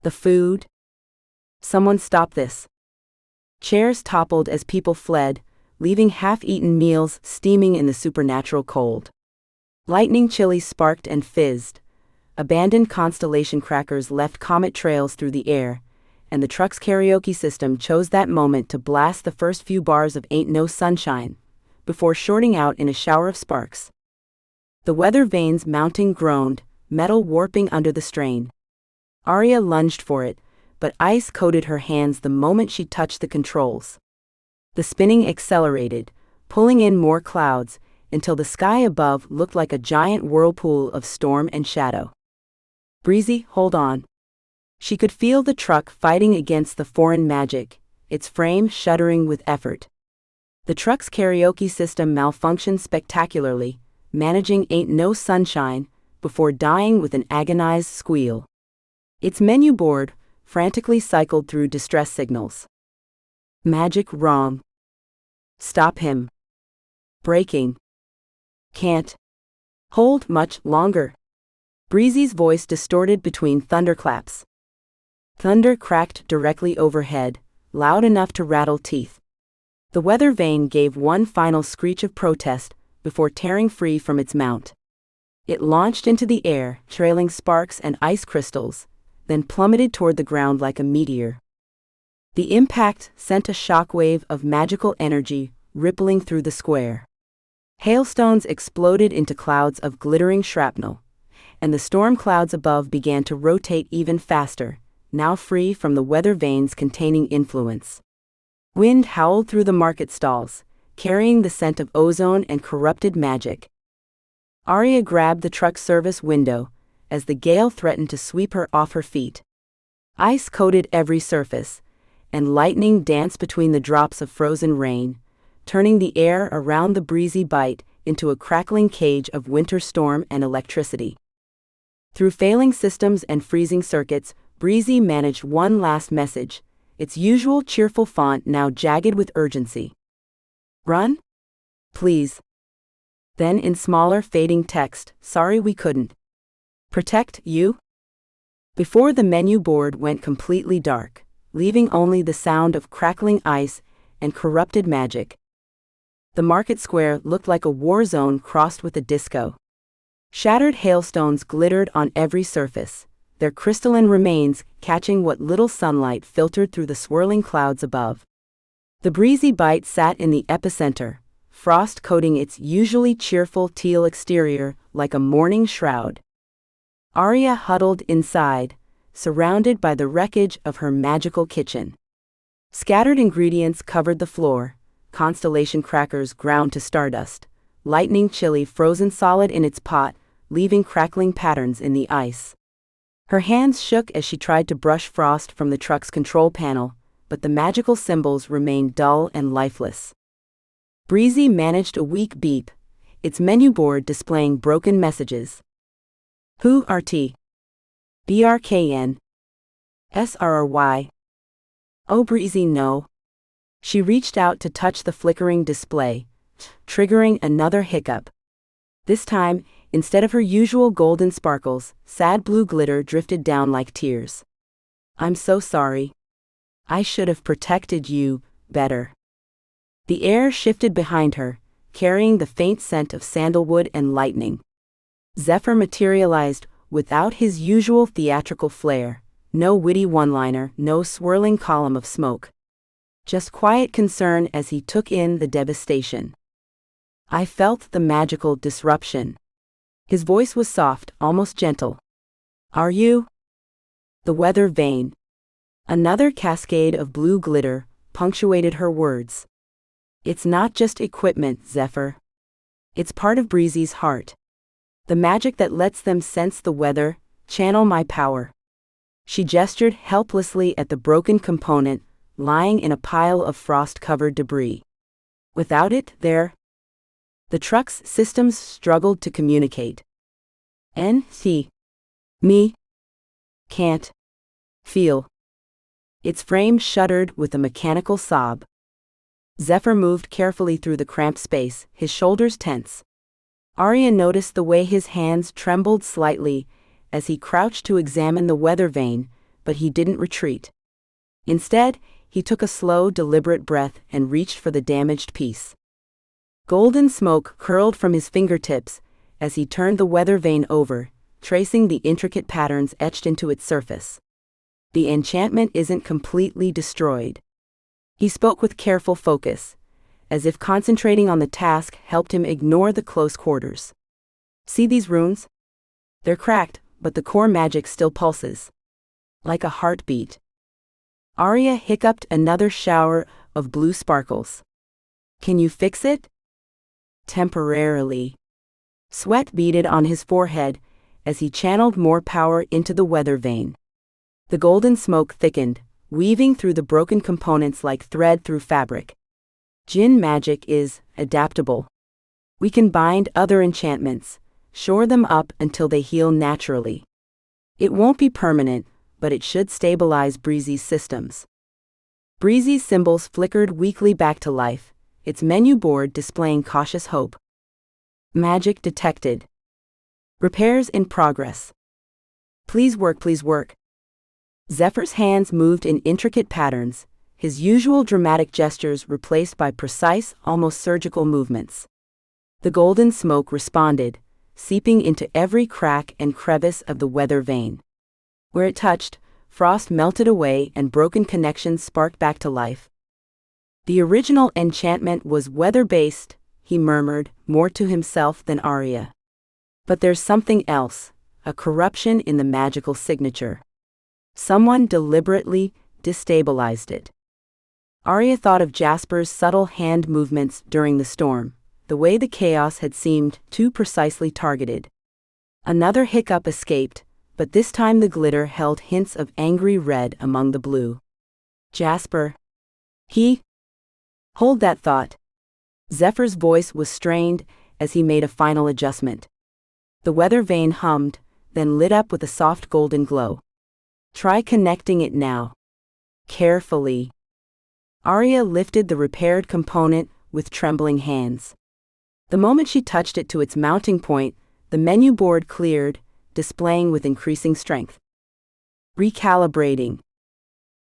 The food. Someone stop this." Chairs toppled as people fled, leaving half-eaten meals steaming in the supernatural cold. Lightning chili sparked and fizzed. Abandoned constellation crackers left comet trails through the air, and the truck's karaoke system chose that moment to blast the first few bars of Ain't No Sunshine, before shorting out in a shower of sparks. The weather vane's mounting groaned, metal warping under the strain. Aria lunged for it, but ice coated her hands the moment she touched the controls. The spinning accelerated, pulling in more clouds, until the sky above looked like a giant whirlpool of storm and shadow. "Breezy, hold on." She could feel the truck fighting against the foreign magic, its frame shuddering with effort. The truck's karaoke system malfunctioned spectacularly, managing Ain't No Sunshine, before dying with an agonized squeal. Its menu board frantically cycled through distress signals. "Magic wrong. Stop him. Breaking. Can't hold much longer." Breezy's voice distorted between thunderclaps. Thunder cracked directly overhead, loud enough to rattle teeth. The weather vane gave one final screech of protest before tearing free from its mount. It launched into the air, trailing sparks and ice crystals, then plummeted toward the ground like a meteor. The impact sent a shockwave of magical energy rippling through the square. Hailstones exploded into clouds of glittering shrapnel, and the storm clouds above began to rotate even faster, now free from the weather vanes containing influence. Wind howled through the market stalls, carrying the scent of ozone and corrupted magic. Aria grabbed the truck service window as the gale threatened to sweep her off her feet. Ice coated every surface, and lightning danced between the drops of frozen rain, turning the air around the Breezy Bite into a crackling cage of winter storm and electricity. Through failing systems and freezing circuits, Breezy managed one last message, its usual cheerful font now jagged with urgency. "Run? Please." Then in smaller fading text, "Sorry we couldn't protect you." Before the menu board went completely dark, leaving only the sound of crackling ice and corrupted magic. The market square looked like a war zone crossed with a disco. Shattered hailstones glittered on every surface, their crystalline remains catching what little sunlight filtered through the swirling clouds above. The Breezy Bite sat in the epicenter, frost coating its usually cheerful teal exterior like a mourning shroud. Aria huddled inside, surrounded by the wreckage of her magical kitchen. Scattered ingredients covered the floor, constellation crackers ground to stardust, lightning chili frozen solid in its pot, leaving crackling patterns in the ice. Her hands shook as she tried to brush frost from the truck's control panel, but the magical symbols remained dull and lifeless. Breezy managed a weak beep, its menu board displaying broken messages. Who RT? BRKN? SRRY? Oh Breezy no. She reached out to touch the flickering display, triggering another hiccup. This time, instead of her usual golden sparkles, sad blue glitter drifted down like tears. "I'm so sorry. I should have protected you better." The air shifted behind her, carrying the faint scent of sandalwood and lightning. Zephyr materialized without his usual theatrical flair, no witty one-liner, no swirling column of smoke. Just quiet concern as he took in the devastation. I felt the magical disruption. His voice was soft, almost gentle. "Are you?" The weather vane. Another cascade of blue glitter punctuated her words. "It's not just equipment, Zephyr. It's part of Breezy's heart. The magic that lets them sense the weather, channel my power." She gestured helplessly at the broken component, lying in a pile of frost-covered debris. Without it, the truck's systems struggled to communicate. Me can't feel. Its frame shuddered with a mechanical sob. Zephyr moved carefully through the cramped space, his shoulders tense. Aria noticed the way his hands trembled slightly as he crouched to examine the weather vane, but he didn't retreat. Instead, he took a slow, deliberate breath and reached for the damaged piece. Golden smoke curled from his fingertips as he turned the weather vane over, tracing the intricate patterns etched into its surface. The enchantment isn't completely destroyed. He spoke with careful focus, as if concentrating on the task helped him ignore the close quarters. "See these runes? They're cracked, but the core magic still pulses. Like a heartbeat." Aria hiccuped another shower of blue sparkles. "Can you fix it?" "Temporarily." Sweat beaded on his forehead as he channeled more power into the weather vane. The golden smoke thickened, weaving through the broken components like thread through fabric. Djinn magic is adaptable. We can bind other enchantments, shore them up until they heal naturally. It won't be permanent, but it should stabilize Breezy's systems. Breezy's symbols flickered weakly back to life, its menu board displaying cautious hope. Magic detected. Repairs in progress. Please work, please work. Zephyr's hands moved in intricate patterns, his usual dramatic gestures replaced by precise, almost surgical movements. The golden smoke responded, seeping into every crack and crevice of the weather vane. Where it touched, frost melted away and broken connections sparked back to life. The original enchantment was weather-based, he murmured, more to himself than Aria. But there's something else, a corruption in the magical signature. Someone deliberately destabilized it. Aria thought of Jasper's subtle hand movements during the storm, the way the chaos had seemed too precisely targeted. Another hiccup escaped, but this time the glitter held hints of angry red among the blue. Jasper. He? Hold that thought. Zephyr's voice was strained as he made a final adjustment. The weather vane hummed, then lit up with a soft golden glow. Try connecting it now. Carefully. Aria lifted the repaired component with trembling hands. The moment she touched it to its mounting point, the menu board cleared, displaying with increasing strength. Recalibrating.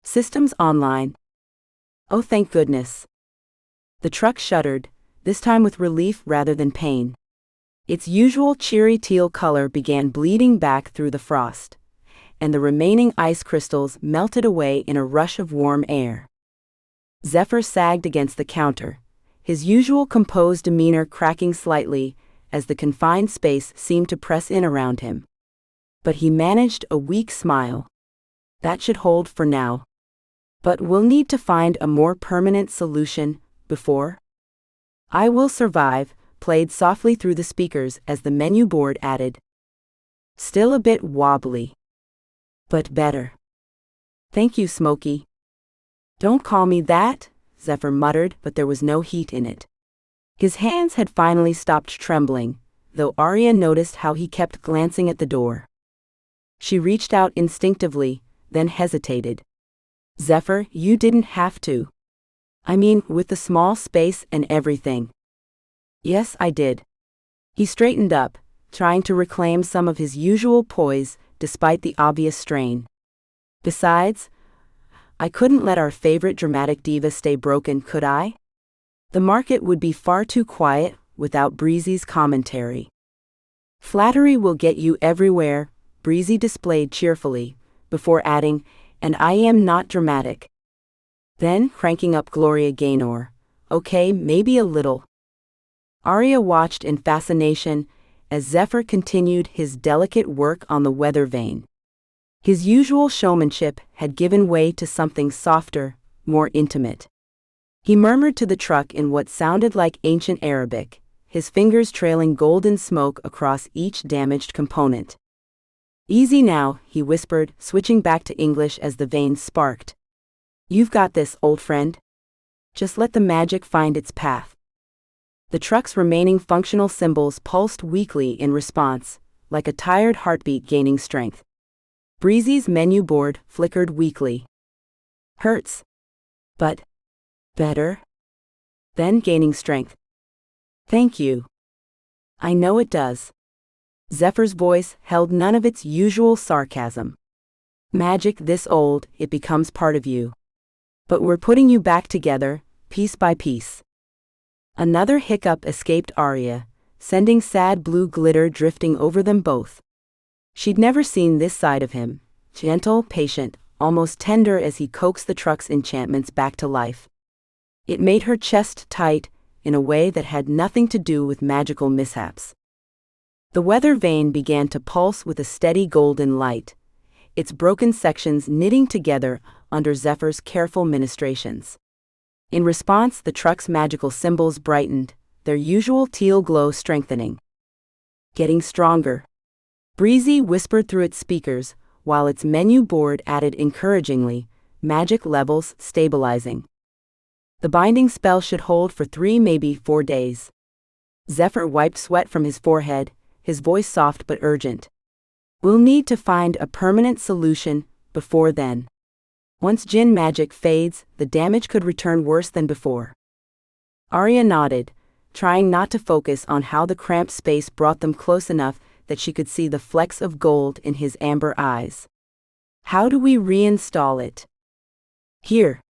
Systems online. Oh, thank goodness. The truck shuddered, this time with relief rather than pain. Its usual cheery teal color began bleeding back through the frost, and the remaining ice crystals melted away in a rush of warm air. Zephyr sagged against the counter, his usual composed demeanor cracking slightly as the confined space seemed to press in around him. But he managed a weak smile. That should hold for now. But we'll need to find a more permanent solution before. I Will Survive played softly through the speakers as the menu board added. Still a bit wobbly. But better. Thank you, Smokey. Don't call me that, Zephyr muttered, but there was no heat in it. His hands had finally stopped trembling, though Aria noticed how he kept glancing at the door. She reached out instinctively, then hesitated. Zephyr, you didn't have to. I mean, with the small space and everything. Yes, I did. He straightened up, trying to reclaim some of his usual poise despite the obvious strain. Besides, I couldn't let our favorite dramatic diva stay broken, could I? The market would be far too quiet without Breezy's commentary. Flattery will get you everywhere, Breezy displayed cheerfully, before adding, and I am not dramatic. Then, cranking up Gloria Gaynor, okay, maybe a little. Aria watched in fascination as Zephyr continued his delicate work on the weather vane. His usual showmanship had given way to something softer, more intimate. He murmured to the truck in what sounded like ancient Arabic, his fingers trailing golden smoke across each damaged component. Easy now, he whispered, switching back to English as the vane sparked. You've got this, old friend. Just let the magic find its path. The truck's remaining functional symbols pulsed weakly in response, like a tired heartbeat gaining strength. Breezy's menu board flickered weakly. Hurts. But better? Then gaining strength. Thank you. I know it does. Zephyr's voice held none of its usual sarcasm. Magic this old, it becomes part of you. But we're putting you back together, piece by piece. Another hiccup escaped Aria, sending sad blue glitter drifting over them both. She'd never seen this side of him, gentle, patient, almost tender as he coaxed the truck's enchantments back to life. It made her chest tight, in a way that had nothing to do with magical mishaps. The weather vane began to pulse with a steady golden light, its broken sections knitting together under Zephyr's careful ministrations. In response, the truck's magical symbols brightened, their usual teal glow strengthening. Getting stronger. Breezy whispered through its speakers, while its menu board added encouragingly, magic levels stabilizing. The binding spell should hold for 3, maybe 4 days. Zephyr wiped sweat from his forehead, his voice soft but urgent. We'll need to find a permanent solution before then. Once Djinn magic fades, the damage could return worse than before. Aria nodded, trying not to focus on how the cramped space brought them close enough that she could see the flecks of gold in his amber eyes. How do we reinstall it? Here.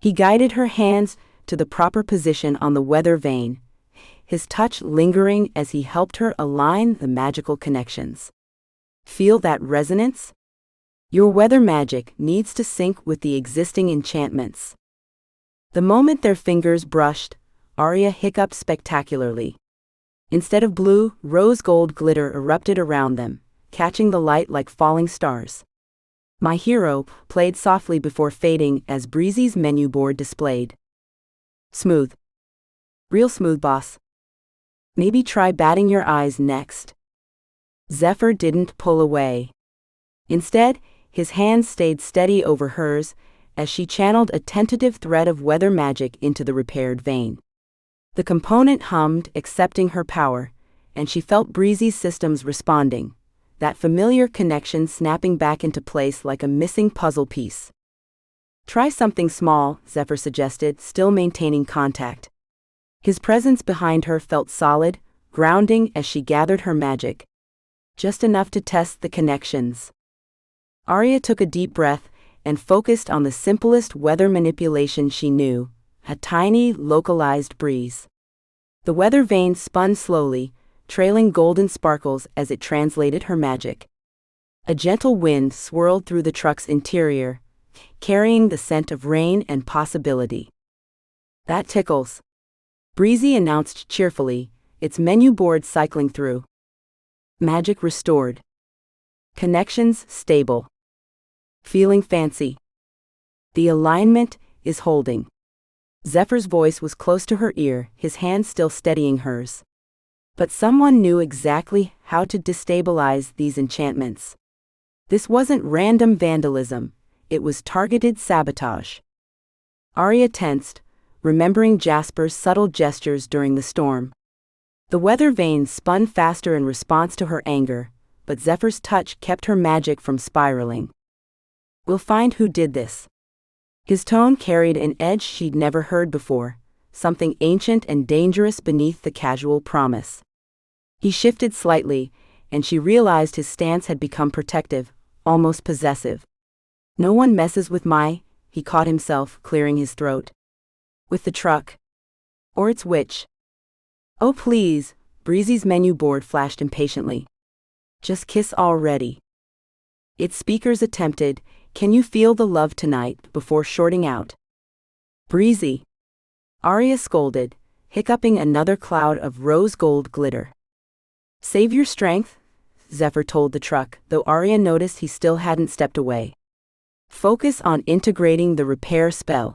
He guided her hands to the proper position on the weather vane, his touch lingering as he helped her align the magical connections. Feel that resonance? Your weather magic needs to sync with the existing enchantments. The moment their fingers brushed, Aria hiccuped spectacularly. Instead of blue, rose gold glitter erupted around them, catching the light like falling stars. My hero played softly before fading as Breezy's menu board displayed. Smooth. Real smooth, boss. Maybe try batting your eyes next. Zephyr didn't pull away. Instead, his hands stayed steady over hers as she channeled a tentative thread of weather magic into the repaired vein. The component hummed, accepting her power, and she felt Breezy's systems responding, that familiar connection snapping back into place like a missing puzzle piece. Try something small, Zephyr suggested, still maintaining contact. His presence behind her felt solid, grounding as she gathered her magic. Just enough to test the connections. Aria took a deep breath and focused on the simplest weather manipulation she knew, a tiny, localized breeze. The weather vane spun slowly, trailing golden sparkles as it translated her magic. A gentle wind swirled through the truck's interior, carrying the scent of rain and possibility. That tickles, Breezy announced cheerfully, its menu board cycling through. Magic restored. Connections stable. Feeling fancy. The alignment is holding. Zephyr's voice was close to her ear, his hand still steadying hers. But someone knew exactly how to destabilize these enchantments. This wasn't random vandalism, it was targeted sabotage. Aria tensed, remembering Jasper's subtle gestures during the storm. The weather vane spun faster in response to her anger, but Zephyr's touch kept her magic from spiraling. We'll find who did this. His tone carried an edge she'd never heard before, something ancient and dangerous beneath the casual promise. He shifted slightly, and she realized his stance had become protective, almost possessive. No one messes with he caught himself, clearing his throat. With the truck. Or its witch. Oh please, Breezy's menu board flashed impatiently. Just kiss already. Its speakers attempted, "Can you feel the love tonight?" before shorting out. Breezy. Aria scolded, hiccuping another cloud of rose gold glitter. Save your strength, Zephyr told the truck, though Aria noticed he still hadn't stepped away. Focus on integrating the repair spell.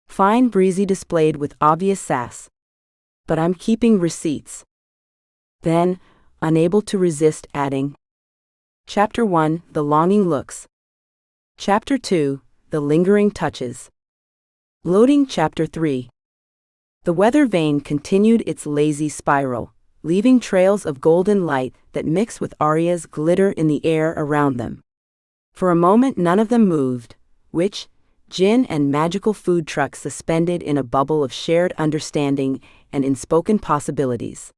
Fine, Breezy displayed with obvious sass. But I'm keeping receipts. Then, unable to resist, adding. Chapter 1, The Longing Looks. Chapter 2, The Lingering Touches. Loading Chapter 3. The weather vane continued its lazy spiral, leaving trails of golden light that mixed with Aria's glitter in the air around them. For a moment none of them moved, witch, Djinn and magical food truck suspended in a bubble of shared understanding and unspoken possibilities.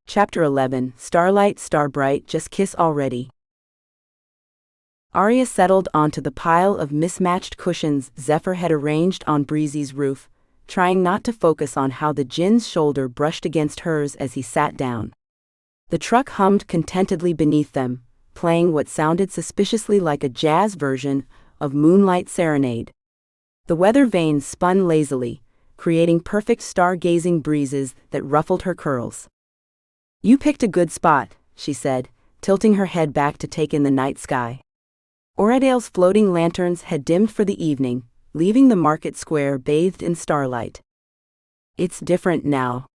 Chapter 11, Starlight, Starbright, Just Kiss Already. Aria settled onto the pile of mismatched cushions Zephyr had arranged on Breezy's roof, trying not to focus on how the Djinn's shoulder brushed against hers as he sat down. The truck hummed contentedly beneath them, playing what sounded suspiciously like a jazz version of Moonlight Serenade. The weather vane spun lazily, creating perfect stargazing breezes that ruffled her curls. You picked a good spot, she said, tilting her head back to take in the night sky. Oradale's floating lanterns had dimmed for the evening, leaving the market square bathed in starlight. It's different now.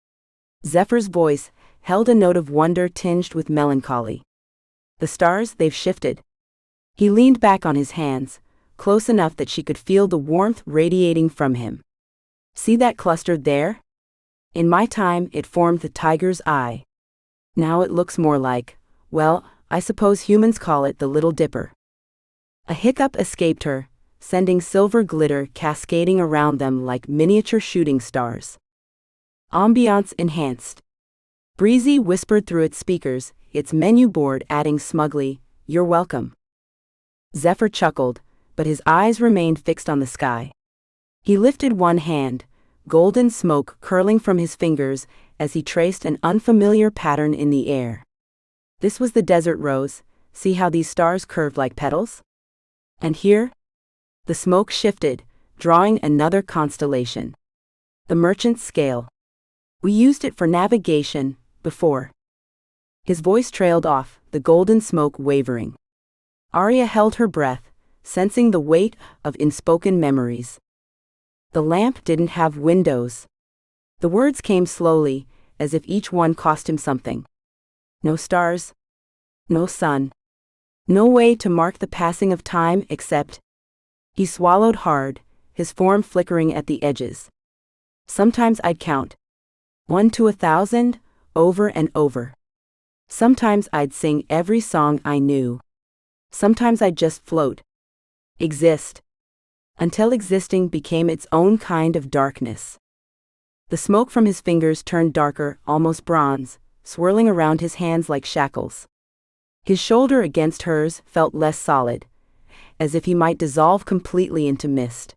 Zephyr's voice held a note of wonder tinged with melancholy. The stars, they've shifted. He leaned back on his hands, close enough that she could feel the warmth radiating from him. See that cluster there? In my time, it formed the tiger's eye. Now it looks more like, well, I suppose humans call it the Little Dipper. A hiccup escaped her, sending silver glitter cascading around them like miniature shooting stars. Ambiance enhanced. Breezy whispered through its speakers, its menu board adding smugly, "You're welcome." Zephyr chuckled, but his eyes remained fixed on the sky. He lifted one hand, golden smoke curling from his fingers as he traced an unfamiliar pattern in the air. This was the desert rose. See how these stars curved like petals? And here? The smoke shifted, drawing another constellation. The merchant's scale. We used it for navigation before. His voice trailed off, the golden smoke wavering. Aria held her breath, sensing the weight of unspoken memories. The lamp didn't have windows. The words came slowly, as if each one cost him something. No stars. No sun. No way to mark the passing of time except. He swallowed hard, his form flickering at the edges. Sometimes I'd count 1 to 1,000, over and over. Sometimes I'd sing every song I knew. Sometimes I'd just float. Exist. Until existing became its own kind of darkness. The smoke from his fingers turned darker, almost bronze, swirling around his hands like shackles. His shoulder against hers felt less solid, as if he might dissolve completely into mist.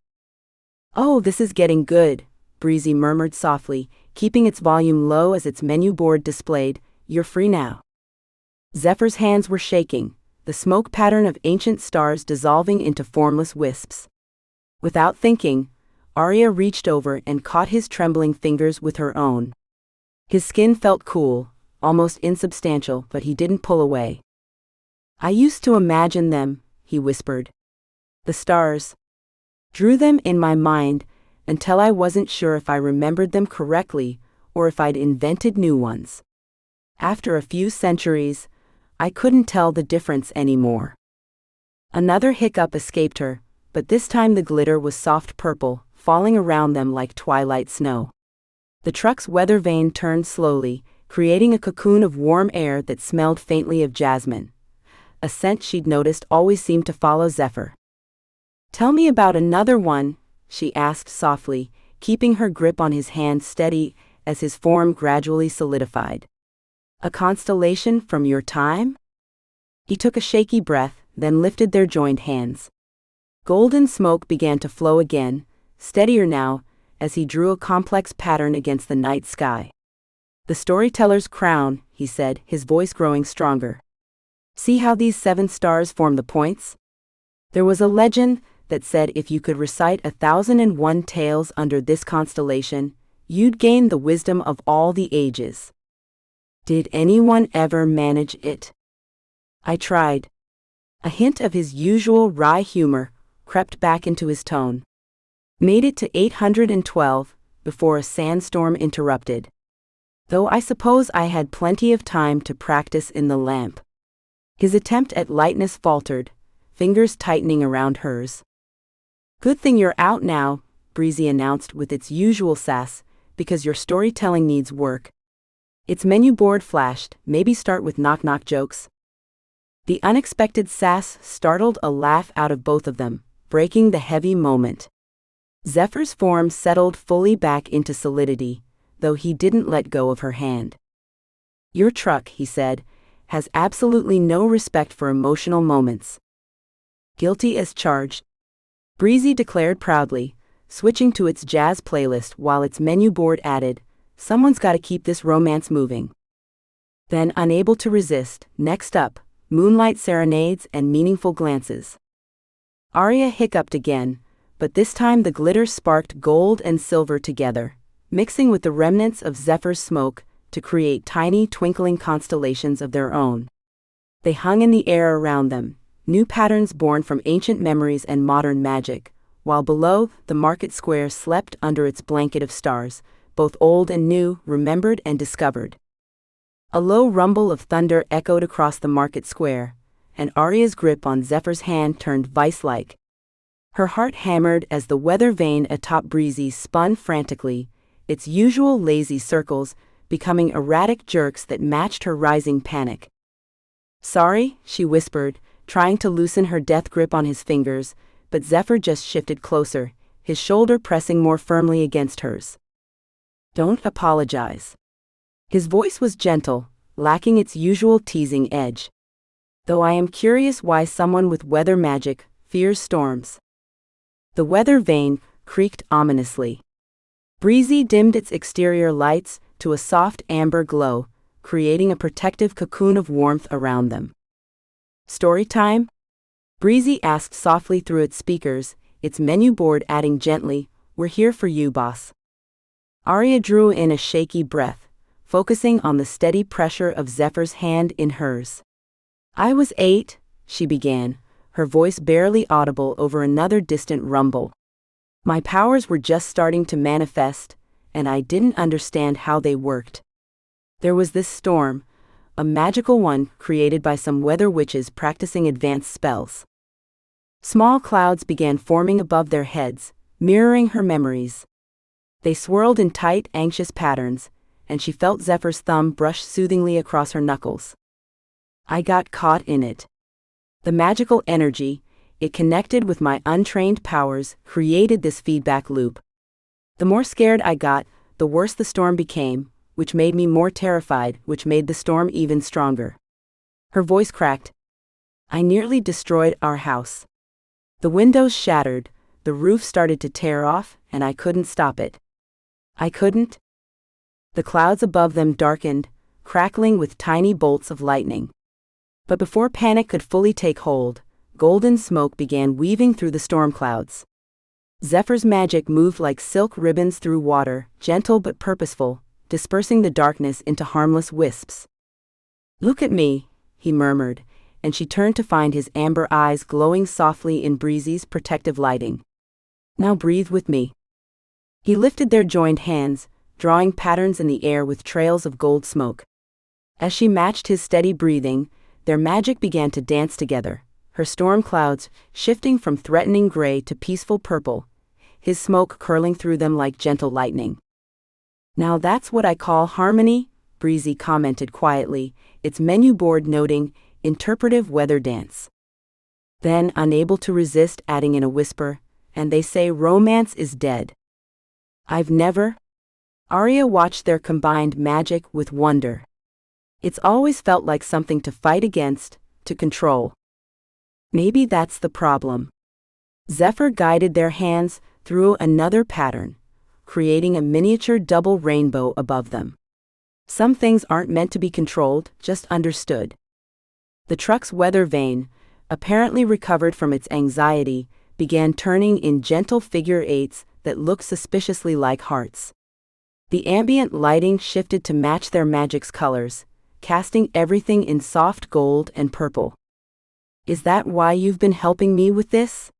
"Oh, this is getting good," Breezy murmured softly, keeping its volume low as its menu board displayed, "You're free now." Zephyr's hands were shaking, the smoke pattern of ancient stars dissolving into formless wisps. Without thinking, Aria reached over and caught his trembling fingers with her own. His skin felt cool, almost insubstantial, but he didn't pull away. "I used to imagine them," he whispered. "The stars. Drew them in my mind until I wasn't sure if I remembered them correctly or if I'd invented new ones. After a few centuries, I couldn't tell the difference anymore." Another hiccup escaped her, but this time the glitter was soft purple, falling around them like twilight snow. The truck's weather vane turned slowly, creating a cocoon of warm air that smelled faintly of jasmine. A scent she'd noticed always seemed to follow Zephyr. "Tell me about another one," she asked softly, keeping her grip on his hand steady as his form gradually solidified. "A constellation from your time?" He took a shaky breath, then lifted their joined hands. Golden smoke began to flow again, steadier now, as he drew a complex pattern against the night sky. "The storyteller's crown," he said, his voice growing stronger. "See how these 7 stars form the points? There was a legend that said if you could recite 1,001 tales under this constellation, you'd gain the wisdom of all the ages. Did anyone ever manage it?" I tried. A hint of his usual wry humor crept back into his tone. "Made it to 812, before a sandstorm interrupted. Though I suppose I had plenty of time to practice in the lamp." His attempt at lightness faltered, fingers tightening around hers. "Good thing you're out now," Breezy announced with its usual sass, "because your storytelling needs work." Its menu board flashed, "Maybe start with knock-knock jokes." The unexpected sass startled a laugh out of both of them, breaking the heavy moment. Zephyr's form settled fully back into solidity, though he didn't let go of her hand. "Your truck," he said, "has absolutely no respect for emotional moments." "Guilty as charged," Breezy declared proudly, switching to its jazz playlist while its menu board added, "Someone's gotta keep this romance moving." Then, unable to resist, next up, moonlight serenades and meaningful glances. Aria hiccuped again, but this time the glitter sparked gold and silver together, mixing with the remnants of Zephyr's smoke to create tiny twinkling constellations of their own. They hung in the air around them, new patterns born from ancient memories and modern magic, while below, the market square slept under its blanket of stars, both old and new, remembered and discovered. A low rumble of thunder echoed across the market square, and Aria's grip on Zephyr's hand turned vice-like. Her heart hammered as the weather vane atop Breezy spun frantically, its usual lazy circles becoming erratic jerks that matched her rising panic. "Sorry," she whispered, trying to loosen her death grip on his fingers, but Zephyr just shifted closer, his shoulder pressing more firmly against hers. "Don't apologize." His voice was gentle, lacking its usual teasing edge. "Though I am curious why someone with weather magic fears storms." The weather vane creaked ominously. Breezy dimmed its exterior lights to a soft amber glow, creating a protective cocoon of warmth around them. Story time? Breezy asked softly through its speakers, its menu board adding gently, "We're here for you, boss." Aria drew in a shaky breath, focusing on the steady pressure of Zephyr's hand in hers. "I was 8, she began, her voice barely audible over another distant rumble. "My powers were just starting to manifest, and I didn't understand how they worked. There was this storm, a magical one created by some weather witches practicing advanced spells. Small clouds began forming above their heads, mirroring her memories. They swirled in tight, anxious patterns, and she felt Zephyr's thumb brush soothingly across her knuckles. I got caught in it. The magical energy, it connected with my untrained powers, created this feedback loop. The more scared I got, the worse the storm became, which made me more terrified, which made the storm even stronger." Her voice cracked. "I nearly destroyed our house. The windows shattered, the roof started to tear off, and I couldn't stop it. I couldn't." The clouds above them darkened, crackling with tiny bolts of lightning. But before panic could fully take hold, golden smoke began weaving through the storm clouds. Zephyr's magic moved like silk ribbons through water, gentle but purposeful, dispersing the darkness into harmless wisps. "Look at me," he murmured, and she turned to find his amber eyes glowing softly in Breezy's protective lighting. "Now breathe with me." He lifted their joined hands, drawing patterns in the air with trails of gold smoke. As she matched his steady breathing, their magic began to dance together, her storm clouds shifting from threatening gray to peaceful purple, his smoke curling through them like gentle lightning. "Now that's what I call harmony," Breezy commented quietly, its menu board noting, "interpretive weather dance." Then, unable to resist, adding in a whisper, "And they say romance is dead." "I've never." Aria watched their combined magic with wonder. "It's always felt like something to fight against, to control." "Maybe that's the problem." Zephyr guided their hands through another pattern, creating a miniature double rainbow above them. "Some things aren't meant to be controlled, just understood." The truck's weather vane, apparently recovered from its anxiety, began turning in gentle figure eights that looked suspiciously like hearts. The ambient lighting shifted to match their magic's colors, casting everything in soft gold and purple. "Is that why you've been helping me with this?"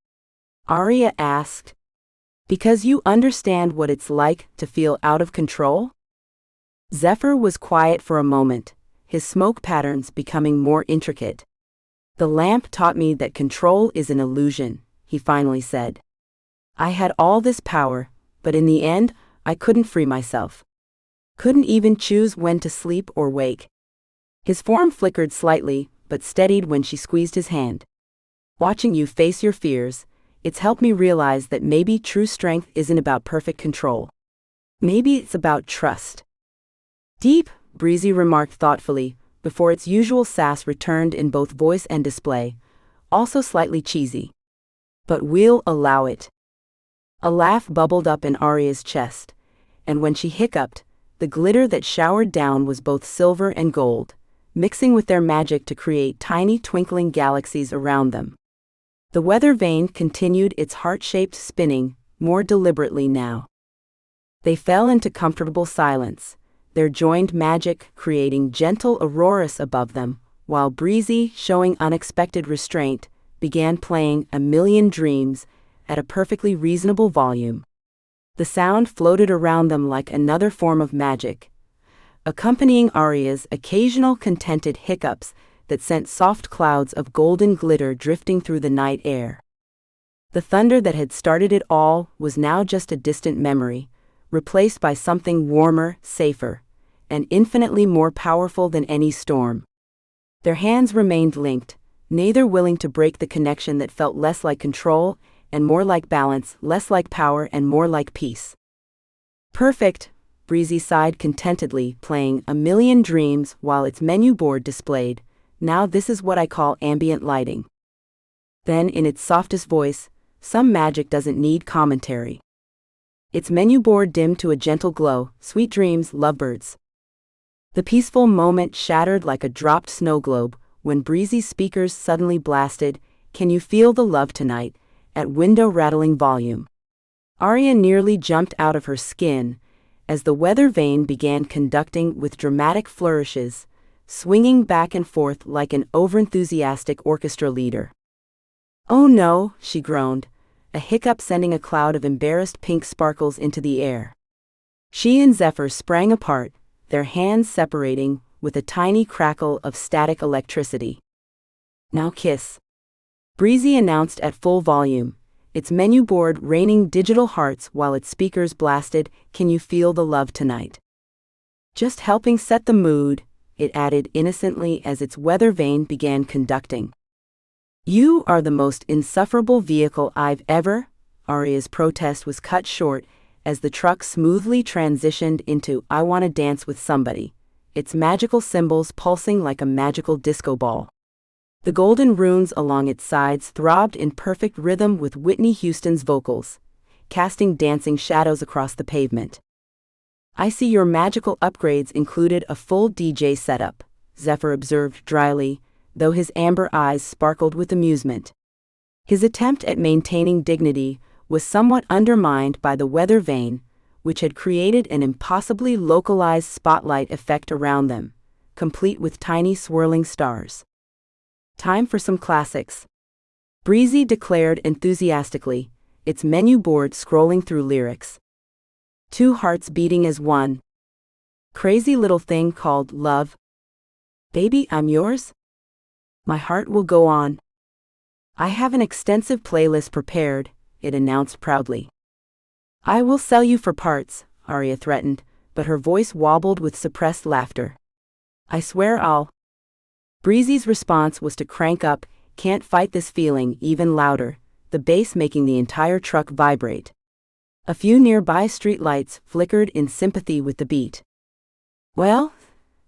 Aria asked. "Because you understand what it's like to feel out of control?" Zephyr was quiet for a moment, his smoke patterns becoming more intricate. "The lamp taught me that control is an illusion," he finally said. "I had all this power, but in the end, I couldn't free myself. Couldn't even choose when to sleep or wake." His form flickered slightly, but steadied when she squeezed his hand. "Watching you face your fears, it's helped me realize that maybe true strength isn't about perfect control. Maybe it's about trust." "Deep," Breezy remarked thoughtfully, before its usual sass returned in both voice and display, also slightly cheesy. "But we'll allow it." A laugh bubbled up in Aria's chest, and when she hiccuped, the glitter that showered down was both silver and gold, mixing with their magic to create tiny twinkling galaxies around them. The weather vane continued its heart-shaped spinning, more deliberately now. They fell into comfortable silence, their joined magic creating gentle auroras above them, while Breezy, showing unexpected restraint, began playing "A Million Dreams" at a perfectly reasonable volume. The sound floated around them like another form of magic, accompanying Aria's occasional contented hiccups that sent soft clouds of golden glitter drifting through the night air. The thunder that had started it all was now just a distant memory, replaced by something warmer, safer, and infinitely more powerful than any storm. Their hands remained linked, neither willing to break the connection that felt less like control and more like balance, less like power and more like peace. "Perfect," Breezy sighed contentedly, playing "A Million Dreams" while its menu board displayed, "Now this is what I call ambient lighting." Then, in its softest voice, "Some magic doesn't need commentary." its menu board dimmed to a gentle glow. Sweet dreams, lovebirds. The peaceful moment shattered like a dropped snow globe when Breezy's speakers suddenly blasted, "Can you feel the love tonight?" at window-rattling volume. Aria nearly jumped out of her skin as the weather vane began conducting with dramatic flourishes, swinging back and forth like an overenthusiastic orchestra leader. "Oh no," she groaned, a hiccup sending a cloud of embarrassed pink sparkles into the air. She and Zephyr sprang apart, their hands separating with a tiny crackle of static electricity. "Now kiss," Breezy announced at full volume, its menu board raining digital hearts while its speakers blasted, "Can you feel the love tonight?" "Just helping set the mood," it added innocently as its weather vane began conducting. "You are the most insufferable vehicle I've ever..." Aria's protest was cut short as the truck smoothly transitioned into "I Wanna Dance with Somebody," its magical cymbals pulsing like a magical disco ball. The golden runes along its sides throbbed in perfect rhythm with Whitney Houston's vocals, casting dancing shadows across the pavement. "I see your magical upgrades included a full DJ setup," Zephyr observed dryly, though his amber eyes sparkled with amusement. His attempt at maintaining dignity was somewhat undermined by the weather vane, which had created an impossibly localized spotlight effect around them, complete with tiny swirling stars. "Time for some classics," Breezy declared enthusiastically, its menu board scrolling through lyrics. "Two hearts beating as one. Crazy little thing called love. Baby, I'm yours. My heart will go on. I have an extensive playlist prepared," it announced proudly. "I will sell you for parts," Aria threatened, but her voice wobbled with suppressed laughter. "I swear I'll..." Breezy's response was to crank up "Can't Fight This Feeling" even louder, the bass making the entire truck vibrate. A few nearby streetlights flickered in sympathy with the beat. "Well,"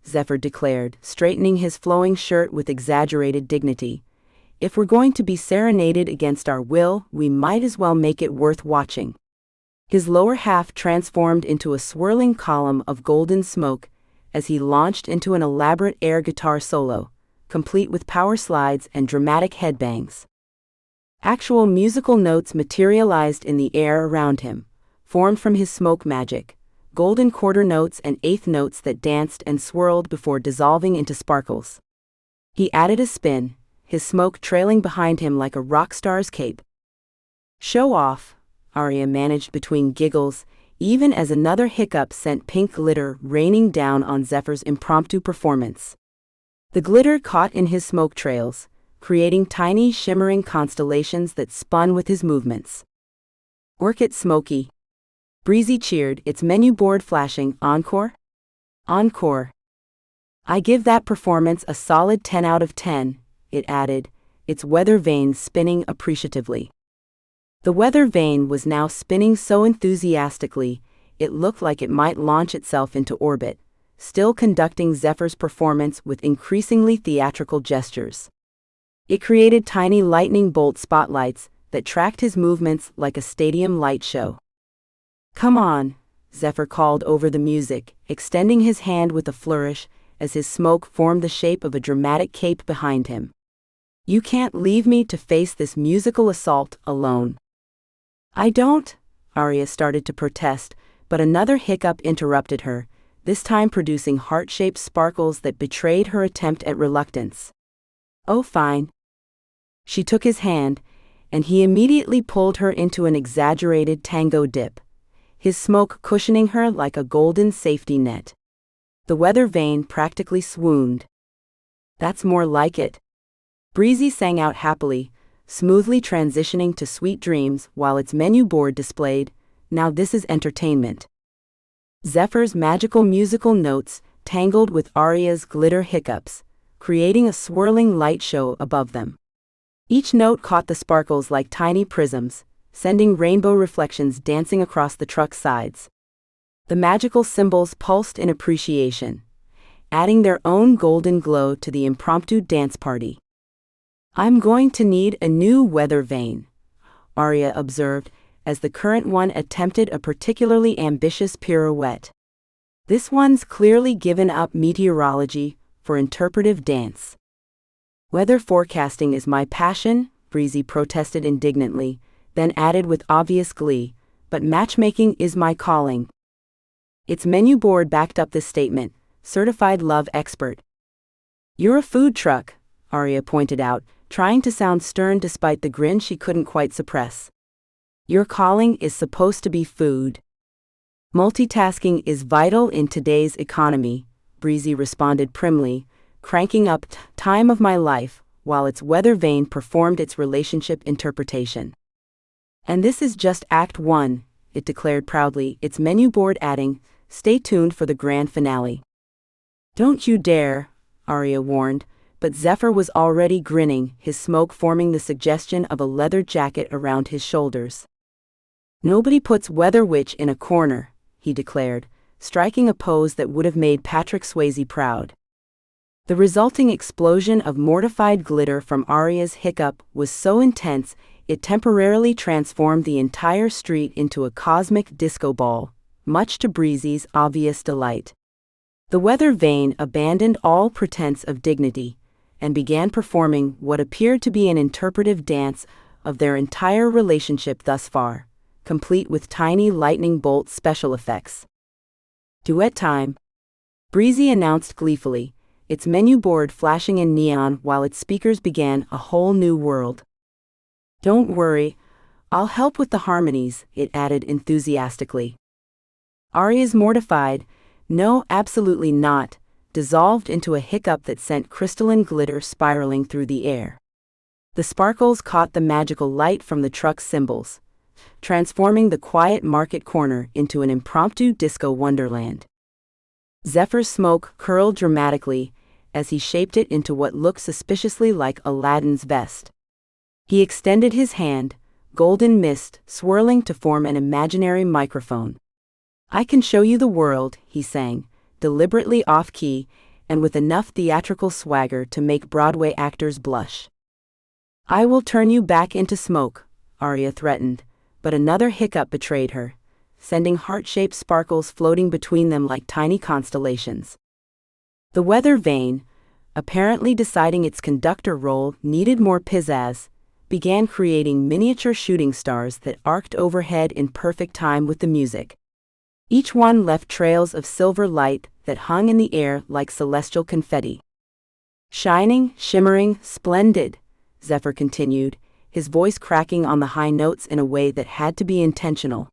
Zephyr declared, straightening his flowing shirt with exaggerated dignity, "if we're going to be serenaded against our will, we might as well make it worth watching." His lower half transformed into a swirling column of golden smoke as he launched into an elaborate air guitar solo, complete with power slides and dramatic headbangs. Actual musical notes materialized in the air around him, formed from his smoke magic, golden quarter notes and eighth notes that danced and swirled before dissolving into sparkles. He added a spin, his smoke trailing behind him like a rock star's cape. "Show off," Aria managed between giggles, even as another hiccup sent pink glitter raining down on Zephyr's impromptu performance. The glitter caught in his smoke trails, creating tiny shimmering constellations that spun with his movements. "Work it, Smokey," Breezy cheered, its menu board flashing. "Encore? Encore. I give that performance a solid 10 out of 10, it added, its weather vane spinning appreciatively. The weather vane was now spinning so enthusiastically, it looked like it might launch itself into orbit, still conducting Zephyr's performance with increasingly theatrical gestures. It created tiny lightning bolt spotlights that tracked his movements like a stadium light show. "Come on," Zephyr called over the music, extending his hand with a flourish as his smoke formed the shape of a dramatic cape behind him. "You can't leave me to face this musical assault alone." "I don't," Aria started to protest, but another hiccup interrupted her, this time producing heart-shaped sparkles that betrayed her attempt at reluctance. "Oh, fine." She took his hand, and he immediately pulled her into an exaggerated tango dip, his smoke cushioning her like a golden safety net. The weather vane practically swooned. "That's more like it," Breezy sang out happily, smoothly transitioning to sweet dreams while its menu board displayed, "Now this is entertainment." Zephyr's magical musical notes tangled with Aria's glitter hiccups, creating a swirling light show above them. Each note caught the sparkles like tiny prisms, sending rainbow reflections dancing across the truck's sides. The magical symbols pulsed in appreciation, adding their own golden glow to the impromptu dance party. "I'm going to need a new weather vane," Aria observed, as the current one attempted a particularly ambitious pirouette. This one's clearly given up meteorology for interpretive dance. Weather forecasting is my passion, Breezy protested indignantly, then added with obvious glee, but matchmaking is my calling. Its menu board backed up this statement, certified love expert. You're a food truck, Aria pointed out, trying to sound stern despite the grin she couldn't quite suppress. Your calling is supposed to be food. Multitasking is vital in today's economy, Breezy responded primly, cranking up time of my life, while its weather vane performed its relationship interpretation. And this is just Act 1, it declared proudly, its menu board adding, stay tuned for the grand finale. Don't you dare, Aria warned, but Zephyr was already grinning, his smoke forming the suggestion of a leather jacket around his shoulders. Nobody puts Weather Witch in a corner, he declared, striking a pose that would have made Patrick Swayze proud. The resulting explosion of mortified glitter from Aria's hiccup was so intense it temporarily transformed the entire street into a cosmic disco ball, much to Breezy's obvious delight. The weather vane abandoned all pretense of dignity and began performing what appeared to be an interpretive dance of their entire relationship thus far, complete with tiny lightning bolt special effects. Duet time, Breezy announced gleefully, its menu board flashing in neon while its speakers began a whole new world. Don't worry, I'll help with the harmonies, it added enthusiastically. Aria's mortified, no, absolutely not, dissolved into a hiccup that sent crystalline glitter spiraling through the air. The sparkles caught the magical light from the truck's cymbals, transforming the quiet market corner into an impromptu disco wonderland. Zephyr's smoke curled dramatically as he shaped it into what looked suspiciously like Aladdin's vest. He extended his hand, golden mist swirling to form an imaginary microphone. I can show you the world, he sang, deliberately off-key and with enough theatrical swagger to make Broadway actors blush. I will turn you back into smoke, Aria threatened, but another hiccup betrayed her, sending heart-shaped sparkles floating between them like tiny constellations. The weather vane, apparently deciding its conductor role needed more pizzazz, began creating miniature shooting stars that arced overhead in perfect time with the music. Each one left trails of silver light that hung in the air like celestial confetti. Shining, shimmering, splendid, Zephyr continued, his voice cracking on the high notes in a way that had to be intentional.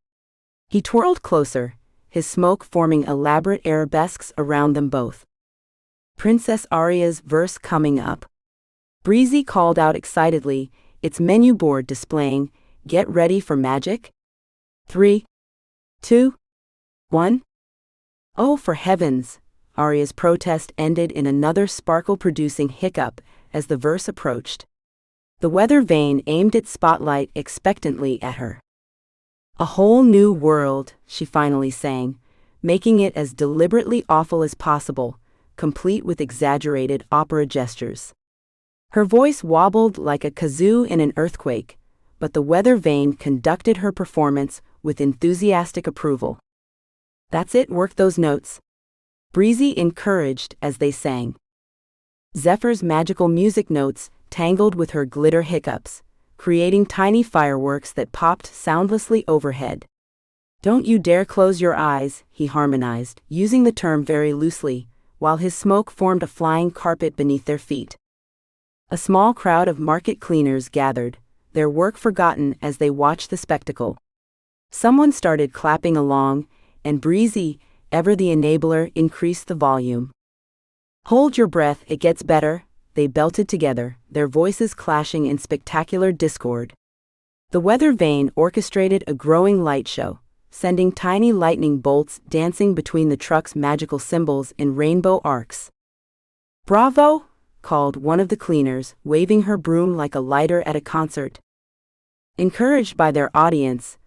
He twirled closer, his smoke forming elaborate arabesques around them both. Princess Aria's verse coming up. Breezy called out excitedly, its menu board displaying, Get ready for magic? 3, 2, 1. Oh, for heavens! Aria's protest ended in another sparkle-producing hiccup as the verse approached. The weather vane aimed its spotlight expectantly at her. A whole new world, she finally sang, making it as deliberately awful as possible, complete with exaggerated opera gestures. Her voice wobbled like a kazoo in an earthquake, but the weather vane conducted her performance with enthusiastic approval. That's it, work those notes, Breezy encouraged as they sang. Zephyr's magical music notes tangled with her glitter hiccups, creating tiny fireworks that popped soundlessly overhead. Don't you dare close your eyes, he harmonized, using the term very loosely, while his smoke formed a flying carpet beneath their feet. A small crowd of market cleaners gathered, their work forgotten as they watched the spectacle. Someone started clapping along, and Breezy, ever the enabler, increased the volume. Hold your breath, it gets better, they belted together, their voices clashing in spectacular discord. The weather vane orchestrated a growing light show, sending tiny lightning bolts dancing between the truck's magical symbols in rainbow arcs. Bravo! Called one of the cleaners, waving her broom like a lighter at a concert. Encouraged by their audience,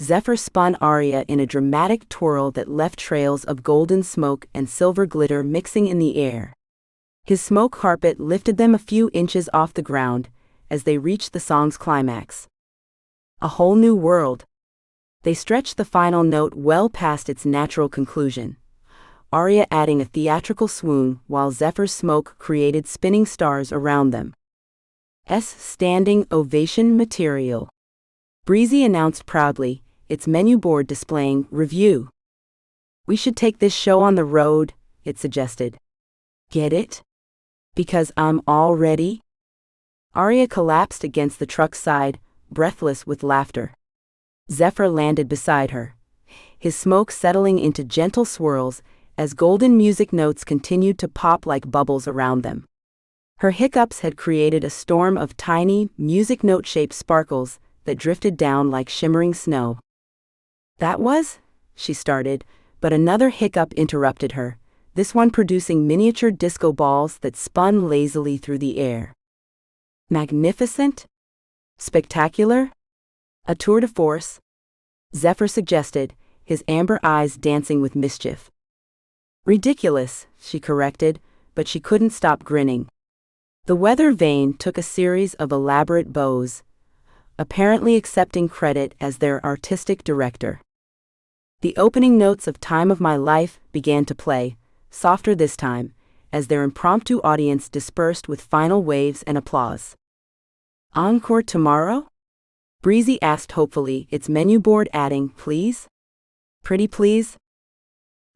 Zephyr spun Aria in a dramatic twirl that left trails of golden smoke and silver glitter mixing in the air. His smoke carpet lifted them a few inches off the ground as they reached the song's climax. A whole new world, They stretched the final note well past its natural conclusion, Aria adding a theatrical swoon while Zephyr's smoke created spinning stars around them. Standing ovation material. Breezy announced proudly, its menu board displaying review. We should take this show on the road, it suggested. Get it? Because I'm all ready? Aria collapsed against the truck's side, breathless with laughter. Zephyr landed beside her, his smoke settling into gentle swirls as golden music notes continued to pop like bubbles around them. Her hiccups had created a storm of tiny, music note-shaped sparkles that drifted down like shimmering snow. That was? She started, but another hiccup interrupted her, this one producing miniature disco balls that spun lazily through the air. Magnificent? Spectacular? A tour de force? Zephyr suggested, his amber eyes dancing with mischief. Ridiculous, she corrected, but she couldn't stop grinning. The weather vane took a series of elaborate bows, apparently accepting credit as their artistic director. The opening notes of Time of My Life began to play, softer this time, as their impromptu audience dispersed with final waves and applause. Encore tomorrow? Breezy asked hopefully, its menu board adding, please? Pretty please?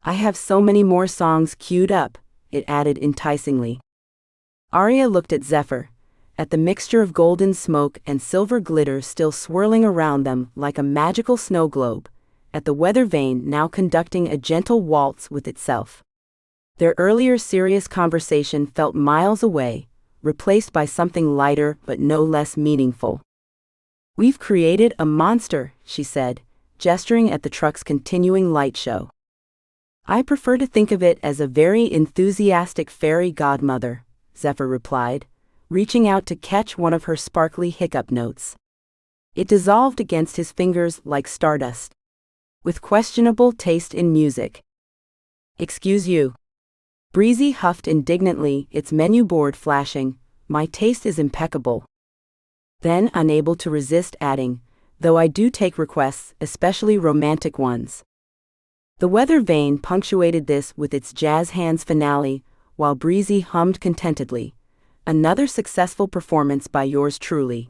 I have so many more songs queued up, it added enticingly. Aria looked at Zephyr, at the mixture of golden smoke and silver glitter still swirling around them like a magical snow globe, at the weather vane now conducting a gentle waltz with itself. Their earlier serious conversation felt miles away, replaced by something lighter but no less meaningful. We've created a monster, she said, gesturing at the truck's continuing light show. I prefer to think of it as a very enthusiastic fairy godmother, Zephyr replied, reaching out to catch one of her sparkly hiccup notes. It dissolved against his fingers like stardust. With questionable taste in music. Excuse you. Breezy huffed indignantly, its menu board flashing, my taste is impeccable. Then, unable to resist, adding, though I do take requests, especially romantic ones. The weather vane punctuated this with its jazz hands finale, while Breezy hummed contentedly, another successful performance by yours truly.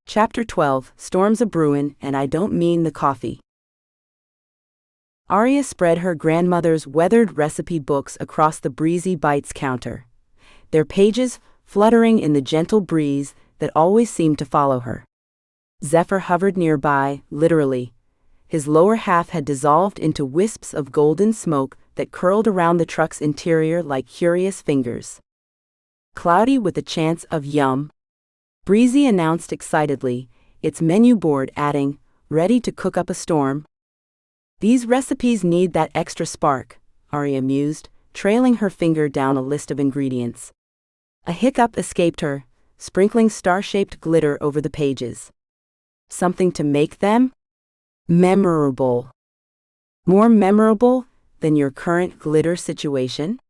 Chapter 12, Storms a-Brewin', and I Don't Mean the Coffee. Aria spread her grandmother's weathered recipe books across the Breezy Bite's counter, their pages fluttering in the gentle breeze that always seemed to follow her. Zephyr hovered nearby, literally. His lower half had dissolved into wisps of golden smoke that curled around the truck's interior like curious fingers. Cloudy with a chance of yum, Breezy announced excitedly, its menu board adding, ready to cook up a storm. These recipes need that extra spark, Aria mused, trailing her finger down a list of ingredients. A hiccup escaped her, sprinkling star-shaped glitter over the pages. Something to make them memorable. More memorable than your current glitter situation?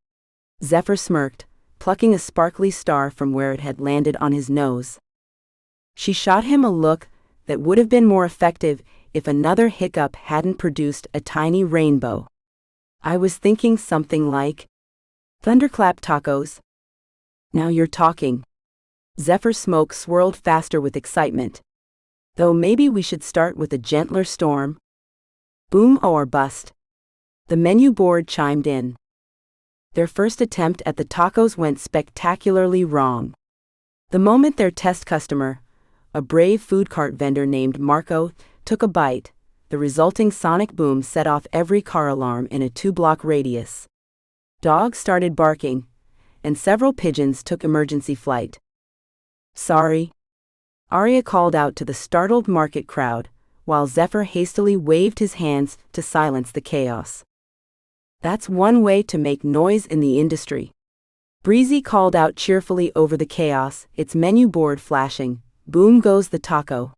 Zephyr smirked, plucking a sparkly star from where it had landed on his nose. She shot him a look that would have been more effective if another hiccup hadn't produced a tiny rainbow. I was thinking something like, thunderclap tacos. Now you're talking. Zephyr's smoke swirled faster with excitement. Though maybe we should start with a gentler storm. Boom or bust. The menu board chimed in. Their first attempt at the tacos went spectacularly wrong. The moment their test customer, a brave food cart vendor named Marco, took a bite, the resulting sonic boom set off every car alarm in a 2-block radius. Dogs started barking, and several pigeons took emergency flight. Sorry. Aria called out to the startled market crowd, while Zephyr hastily waved his hands to silence the chaos. That's one way to make noise in the industry. Breezy called out cheerfully over the chaos, its menu board flashing, boom goes the taco.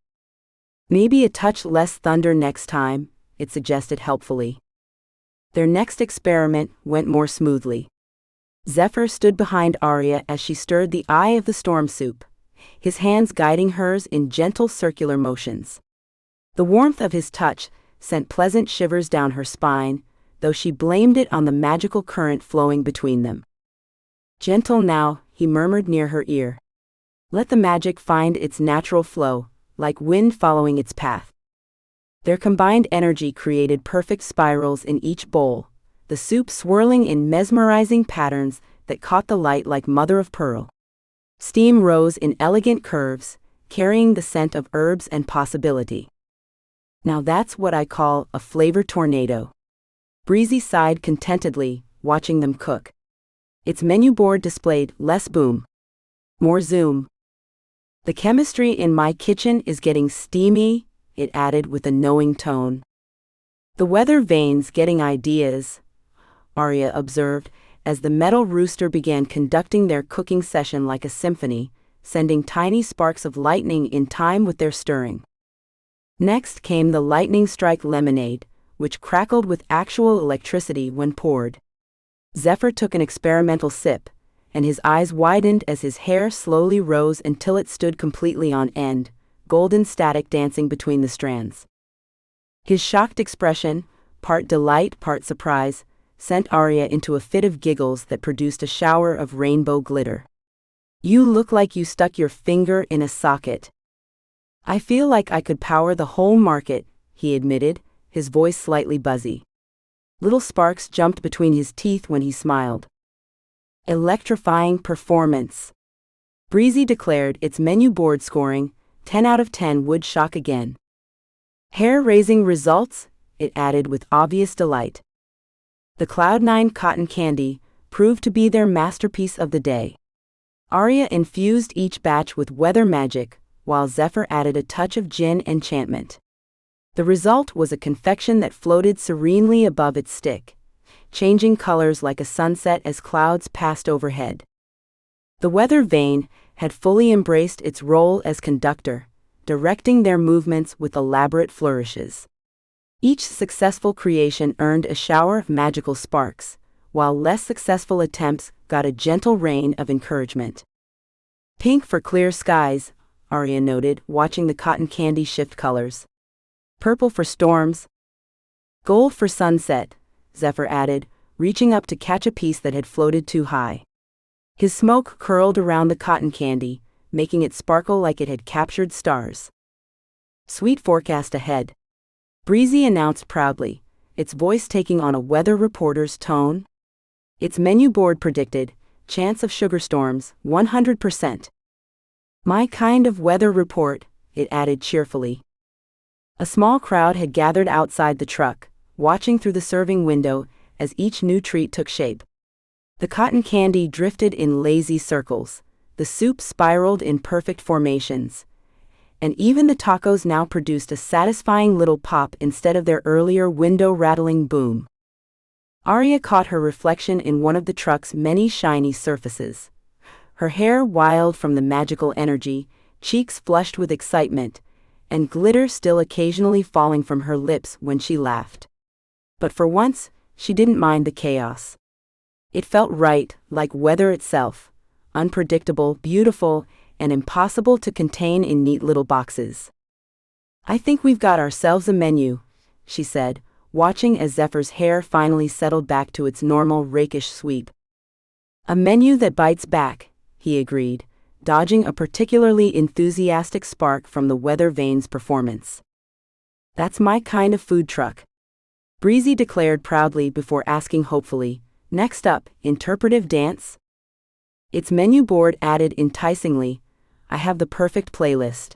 Maybe a touch less thunder next time, it suggested helpfully. Their next experiment went more smoothly. Zephyr stood behind Aria as she stirred the eye of the storm soup, his hands guiding hers in gentle circular motions. The warmth of his touch sent pleasant shivers down her spine, though she blamed it on the magical current flowing between them. "Gentle now," he murmured near her ear. "Let the magic find its natural flow, like wind following its path." Their combined energy created perfect spirals in each bowl, the soup swirling in mesmerizing patterns that caught the light like mother of pearl. Steam rose in elegant curves, carrying the scent of herbs and possibility. "Now that's what I call a flavor tornado." Breezy sighed contentedly, watching them cook. Its menu board displayed less boom, more zoom. "The chemistry in my kitchen is getting steamy," it added with a knowing tone. "The weather vane's getting ideas," Aria observed, as the metal rooster began conducting their cooking session like a symphony, sending tiny sparks of lightning in time with their stirring. Next came the lightning strike lemonade, which crackled with actual electricity when poured. Zephyr took an experimental sip, and his eyes widened as his hair slowly rose until it stood completely on end, golden static dancing between the strands. His shocked expression, part delight, part surprise, sent Aria into a fit of giggles that produced a shower of rainbow glitter. "You look like you stuck your finger in a socket." "I feel like I could power the whole market," he admitted, his voice slightly buzzy. Little sparks jumped between his teeth when he smiled. "Electrifying performance," Breezy declared, its menu board scoring 10 out of 10 would shock again. "Hair-raising results," it added with obvious delight. The Cloud9 cotton candy proved to be their masterpiece of the day. Aria infused each batch with weather magic, while Zephyr added a touch of Djinn enchantment. The result was a confection that floated serenely above its stick, changing colors like a sunset as clouds passed overhead. The weather vane had fully embraced its role as conductor, directing their movements with elaborate flourishes. Each successful creation earned a shower of magical sparks, while less successful attempts got a gentle rain of encouragement. "Pink for clear skies," Aria noted, watching the cotton candy shift colors. "Purple for storms." "Gold for sunset," Zephyr added, reaching up to catch a piece that had floated too high. His smoke curled around the cotton candy, making it sparkle like it had captured stars. "Sweet forecast ahead," Breezy announced proudly, its voice taking on a weather reporter's tone. Its menu board predicted, "Chance of sugar storms, 100%. "My kind of weather report," it added cheerfully. A small crowd had gathered outside the truck, watching through the serving window as each new treat took shape. The cotton candy drifted in lazy circles, the soup spiraled in perfect formations, and even the tacos now produced a satisfying little pop instead of their earlier window-rattling boom. Aria caught her reflection in one of the truck's many shiny surfaces. Her hair wild from the magical energy, cheeks flushed with excitement, and glitter still occasionally falling from her lips when she laughed. But for once, she didn't mind the chaos. It felt right, like weather itself, unpredictable, beautiful, and impossible to contain in neat little boxes. "I think we've got ourselves a menu," she said, watching as Zephyr's hair finally settled back to its normal rakish sweep. "A menu that bites back," he agreed, dodging a particularly enthusiastic spark from the weather vane's performance. "That's my kind of food truck," Breezy declared proudly before asking hopefully, "Next up, interpretive dance?" Its menu board added enticingly, "I have the perfect playlist."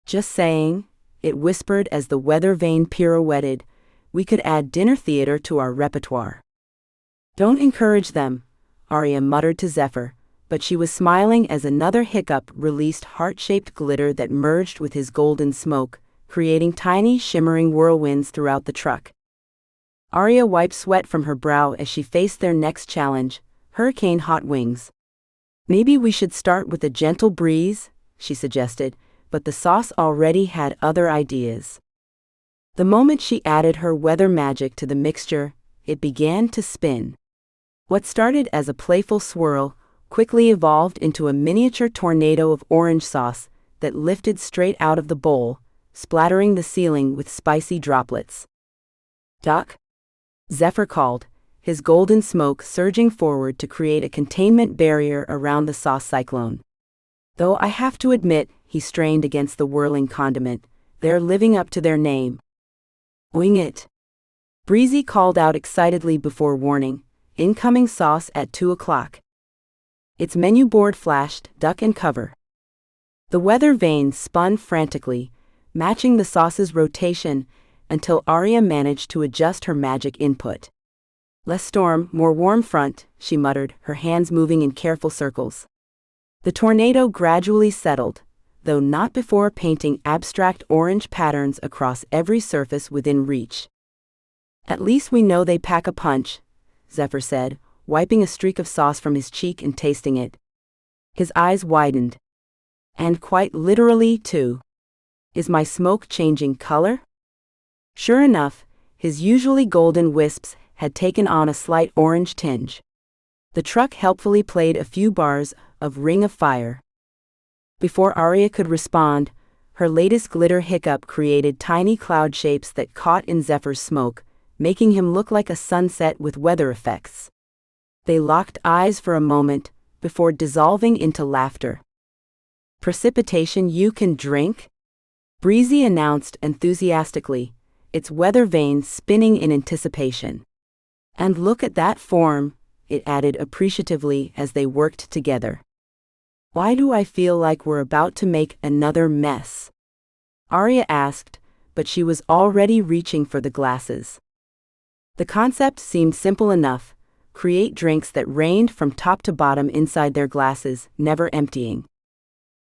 "Just saying," it whispered as the weather vane pirouetted, "we could add dinner theater to our repertoire." "Don't encourage them," Aria muttered to Zephyr, but she was smiling as another hiccup released heart-shaped glitter that merged with his golden smoke, creating tiny shimmering whirlwinds throughout the truck. Aria wiped sweat from her brow as she faced their next challenge, hurricane hot wings. "Maybe we should start with a gentle breeze," she suggested, but the sauce already had other ideas. The moment she added her weather magic to the mixture, it began to spin. What started as a playful swirl quickly evolved into a miniature tornado of orange sauce that lifted straight out of the bowl, splattering the ceiling with spicy droplets. "Duck!" Zephyr called, his golden smoke surging forward to create a containment barrier around the sauce cyclone. Though I have to admit, he strained against the whirling condiment, they're living up to their name. "Wing it!" Breezy called out excitedly before warning, "Incoming sauce at 2 o'clock. Its menu board flashed, "Duck and cover." The weather vane spun frantically, matching the sauce's rotation, until Aria managed to adjust her magic input. "Less storm, more warm front," she muttered, her hands moving in careful circles. The tornado gradually settled, though not before painting abstract orange patterns across every surface within reach. "At least we know they pack a punch," Zephyr said, wiping a streak of sauce from his cheek and tasting it. His eyes widened. "And quite literally, too. Is my smoke changing color?" Sure enough, his usually golden wisps had taken on a slight orange tinge. The truck helpfully played a few bars of Ring of Fire. Before Aria could respond, her latest glitter hiccup created tiny cloud shapes that caught in Zephyr's smoke, making him look like a sunset with weather effects. They locked eyes for a moment, before dissolving into laughter. "Precipitation you can drink?" Breezy announced enthusiastically, its weather vane spinning in anticipation. "And look at that form," it added appreciatively as they worked together. "Why do I feel like we're about to make another mess?" Aria asked, but she was already reaching for the glasses. The concept seemed simple enough: create drinks that rained from top to bottom inside their glasses, never emptying.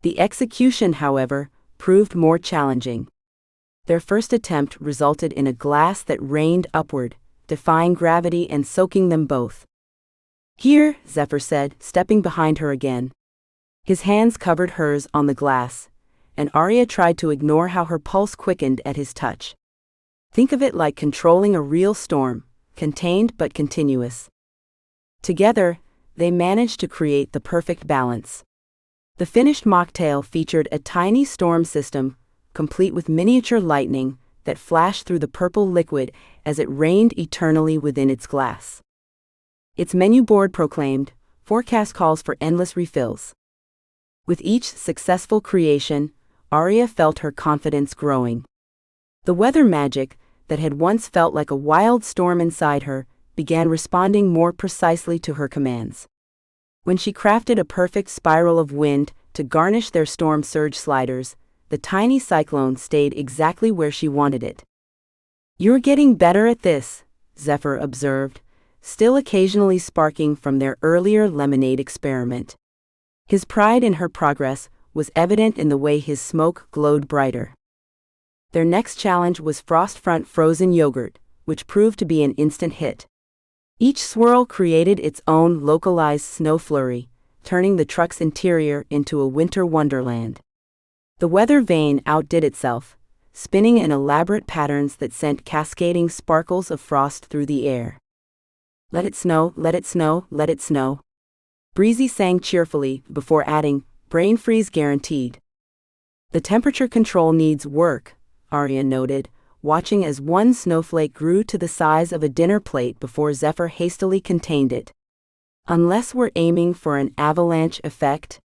The execution, however, proved more challenging. Their first attempt resulted in a glass that rained upward, defying gravity and soaking them both. "Here," Zephyr said, stepping behind her again. His hands covered hers on the glass, and Aria tried to ignore how her pulse quickened at his touch. Think of it like controlling a real storm, contained but continuous. Together, they managed to create the perfect balance. The finished mocktail featured a tiny storm system, complete with miniature lightning, that flashed through the purple liquid as it rained eternally within its glass. Its menu board proclaimed, "Forecast calls for endless refills." With each successful creation, Aria felt her confidence growing. The weather magic, that had once felt like a wild storm inside her, began responding more precisely to her commands. When she crafted a perfect spiral of wind to garnish their storm surge sliders, the tiny cyclone stayed exactly where she wanted it. "You're getting better at this," Zephyr observed, still occasionally sparking from their earlier lemonade experiment. His pride in her progress was evident in the way his smoke glowed brighter. Their next challenge was Frostfront frozen yogurt, which proved to be an instant hit. Each swirl created its own localized snow flurry, turning the truck's interior into a winter wonderland. The weather vane outdid itself, spinning in elaborate patterns that sent cascading sparkles of frost through the air. "Let it snow, let it snow, let it snow," Breezy sang cheerfully, before adding, "Brain freeze guaranteed." "The temperature control needs work," Aria noted, watching as one snowflake grew to the size of a dinner plate before Zephyr hastily contained it. "Unless we're aiming for an avalanche effect."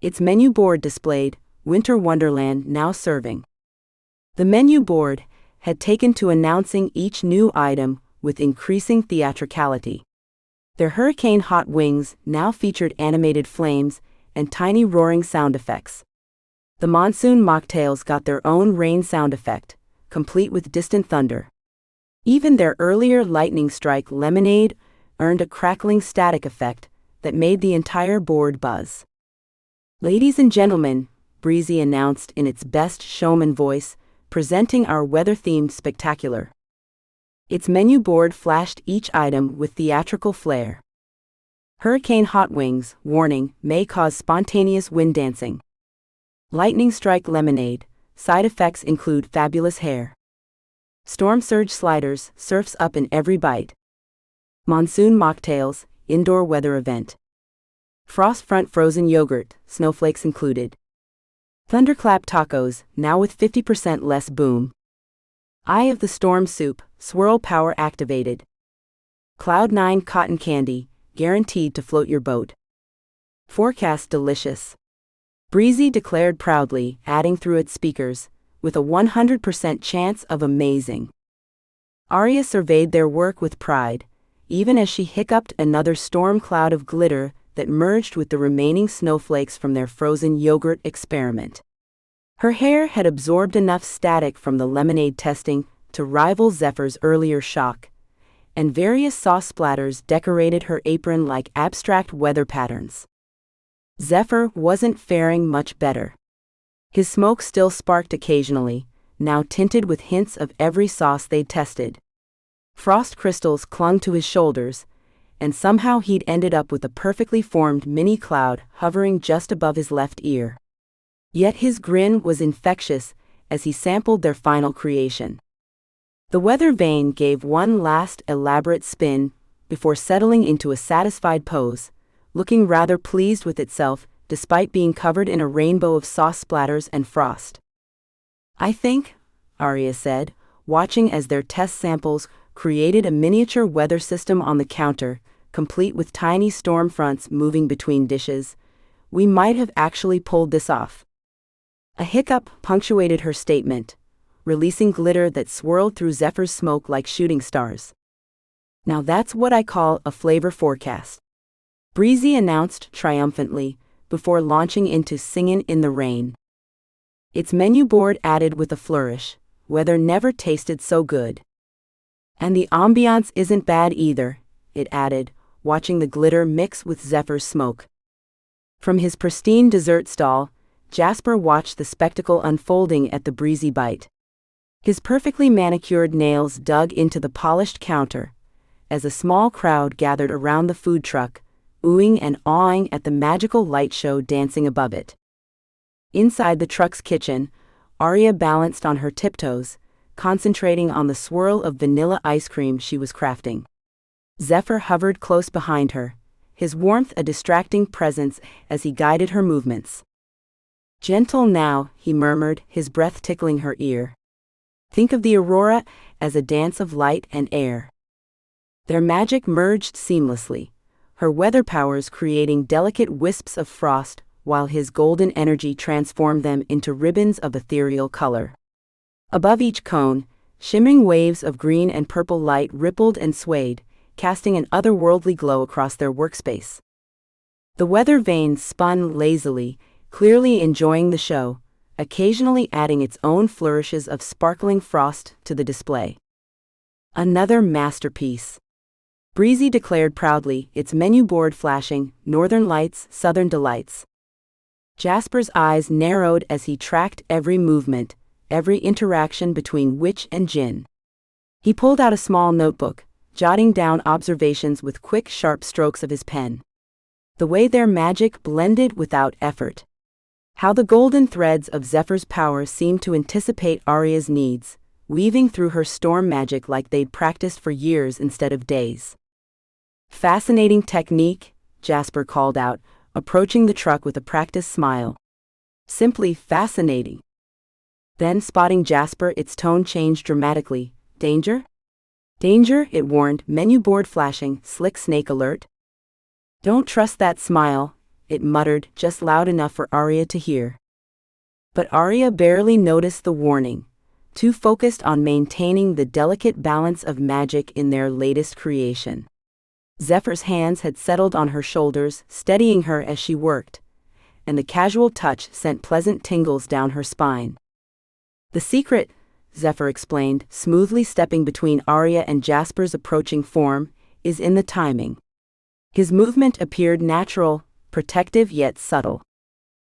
Its menu board displayed, "Winter Wonderland now serving." The menu board had taken to announcing each new item with increasing theatricality. Their hurricane hot wings now featured animated flames and tiny roaring sound effects. The monsoon mocktails got their own rain sound effect, complete with distant thunder. Even their earlier lightning strike lemonade earned a crackling static effect that made the entire board buzz. "Ladies and gentlemen," Breezy announced in its best showman voice, presenting our weather-themed spectacular. Its menu board flashed each item with theatrical flair. "Hurricane hot wings, warning, may cause spontaneous wind dancing." "Lightning strike lemonade, side effects include fabulous hair." "Storm surge sliders, surfs up in every bite." "Monsoon mocktails, indoor weather event." "Frostfront frozen yogurt, snowflakes included." Thunderclap tacos, now with 50% less boom. Eye of the Storm soup, swirl power activated. Cloud 9 cotton candy, guaranteed to float your boat. Forecast delicious. Breezy declared proudly, adding through its speakers, with a 100% chance of amazing. Aria surveyed their work with pride, even as she hiccuped another storm cloud of glitter that merged with the remaining snowflakes from their frozen yogurt experiment. Her hair had absorbed enough static from the lemonade testing to rival Zephyr's earlier shock, and various sauce splatters decorated her apron like abstract weather patterns. Zephyr wasn't faring much better. His smoke still sparked occasionally, now tinted with hints of every sauce they'd tested. Frost crystals clung to his shoulders, and somehow he'd ended up with a perfectly formed mini cloud hovering just above his left ear. Yet his grin was infectious as he sampled their final creation. The weather vane gave one last elaborate spin before settling into a satisfied pose, looking rather pleased with itself despite being covered in a rainbow of sauce splatters and frost. "I think," Aria said, watching as their test samples created a miniature weather system on the counter, complete with tiny storm fronts moving between dishes, "we might have actually pulled this off." A hiccup punctuated her statement, releasing glitter that swirled through Zephyr's smoke like shooting stars. "Now that's what I call a flavor forecast," Breezy announced triumphantly, before launching into Singin' in the Rain. Its menu board added with a flourish, "Weather never tasted so good." "And the ambiance isn't bad either," it added, watching the glitter mix with Zephyr's smoke. From his pristine dessert stall, Jasper watched the spectacle unfolding at the Breezy Bite. His perfectly manicured nails dug into the polished counter, as a small crowd gathered around the food truck, oohing and awing at the magical light show dancing above it. Inside the truck's kitchen, Aria balanced on her tiptoes, concentrating on the swirl of vanilla ice cream she was crafting. Zephyr hovered close behind her, his warmth a distracting presence as he guided her movements. "Gentle now," he murmured, his breath tickling her ear. "Think of the aurora as a dance of light and air." Their magic merged seamlessly, her weather powers creating delicate wisps of frost, while his golden energy transformed them into ribbons of ethereal color. Above each cone, shimmering waves of green and purple light rippled and swayed, casting an otherworldly glow across their workspace. The weather vane spun lazily, clearly enjoying the show, occasionally adding its own flourishes of sparkling frost to the display. "Another masterpiece," Breezy declared proudly, its menu board flashing, "Northern Lights, Southern Delights." Jasper's eyes narrowed as he tracked every movement, every interaction between Witch and Djinn. He pulled out a small notebook, jotting down observations with quick, sharp strokes of his pen. The way their magic blended without effort. How the golden threads of Zephyr's power seemed to anticipate Aria's needs, weaving through her storm magic like they'd practiced for years instead of days. "Fascinating technique," Jasper called out, approaching the truck with a practiced smile. "Simply fascinating." Then, spotting Jasper, its tone changed dramatically. "Danger? Danger," it warned, menu board flashing, "slick snake alert." "Don't trust that smile," it muttered, just loud enough for Aria to hear. But Aria barely noticed the warning, too focused on maintaining the delicate balance of magic in their latest creation. Zephyr's hands had settled on her shoulders, steadying her as she worked, and the casual touch sent pleasant tingles down her spine. "The secret," Zephyr explained, smoothly stepping between Aria and Jasper's approaching form, "is in the timing." His movement appeared natural, protective yet subtle.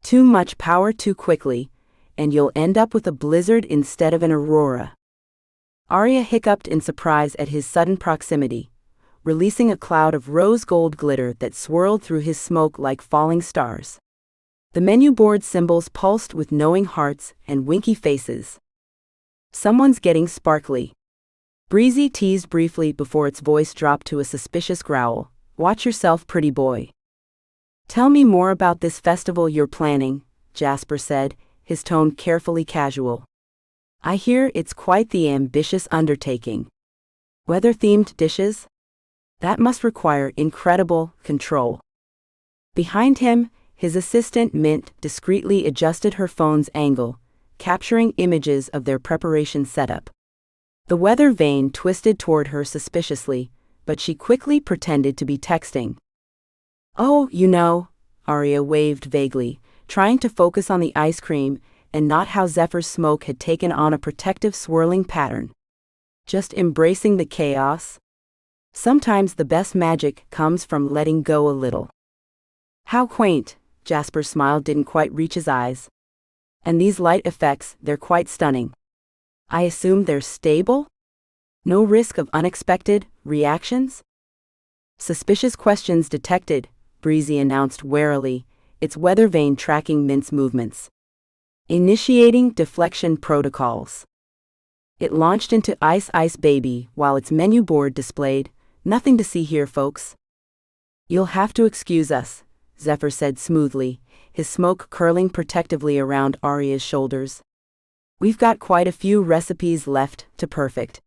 Too much power too quickly, and you'll end up with a blizzard instead of an aurora. Aria hiccuped in surprise at his sudden proximity, releasing a cloud of rose gold glitter that swirled through his smoke like falling stars. The menu board symbols pulsed with knowing hearts and winky faces. "Someone's getting sparkly," Breezy teased briefly before its voice dropped to a suspicious growl. "Watch yourself, pretty boy." "Tell me more about this festival you're planning," Jasper said, his tone carefully casual. I hear it's quite the ambitious undertaking. Weather-themed dishes? That must require incredible control. Behind him, his assistant Mint discreetly adjusted her phone's angle, capturing images of their preparation setup. The weather vane twisted toward her suspiciously, but she quickly pretended to be texting. Oh, Aria waved vaguely, trying to focus on the ice cream and not how Zephyr's smoke had taken on a protective swirling pattern. Just embracing the chaos? Sometimes the best magic comes from letting go a little. How quaint, Jasper's smile didn't quite reach his eyes. And these light effects, they're quite stunning. I assume they're stable? No risk of unexpected reactions? Suspicious questions detected, Breezy announced warily, its weather vane tracking Mint's movements. Initiating deflection protocols. It launched into Ice Ice Baby while its menu board displayed, nothing to see here, folks. You'll have to excuse us, Zephyr said smoothly, his smoke curling protectively around Aria's shoulders. We've got quite a few recipes left to perfect.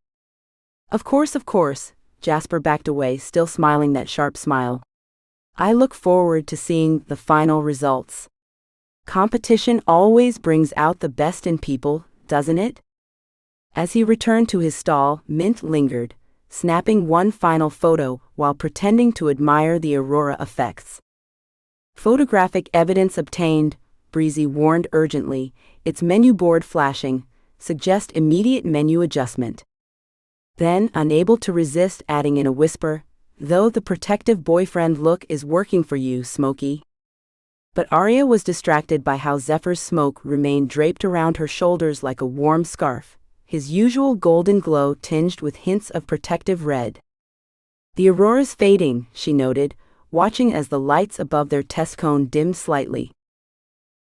Of course, Jasper backed away, still smiling that sharp smile. I look forward to seeing the final results. Competition always brings out the best in people, doesn't it? As he returned to his stall, Mint lingered, snapping one final photo while pretending to admire the aurora effects. Photographic evidence obtained, Breezy warned urgently, its menu board flashing, suggest immediate menu adjustment. Then, unable to resist, adding in a whisper, though the protective boyfriend look is working for you, Smokey. But Aria was distracted by how Zephyr's smoke remained draped around her shoulders like a warm scarf, his usual golden glow tinged with hints of protective red. The aurora's fading, she noted, watching as the lights above their test cone dimmed slightly.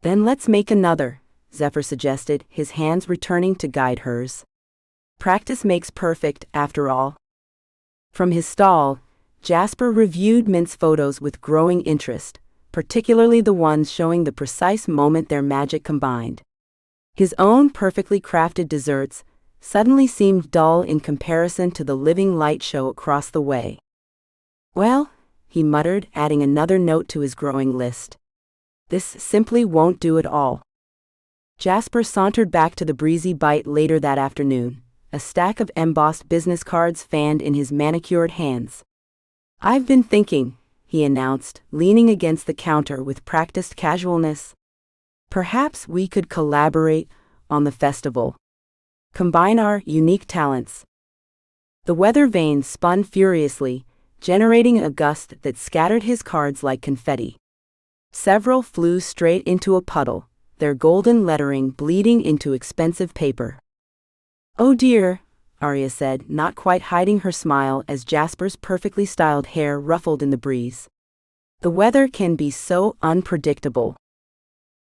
Then let's make another, Zephyr suggested, his hands returning to guide hers. Practice makes perfect, after all. From his stall, Jasper reviewed Mint's photos with growing interest, particularly the ones showing the precise moment their magic combined. His own perfectly crafted desserts suddenly seemed dull in comparison to the living light show across the way. Well, he muttered, adding another note to his growing list. This simply won't do at all. Jasper sauntered back to the Breezy Bite later that afternoon, a stack of embossed business cards fanned in his manicured hands. I've been thinking, he announced, leaning against the counter with practiced casualness. Perhaps we could collaborate on the festival. Combine our unique talents. The weather vane spun furiously, generating a gust that scattered his cards like confetti. Several flew straight into a puddle, their golden lettering bleeding into expensive paper. Oh dear, Aria said, not quite hiding her smile as Jasper's perfectly styled hair ruffled in the breeze. The weather can be so unpredictable.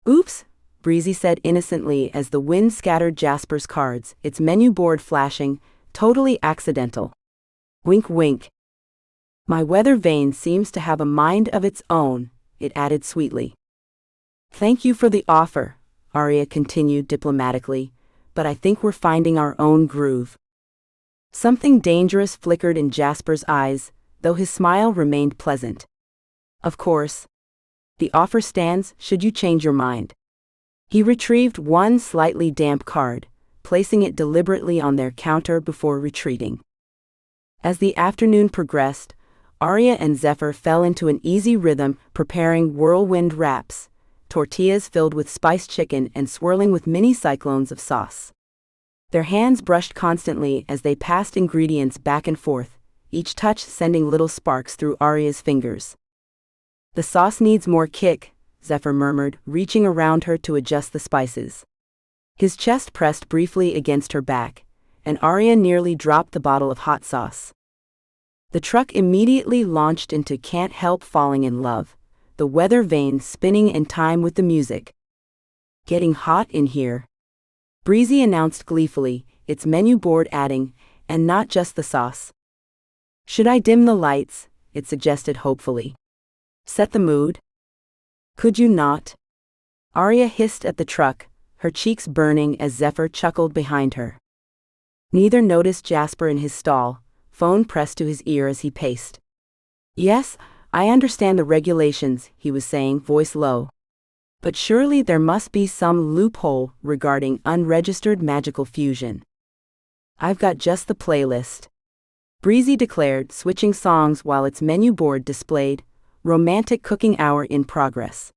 Oops, Breezy said innocently as the wind scattered Jasper's cards, its menu board flashing, totally accidental. Wink wink. My weather vane seems to have a mind of its own, it added sweetly. Thank you for the offer, Aria continued diplomatically, but I think we're finding our own groove. Something dangerous flickered in Jasper's eyes, though his smile remained pleasant. Of course. The offer stands should you change your mind. He retrieved one slightly damp card, placing it deliberately on their counter before retreating. As the afternoon progressed, Aria and Zephyr fell into an easy rhythm preparing whirlwind wraps, tortillas filled with spiced chicken and swirling with mini cyclones of sauce. Their hands brushed constantly as they passed ingredients back and forth, each touch sending little sparks through Aria's fingers. The sauce needs more kick, Zephyr murmured, reaching around her to adjust the spices. His chest pressed briefly against her back, and Aria nearly dropped the bottle of hot sauce. The truck immediately launched into Can't Help Falling in Love, the weather vane spinning in time with the music. Getting hot in here, Breezy announced gleefully, its menu board adding, and not just the sauce. Should I dim the lights? It suggested hopefully. Set the mood? Could you not? Aria hissed at the truck, her cheeks burning as Zephyr chuckled behind her. Neither noticed Jasper in his stall, phone pressed to his ear as he paced. "Yes, I understand the regulations," he was saying, voice low. "But surely there must be some loophole regarding unregistered magical fusion." "I've got just the playlist," Breezy declared, switching songs while its menu board displayed, "Romantic Cooking Hour in Progress."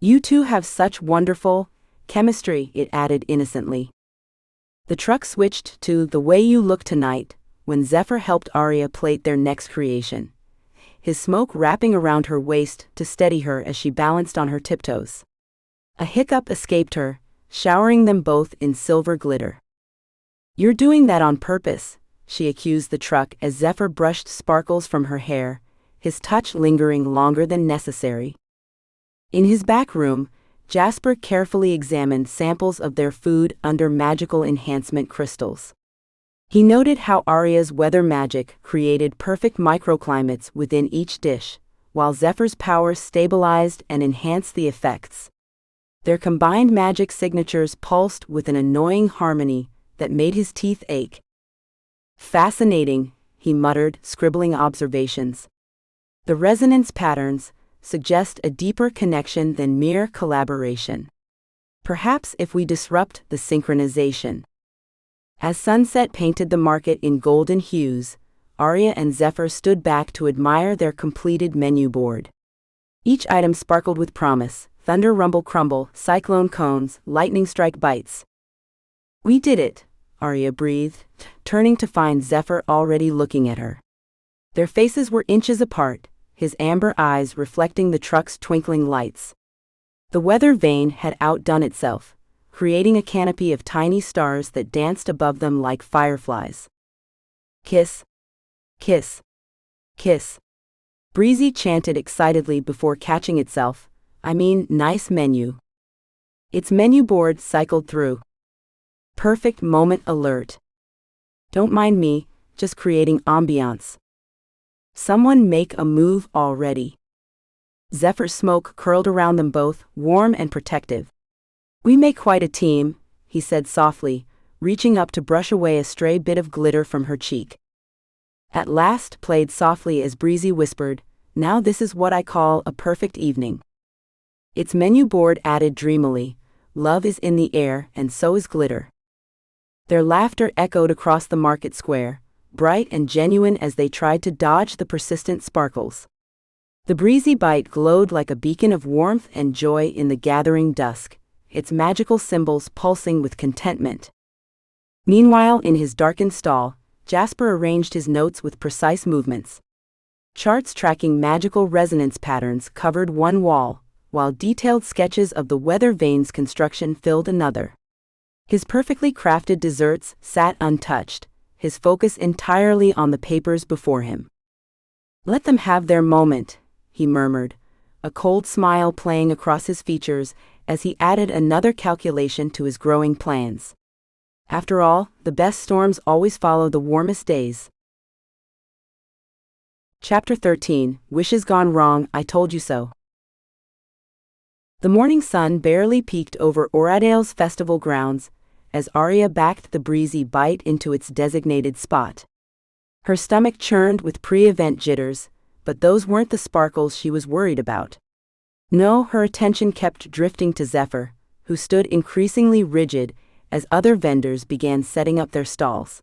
"You two have such wonderful chemistry," it added innocently. The truck switched to "The Way You Look Tonight" when Zephyr helped Aria plate their next creation, his smoke wrapping around her waist to steady her as she balanced on her tiptoes. A hiccup escaped her, showering them both in silver glitter. "You're doing that on purpose," she accused the truck as Zephyr brushed sparkles from her hair, his touch lingering longer than necessary. In his back room, Jasper carefully examined samples of their food under magical enhancement crystals. He noted how Aria's weather magic created perfect microclimates within each dish, while Zephyr's powers stabilized and enhanced the effects. Their combined magic signatures pulsed with an annoying harmony that made his teeth ache. "Fascinating," he muttered, scribbling observations. "The resonance patterns suggest a deeper connection than mere collaboration. Perhaps if we disrupt the synchronization." As sunset painted the market in golden hues, Aria and Zephyr stood back to admire their completed menu board. Each item sparkled with promise: thunder rumble crumble, cyclone cones, lightning strike bites. "We did it," Aria breathed, turning to find Zephyr already looking at her. Their faces were inches apart, his amber eyes reflecting the truck's twinkling lights. The weather vane had outdone itself, creating a canopy of tiny stars that danced above them like fireflies. "Kiss, kiss, kiss," Breezy chanted excitedly before catching itself. Nice menu." Its menu board cycled through. "Perfect moment alert. Don't mind me, just creating ambiance. Someone make a move already." Zephyr's smoke curled around them both, warm and protective. "We make quite a team," he said softly, reaching up to brush away a stray bit of glitter from her cheek. At last played softly as Breezy whispered, "Now this is what I call a perfect evening." Its menu board added dreamily, "Love is in the air and so is glitter." Their laughter echoed across the market square, bright and genuine as they tried to dodge the persistent sparkles. The Breezy Bite glowed like a beacon of warmth and joy in the gathering dusk, its magical symbols pulsing with contentment. Meanwhile, in his darkened stall, Jasper arranged his notes with precise movements. Charts tracking magical resonance patterns covered one wall, while detailed sketches of the weather vane's construction filled another. His perfectly crafted desserts sat untouched, his focus entirely on the papers before him. "Let them have their moment," he murmured, a cold smile playing across his features as he added another calculation to his growing plans. After all, the best storms always follow the warmest days. Chapter 13, Wishes Gone Wrong, I Told You So. The morning sun barely peeked over Oradale's festival grounds as Aria backed the Breezy Bite into its designated spot. Her stomach churned with pre-event jitters, but those weren't the sparkles she was worried about. No, her attention kept drifting to Zephyr, who stood increasingly rigid as other vendors began setting up their stalls.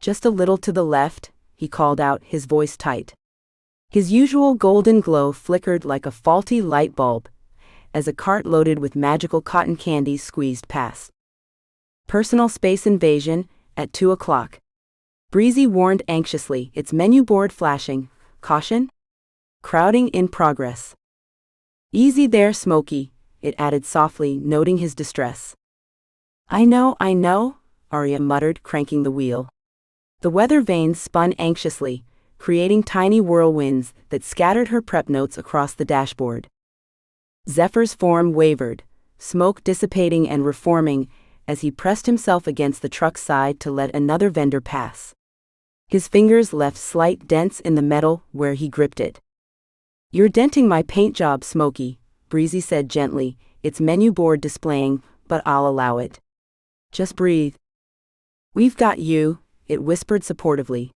"Just a little to the left," he called out, his voice tight. His usual golden glow flickered like a faulty light bulb as a cart loaded with magical cotton candies squeezed past. "Personal space invasion, at 2 o'clock. Breezy warned anxiously, its menu board flashing. "Caution? Crowding in progress." "Easy there, Smokey," it added softly, noting his distress. I know, Aria muttered, cranking the wheel. The weather vanes spun anxiously, creating tiny whirlwinds that scattered her prep notes across the dashboard. Zephyr's form wavered, smoke dissipating and reforming as he pressed himself against the truck's side to let another vendor pass. His fingers left slight dents in the metal where he gripped it. "You're denting my paint job, Smokey," Breezy said gently, its menu board displaying but I'll allow it. Just breathe. We've got you, it whispered supportively.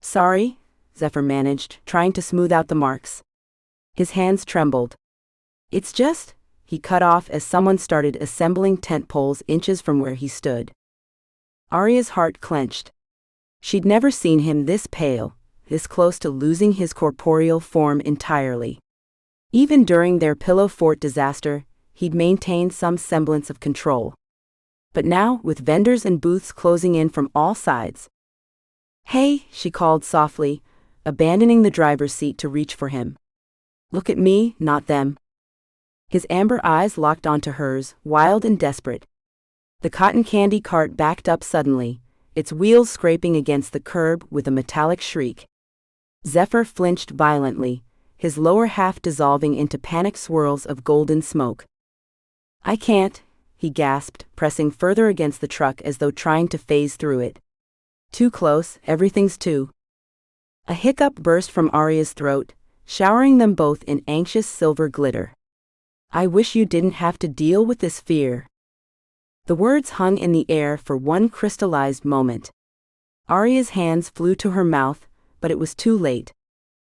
Sorry, Zephyr managed, trying to smooth out the marks. His hands trembled. It's just, he cut off as someone started assembling tent poles inches from where he stood. Aria's heart clenched. She'd never seen him this pale, this close to losing his corporeal form entirely. Even during their pillow fort disaster, he'd maintained some semblance of control. But now, with vendors and booths closing in from all sides. Hey, she called softly, abandoning the driver's seat to reach for him. Look at me, not them. His amber eyes locked onto hers, wild and desperate. The cotton candy cart backed up suddenly, its wheels scraping against the curb with a metallic shriek. Zephyr flinched violently, his lower half dissolving into panic swirls of golden smoke. I can't, he gasped, pressing further against the truck as though trying to phase through it. Too close, everything's too. A hiccup burst from Aria's throat, showering them both in anxious silver glitter. I wish you didn't have to deal with this fear. The words hung in the air for one crystallized moment. Aria's hands flew to her mouth, but it was too late.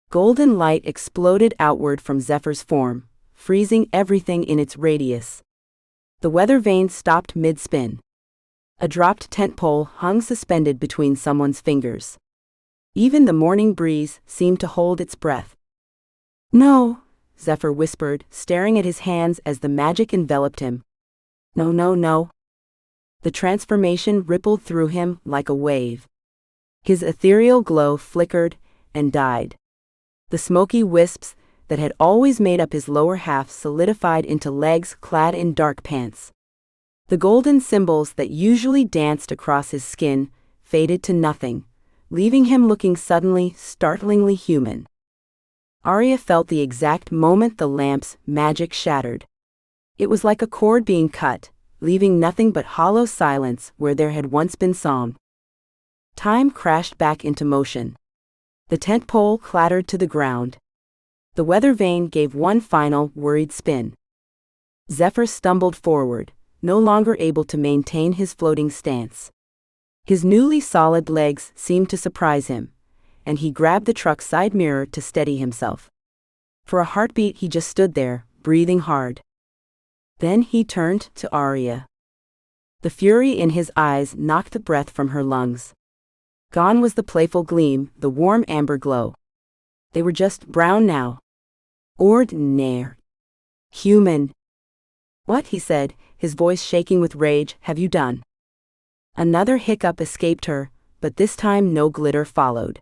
Golden light exploded outward from Zephyr's form, freezing everything in its radius. The weather vane stopped mid-spin. A dropped tent pole hung suspended between someone's fingers. Even the morning breeze seemed to hold its breath. No, Zephyr whispered, staring at his hands as the magic enveloped him. No, no, no. The transformation rippled through him like a wave. His ethereal glow flickered and died. The smoky wisps that had always made up his lower half solidified into legs clad in dark pants. The golden symbols that usually danced across his skin faded to nothing, leaving him looking suddenly, startlingly human. Aria felt the exact moment the lamp's magic shattered. It was like a cord being cut, leaving nothing but hollow silence where there had once been song. Time crashed back into motion. The tent pole clattered to the ground. The weather vane gave one final, worried spin. Zephyr stumbled forward, no longer able to maintain his floating stance. His newly solid legs seemed to surprise him, and he grabbed the truck's side mirror to steady himself. For a heartbeat he just stood there, breathing hard. Then he turned to Aria. The fury in his eyes knocked the breath from her lungs. Gone was the playful gleam, the warm amber glow. They were just brown now. Ordinaire. Human. What, he said, his voice shaking with rage, have you done? Another hiccup escaped her, but this time no glitter followed.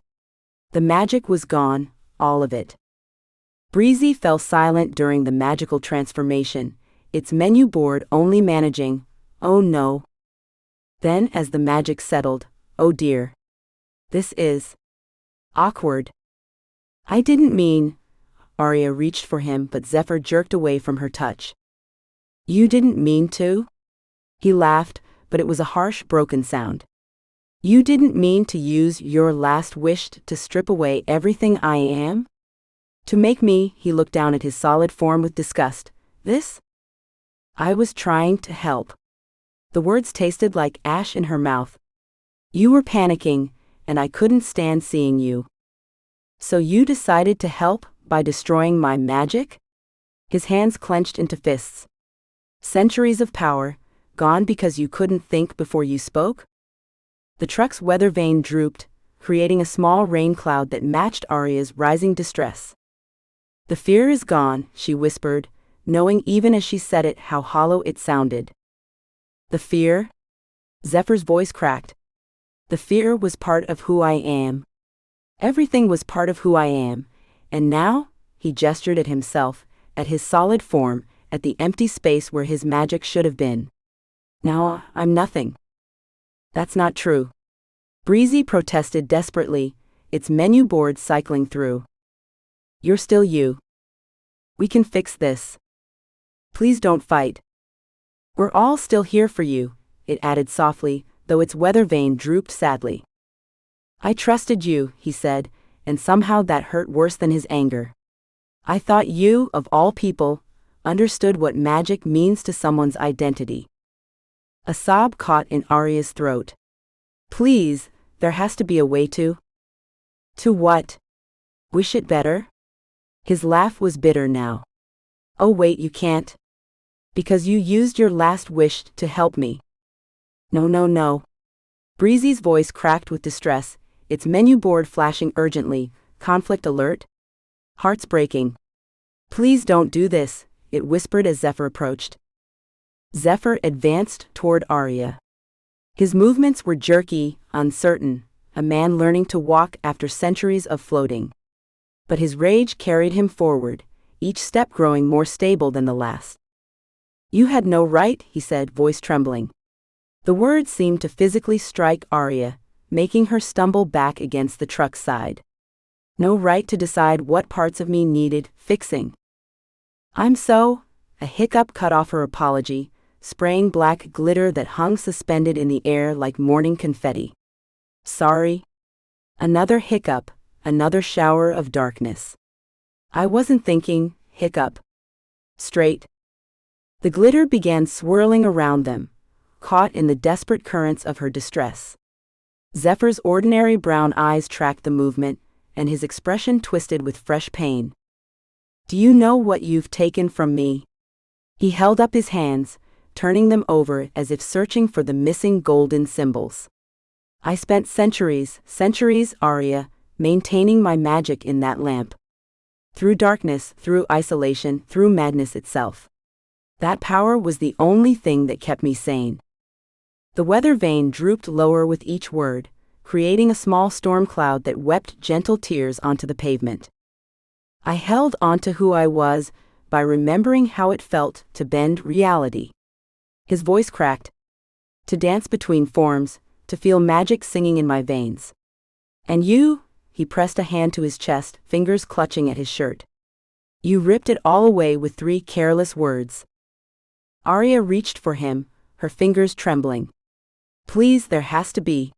The magic was gone, all of it. Breezy fell silent during the magical transformation, its menu board only managing, oh no. Then as the magic settled, oh dear. This is awkward. I didn't mean. Aria reached for him, but Zephyr jerked away from her touch. You didn't mean to? He laughed, but it was a harsh, broken sound. You didn't mean to use your last wish to strip away everything I am? To make me, he looked down at his solid form with disgust. This? I was trying to help. The words tasted like ash in her mouth. You were panicking, and I couldn't stand seeing you. So you decided to help by destroying my magic? His hands clenched into fists. Centuries of power, gone because you couldn't think before you spoke? The truck's weather vane drooped, creating a small rain cloud that matched Aria's rising distress. The fear is gone, she whispered, knowing even as she said it how hollow it sounded. The fear? Zephyr's voice cracked. The fear was part of who I am. Everything was part of who I am, and now, he gestured at himself, at his solid form, at the empty space where his magic should have been. Now, I'm nothing. That's not true. Breezy protested desperately, its menu board cycling through. You're still you. We can fix this. Please don't fight. We're all still here for you, it added softly, though its weather vane drooped sadly. I trusted you, he said, and somehow that hurt worse than his anger. I thought you, of all people, understood what magic means to someone's identity. A sob caught in Aria's throat. Please, there has to be a way to. To what? Wish it better? His laugh was bitter now. Oh wait, you can't. Because you used your last wish to help me. No, no, no. Breezy's voice cracked with distress, its menu board flashing urgently. Conflict alert? Hearts breaking. Please don't do this, it whispered as Zephyr approached. Zephyr advanced toward Aria. His movements were jerky, uncertain, a man learning to walk after centuries of floating. But his rage carried him forward, each step growing more stable than the last. You had no right, he said, voice trembling. The words seemed to physically strike Aria, making her stumble back against the truck's side. No right to decide what parts of me needed fixing. I'm so. A hiccup cut off her apology, spraying black glitter that hung suspended in the air like morning confetti. Sorry. Another hiccup, another shower of darkness. I wasn't thinking, hiccup. Straight. The glitter began swirling around them, caught in the desperate currents of her distress. Zephyr's ordinary brown eyes tracked the movement, and his expression twisted with fresh pain. Do you know what you've taken from me? He held up his hands, turning them over as if searching for the missing golden symbols. I spent centuries, Aria, maintaining my magic in that lamp. Through darkness, through isolation, through madness itself. That power was the only thing that kept me sane. The weather vane drooped lower with each word, creating a small storm cloud that wept gentle tears onto the pavement. I held onto who I was by remembering how it felt to bend reality. His voice cracked. To dance between forms, to feel magic singing in my veins. And you, he pressed a hand to his chest, fingers clutching at his shirt. You ripped it all away with 3 careless words. Aria reached for him, her fingers trembling. Please, there has to be.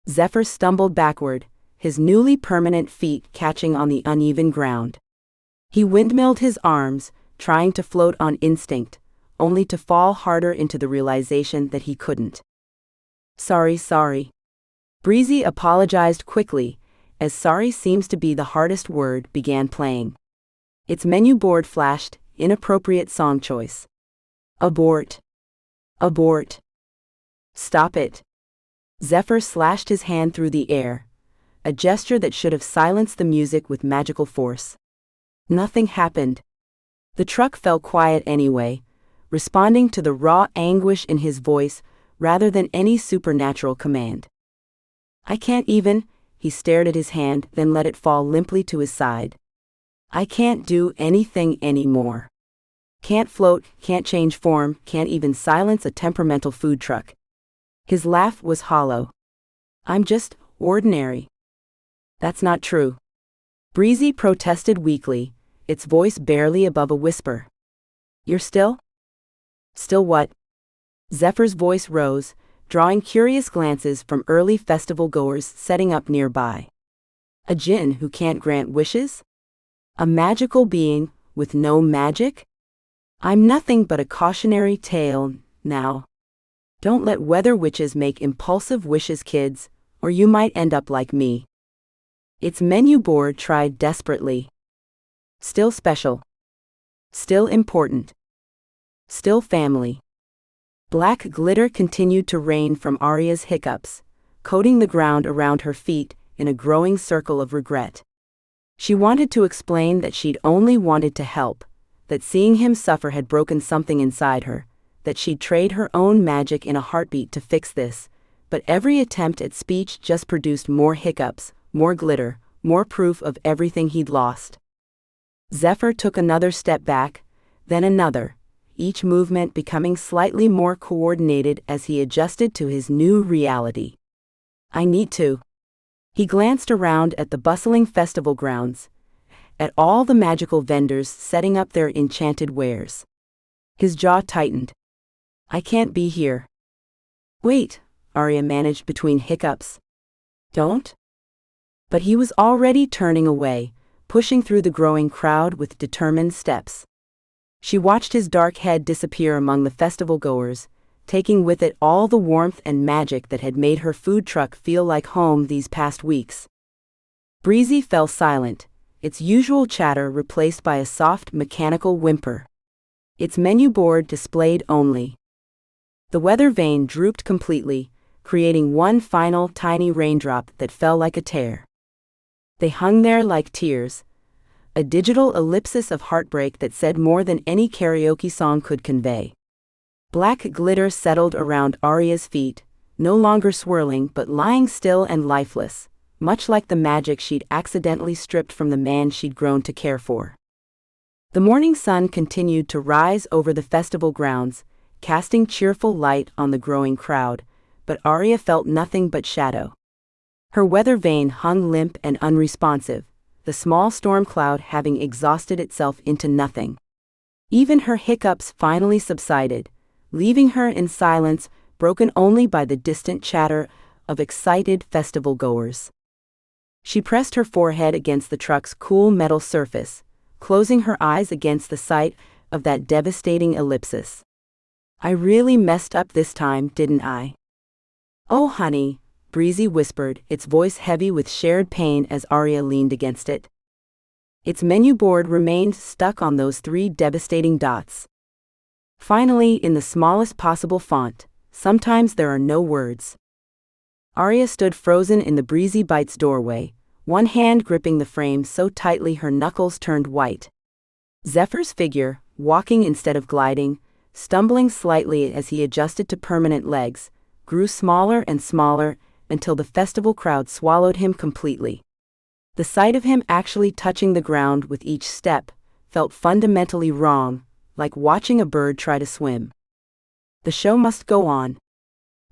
Zephyr stumbled backward, his newly permanent feet catching on the uneven ground. He windmilled his arms, trying to float on instinct, only to fall harder into the realization that he couldn't. Sorry. Breezy apologized quickly, as sorry seems to be the hardest word began playing. Its menu board flashed, inappropriate song choice. Abort. Stop it. Zephyr slashed his hand through the air, a gesture that should have silenced the music with magical force. Nothing happened. The truck fell quiet anyway, responding to the raw anguish in his voice rather than any supernatural command. I can't even, he stared at his hand, then let it fall limply to his side. I can't do anything anymore. Can't float, can't change form, can't even silence a temperamental food truck. His laugh was hollow. I'm just ordinary. That's not true. Breezy protested weakly, its voice barely above a whisper. You're still? Still what? Zephyr's voice rose, drawing curious glances from early festival goers setting up nearby. A Djinn who can't grant wishes? A magical being with no magic? I'm nothing but a cautionary tale, now. Don't let weather witches make impulsive wishes, kids, or you might end up like me. Its menu board tried desperately. Still special. Still important. Still family. Black glitter continued to rain from Aria's hiccups, coating the ground around her feet in a growing circle of regret. She wanted to explain that she'd only wanted to help, that seeing him suffer had broken something inside her, that she'd trade her own magic in a heartbeat to fix this, but every attempt at speech just produced more hiccups, more glitter, more proof of everything he'd lost. Zephyr took another step back, then another, each movement becoming slightly more coordinated as he adjusted to his new reality. I need to. He glanced around at the bustling festival grounds, at all the magical vendors setting up their enchanted wares. His jaw tightened. I can't be here. Wait, Aria managed between hiccups. Don't? But he was already turning away, pushing through the growing crowd with determined steps. She watched his dark head disappear among the festival goers, taking with it all the warmth and magic that had made her food truck feel like home these past weeks. Breezy fell silent, its usual chatter replaced by a soft mechanical whimper. Its menu board displayed only. The weather vane drooped completely, creating one final tiny raindrop that fell like a tear. They hung there like tears, a digital ellipsis of heartbreak that said more than any karaoke song could convey. Black glitter settled around Aria's feet, no longer swirling but lying still and lifeless, much like the magic she'd accidentally stripped from the man she'd grown to care for. The morning sun continued to rise over the festival grounds, casting cheerful light on the growing crowd, but Aria felt nothing but shadow. Her weather vane hung limp and unresponsive, the small storm cloud having exhausted itself into nothing. Even her hiccups finally subsided, leaving her in silence, broken only by the distant chatter of excited festival goers. She pressed her forehead against the truck's cool metal surface, closing her eyes against the sight of that devastating ellipsis. I really messed up this time, didn't I? Oh honey, Breezy whispered, its voice heavy with shared pain as Aria leaned against it. Its menu board remained stuck on those 3 devastating dots. Finally, in the smallest possible font, sometimes there are no words. Aria stood frozen in the Breezy Bite's doorway, one hand gripping the frame so tightly her knuckles turned white. Zephyr's figure, walking instead of gliding, stumbling slightly as he adjusted to permanent legs, grew smaller and smaller until the festival crowd swallowed him completely. The sight of him actually touching the ground with each step felt fundamentally wrong, like watching a bird try to swim. The show must go on.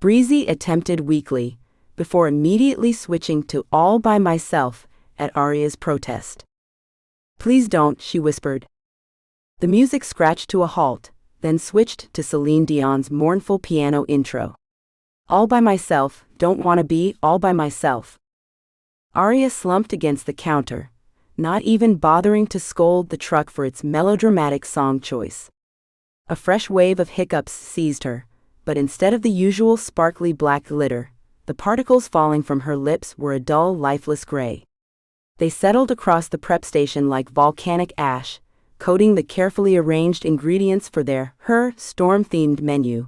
Breezy attempted weakly, before immediately switching to all by myself at Aria's protest. Please don't, she whispered. The music scratched to a halt, then switched to Celine Dion's mournful piano intro. All by myself, don't wanna be all by myself. Aria slumped against the counter, not even bothering to scold the truck for its melodramatic song choice. A fresh wave of hiccups seized her, but instead of the usual sparkly black glitter, the particles falling from her lips were a dull, lifeless gray. They settled across the prep station like volcanic ash, coating the carefully arranged ingredients for her storm-themed menu.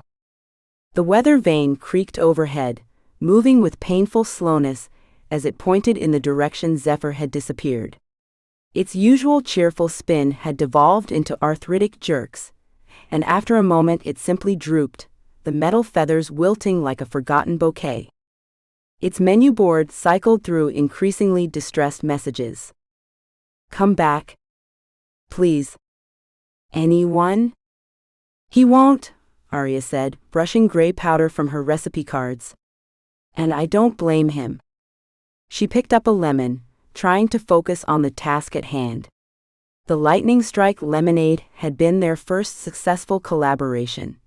The weather vane creaked overhead, moving with painful slowness as it pointed in the direction Zephyr had disappeared. Its usual cheerful spin had devolved into arthritic jerks, and after a moment it simply drooped, the metal feathers wilting like a forgotten bouquet. Its menu board cycled through increasingly distressed messages. Come back. Please. Anyone? He won't, Aria said, brushing gray powder from her recipe cards. And I don't blame him. She picked up a lemon, trying to focus on the task at hand. The lightning strike lemonade had been their first successful collaboration.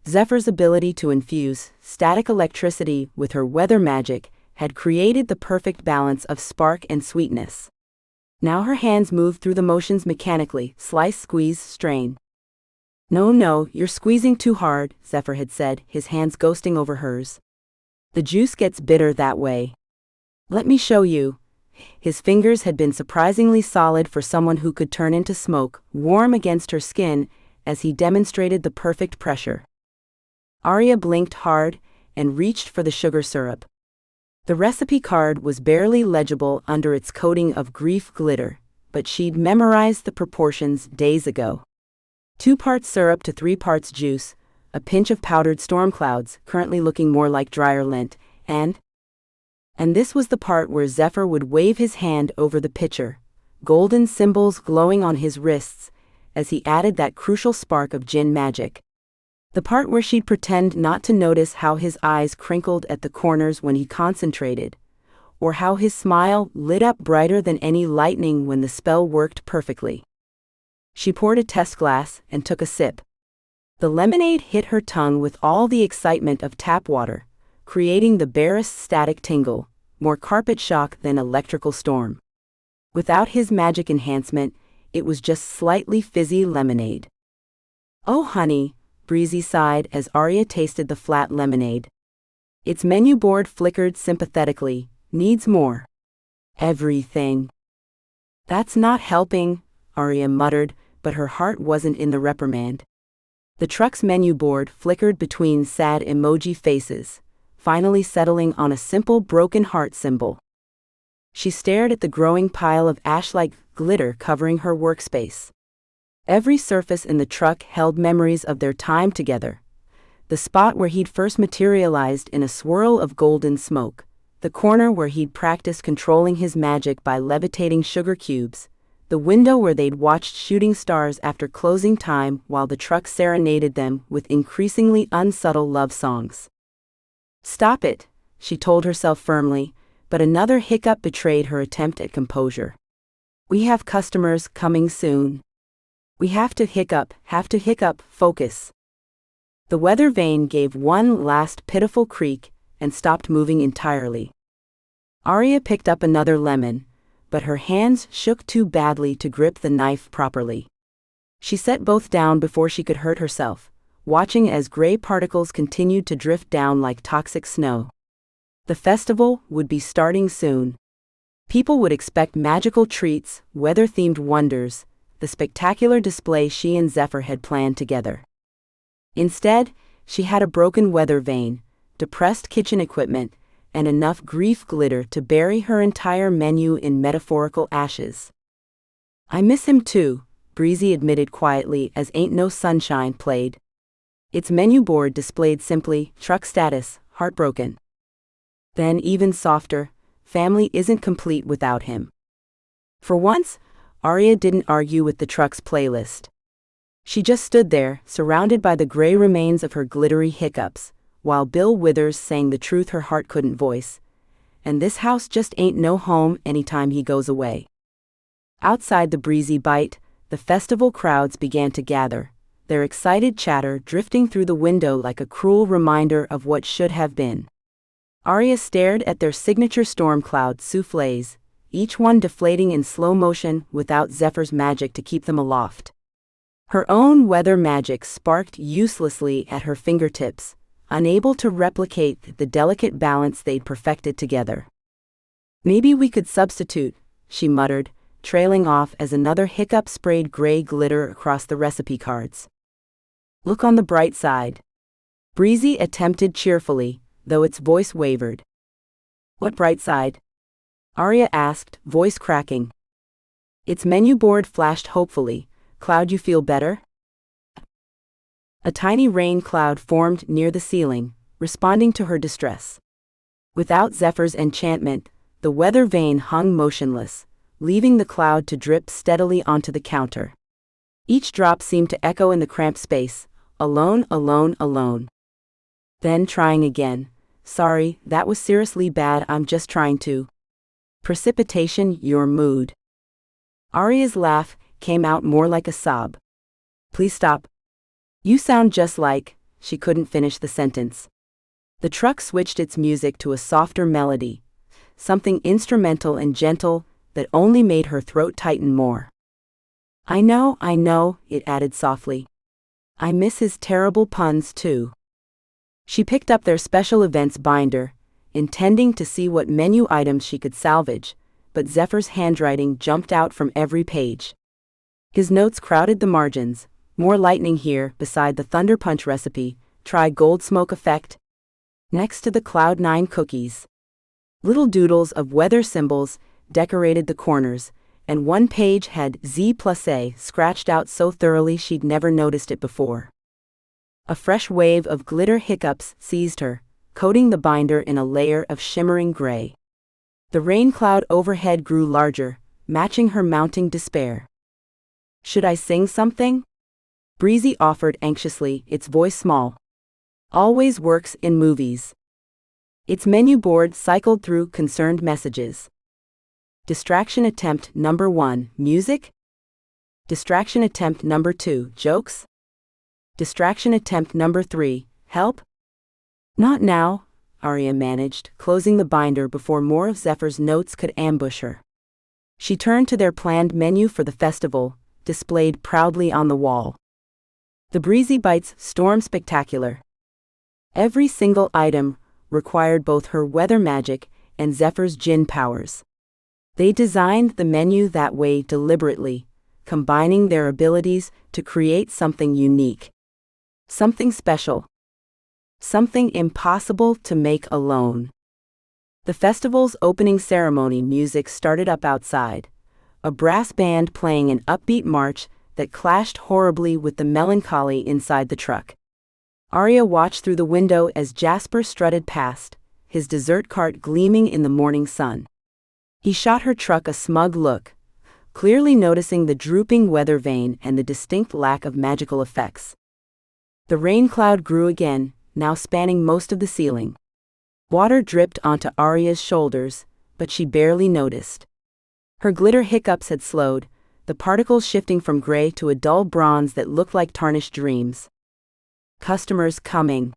Zephyr's ability to infuse static electricity with her weather magic had created the perfect balance of spark and sweetness. Now her hands moved through the motions mechanically, slice, squeeze, strain. No, you're squeezing too hard, Zephyr had said, his hands ghosting over hers. The juice gets bitter that way. Let me show you. His fingers had been surprisingly solid for someone who could turn into smoke, warm against her skin, as he demonstrated the perfect pressure. Aria blinked hard and reached for the sugar syrup. The recipe card was barely legible under its coating of grief glitter, but she'd memorized the proportions days ago. 2 parts syrup to 3 parts juice, a pinch of powdered storm clouds, currently looking more like drier lint, and this was the part where Zephyr would wave his hand over the pitcher, golden symbols glowing on his wrists, as he added that crucial spark of Djinn magic. The part where she'd pretend not to notice how his eyes crinkled at the corners when he concentrated, or how his smile lit up brighter than any lightning when the spell worked perfectly. She poured a test glass and took a sip. The lemonade hit her tongue with all the excitement of tap water, creating the barest static tingle, more carpet shock than electrical storm. Without his magic enhancement, it was just slightly fizzy lemonade. Oh honey, Breezy sighed as Aria tasted the flat lemonade. Its menu board flickered sympathetically. Needs more. Everything. That's not helping, Aria muttered, but her heart wasn't in the reprimand. The truck's menu board flickered between sad emoji faces, finally settling on a simple broken heart symbol. She stared at the growing pile of ash-like glitter covering her workspace. Every surface in the truck held memories of their time together. The spot where he'd first materialized in a swirl of golden smoke, the corner where he'd practiced controlling his magic by levitating sugar cubes, the window where they'd watched shooting stars after closing time while the truck serenaded them with increasingly unsubtle love songs. Stop it, she told herself firmly, but another hiccup betrayed her attempt at composure. We have customers coming soon. We have to hiccup, focus. The weather vane gave one last pitiful creak and stopped moving entirely. Aria picked up another lemon, but her hands shook too badly to grip the knife properly. She set both down before she could hurt herself, watching as gray particles continued to drift down like toxic snow. The festival would be starting soon. People would expect magical treats, weather-themed wonders, the spectacular display she and Zephyr had planned together. Instead, she had a broken weather vane, depressed kitchen equipment, and enough grief glitter to bury her entire menu in metaphorical ashes. I miss him too, Breezy admitted quietly as Ain't No Sunshine played. Its menu board displayed simply, truck status, heartbroken. Then even softer, family isn't complete without him. For once, Aria didn't argue with the truck's playlist. She just stood there, surrounded by the gray remains of her glittery hiccups, while Bill Withers sang the truth her heart couldn't voice. And this house just ain't no home anytime he goes away. Outside the Breezy Bite, the festival crowds began to gather, their excited chatter drifting through the window like a cruel reminder of what should have been. Aria stared at their signature storm cloud soufflés, each one deflating in slow motion without Zephyr's magic to keep them aloft. Her own weather magic sparked uselessly at her fingertips, unable to replicate the delicate balance they'd perfected together. Maybe we could substitute, she muttered, trailing off as another hiccup sprayed gray glitter across the recipe cards. Look on the bright side. Breezy attempted cheerfully, though its voice wavered. What bright side? Aria asked, voice cracking. Its menu board flashed hopefully. Cloud, you feel better? A tiny rain cloud formed near the ceiling, responding to her distress. Without Zephyr's enchantment, the weather vane hung motionless, leaving the cloud to drip steadily onto the counter. Each drop seemed to echo in the cramped space, alone, alone, alone. Then trying again. Sorry, that was seriously bad, I'm just trying to. Precipitation, your mood. Aria's laugh came out more like a sob. Please stop. You sound just like, she couldn't finish the sentence. The truck switched its music to a softer melody, something instrumental and gentle that only made her throat tighten more. I know, it added softly. I miss his terrible puns too. She picked up their special events binder, intending to see what menu items she could salvage, but Zephyr's handwriting jumped out from every page. His notes crowded the margins. More lightning here beside the Thunder Punch recipe, try gold smoke effect. Next to the Cloud 9 cookies. Little doodles of weather symbols decorated the corners, and one page had Z+A scratched out so thoroughly she'd never noticed it before. A fresh wave of glitter hiccups seized her, coating the binder in a layer of shimmering gray. The rain cloud overhead grew larger, matching her mounting despair. Should I sing something? Breezy offered anxiously, its voice small. Always works in movies. Its menu board cycled through concerned messages. Distraction attempt number 1, music? Distraction attempt number 2, jokes? Distraction attempt number 3, help? Not now, Aria managed, closing the binder before more of Zephyr's notes could ambush her. She turned to their planned menu for the festival, displayed proudly on the wall. The Breezy Bite's Storm Spectacular. Every single item required both her weather magic and Zephyr's Djinn powers. They designed the menu that way deliberately, combining their abilities to create something unique. Something special. Something impossible to make alone. The festival's opening ceremony music started up outside, a brass band playing an upbeat march that clashed horribly with the melancholy inside the truck. Aria watched through the window as Jasper strutted past, his dessert cart gleaming in the morning sun. He shot her truck a smug look, clearly noticing the drooping weather vane and the distinct lack of magical effects. The rain cloud grew again, now spanning most of the ceiling. Water dripped onto Aria's shoulders, but she barely noticed. Her glitter hiccups had slowed, the particles shifting from gray to a dull bronze that looked like tarnished dreams. Customers coming.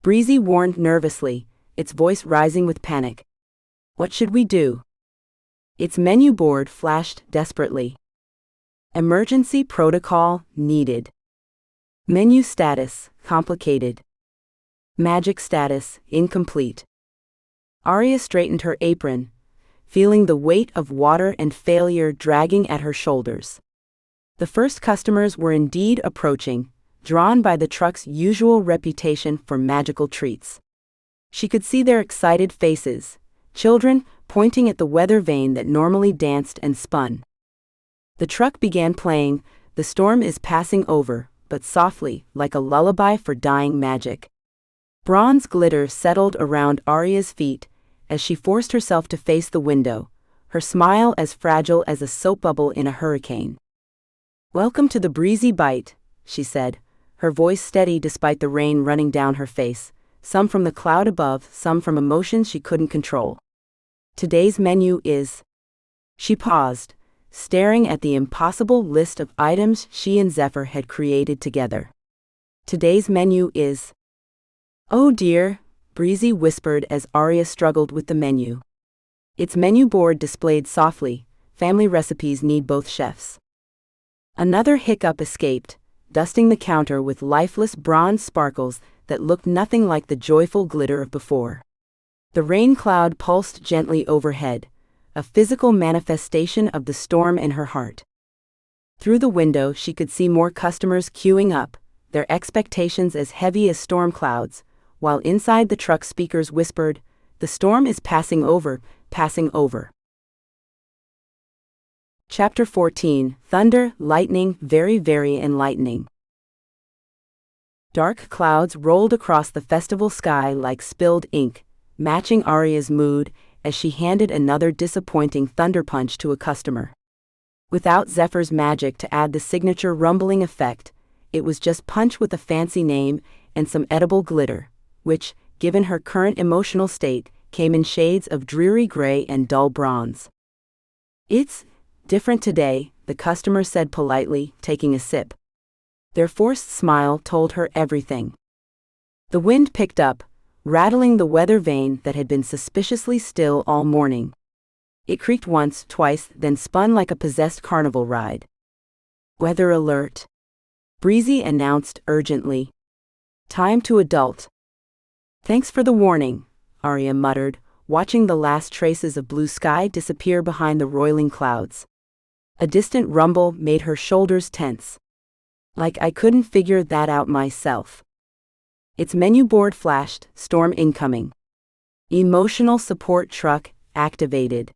Breezy warned nervously, its voice rising with panic. What should we do? Its menu board flashed desperately. Emergency protocol needed. Menu status complicated. Magic status incomplete. Aria straightened her apron, feeling the weight of water and failure dragging at her shoulders. The first customers were indeed approaching, drawn by the truck's usual reputation for magical treats. She could see their excited faces, children pointing at the weather vane that normally danced and spun. The truck began playing, "The Storm is Passing Over," but softly, like a lullaby for dying magic. Bronze glitter settled around Aria's feet as she forced herself to face the window, her smile as fragile as a soap bubble in a hurricane. "Welcome to the Breezy Bite," she said, her voice steady despite the rain running down her face, some from the cloud above, some from emotions she couldn't control. "Today's menu is..." She paused, staring at the impossible list of items she and Zephyr had created together. "Today's menu is..." "Oh dear," Breezy whispered as Aria struggled with the menu. Its menu board displayed softly, "Family recipes need both chefs." Another hiccup escaped, dusting the counter with lifeless bronze sparkles that looked nothing like the joyful glitter of before. The rain cloud pulsed gently overhead, a physical manifestation of the storm in her heart. Through the window she could see more customers queuing up, their expectations as heavy as storm clouds, while inside the truck speakers whispered, "The storm is passing over, passing over." Chapter 14, Thunder, Lightning, Very, Very Enlightening. Dark clouds rolled across the festival sky like spilled ink, matching Aria's mood as she handed another disappointing thunder punch to a customer. Without Zephyr's magic to add the signature rumbling effect, it was just punch with a fancy name and some edible glitter, which, given her current emotional state, came in shades of dreary gray and dull bronze. "It's different today," the customer said politely, taking a sip. Their forced smile told her everything. The wind picked up, rattling the weather vane that had been suspiciously still all morning. It creaked once, twice, then spun like a possessed carnival ride. "Weather alert," Breezy announced urgently. "Time to adult." "Thanks for the warning," Aria muttered, watching the last traces of blue sky disappear behind the roiling clouds. A distant rumble made her shoulders tense. "Like I couldn't figure that out myself." Its menu board flashed, "Storm incoming. Emotional support truck activated."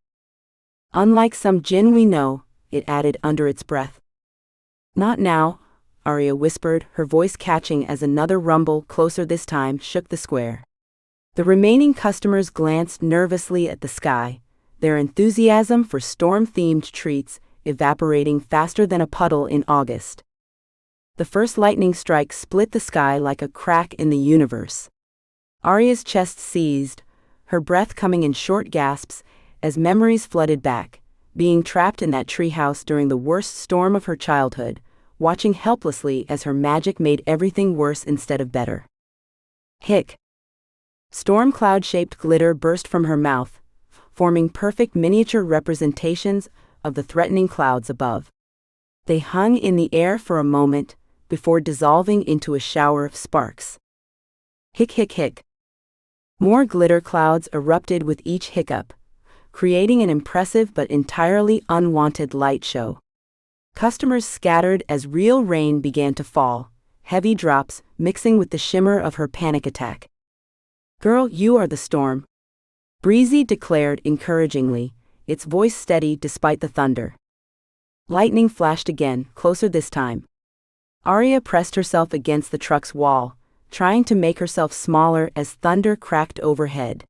"Unlike some Djinn we know," it added under its breath. "Not now," Aria whispered, her voice catching as another rumble, closer this time, shook the square. The remaining customers glanced nervously at the sky, their enthusiasm for storm-themed treats evaporating faster than a puddle in August. The first lightning strike split the sky like a crack in the universe. Aria's chest seized, her breath coming in short gasps as memories flooded back, being trapped in that treehouse during the worst storm of her childhood, watching helplessly as her magic made everything worse instead of better. Hic! Storm cloud-shaped glitter burst from her mouth, forming perfect miniature representations of the threatening clouds above. They hung in the air for a moment, before dissolving into a shower of sparks. Hick hick hick. More glitter clouds erupted with each hiccup, creating an impressive but entirely unwanted light show. Customers scattered as real rain began to fall, heavy drops mixing with the shimmer of her panic attack. "Girl, you are the storm," Breezy declared encouragingly, its voice steady despite the thunder. Lightning flashed again, closer this time. Aria pressed herself against the truck's wall, trying to make herself smaller as thunder cracked overhead.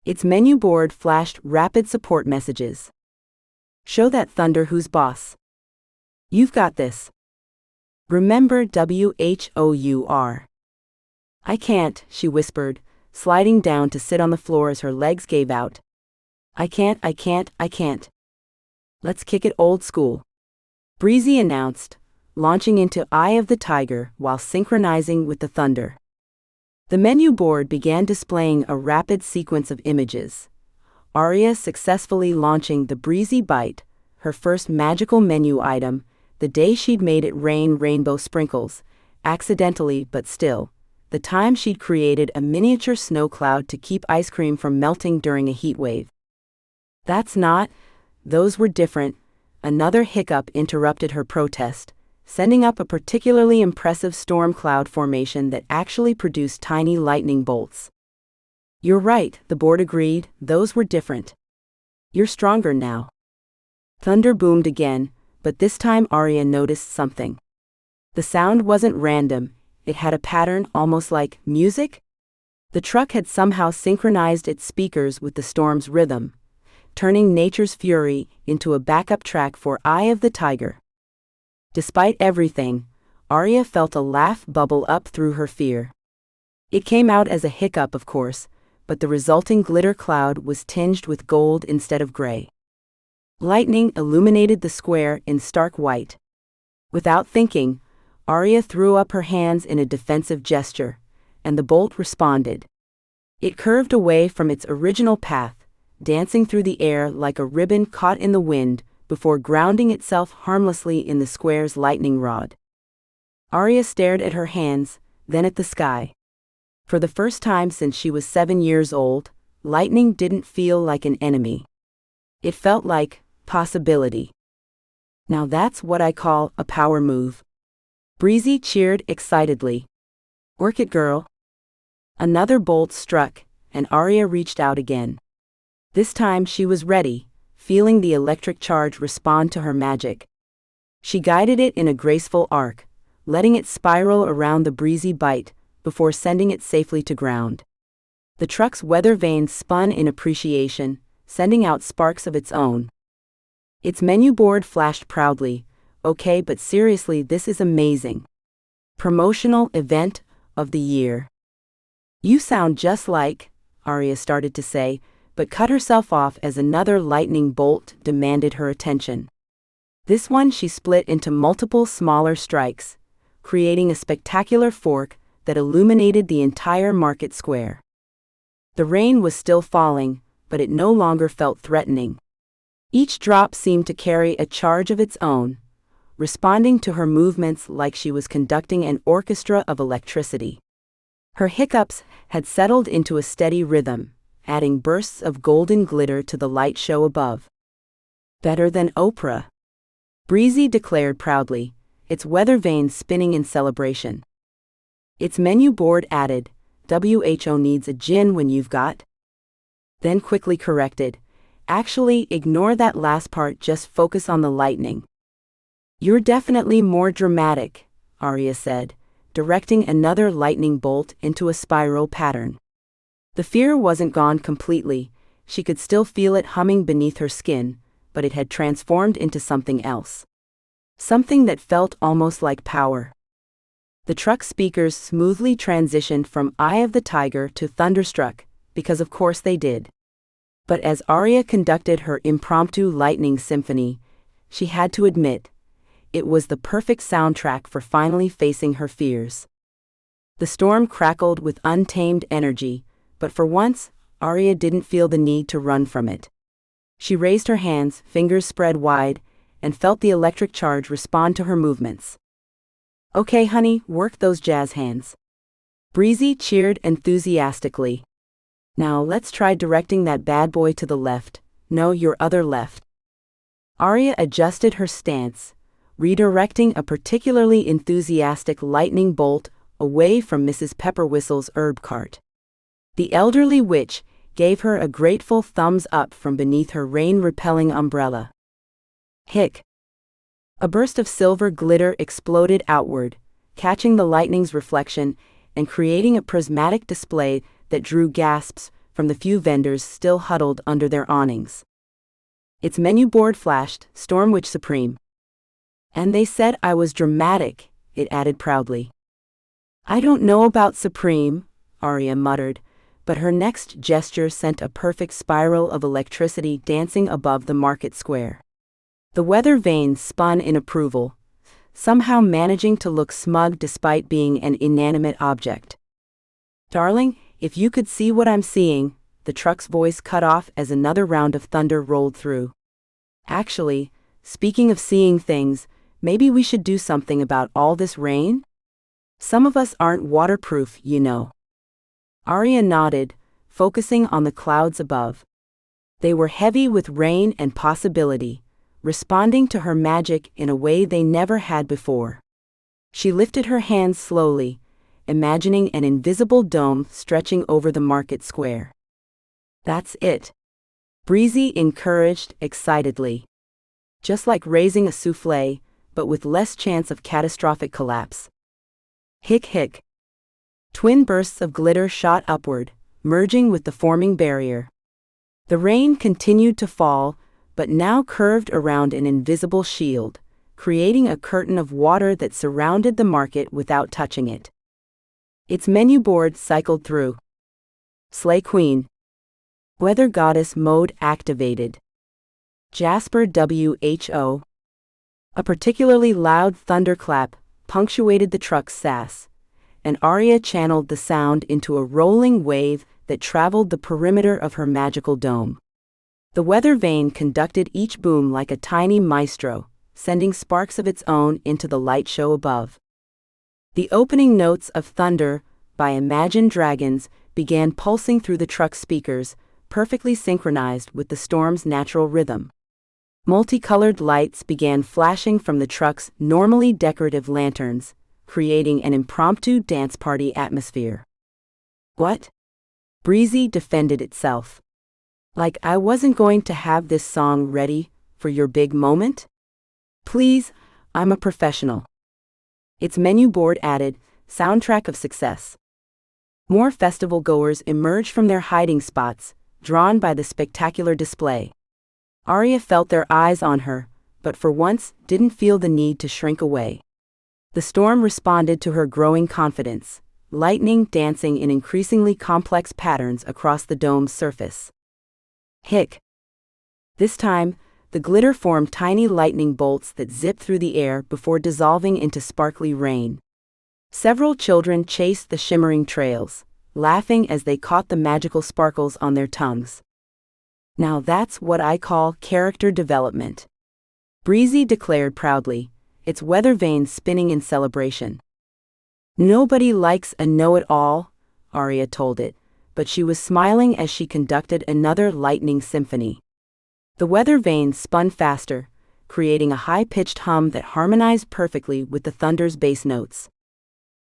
Its menu board flashed rapid support messages. "Show that thunder who's boss. You've got this. Remember WHOUR. "I can't," she whispered, sliding down to sit on the floor as her legs gave out. I can't. "Let's kick it old school," Breezy announced, launching into Eye of the Tiger while synchronizing with the thunder. The menu board began displaying a rapid sequence of images. Aria successfully launching the Breezy Bite, her first magical menu item, the day she'd made it rain rainbow sprinkles, accidentally but still, the time she'd created a miniature snow cloud to keep ice cream from melting during a heat wave. Those were different. Another hiccup interrupted her protest, sending up a particularly impressive storm cloud formation that actually produced tiny lightning bolts. "You're right," the board agreed, "those were different. You're stronger now." Thunder boomed again, but this time Aria noticed something. The sound wasn't random, it had a pattern almost like music. The truck had somehow synchronized its speakers with the storm's rhythm, turning nature's fury into a backup track for Eye of the Tiger. Despite everything, Aria felt a laugh bubble up through her fear. It came out as a hiccup, of course, but the resulting glitter cloud was tinged with gold instead of gray. Lightning illuminated the square in stark white. Without thinking, Aria threw up her hands in a defensive gesture, and the bolt responded. It curved away from its original path, dancing through the air like a ribbon caught in the wind, before grounding itself harmlessly in the square's lightning rod. Aria stared at her hands, then at the sky. For the first time since she was 7 years old, lightning didn't feel like an enemy. It felt like possibility. "Now that's what I call a power move," Breezy cheered excitedly. "Work it, girl." Another bolt struck, and Aria reached out again. This time she was ready, feeling the electric charge respond to her magic. She guided it in a graceful arc, letting it spiral around the Breezy Bite, before sending it safely to ground. The truck's weather vane spun in appreciation, sending out sparks of its own. Its menu board flashed proudly, "Okay, but seriously, this is amazing. Promotional event of the year." "You sound just like," Aria started to say, but cut herself off as another lightning bolt demanded her attention. This one she split into multiple smaller strikes, creating a spectacular fork that illuminated the entire market square. The rain was still falling, but it no longer felt threatening. Each drop seemed to carry a charge of its own, responding to her movements like she was conducting an orchestra of electricity. Her hiccups had settled into a steady rhythm, adding bursts of golden glitter to the light show above. "Better than Oprah," Breezy declared proudly, its weather vane spinning in celebration. Its menu board added, "WHO needs a Djinn when you've got." Then quickly corrected, "Actually, ignore that last part, just focus on the lightning." "You're definitely more dramatic," Aria said, directing another lightning bolt into a spiral pattern. The fear wasn't gone completely, she could still feel it humming beneath her skin, but it had transformed into something else. Something that felt almost like power. The truck speakers smoothly transitioned from Eye of the Tiger to Thunderstruck, because of course they did. But as Aria conducted her impromptu lightning symphony, she had to admit, it was the perfect soundtrack for finally facing her fears. The storm crackled with untamed energy, but for once, Aria didn't feel the need to run from it. She raised her hands, fingers spread wide, and felt the electric charge respond to her movements. Okay, honey, work those jazz hands. Breezy cheered enthusiastically. Now let's try directing that bad boy to the left. No, your other left. Aria adjusted her stance, redirecting a particularly enthusiastic lightning bolt away from Mrs. Pepperwhistle's herb cart. The elderly witch gave her a grateful thumbs up from beneath her rain-repelling umbrella. Hick! A burst of silver glitter exploded outward, catching the lightning's reflection and creating a prismatic display that drew gasps from the few vendors still huddled under their awnings. Its menu board flashed, Storm Witch Supreme. And they said I was dramatic, it added proudly. I don't know about supreme, Aria muttered, but her next gesture sent a perfect spiral of electricity dancing above the market square. The weather vane spun in approval, somehow managing to look smug despite being an inanimate object. Darling, if you could see what I'm seeing, the truck's voice cut off as another round of thunder rolled through. Actually, speaking of seeing things, maybe we should do something about all this rain? Some of us aren't waterproof, you know. Aria nodded, focusing on the clouds above. They were heavy with rain and possibility, responding to her magic in a way they never had before. She lifted her hands slowly, imagining an invisible dome stretching over the market square. That's it. Breezy encouraged excitedly. Just like raising a soufflé, but with less chance of catastrophic collapse. Hick hick. Twin bursts of glitter shot upward, merging with the forming barrier. The rain continued to fall, but now curved around an invisible shield, creating a curtain of water that surrounded the market without touching it. Its menu board cycled through. Slay Queen. Weather Goddess mode activated. Jasper WHO. A particularly loud thunderclap punctuated the truck's sass, and Aria channeled the sound into a rolling wave that traveled the perimeter of her magical dome. The weather vane conducted each boom like a tiny maestro, sending sparks of its own into the light show above. The opening notes of Thunder, by Imagine Dragons, began pulsing through the truck's speakers, perfectly synchronized with the storm's natural rhythm. Multicolored lights began flashing from the truck's normally decorative lanterns, creating an impromptu dance party atmosphere. What? Breezy defended itself. Like I wasn't going to have this song ready for your big moment? Please, I'm a professional. Its menu board added, Soundtrack of Success. More festival goers emerged from their hiding spots, drawn by the spectacular display. Aria felt their eyes on her, but for once didn't feel the need to shrink away. The storm responded to her growing confidence, lightning dancing in increasingly complex patterns across the dome's surface. Hick! This time, the glitter formed tiny lightning bolts that zipped through the air before dissolving into sparkly rain. Several children chased the shimmering trails, laughing as they caught the magical sparkles on their tongues. Now that's what I call character development. Breezy declared proudly, its weather vane spinning in celebration. Nobody likes a know-it-all, Aria told it, but she was smiling as she conducted another lightning symphony. The weather vane spun faster, creating a high-pitched hum that harmonized perfectly with the thunder's bass notes.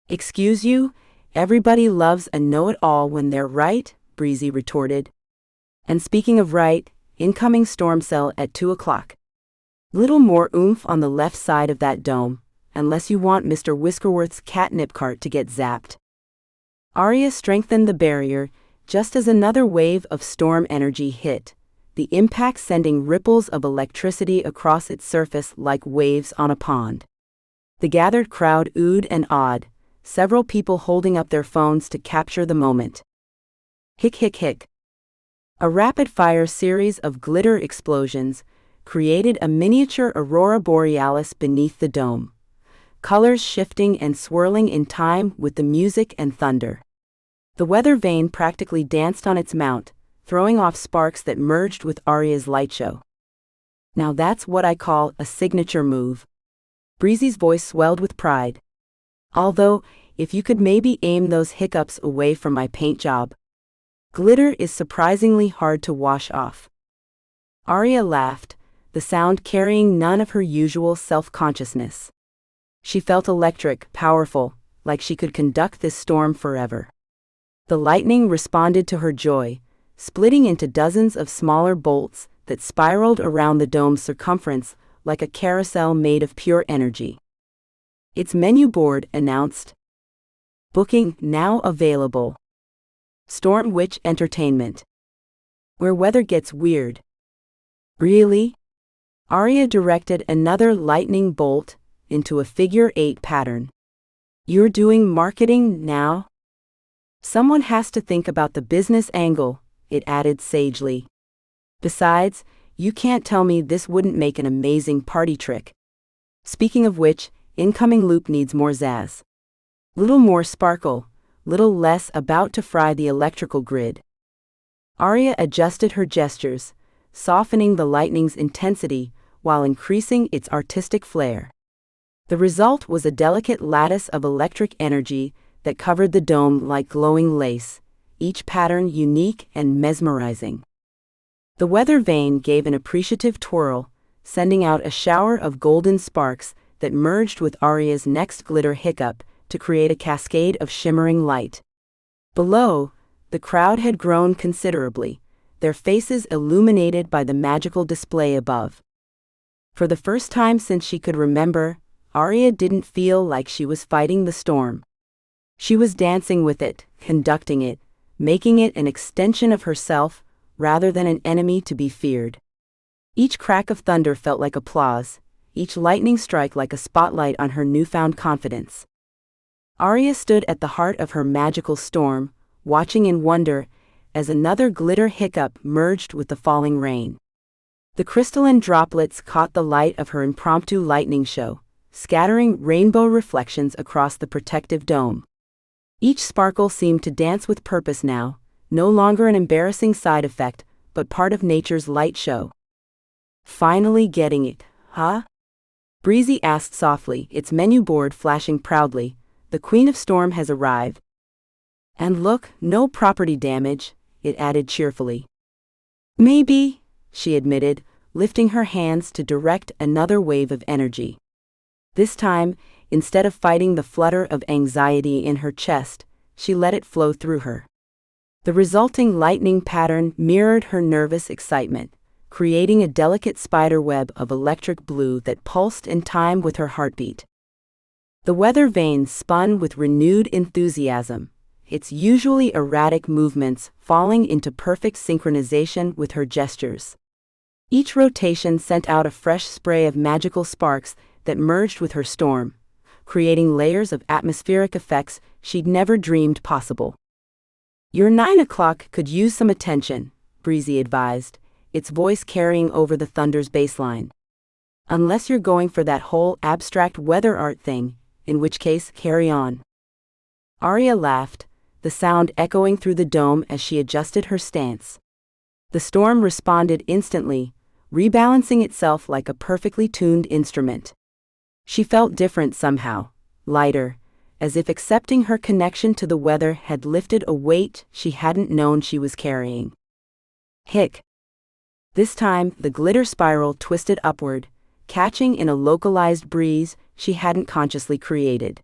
Excuse you, everybody loves a know-it-all when they're right, Breezy retorted. And speaking of right, incoming storm cell at 2 o'clock. Little more oomph on the left side of that dome, unless you want Mr. Whiskerworth's catnip cart to get zapped. Aria strengthened the barrier, just as another wave of storm energy hit, the impact sending ripples of electricity across its surface like waves on a pond. The gathered crowd oohed and awed, several people holding up their phones to capture the moment. Hick hick hick. A rapid-fire series of glitter explosions created a miniature aurora borealis beneath the dome, colors shifting and swirling in time with the music and thunder. The weather vane practically danced on its mount, throwing off sparks that merged with Aria's light show. Now that's what I call a signature move. Breezy's voice swelled with pride. Although, if you could maybe aim those hiccups away from my paint job. Glitter is surprisingly hard to wash off. Aria laughed, the sound carrying none of her usual self-consciousness. She felt electric, powerful, like she could conduct this storm forever. The lightning responded to her joy, splitting into dozens of smaller bolts that spiraled around the dome's circumference like a carousel made of pure energy. Its menu board announced, "Booking now available. Storm Witch Entertainment. Where weather gets weird." Really? Aria directed another lightning bolt into a figure-8 pattern. "You're doing marketing now? Someone has to think about the business angle," it added sagely. "Besides, you can't tell me this wouldn't make an amazing party trick. Speaking of which, incoming loop needs more zazz. Little more sparkle, little less about to fry the electrical grid." Aria adjusted her gestures, softening the lightning's intensity while increasing its artistic flair. The result was a delicate lattice of electric energy that covered the dome like glowing lace, each pattern unique and mesmerizing. The weather vane gave an appreciative twirl, sending out a shower of golden sparks that merged with Aria's next glitter hiccup to create a cascade of shimmering light. Below, the crowd had grown considerably, their faces illuminated by the magical display above. For the first time since she could remember, Aria didn't feel like she was fighting the storm. She was dancing with it, conducting it, making it an extension of herself rather than an enemy to be feared. Each crack of thunder felt like applause, each lightning strike like a spotlight on her newfound confidence. Aria stood at the heart of her magical storm, watching in wonder as another glitter hiccup merged with the falling rain. The crystalline droplets caught the light of her impromptu lightning show, scattering rainbow reflections across the protective dome. Each sparkle seemed to dance with purpose now, no longer an embarrassing side effect, but part of nature's light show. "Finally getting it, huh?" Breezy asked softly, its menu board flashing proudly. "The Queen of Storm has arrived. And look, no property damage," it added cheerfully. "Maybe," she admitted, lifting her hands to direct another wave of energy. This time, instead of fighting the flutter of anxiety in her chest, she let it flow through her. The resulting lightning pattern mirrored her nervous excitement, creating a delicate spiderweb of electric blue that pulsed in time with her heartbeat. The weather vane spun with renewed enthusiasm, its usually erratic movements falling into perfect synchronization with her gestures. Each rotation sent out a fresh spray of magical sparks that merged with her storm, creating layers of atmospheric effects she'd never dreamed possible. "Your 9 o'clock could use some attention," Breezy advised, its voice carrying over the thunder's baseline. "Unless you're going for that whole abstract weather art thing, in which case, carry on." Aria laughed, the sound echoing through the dome as she adjusted her stance. The storm responded instantly, rebalancing itself like a perfectly tuned instrument. She felt different somehow, lighter, as if accepting her connection to the weather had lifted a weight she hadn't known she was carrying. Hic. This time, the glitter spiral twisted upward, catching in a localized breeze she hadn't consciously created.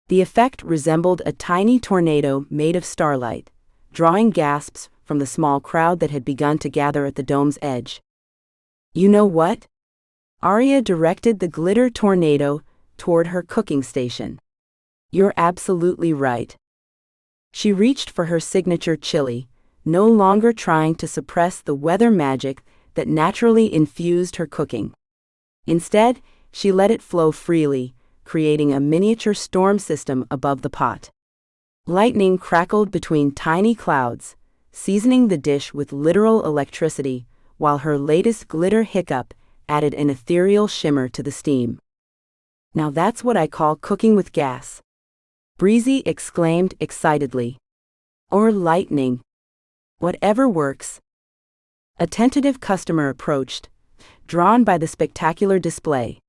The effect resembled a tiny tornado made of starlight, drawing gasps from the small crowd that had begun to gather at the dome's edge. "You know what?" Aria directed the glitter tornado toward her cooking station. "You're absolutely right." She reached for her signature chili, no longer trying to suppress the weather magic that naturally infused her cooking. Instead, she let it flow freely, creating a miniature storm system above the pot. Lightning crackled between tiny clouds, seasoning the dish with literal electricity, while her latest glitter hiccup added an ethereal shimmer to the steam. "Now that's what I call cooking with gas," Breezy exclaimed excitedly. "Or lightning. Whatever works." A tentative customer approached, drawn by the spectacular display.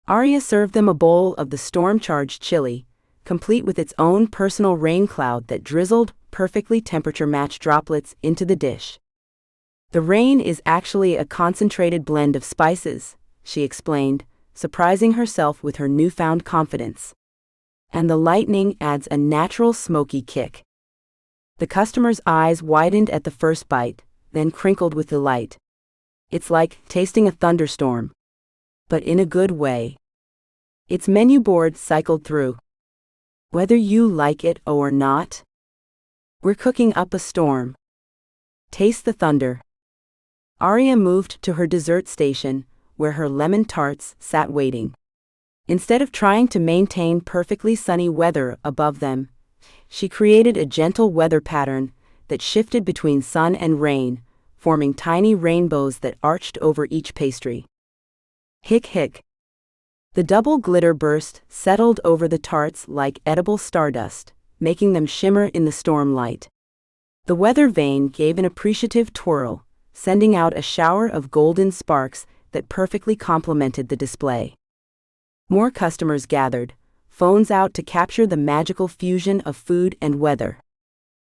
Aria served them a bowl of the storm-charged chili, complete with its own personal rain cloud that drizzled perfectly temperature-matched droplets into the dish. The rain is actually a concentrated blend of spices, she explained, surprising herself with her newfound confidence. And the lightning adds a natural smoky kick. The customer's eyes widened at the first bite, then crinkled with delight. It's like tasting a thunderstorm. But in a good way. Its menu board cycled through. Whether you like it or not, we're cooking up a storm. Taste the thunder. Aria moved to her dessert station, where her lemon tarts sat waiting. Instead of trying to maintain perfectly sunny weather above them, she created a gentle weather pattern that shifted between sun and rain, forming tiny rainbows that arched over each pastry. Hick hick. The double glitter burst settled over the tarts like edible stardust, making them shimmer in the storm light. The weather vane gave an appreciative twirl, sending out a shower of golden sparks that perfectly complemented the display. More customers gathered, phones out to capture the magical fusion of food and weather.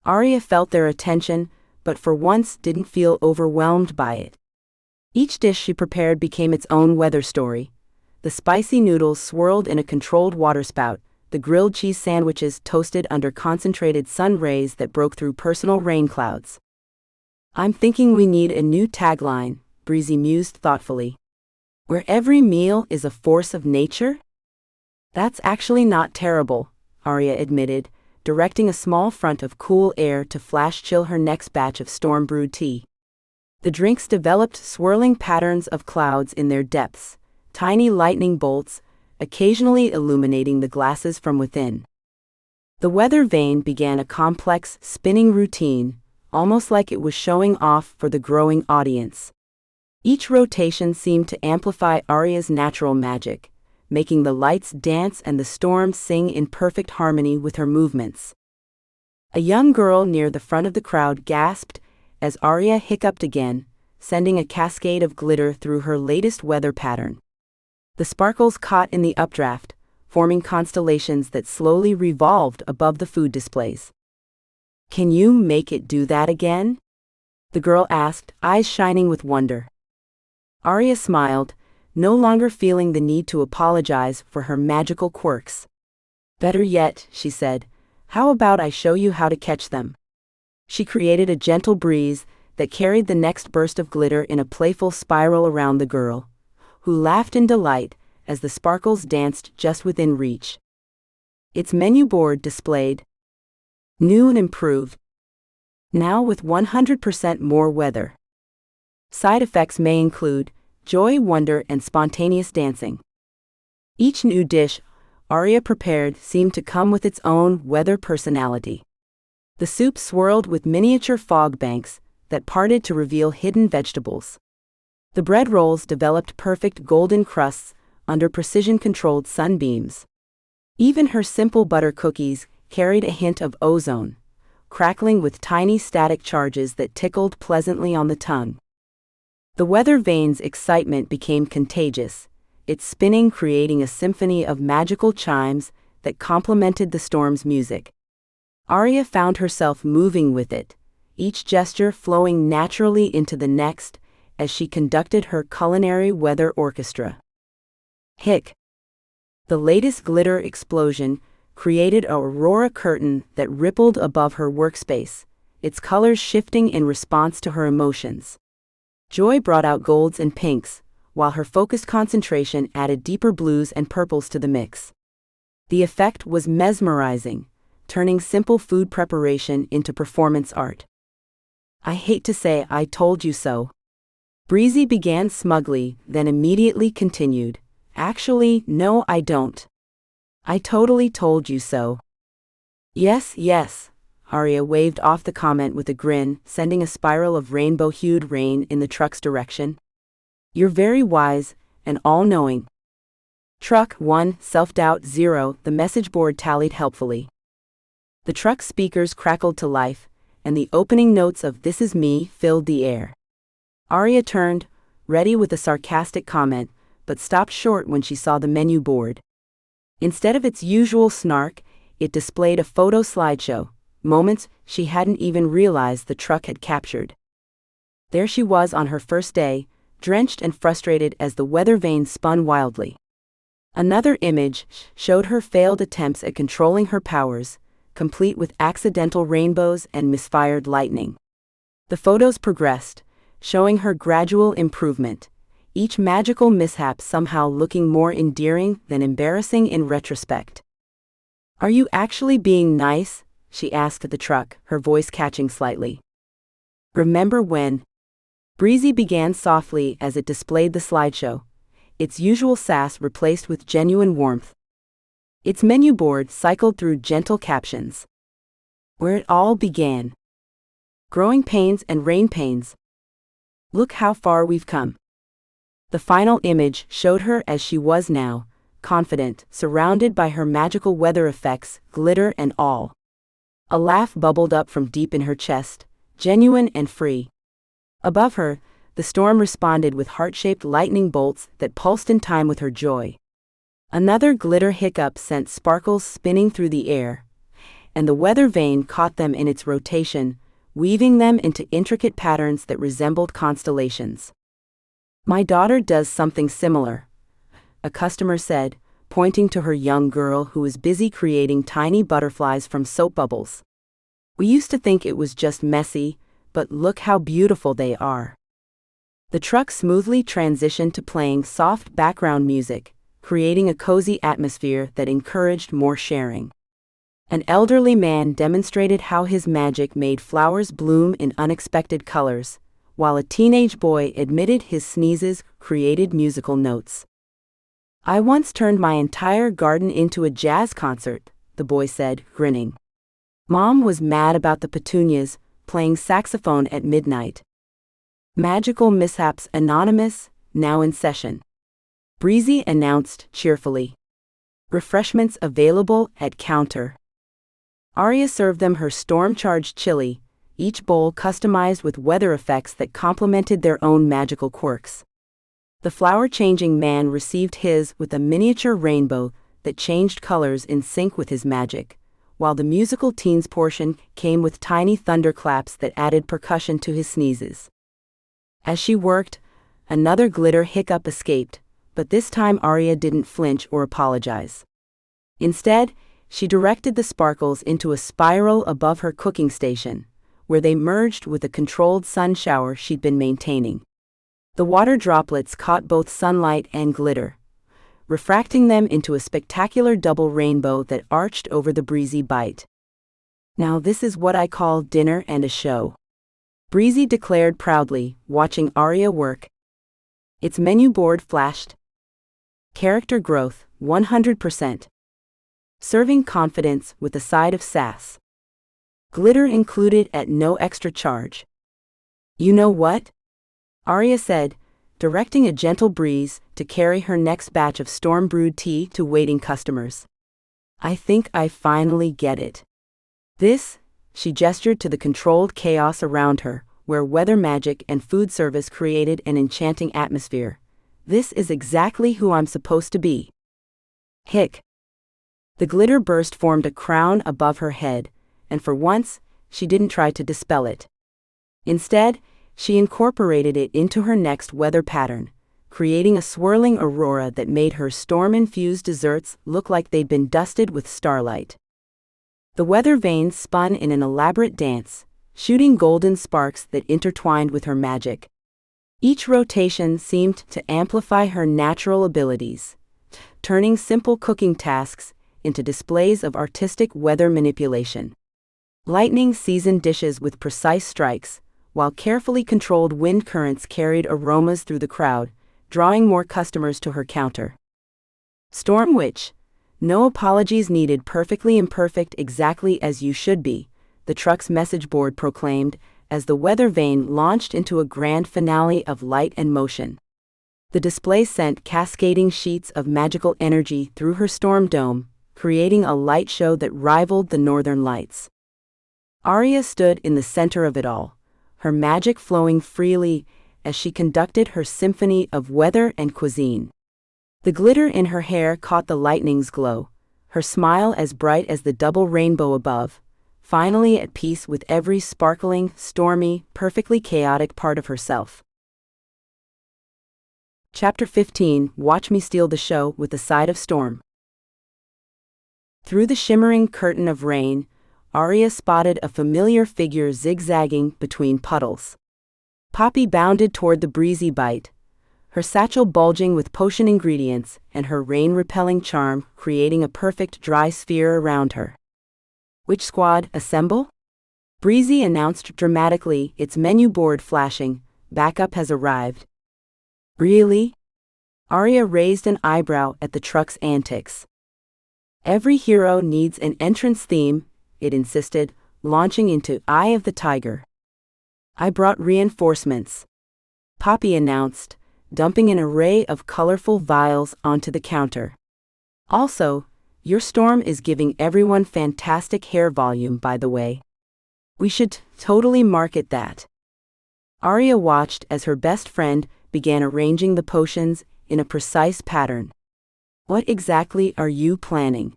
Aria felt their attention, but for once didn't feel overwhelmed by it. Each dish she prepared became its own weather story. The spicy noodles swirled in a controlled waterspout, the grilled cheese sandwiches toasted under concentrated sun rays that broke through personal rain clouds. I'm thinking we need a new tagline, Breezy mused thoughtfully. Where every meal is a force of nature? That's actually not terrible, Aria admitted, directing a small front of cool air to flash chill her next batch of storm-brewed tea. The drinks developed swirling patterns of clouds in their depths, tiny lightning bolts, occasionally illuminating the glasses from within. The weather vane began a complex, spinning routine, almost like it was showing off for the growing audience. Each rotation seemed to amplify Aria's natural magic, making the lights dance and the storm sing in perfect harmony with her movements. A young girl near the front of the crowd gasped as Aria hiccuped again, sending a cascade of glitter through her latest weather pattern. The sparkles caught in the updraft, forming constellations that slowly revolved above the food displays. Can you make it do that again? The girl asked, eyes shining with wonder. Aria smiled, no longer feeling the need to apologize for her magical quirks. Better yet, she said, how about I show you how to catch them? She created a gentle breeze that carried the next burst of glitter in a playful spiral around the girl, who laughed in delight as the sparkles danced just within reach. Its menu board displayed new and improved, now with 100% more weather. Side effects may include joy, wonder, and spontaneous dancing. Each new dish Aria prepared seemed to come with its own weather personality. The soup swirled with miniature fog banks that parted to reveal hidden vegetables. The bread rolls developed perfect golden crusts under precision-controlled sunbeams. Even her simple butter cookies carried a hint of ozone, crackling with tiny static charges that tickled pleasantly on the tongue. The weather vane's excitement became contagious, its spinning creating a symphony of magical chimes that complemented the storm's music. Aria found herself moving with it, each gesture flowing naturally into the next as she conducted her culinary weather orchestra. Hick. The latest glitter explosion created a aurora curtain that rippled above her workspace, its colors shifting in response to her emotions. Joy brought out golds and pinks, while her focused concentration added deeper blues and purples to the mix. The effect was mesmerizing, turning simple food preparation into performance art. I hate to say I told you so. Breezy began smugly, then immediately continued. Actually, no, I don't. I totally told you so. Yes, yes. Aria waved off the comment with a grin, sending a spiral of rainbow-hued rain in the truck's direction. You're very wise and all-knowing. Truck 1, self-doubt 0, the message board tallied helpfully. The truck's speakers crackled to life, and the opening notes of "This Is Me" filled the air. Aria turned, ready with a sarcastic comment, but stopped short when she saw the menu board. Instead of its usual snark, it displayed a photo slideshow, moments she hadn't even realized the truck had captured. There she was on her first day, drenched and frustrated as the weather vane spun wildly. Another image showed her failed attempts at controlling her powers, complete with accidental rainbows and misfired lightning. The photos progressed, showing her gradual improvement, each magical mishap somehow looking more endearing than embarrassing in retrospect. "Are you actually being nice?" she asked the truck, her voice catching slightly. "Remember when?" Breezy began softly as it displayed the slideshow, its usual sass replaced with genuine warmth. Its menu board cycled through gentle captions. "Where it all began. Growing pains and rain pains. Look how far we've come." The final image showed her as she was now, confident, surrounded by her magical weather effects, glitter and all. A laugh bubbled up from deep in her chest, genuine and free. Above her, the storm responded with heart-shaped lightning bolts that pulsed in time with her joy. Another glitter hiccup sent sparkles spinning through the air, and the weather vane caught them in its rotation, weaving them into intricate patterns that resembled constellations. "My daughter does something similar," a customer said, pointing to her young girl who was busy creating tiny butterflies from soap bubbles. "We used to think it was just messy, but look how beautiful they are." The truck smoothly transitioned to playing soft background music, creating a cozy atmosphere that encouraged more sharing. An elderly man demonstrated how his magic made flowers bloom in unexpected colors, while a teenage boy admitted his sneezes created musical notes. "I once turned my entire garden into a jazz concert," the boy said, grinning. "Mom was mad about the petunias, playing saxophone at midnight." Magical Mishaps Anonymous, now in session. Breezy announced cheerfully. "Refreshments available at counter." Aria served them her storm-charged chili, each bowl customized with weather effects that complemented their own magical quirks. The flower-changing man received his with a miniature rainbow that changed colors in sync with his magic, while the musical teens portion came with tiny thunderclaps that added percussion to his sneezes. As she worked, another glitter hiccup escaped, but this time Aria didn't flinch or apologize. Instead, she directed the sparkles into a spiral above her cooking station, where they merged with the controlled sun shower she'd been maintaining. The water droplets caught both sunlight and glitter, refracting them into a spectacular double rainbow that arched over the Breezy Bite. "Now this is what I call dinner and a show," Breezy declared proudly, watching Aria work. Its menu board flashed. Character growth, 100%. Serving confidence with a side of sass. Glitter included at no extra charge. "You know what?" Aria said, directing a gentle breeze to carry her next batch of storm-brewed tea to waiting customers. "I think I finally get it. This," she gestured to the controlled chaos around her, where weather magic and food service created an enchanting atmosphere. "This is exactly who I'm supposed to be." Hick. The glitter burst formed a crown above her head, and for once, she didn't try to dispel it. Instead, she incorporated it into her next weather pattern, creating a swirling aurora that made her storm-infused desserts look like they'd been dusted with starlight. The weather vanes spun in an elaborate dance, shooting golden sparks that intertwined with her magic. Each rotation seemed to amplify her natural abilities, turning simple cooking tasks into displays of artistic weather manipulation. Lightning seasoned dishes with precise strikes, while carefully controlled wind currents carried aromas through the crowd, drawing more customers to her counter. Storm Witch. No apologies needed, perfectly imperfect, exactly as you should be, the truck's message board proclaimed, as the weather vane launched into a grand finale of light and motion. The display sent cascading sheets of magical energy through her storm dome, creating a light show that rivaled the northern lights. Aria stood in the center of it all, her magic flowing freely as she conducted her symphony of weather and cuisine. The glitter in her hair caught the lightning's glow, her smile as bright as the double rainbow above, finally at peace with every sparkling, stormy, perfectly chaotic part of herself. Chapter 15. Watch Me Steal the Show with a Side of Storm. Through the shimmering curtain of rain, Aria spotted a familiar figure zigzagging between puddles. Poppy bounded toward the Breezy Bite, her satchel bulging with potion ingredients and her rain-repelling charm creating a perfect dry sphere around her. "Which squad, assemble?" Breezy announced dramatically, its menu board flashing. "Backup has arrived." "Really?" Aria raised an eyebrow at the truck's antics. "Every hero needs an entrance theme," it insisted, launching into Eye of the Tiger. "I brought reinforcements," Poppy announced, dumping an array of colorful vials onto the counter. "Also, your storm is giving everyone fantastic hair volume, by the way. We should totally market that." Aria watched as her best friend began arranging the potions in a precise pattern. "What exactly are you planning?"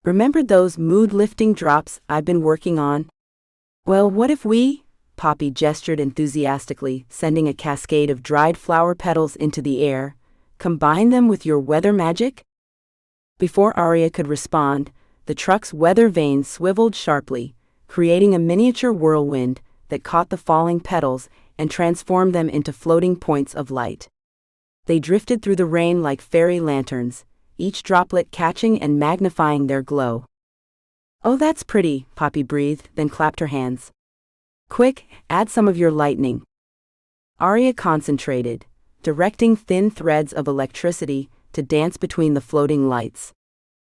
"Remember those mood-lifting drops I've been working on?" "Well, what if we?" Poppy gestured enthusiastically, sending a cascade of dried flower petals into the air. "Combine them with your weather magic?" Before Aria could respond, the truck's weather vane swiveled sharply, creating a miniature whirlwind that caught the falling petals and transformed them into floating points of light. They drifted through the rain like fairy lanterns, each droplet catching and magnifying their glow. "Oh, that's pretty," Poppy breathed, then clapped her hands. "Quick, add some of your lightning." Aria concentrated, directing thin threads of electricity to dance between the floating lights.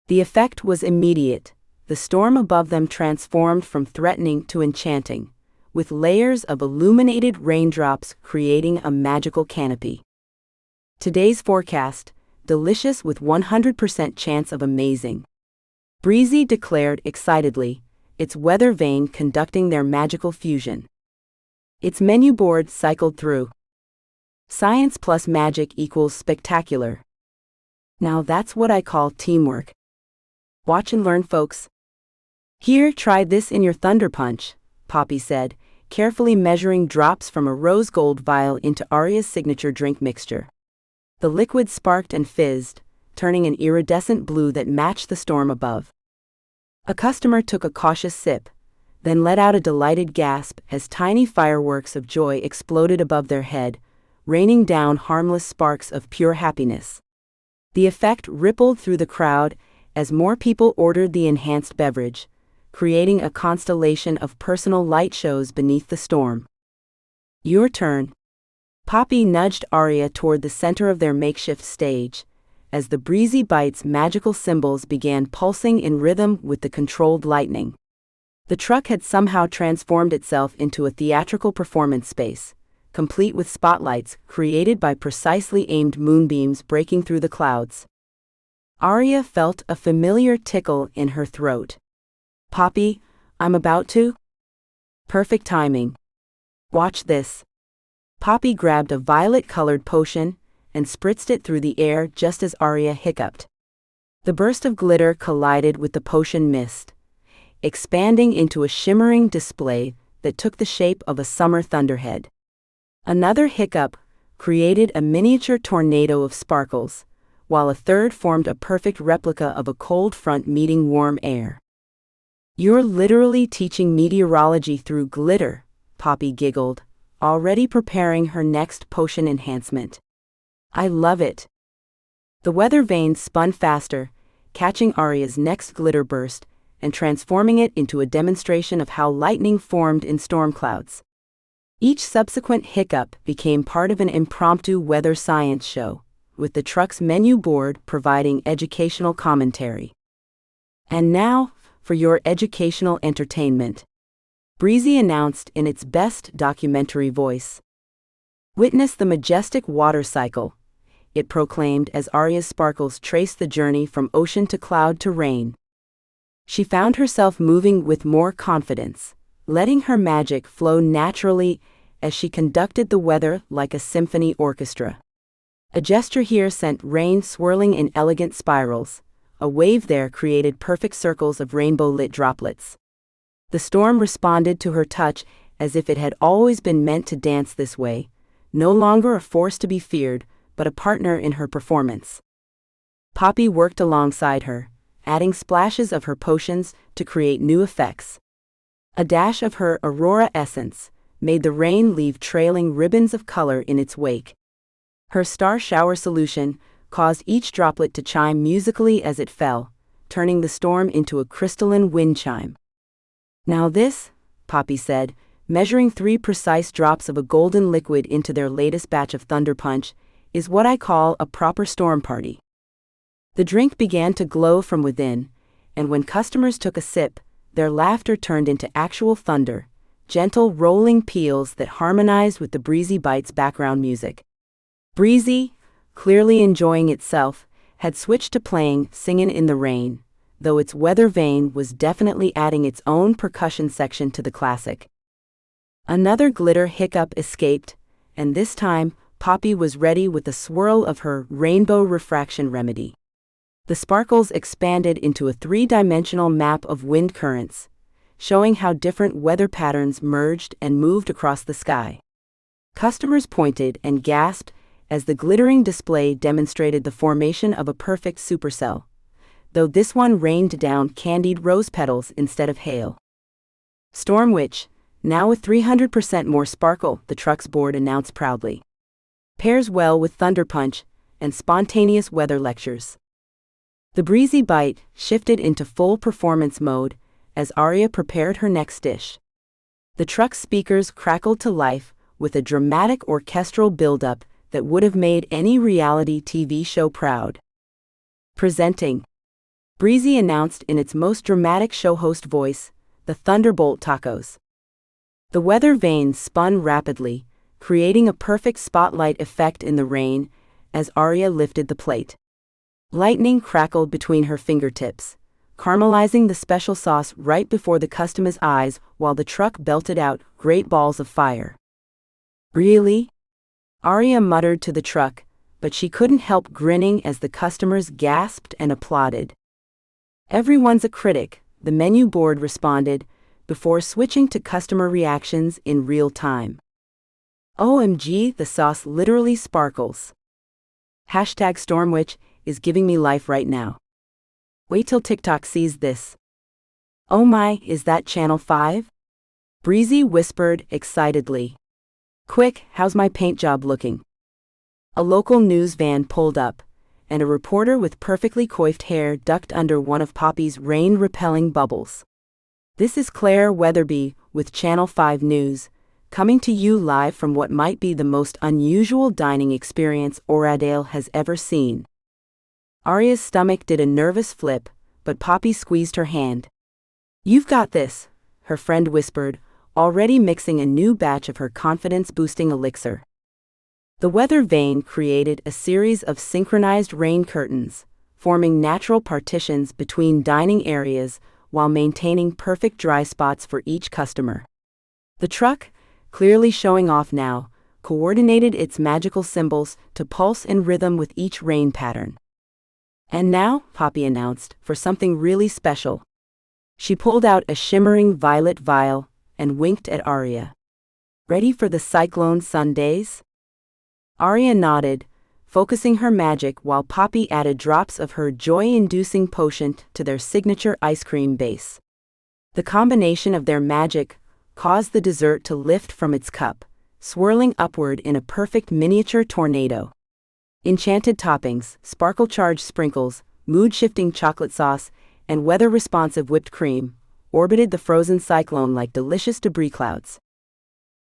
The effect was immediate. The storm above them transformed from threatening to enchanting, with layers of illuminated raindrops creating a magical canopy. Today's forecast: delicious with 100% chance of amazing. Breezy declared excitedly, its weather vane conducting their magical fusion. Its menu board cycled through. Science plus magic equals spectacular. Now that's what I call teamwork. Watch and learn, folks. "Here, try this in your Thunder Punch," Poppy said, carefully measuring drops from a rose gold vial into Aria's signature drink mixture. The liquid sparked and fizzed, turning an iridescent blue that matched the storm above. A customer took a cautious sip, then let out a delighted gasp as tiny fireworks of joy exploded above their head, raining down harmless sparks of pure happiness. The effect rippled through the crowd as more people ordered the enhanced beverage, creating a constellation of personal light shows beneath the storm. "Your turn." Poppy nudged Aria toward the center of their makeshift stage, as the Breezy Bite's magical symbols began pulsing in rhythm with the controlled lightning. The truck had somehow transformed itself into a theatrical performance space, complete with spotlights created by precisely aimed moonbeams breaking through the clouds. Aria felt a familiar tickle in her throat. "Poppy, I'm about to?" "Perfect timing. Watch this." Poppy grabbed a violet-colored potion and spritzed it through the air just as Aria hiccuped. The burst of glitter collided with the potion mist, expanding into a shimmering display that took the shape of a summer thunderhead. Another hiccup created a miniature tornado of sparkles, while a third formed a perfect replica of a cold front meeting warm air. "You're literally teaching meteorology through glitter," Poppy giggled, already preparing her next potion enhancement. "I love it." The weather vane spun faster, catching Aria's next glitter burst and transforming it into a demonstration of how lightning formed in storm clouds. Each subsequent hiccup became part of an impromptu weather science show, with the truck's menu board providing educational commentary. "And now, for your educational entertainment," Breezy announced in its best documentary voice. "Witness the majestic water cycle," it proclaimed as Aria's sparkles traced the journey from ocean to cloud to rain. She found herself moving with more confidence, letting her magic flow naturally as she conducted the weather like a symphony orchestra. A gesture here sent rain swirling in elegant spirals, a wave there created perfect circles of rainbow-lit droplets. The storm responded to her touch as if it had always been meant to dance this way, no longer a force to be feared, but a partner in her performance. Poppy worked alongside her, adding splashes of her potions to create new effects. A dash of her Aurora essence made the rain leave trailing ribbons of color in its wake. Her star shower solution caused each droplet to chime musically as it fell, turning the storm into a crystalline wind chime. "Now this," Poppy said, measuring 3 precise drops of a golden liquid into their latest batch of Thunder Punch, "is what I call a proper storm party." The drink began to glow from within, and when customers took a sip, their laughter turned into actual thunder, gentle rolling peals that harmonized with the Breezy Bite's background music. Breezy, clearly enjoying itself, had switched to playing Singin' in the Rain, though its weather vane was definitely adding its own percussion section to the classic. Another glitter hiccup escaped, and this time Poppy was ready with a swirl of her rainbow refraction remedy. The sparkles expanded into a 3-dimensional map of wind currents, showing how different weather patterns merged and moved across the sky. Customers pointed and gasped as the glittering display demonstrated the formation of a perfect supercell, though this one rained down candied rose petals instead of hail. "Storm Witch, now with 300% more sparkle," the truck's board announced proudly. "Pairs well with Thunder Punch and spontaneous weather lectures." The Breezy Bite shifted into full performance mode as Aria prepared her next dish. The truck's speakers crackled to life with a dramatic orchestral buildup that would have made any reality TV show proud. Presenting, Breezy announced in its most dramatic show host voice, the Thunderbolt Tacos. The weather vane spun rapidly, creating a perfect spotlight effect in the rain as Aria lifted the plate. Lightning crackled between her fingertips, caramelizing the special sauce right before the customer's eyes while the truck belted out great balls of fire. "Really?" Aria muttered to the truck, but she couldn't help grinning as the customers gasped and applauded. "Everyone's a critic," the menu board responded, before switching to customer reactions in real time. "OMG, the sauce literally sparkles." #StormWitch is giving me life right now. Wait till TikTok sees this. "Oh my, is that Channel 5? Breezy whispered excitedly. "Quick, how's my paint job looking?" A local news van pulled up, and a reporter with perfectly coiffed hair ducked under one of Poppy's rain-repelling bubbles. "This is Claire Weatherby with Channel 5 News, coming to you live from what might be the most unusual dining experience Oradale has ever seen." Aria's stomach did a nervous flip, but Poppy squeezed her hand. "You've got this," her friend whispered, already mixing a new batch of her confidence-boosting elixir. The weather vane created a series of synchronized rain curtains, forming natural partitions between dining areas while maintaining perfect dry spots for each customer. The truck, clearly showing off now, coordinated its magical symbols to pulse in rhythm with each rain pattern. "And now," Poppy announced, "for something really special." She pulled out a shimmering violet vial and winked at Aria. "Ready for the cyclone Sundays?" Aria nodded, focusing her magic while Poppy added drops of her joy-inducing potion to their signature ice cream base. The combination of their magic caused the dessert to lift from its cup, swirling upward in a perfect miniature tornado. Enchanted toppings, sparkle-charged sprinkles, mood-shifting chocolate sauce, and weather-responsive whipped cream orbited the frozen cyclone like delicious debris clouds.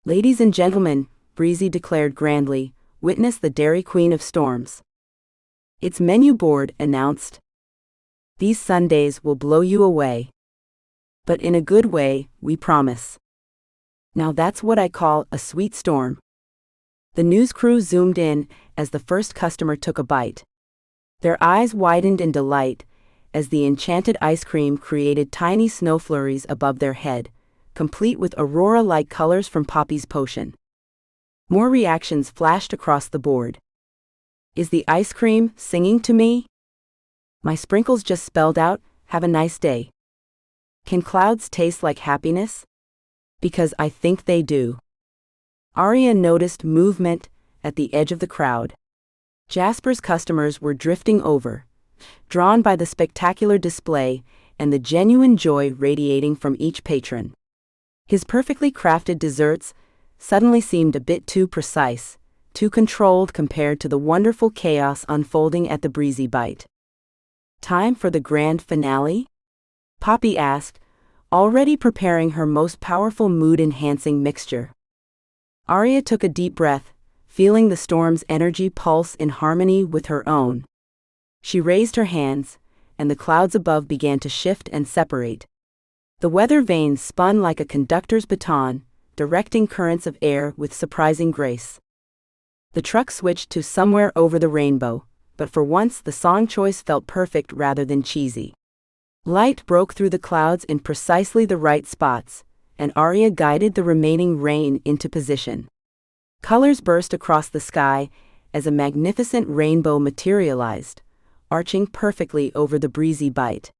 "Ladies and gentlemen," Breezy declared grandly, "witness the Dairy Queen of Storms." Its menu board announced, "These Sundays will blow you away. But in a good way, we promise." Now that's what I call a sweet storm. The news crew zoomed in as the first customer took a bite. Their eyes widened in delight as the enchanted ice cream created tiny snow flurries above their head, complete with aurora-like colors from Poppy's potion. More reactions flashed across the board. "Is the ice cream singing to me?" My sprinkles just spelled out, "Have a nice day." Can clouds taste like happiness? Because I think they do. Aria noticed movement at the edge of the crowd. Jasper's customers were drifting over, drawn by the spectacular display and the genuine joy radiating from each patron. His perfectly crafted desserts suddenly seemed a bit too precise, too controlled compared to the wonderful chaos unfolding at the Breezy Bite. Time for the grand finale? Poppy asked, already preparing her most powerful mood-enhancing mixture. Aria took a deep breath, feeling the storm's energy pulse in harmony with her own. She raised her hands, and the clouds above began to shift and separate. The weather vane spun like a conductor's baton, directing currents of air with surprising grace. The truck switched to Somewhere Over the Rainbow, but for once the song choice felt perfect rather than cheesy. Light broke through the clouds in precisely the right spots, and Aria guided the remaining rain into position. Colors burst across the sky as a magnificent rainbow materialized, arching perfectly over the Breezy Bite.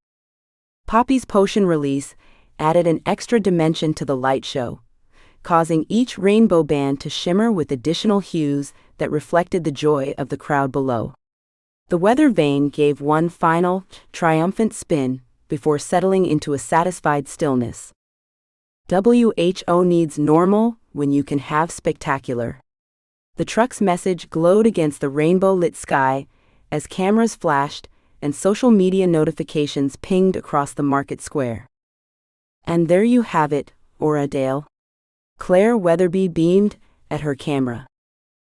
Poppy's potion release added an extra dimension to the light show, causing each rainbow band to shimmer with additional hues that reflected the joy of the crowd below. The weather vane gave one final, triumphant spin before settling into a satisfied stillness. WHO needs normal when you can have spectacular. The truck's message glowed against the rainbow-lit sky as cameras flashed and social media notifications pinged across the market square. And there you have it, Oradale. Claire Weatherby beamed at her camera.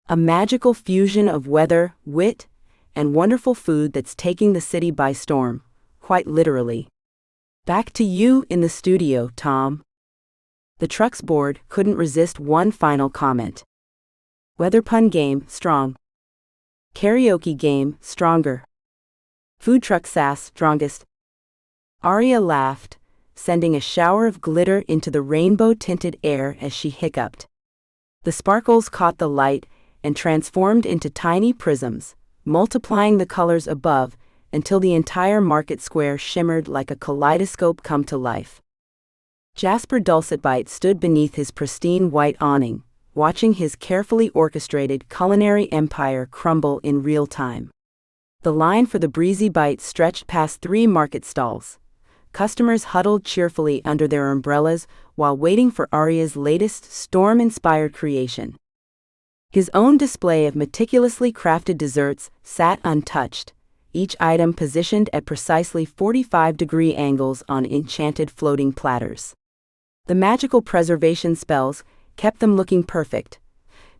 A magical fusion of weather, wit, and wonderful food that's taking the city by storm, quite literally. Back to you in the studio, Tom. The truck's board couldn't resist one final comment. Weather pun game, strong. Karaoke game, stronger. Food truck sass, strongest. Aria laughed, sending a shower of glitter into the rainbow-tinted air as she hiccuped. The sparkles caught the light and transformed into tiny prisms, multiplying the colors above until the entire market square shimmered like a kaleidoscope come to life. Jasper Dulcetbite stood beneath his pristine white awning, watching his carefully orchestrated culinary empire crumble in real time. The line for the Breezy Bite stretched past 3 market stalls. Customers huddled cheerfully under their umbrellas while waiting for Aria's latest storm-inspired creation. His own display of meticulously crafted desserts sat untouched, each item positioned at precisely 45-degree angles on enchanted floating platters. The magical preservation spells kept them looking perfect.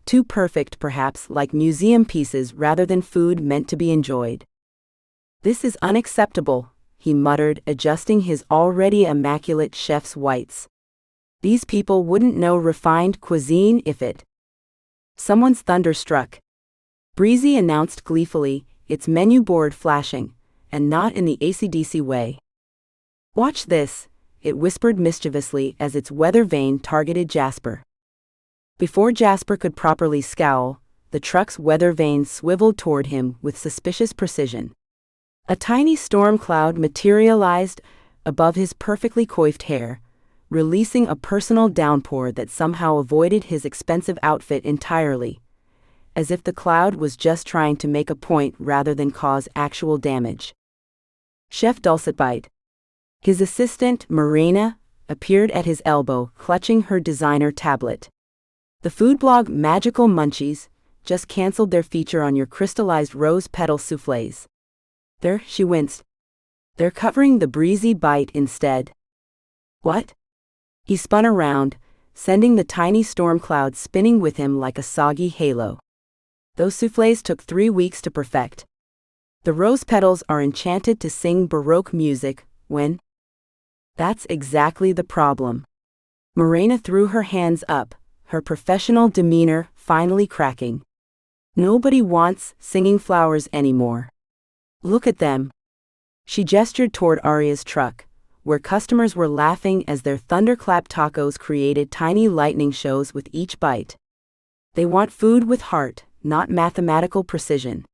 Too perfect, perhaps, like museum pieces rather than food meant to be enjoyed. "This is unacceptable," he muttered, adjusting his already immaculate chef's whites. "These people wouldn't know refined cuisine if it." Someone's thunder struck. Breezy announced gleefully, its menu board flashing, and not in the AC/DC way. "Watch this," it whispered mischievously as its weather vane targeted Jasper. Before Jasper could properly scowl, the truck's weather vane swiveled toward him with suspicious precision. A tiny storm cloud materialized above his perfectly coiffed hair, releasing a personal downpour that somehow avoided his expensive outfit entirely, as if the cloud was just trying to make a point rather than cause actual damage. Chef Dulcetbite. His assistant, Marina, appeared at his elbow, clutching her designer tablet. The food blog Magical Munchies just canceled their feature on your crystallized rose petal soufflés. There, she winced. They're covering the Breezy Bite instead. What? He spun around, sending the tiny storm cloud spinning with him like a soggy halo. Those soufflés took 3 weeks to perfect. The rose petals are enchanted to sing Baroque music when... That's exactly the problem. Marina threw her hands up, her professional demeanor finally cracking. Nobody wants singing flowers anymore. Look at them. She gestured toward Aria's truck, where customers were laughing as their thunderclap tacos created tiny lightning shows with each bite. They want food with heart, not mathematical precision.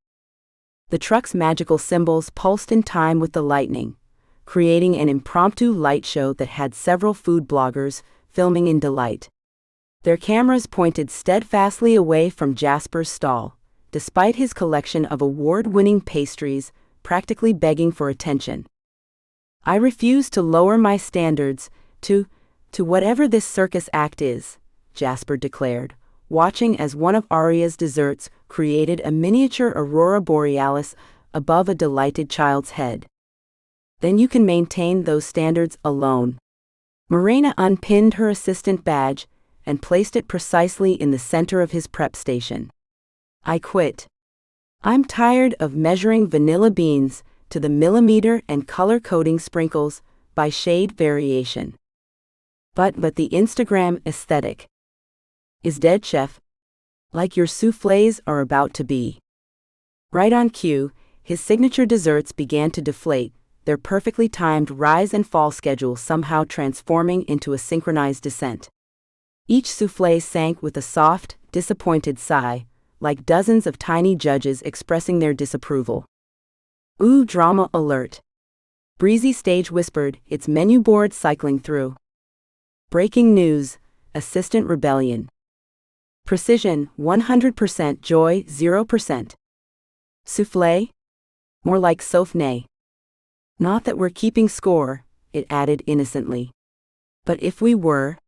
The truck's magical symbols pulsed in time with the lightning, creating an impromptu light show that had several food bloggers filming in delight. Their cameras pointed steadfastly away from Jasper's stall, despite his collection of award-winning pastries practically begging for attention. I refuse to lower my standards to whatever this circus act is, Jasper declared, watching as one of Aria's desserts created a miniature aurora borealis above a delighted child's head. Then you can maintain those standards alone. Morena unpinned her assistant badge and placed it precisely in the center of his prep station. I quit. I'm tired of measuring vanilla beans to the millimeter and color-coding sprinkles by shade variation. But the Instagram aesthetic is dead, chef. Like your soufflés are about to be. Right on cue, his signature desserts began to deflate, their perfectly timed rise and fall schedule somehow transforming into a synchronized descent. Each soufflé sank with a soft, disappointed sigh, like dozens of tiny judges expressing their disapproval. Ooh, drama alert. Breezy stage whispered, its menu board cycling through. Breaking news, assistant rebellion. Precision, 100%, joy, 0%. Soufflé? More like soufflé. Not that we're keeping score, it added innocently. But if we were?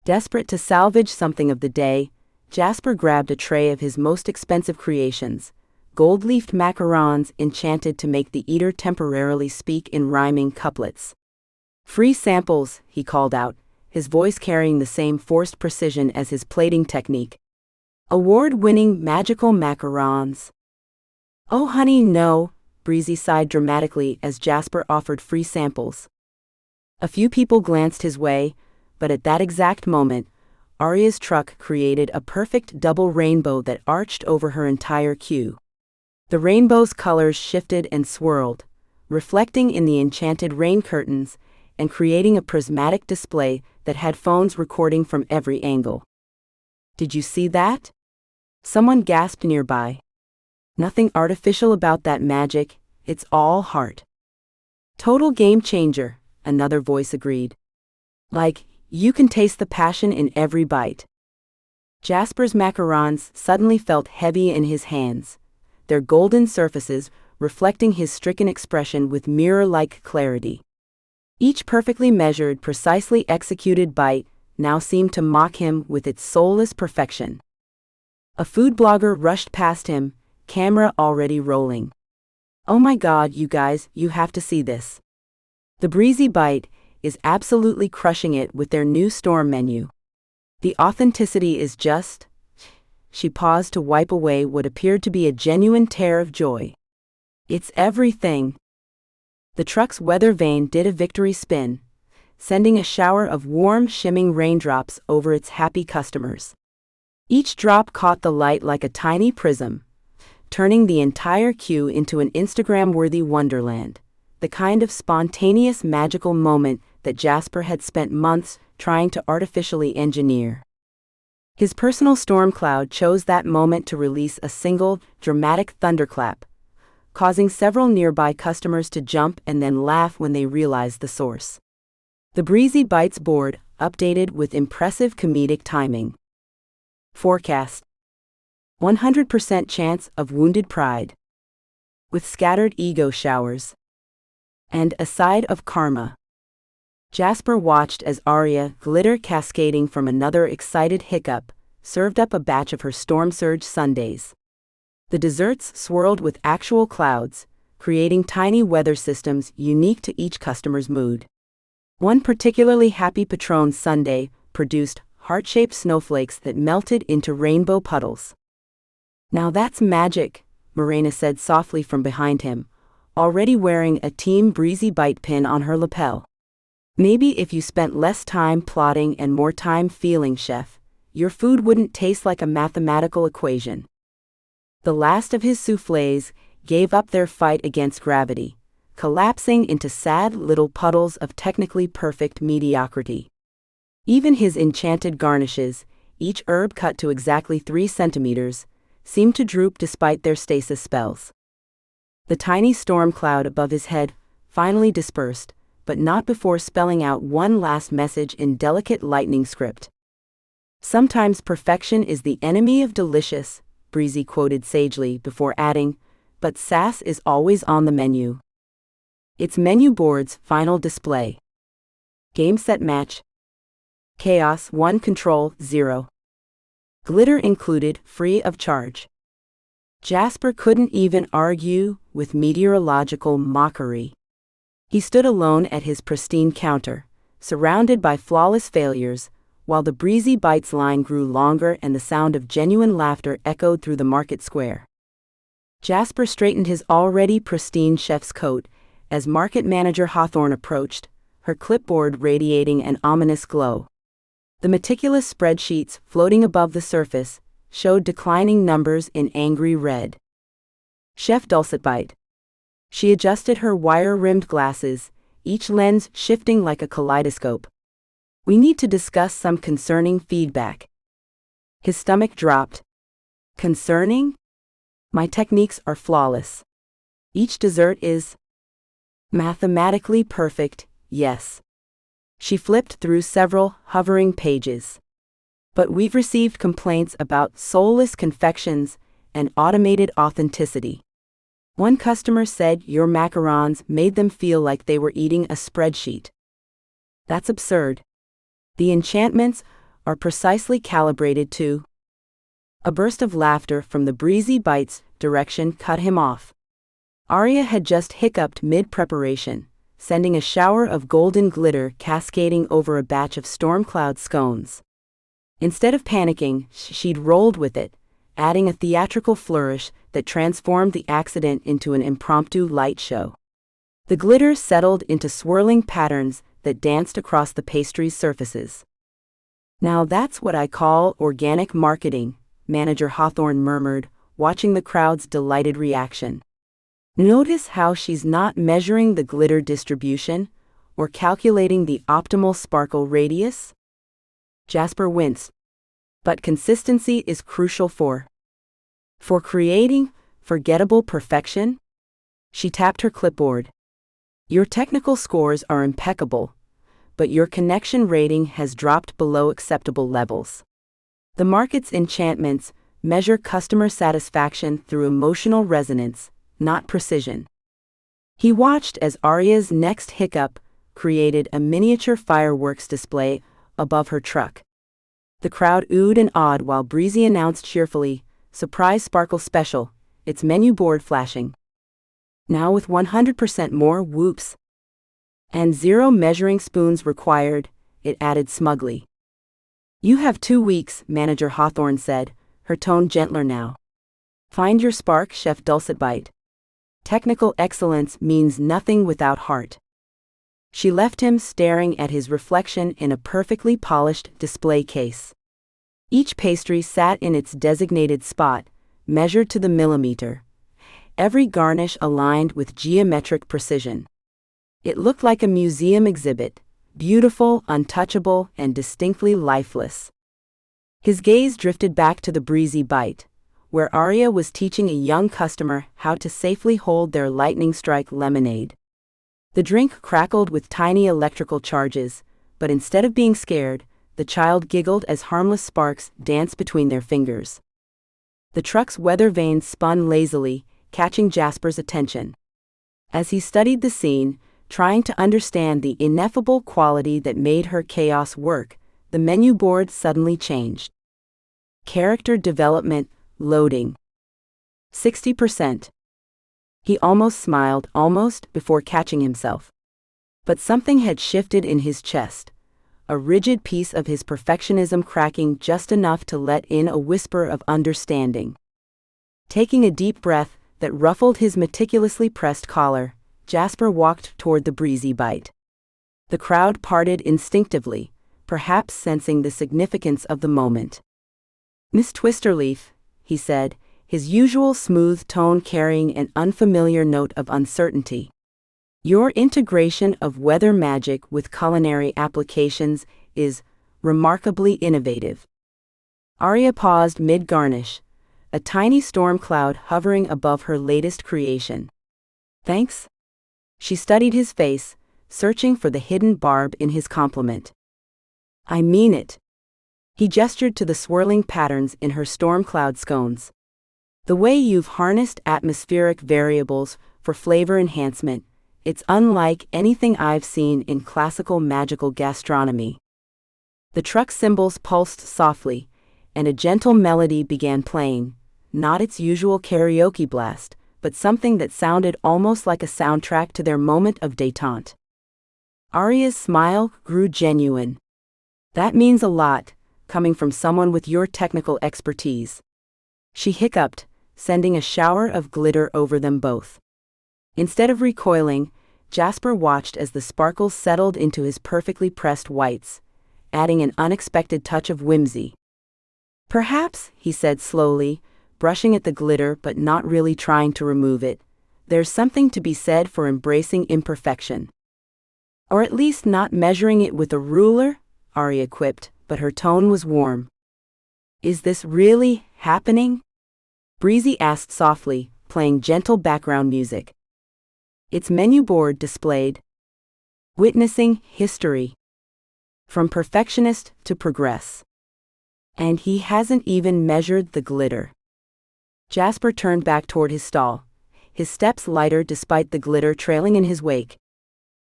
Desperate to salvage something of the day, Jasper grabbed a tray of his most expensive creations, gold-leafed macarons enchanted to make the eater temporarily speak in rhyming couplets. Free samples, he called out, his voice carrying the same forced precision as his plating technique. Award-winning magical macarons. Oh honey, no, Breezy sighed dramatically as Jasper offered free samples. A few people glanced his way, but at that exact moment, Aria's truck created a perfect double rainbow that arched over her entire queue. The rainbow's colors shifted and swirled, reflecting in the enchanted rain curtains and creating a prismatic display that had phones recording from every angle. Did you see that? Someone gasped nearby. Nothing artificial about that magic, it's all heart. Total game changer, another voice agreed. Like, you can taste the passion in every bite. Jasper's macarons suddenly felt heavy in his hands, their golden surfaces reflecting his stricken expression with mirror-like clarity. Each perfectly measured, precisely executed bite now seemed to mock him with its soulless perfection. A food blogger rushed past him, camera already rolling. Oh my god, you guys, you have to see this. The Breezy Bite is absolutely crushing it with their new storm menu. The authenticity is just... She paused to wipe away what appeared to be a genuine tear of joy. It's everything. The truck's weather vane did a victory spin, sending a shower of warm, shimming raindrops over its happy customers. Each drop caught the light like a tiny prism, turning the entire queue into an Instagram-worthy wonderland, the kind of spontaneous magical moment that Jasper had spent months trying to artificially engineer. His personal storm cloud chose that moment to release a single, dramatic thunderclap, causing several nearby customers to jump and then laugh when they realized the source. The Breezy Bites board updated with impressive comedic timing. Forecast: 100% chance of wounded pride, with scattered ego showers, and a side of karma. Jasper watched as Aria, glitter cascading from another excited hiccup, served up a batch of her storm surge sundaes. The desserts swirled with actual clouds, creating tiny weather systems unique to each customer's mood. One particularly happy Patron sundae produced heart-shaped snowflakes that melted into rainbow puddles. Now that's magic, Morena said softly from behind him, already wearing a Team Breezy Bite pin on her lapel. Maybe if you spent less time plotting and more time feeling, chef, your food wouldn't taste like a mathematical equation. The last of his soufflés gave up their fight against gravity, collapsing into sad little puddles of technically perfect mediocrity. Even his enchanted garnishes, each herb cut to exactly 3 centimeters, seemed to droop despite their stasis spells. The tiny storm cloud above his head finally dispersed, but not before spelling out one last message in delicate lightning script. "Sometimes perfection is the enemy of delicious," Breezy quoted sagely before adding, "but sass is always on the menu." It's menu board's final display. Game set match. Chaos 1, control 0. Glitter included, free of charge. Jasper couldn't even argue with meteorological mockery. He stood alone at his pristine counter, surrounded by flawless failures, while the Breezy Bite's line grew longer and the sound of genuine laughter echoed through the market square. Jasper straightened his already pristine chef's coat as market manager Hawthorne approached, her clipboard radiating an ominous glow. The meticulous spreadsheets floating above the surface showed declining numbers in angry red. Chef Dulcetbite. She adjusted her wire-rimmed glasses, each lens shifting like a kaleidoscope. "We need to discuss some concerning feedback." His stomach dropped. "Concerning? My techniques are flawless. Each dessert is mathematically perfect, yes." She flipped through several hovering pages. "But we've received complaints about soulless confections and automated authenticity. One customer said your macarons made them feel like they were eating a spreadsheet." "That's absurd. The enchantments are precisely calibrated to—" A burst of laughter from the Breezy Bite's direction cut him off. Aria had just hiccuped mid-preparation, sending a shower of golden glitter cascading over a batch of storm cloud scones. Instead of panicking, she'd rolled with it, adding a theatrical flourish that transformed the accident into an impromptu light show. The glitter settled into swirling patterns that danced across the pastry's surfaces. "Now that's what I call organic marketing," Manager Hawthorne murmured, watching the crowd's delighted reaction. "Notice how she's not measuring the glitter distribution or calculating the optimal sparkle radius?" Jasper winced. "But consistency is crucial for creating forgettable perfection?" She tapped her clipboard. "Your technical scores are impeccable, but your connection rating has dropped below acceptable levels. The market's enchantments measure customer satisfaction through emotional resonance, not precision." He watched as Aria's next hiccup created a miniature fireworks display above her truck. The crowd oohed and awed while Breezy announced cheerfully, "Surprise sparkle special, its menu board flashing. Now with 100% more whoops. And 0 measuring spoons required," it added smugly. "You have 2 weeks," Manager Hawthorne said, her tone gentler now. "Find your spark, Chef Dulcetbite. Technical excellence means nothing without heart." She left him staring at his reflection in a perfectly polished display case. Each pastry sat in its designated spot, measured to the millimeter. Every garnish aligned with geometric precision. It looked like a museum exhibit, beautiful, untouchable, and distinctly lifeless. His gaze drifted back to the Breezy Bite, where Aria was teaching a young customer how to safely hold their lightning strike lemonade. The drink crackled with tiny electrical charges, but instead of being scared, the child giggled as harmless sparks danced between their fingers. The truck's weather vanes spun lazily, catching Jasper's attention. As he studied the scene, trying to understand the ineffable quality that made her chaos work, the menu board suddenly changed. Character development, loading. 60%. He almost smiled, before catching himself. But something had shifted in his chest, a rigid piece of his perfectionism cracking just enough to let in a whisper of understanding. Taking a deep breath that ruffled his meticulously pressed collar, Jasper walked toward the Breezy Bite. The crowd parted instinctively, perhaps sensing the significance of the moment. "Miss Twisterleaf," he said, his usual smooth tone carrying an unfamiliar note of uncertainty. "Your integration of weather magic with culinary applications is remarkably innovative." Aria paused mid-garnish, a tiny storm cloud hovering above her latest creation. Thanks? She studied his face, searching for the hidden barb in his compliment. I mean it. He gestured to the swirling patterns in her storm cloud scones. The way you've harnessed atmospheric variables for flavor enhancement, it's unlike anything I've seen in classical magical gastronomy. The truck cymbals pulsed softly, and a gentle melody began playing, not its usual karaoke blast, but something that sounded almost like a soundtrack to their moment of détente. Aria's smile grew genuine. That means a lot, coming from someone with your technical expertise. She hiccuped, sending a shower of glitter over them both. Instead of recoiling, Jasper watched as the sparkles settled into his perfectly pressed whites, adding an unexpected touch of whimsy. Perhaps, he said slowly, brushing at the glitter but not really trying to remove it, there's something to be said for embracing imperfection. Or at least not measuring it with a ruler, Aria quipped, but her tone was warm. Is this really happening? Breezy asked softly, playing gentle background music. Its menu board displayed. Witnessing history. From perfectionist to progress. And he hasn't even measured the glitter. Jasper turned back toward his stall, his steps lighter despite the glitter trailing in his wake.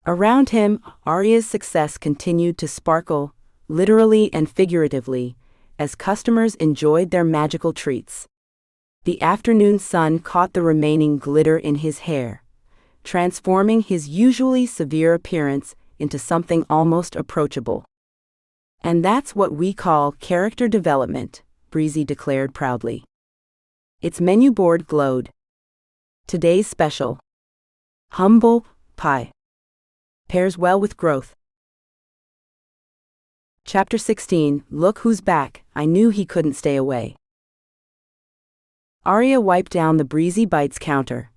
Around him, Aria's success continued to sparkle, literally and figuratively, as customers enjoyed their magical treats. The afternoon sun caught the remaining glitter in his hair, transforming his usually severe appearance into something almost approachable. And that's what we call character development, Breezy declared proudly. Its menu board glowed. Today's special. Humble pie. Pairs well with growth. Chapter 16, Look Who's Back, I Knew He Couldn't Stay Away. Aria wiped down the Breezy Bite's counter,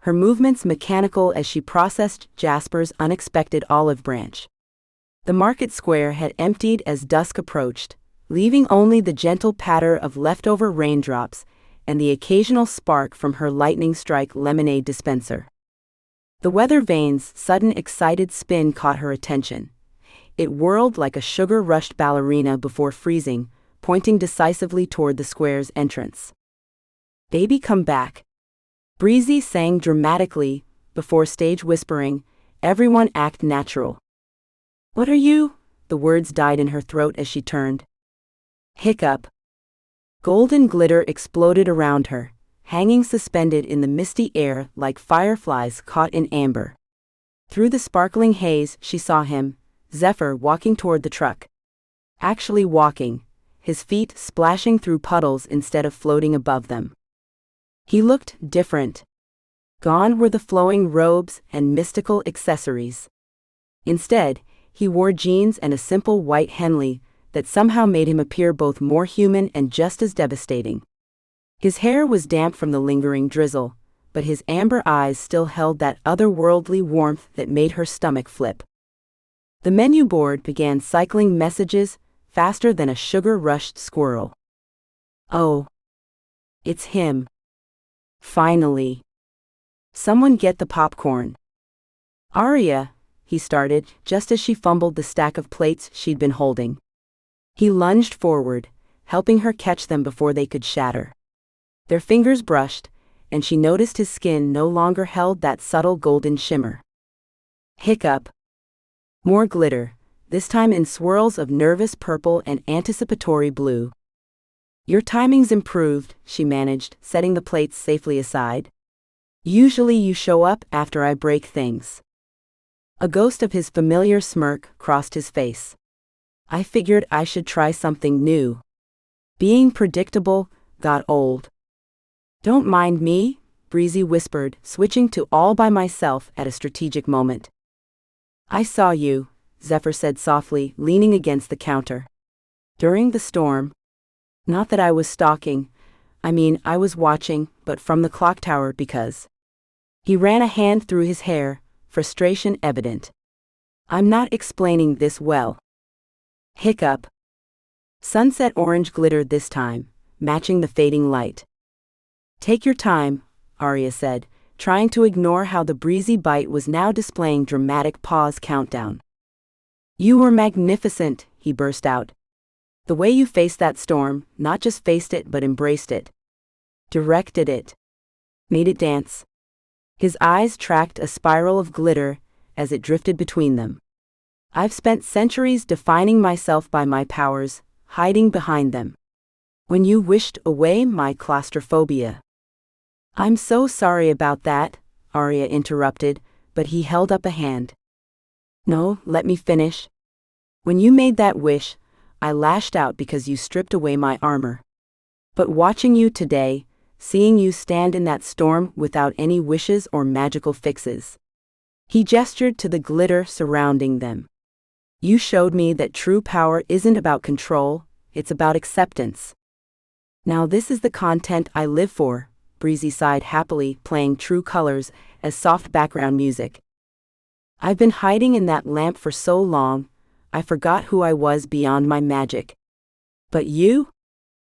her movements mechanical as she processed Jasper's unexpected olive branch. The market square had emptied as dusk approached, leaving only the gentle patter of leftover raindrops and the occasional spark from her lightning strike lemonade dispenser. The weather vane's sudden excited spin caught her attention. It whirled like a sugar-rushed ballerina before freezing, pointing decisively toward the square's entrance. Baby, come back. Breezy sang dramatically, before stage whispering, everyone act natural. What are you? The words died in her throat as she turned. Hiccup. Golden glitter exploded around her, hanging suspended in the misty air like fireflies caught in amber. Through the sparkling haze she saw him, Zephyr, walking toward the truck. Actually walking, his feet splashing through puddles instead of floating above them. He looked different. Gone were the flowing robes and mystical accessories. Instead, he wore jeans and a simple white Henley that somehow made him appear both more human and just as devastating. His hair was damp from the lingering drizzle, but his amber eyes still held that otherworldly warmth that made her stomach flip. The menu board began cycling messages faster than a sugar-rushed squirrel. Oh. It's him. Finally. Someone get the popcorn. Aria, he started, just as she fumbled the stack of plates she'd been holding. He lunged forward, helping her catch them before they could shatter. Their fingers brushed, and she noticed his skin no longer held that subtle golden shimmer. Hiccup. More glitter, this time in swirls of nervous purple and anticipatory blue. Your timing's improved, she managed, setting the plates safely aside. Usually you show up after I break things. A ghost of his familiar smirk crossed his face. I figured I should try something new. Being predictable got old. Don't mind me, Breezy whispered, switching to all by myself at a strategic moment. I saw you, Zephyr said softly, leaning against the counter. During the storm. Not that I was stalking. I was watching, but from the clock tower because. He ran a hand through his hair, frustration evident. I'm not explaining this well. Hiccup. Sunset orange glittered this time, matching the fading light. Take your time, Aria said, trying to ignore how the Breezy Bite was now displaying dramatic pause countdown. "You were magnificent," he burst out. "The way you faced that storm, not just faced it but embraced it. Directed it. Made it dance." His eyes tracked a spiral of glitter as it drifted between them. "I've spent centuries defining myself by my powers, hiding behind them. When you wished away my claustrophobia." "I'm so sorry about that," Aria interrupted, but he held up a hand. "No, let me finish. When you made that wish, I lashed out because you stripped away my armor. But watching you today, seeing you stand in that storm without any wishes or magical fixes." He gestured to the glitter surrounding them. "You showed me that true power isn't about control, it's about acceptance." "Now this is the content I live for," Breezy sighed happily, playing True Colors as soft background music. "I've been hiding in that lamp for so long, I forgot who I was beyond my magic. But you?"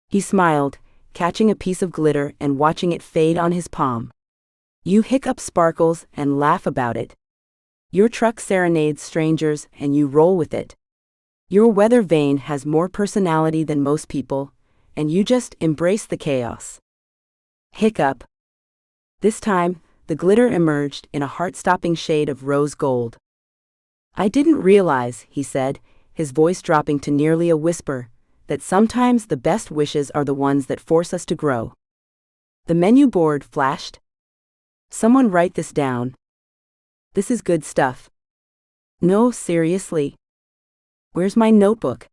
He smiled, catching a piece of glitter and watching it fade on his palm. "You hiccup sparkles and laugh about it. Your truck serenades strangers and you roll with it. Your weather vane has more personality than most people, and you just embrace the chaos." Hiccup. This time, the glitter emerged in a heart-stopping shade of rose gold. "I didn't realize," he said, his voice dropping to nearly a whisper, "that sometimes the best wishes are the ones that force us to grow." The menu board flashed. "Someone write this down. This is good stuff." "No, seriously. Where's my notebook?"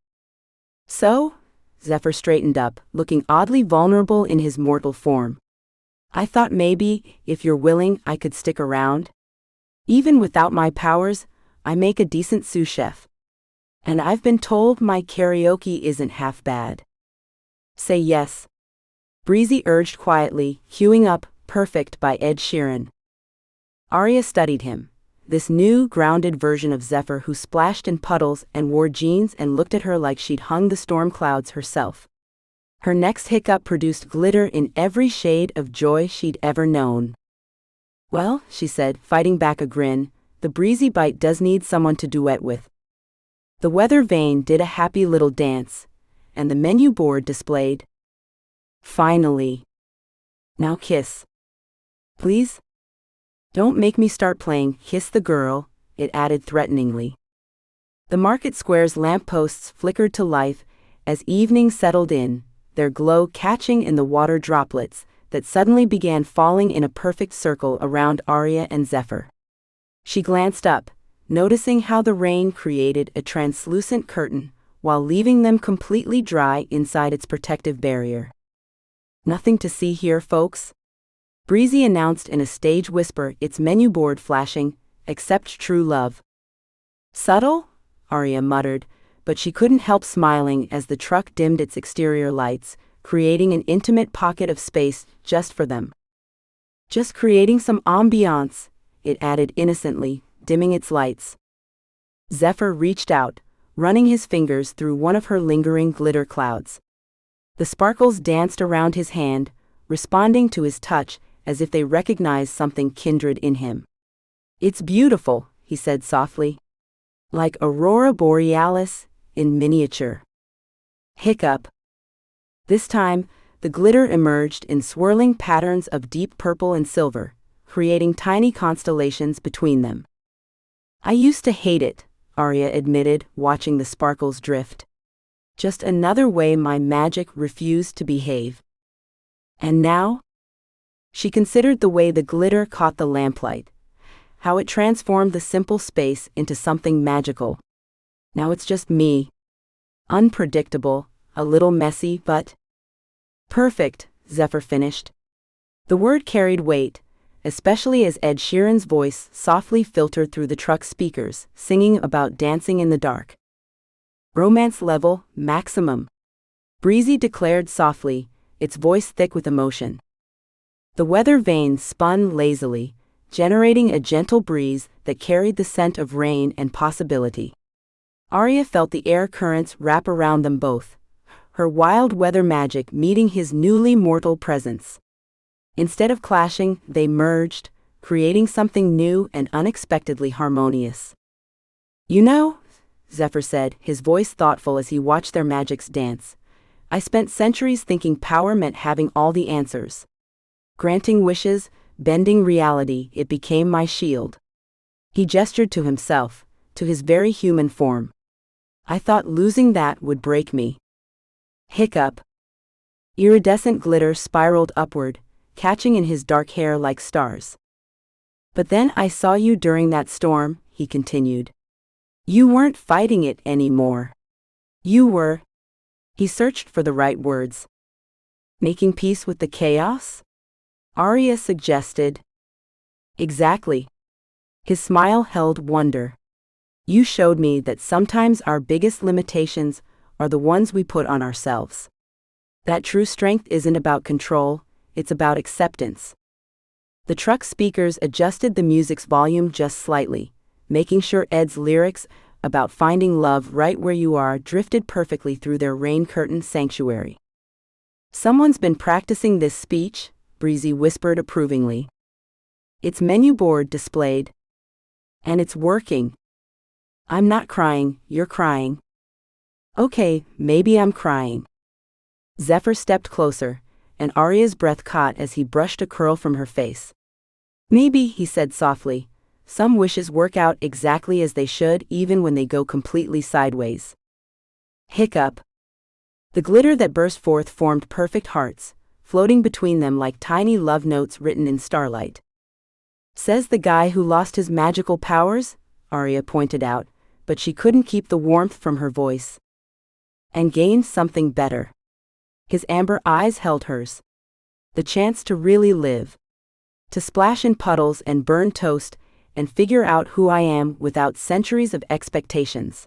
"So?" Zephyr straightened up, looking oddly vulnerable in his mortal form. "I thought maybe, if you're willing, I could stick around. Even without my powers, I make a decent sous chef. And I've been told my karaoke isn't half bad." "Say yes," Breezy urged quietly, queuing up Perfect by Ed Sheeran. Aria studied him, this new, grounded version of Zephyr who splashed in puddles and wore jeans and looked at her like she'd hung the storm clouds herself. Her next hiccup produced glitter in every shade of joy she'd ever known. "Well," she said, fighting back a grin, "the Breezy Bite does need someone to duet with." The weather vane did a happy little dance, and the menu board displayed. "Finally. Now kiss. Please? Don't make me start playing Kiss the Girl," it added threateningly. The market square's lampposts flickered to life as evening settled in, their glow catching in the water droplets that suddenly began falling in a perfect circle around Aria and Zephyr. She glanced up, noticing how the rain created a translucent curtain while leaving them completely dry inside its protective barrier. "Nothing to see here, folks," Breezy announced in a stage whisper, its menu board flashing, "except true love." "Subtle?" Aria muttered, but she couldn't help smiling as the truck dimmed its exterior lights, creating an intimate pocket of space just for them. "Just creating some ambiance," it added innocently, dimming its lights. Zephyr reached out, running his fingers through one of her lingering glitter clouds. The sparkles danced around his hand, responding to his touch as if they recognized something kindred in him. "It's beautiful," he said softly. "Like Aurora Borealis, in miniature." Hiccup. This time, the glitter emerged in swirling patterns of deep purple and silver, creating tiny constellations between them. "I used to hate it," Aria admitted, watching the sparkles drift. "Just another way my magic refused to behave. And now?" She considered the way the glitter caught the lamplight, how it transformed the simple space into something magical. "Now it's just me. Unpredictable, a little messy, but perfect," Zephyr finished. The word carried weight, especially as Ed Sheeran's voice softly filtered through the truck's speakers, singing about dancing in the dark. "Romance level, maximum," Breezy declared softly, its voice thick with emotion. The weather vane spun lazily, generating a gentle breeze that carried the scent of rain and possibility. Aria felt the air currents wrap around them both, her wild weather magic meeting his newly mortal presence. Instead of clashing, they merged, creating something new and unexpectedly harmonious. "You know," Zephyr said, his voice thoughtful as he watched their magics dance, "I spent centuries thinking power meant having all the answers. Granting wishes, bending reality, it became my shield." He gestured to himself, to his very human form. "I thought losing that would break me." Hiccup. Iridescent glitter spiraled upward, catching in his dark hair like stars. "But then I saw you during that storm," he continued. "You weren't fighting it anymore. You were—" He searched for the right words. "Making peace with the chaos?" Aria suggested. "Exactly." His smile held wonder. "You showed me that sometimes our biggest limitations are the ones we put on ourselves. That true strength isn't about control, it's about acceptance." The truck speakers adjusted the music's volume just slightly, making sure Ed's lyrics about finding love right where you are drifted perfectly through their rain-curtain sanctuary. "Someone's been practicing this speech," Breezy whispered approvingly. "Its menu board displayed. And it's working." "I'm not crying, you're crying." "Okay, maybe I'm crying." Zephyr stepped closer, and Aria's breath caught as he brushed a curl from her face. "Maybe," he said softly, "some wishes work out exactly as they should even when they go completely sideways." Hiccup. The glitter that burst forth formed perfect hearts, floating between them like tiny love notes written in starlight. "Says the guy who lost his magical powers," Aria pointed out, but she couldn't keep the warmth from her voice. "And gained something better." His amber eyes held hers. "The chance to really live. To splash in puddles and burn toast and figure out who I am without centuries of expectations."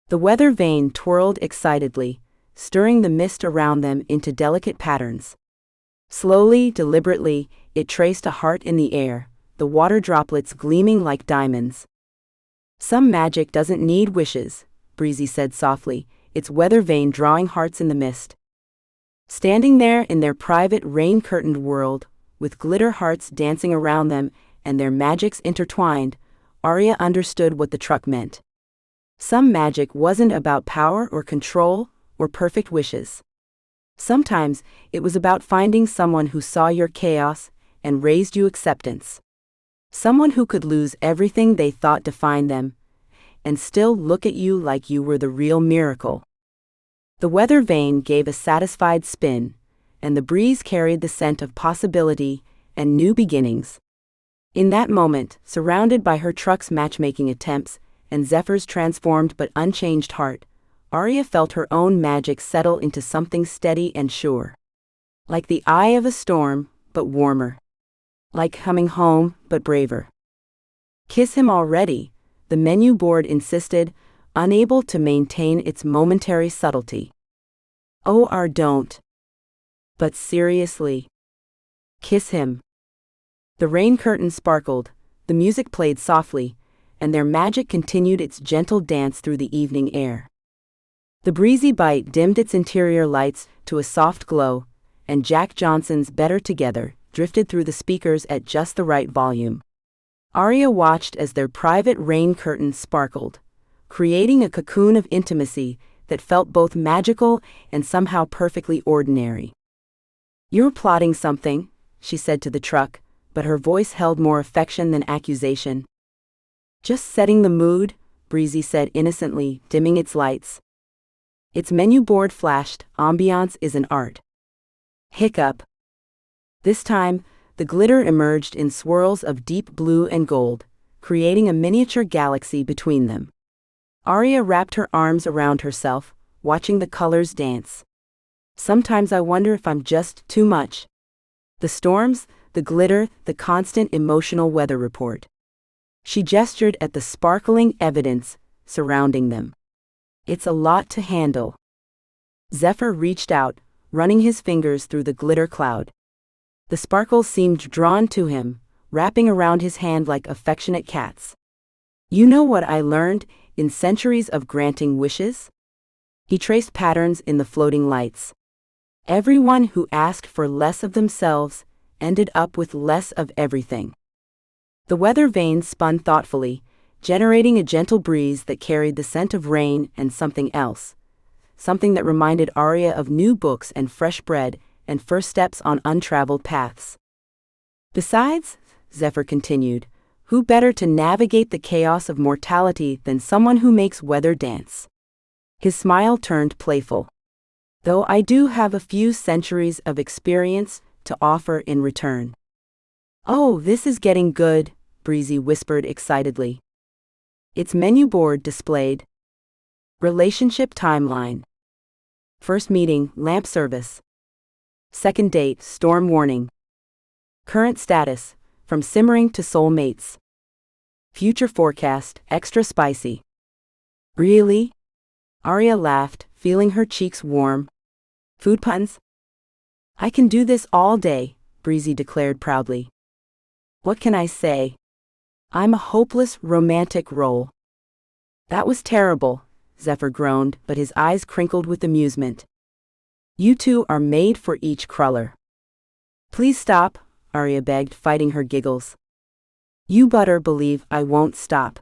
The weather vane twirled excitedly, stirring the mist around them into delicate patterns. Slowly, deliberately, it traced a heart in the air, the water droplets gleaming like diamonds. "Some magic doesn't need wishes," Breezy said softly, its weather vane drawing hearts in the mist. Standing there in their private rain-curtained world, with glitter hearts dancing around them and their magics intertwined, Aria understood what the truck meant. Some magic wasn't about power or control or perfect wishes. Sometimes it was about finding someone who saw your chaos and raised you acceptance. Someone who could lose everything they thought defined them and still look at you like you were the real miracle. The weather vane gave a satisfied spin, and the breeze carried the scent of possibility and new beginnings. In that moment, surrounded by her truck's matchmaking attempts and Zephyr's transformed but unchanged heart, Aria felt her own magic settle into something steady and sure. Like the eye of a storm, but warmer. Like coming home, but braver. "Kiss him already," the menu board insisted, unable to maintain its momentary subtlety. "Oh, don't. But seriously. Kiss him." The rain curtain sparkled, the music played softly, and their magic continued its gentle dance through the evening air. The Breezy Bite dimmed its interior lights to a soft glow, and Jack Johnson's "Better Together" drifted through the speakers at just the right volume. Aria watched as their private rain curtain sparkled, creating a cocoon of intimacy that felt both magical and somehow perfectly ordinary. "You're plotting something," she said to the truck, but her voice held more affection than accusation. "Just setting the mood," Breezy said innocently, dimming its lights. Its menu board flashed, "Ambiance is an art." Hiccup. This time, the glitter emerged in swirls of deep blue and gold, creating a miniature galaxy between them. Aria wrapped her arms around herself, watching the colors dance. "Sometimes I wonder if I'm just too much." The storms, the glitter, the constant emotional weather report. She gestured at the sparkling evidence surrounding them. "It's a lot to handle." Zephyr reached out, running his fingers through the glitter cloud. The sparkles seemed drawn to him, wrapping around his hand like affectionate cats. "You know what I learned in centuries of granting wishes?" He traced patterns in the floating lights. "Everyone who asked for less of themselves ended up with less of everything." The weather vane spun thoughtfully, generating a gentle breeze that carried the scent of rain and something else. Something that reminded Aria of new books and fresh bread and first steps on untraveled paths. Besides, Zephyr continued, who better to navigate the chaos of mortality than someone who makes weather dance? His smile turned playful. Though I do have a few centuries of experience to offer in return. Oh, this is getting good, Breezy whispered excitedly. Its menu board displayed. Relationship timeline. First meeting, lamp service. Second date, storm warning. Current status, from simmering to soulmates. Future forecast, extra spicy. Really? Aria laughed, feeling her cheeks warm. Food puns? I can do this all day, Breezy declared proudly. What can I say? I'm a hopeless romantic role. That was terrible, Zephyr groaned, but his eyes crinkled with amusement. You two are made for each cruller. Please stop, Aria begged, fighting her giggles. You better believe I won't stop.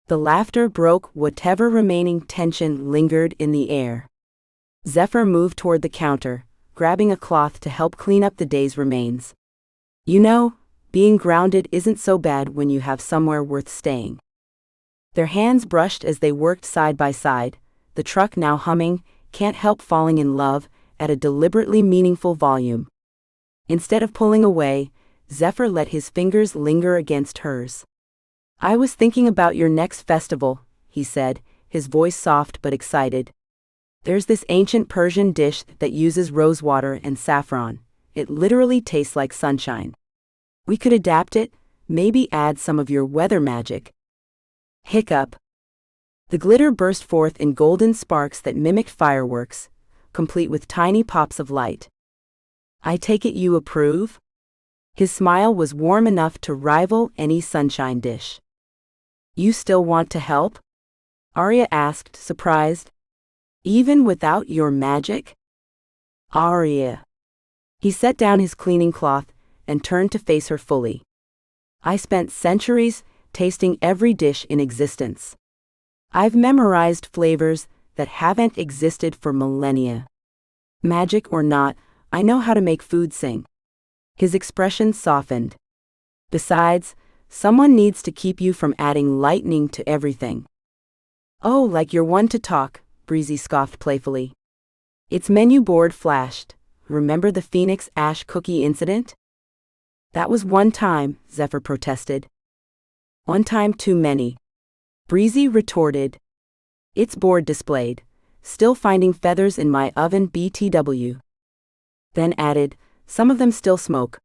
The laughter broke whatever remaining tension lingered in the air. Zephyr moved toward the counter, grabbing a cloth to help clean up the day's remains. You know, being grounded isn't so bad when you have somewhere worth staying. Their hands brushed as they worked side by side, the truck now humming, Can't Help Falling in Love, at a deliberately meaningful volume. Instead of pulling away, Zephyr let his fingers linger against hers. I was thinking about your next festival, he said, his voice soft but excited. There's this ancient Persian dish that uses rosewater and saffron. It literally tastes like sunshine. We could adapt it, maybe add some of your weather magic. Hiccup. The glitter burst forth in golden sparks that mimicked fireworks, complete with tiny pops of light. I take it you approve? His smile was warm enough to rival any sunshine dish. You still want to help? Aria asked, surprised. Even without your magic? Aria. He set down his cleaning cloth and turned to face her fully. I spent centuries tasting every dish in existence. I've memorized flavors that haven't existed for millennia. Magic or not, I know how to make food sing. His expression softened. Besides, someone needs to keep you from adding lightning to everything. Oh, like you're one to talk, Breezy scoffed playfully. Its menu board flashed. Remember the Phoenix Ash cookie incident? That was one time, Zephyr protested. One time too many. Breezy retorted. Its board displayed. Still finding feathers in my oven BTW. Then added, some of them still smoke.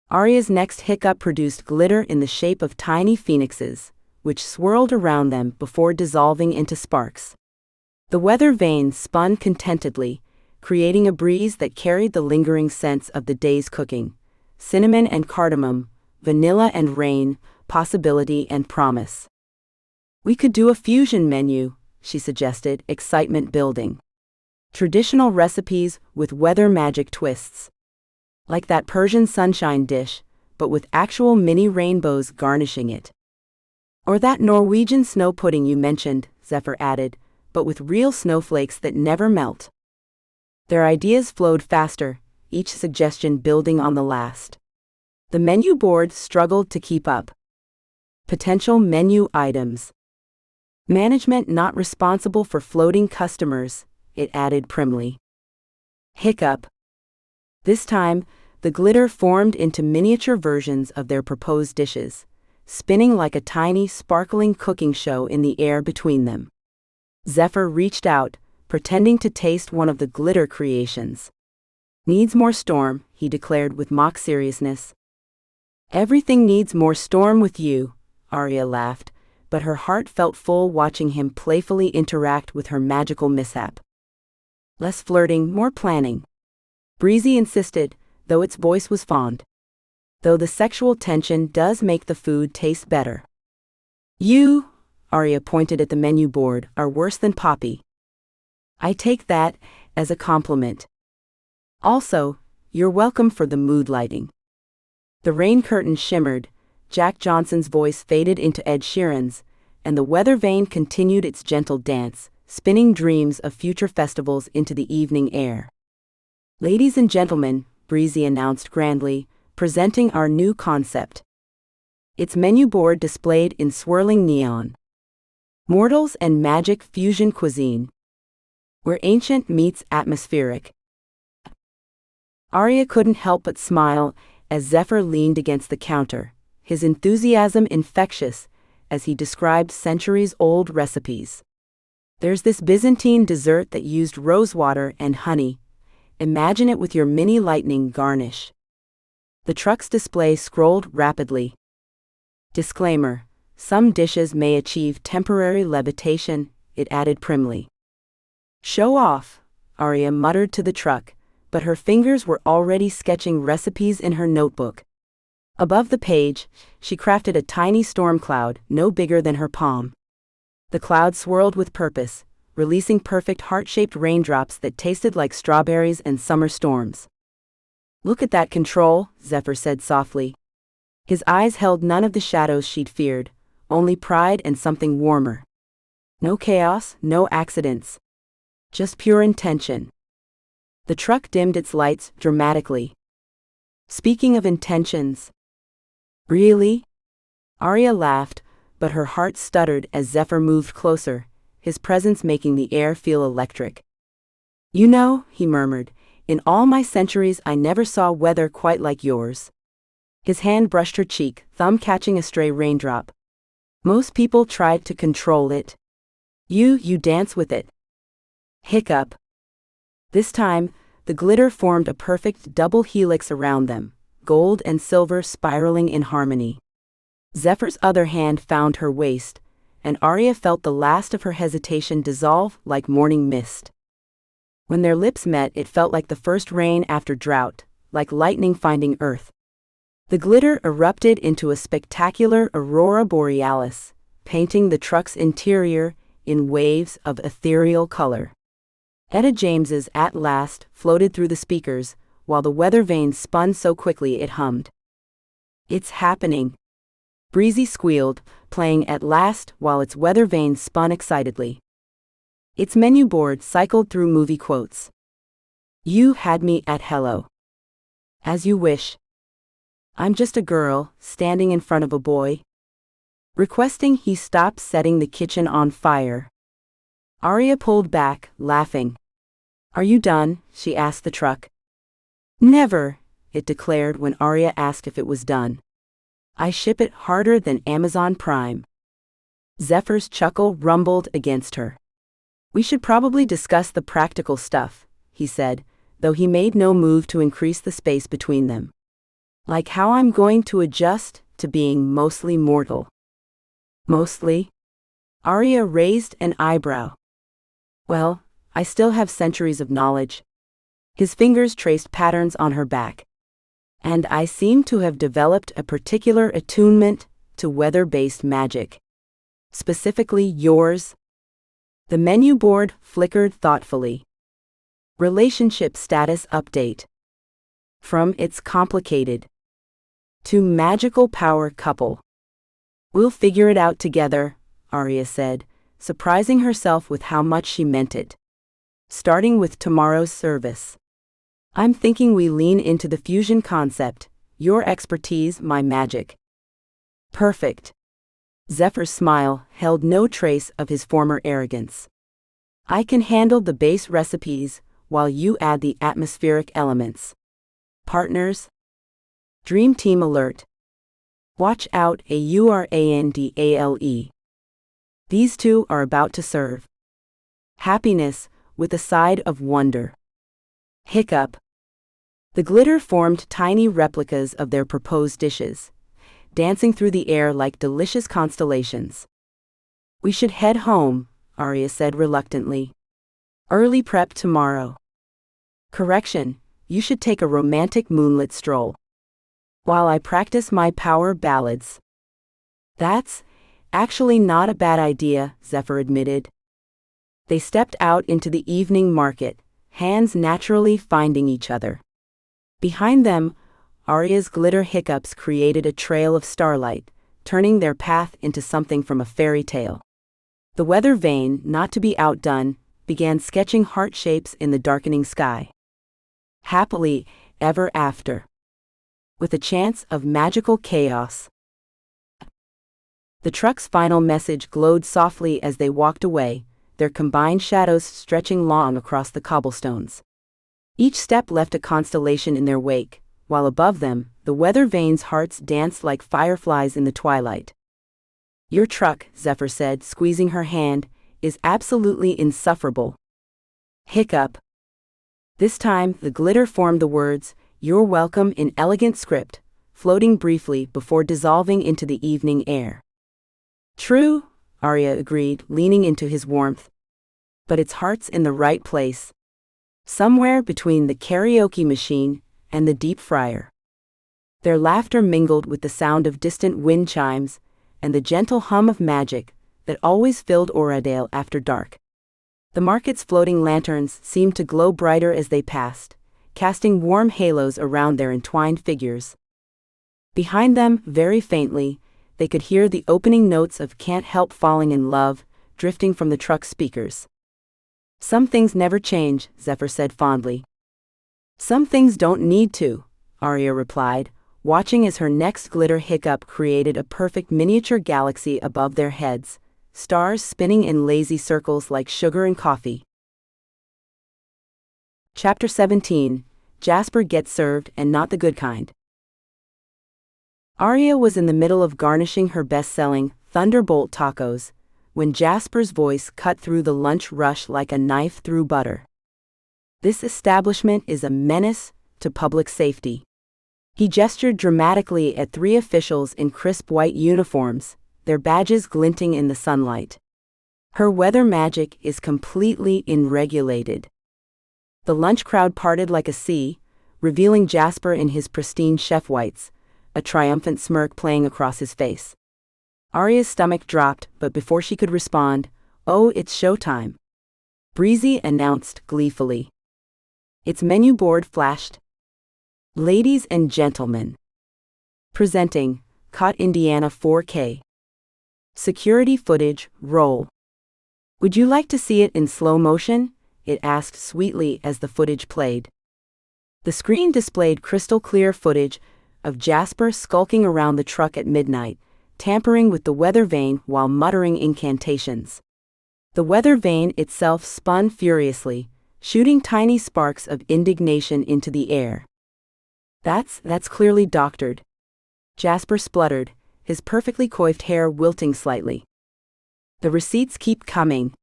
Aria's next hiccup produced glitter in the shape of tiny phoenixes, which swirled around them before dissolving into sparks. The weather vane spun contentedly, creating a breeze that carried the lingering scents of the day's cooking. Cinnamon and cardamom, vanilla and rain, possibility and promise. We could do a fusion menu, she suggested, excitement building. Traditional recipes with weather magic twists. Like that Persian sunshine dish, but with actual mini rainbows garnishing it. Or that Norwegian snow pudding you mentioned, Zephyr added, but with real snowflakes that never melt. Their ideas flowed faster, each suggestion building on the last. The menu board struggled to keep up. Potential menu items. Management not responsible for floating customers, it added primly. Hiccup. This time, the glitter formed into miniature versions of their proposed dishes, spinning like a tiny, sparkling cooking show in the air between them. Zephyr reached out, pretending to taste one of the glitter creations. Needs more storm, he declared with mock seriousness. Everything needs more storm with you, Aria laughed, but her heart felt full watching him playfully interact with her magical mishap. Less flirting, more planning. Breezy insisted, though its voice was fond. Though the sexual tension does make the food taste better. You, Aria pointed at the menu board, are worse than Poppy. I take that as a compliment. Also, you're welcome for the mood lighting. The rain curtain shimmered, Jack Johnson's voice faded into Ed Sheeran's, and the weather vane continued its gentle dance, spinning dreams of future festivals into the evening air. "Ladies and gentlemen," Breezy announced grandly, presenting our new concept. Its menu board displayed in swirling neon. Mortals and Magic Fusion Cuisine, where ancient meets atmospheric. Aria couldn't help but smile as Zephyr leaned against the counter, his enthusiasm infectious as he described centuries-old recipes. "There's this Byzantine dessert that used rosewater and honey. Imagine it with your mini lightning garnish." The truck's display scrolled rapidly. Disclaimer: some dishes may achieve temporary levitation, it added primly. "Show off," Aria muttered to the truck, but her fingers were already sketching recipes in her notebook. Above the page, she crafted a tiny storm cloud no bigger than her palm. The cloud swirled with purpose, releasing perfect heart-shaped raindrops that tasted like strawberries and summer storms. "Look at that control," Zephyr said softly. His eyes held none of the shadows she'd feared, only pride and something warmer. "No chaos, no accidents. Just pure intention." The truck dimmed its lights dramatically. "Speaking of intentions." "Really?" Aria laughed, but her heart stuttered as Zephyr moved closer, his presence making the air feel electric. "You know," he murmured, "in all my centuries I never saw weather quite like yours." His hand brushed her cheek, thumb catching a stray raindrop. "Most people try to control it. You dance with it." Hiccup. This time, the glitter formed a perfect double helix around them, gold and silver spiraling in harmony. Zephyr's other hand found her waist, and Aria felt the last of her hesitation dissolve like morning mist. When their lips met, it felt like the first rain after drought, like lightning finding earth. The glitter erupted into a spectacular aurora borealis, painting the truck's interior in waves of ethereal color. Etta James's "At Last" floated through the speakers, while the weather vane spun so quickly it hummed. "It's happening," Breezy squealed, playing "At Last" while its weather vane spun excitedly. Its menu board cycled through movie quotes. "You had me at hello. As you wish. I'm just a girl, standing in front of a boy, requesting he stop setting the kitchen on fire." Aria pulled back, laughing. "Are you done?" she asked the truck. "Never," it declared when Aria asked if it was done. "I ship it harder than Amazon Prime." Zephyr's chuckle rumbled against her. "We should probably discuss the practical stuff," he said, though he made no move to increase the space between them. "Like how I'm going to adjust to being mostly mortal." "Mostly?" Aria raised an eyebrow. "Well, I still have centuries of knowledge." His fingers traced patterns on her back. "And I seem to have developed a particular attunement to weather-based magic. Specifically yours." The menu board flickered thoughtfully. "Relationship status update. From it's complicated to magical power couple. We'll figure it out together," Aria said, surprising herself with how much she meant it. "Starting with tomorrow's service. I'm thinking we lean into the fusion concept, your expertise, my magic." "Perfect." Zephyr's smile held no trace of his former arrogance. "I can handle the base recipes, while you add the atmospheric elements. Partners? Dream Team alert. Watch out, AURANDALE. These two are about to serve happiness with a side of wonder." Hiccup. The glitter formed tiny replicas of their proposed dishes, dancing through the air like delicious constellations. "We should head home," Aria said reluctantly. "Early prep tomorrow." "Correction, you should take a romantic moonlit stroll while I practice my power ballads." "That's actually not a bad idea," Zephyr admitted. They stepped out into the evening market, hands naturally finding each other. Behind them, Aria's glitter hiccups created a trail of starlight, turning their path into something from a fairy tale. The weather vane, not to be outdone, began sketching heart shapes in the darkening sky. Happily ever after. With a chance of magical chaos. The truck's final message glowed softly as they walked away, their combined shadows stretching long across the cobblestones. Each step left a constellation in their wake, while above them, the weather vane's hearts danced like fireflies in the twilight. "Your truck," Zephyr said, squeezing her hand, "is absolutely insufferable." Hiccup. This time, the glitter formed the words, "You're welcome" in elegant script, floating briefly before dissolving into the evening air. "True," Aria agreed, leaning into his warmth. "But its heart's in the right place. Somewhere between the karaoke machine and the deep fryer." Their laughter mingled with the sound of distant wind chimes and the gentle hum of magic that always filled Oradale after dark. The market's floating lanterns seemed to glow brighter as they passed, casting warm halos around their entwined figures. Behind them, very faintly, they could hear the opening notes of "Can't Help Falling in Love" drifting from the truck's speakers. "Some things never change," Zephyr said fondly. "Some things don't need to," Aria replied, watching as her next glitter hiccup created a perfect miniature galaxy above their heads, stars spinning in lazy circles like sugar and coffee. Chapter 17. Jasper Gets Served and Not the Good Kind. Aria was in the middle of garnishing her best-selling Thunderbolt tacos when Jasper's voice cut through the lunch rush like a knife through butter. "This establishment is a menace to public safety." He gestured dramatically at three officials in crisp white uniforms, their badges glinting in the sunlight. "Her weather magic is completely unregulated." The lunch crowd parted like a sea, revealing Jasper in his pristine chef whites, a triumphant smirk playing across his face. Aria's stomach dropped, but before she could respond, "Oh, it's showtime," Breezy announced gleefully. Its menu board flashed. "Ladies and gentlemen, presenting Caught Indiana 4K. Security footage, roll." "Would you like to see it in slow motion?" it asked sweetly as the footage played. The screen displayed crystal-clear footage of Jasper skulking around the truck at midnight, tampering with the weather vane while muttering incantations. The weather vane itself spun furiously, shooting tiny sparks of indignation into the air. That's clearly doctored," Jasper spluttered, his perfectly coiffed hair wilting slightly. "The receipts keep coming,"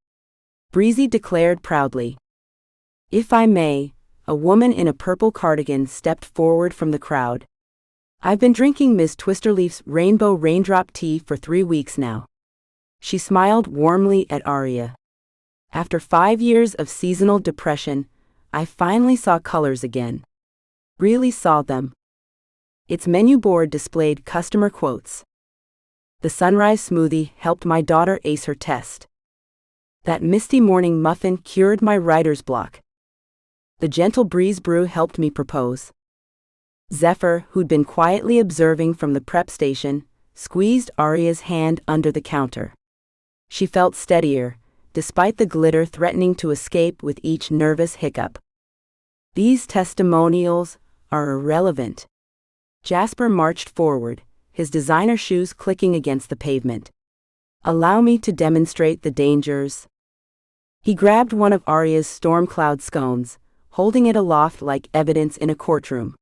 Breezy declared proudly. "If I may," a woman in a purple cardigan stepped forward from the crowd. "I've been drinking Ms. Twisterleaf's rainbow raindrop tea for 3 weeks now." She smiled warmly at Aria. "After 5 years of seasonal depression, I finally saw colors again. Really saw them." Its menu board displayed customer quotes. "The sunrise smoothie helped my daughter ace her test." "That misty morning muffin cured my writer's block." "The gentle breeze brew helped me propose." Zephyr, who'd been quietly observing from the prep station, squeezed Aria's hand under the counter. She felt steadier, despite the glitter threatening to escape with each nervous hiccup. "These testimonials are irrelevant." Jasper marched forward, his designer shoes clicking against the pavement. "Allow me to demonstrate the dangers." He grabbed one of Aria's storm cloud scones, holding it aloft like evidence in a courtroom.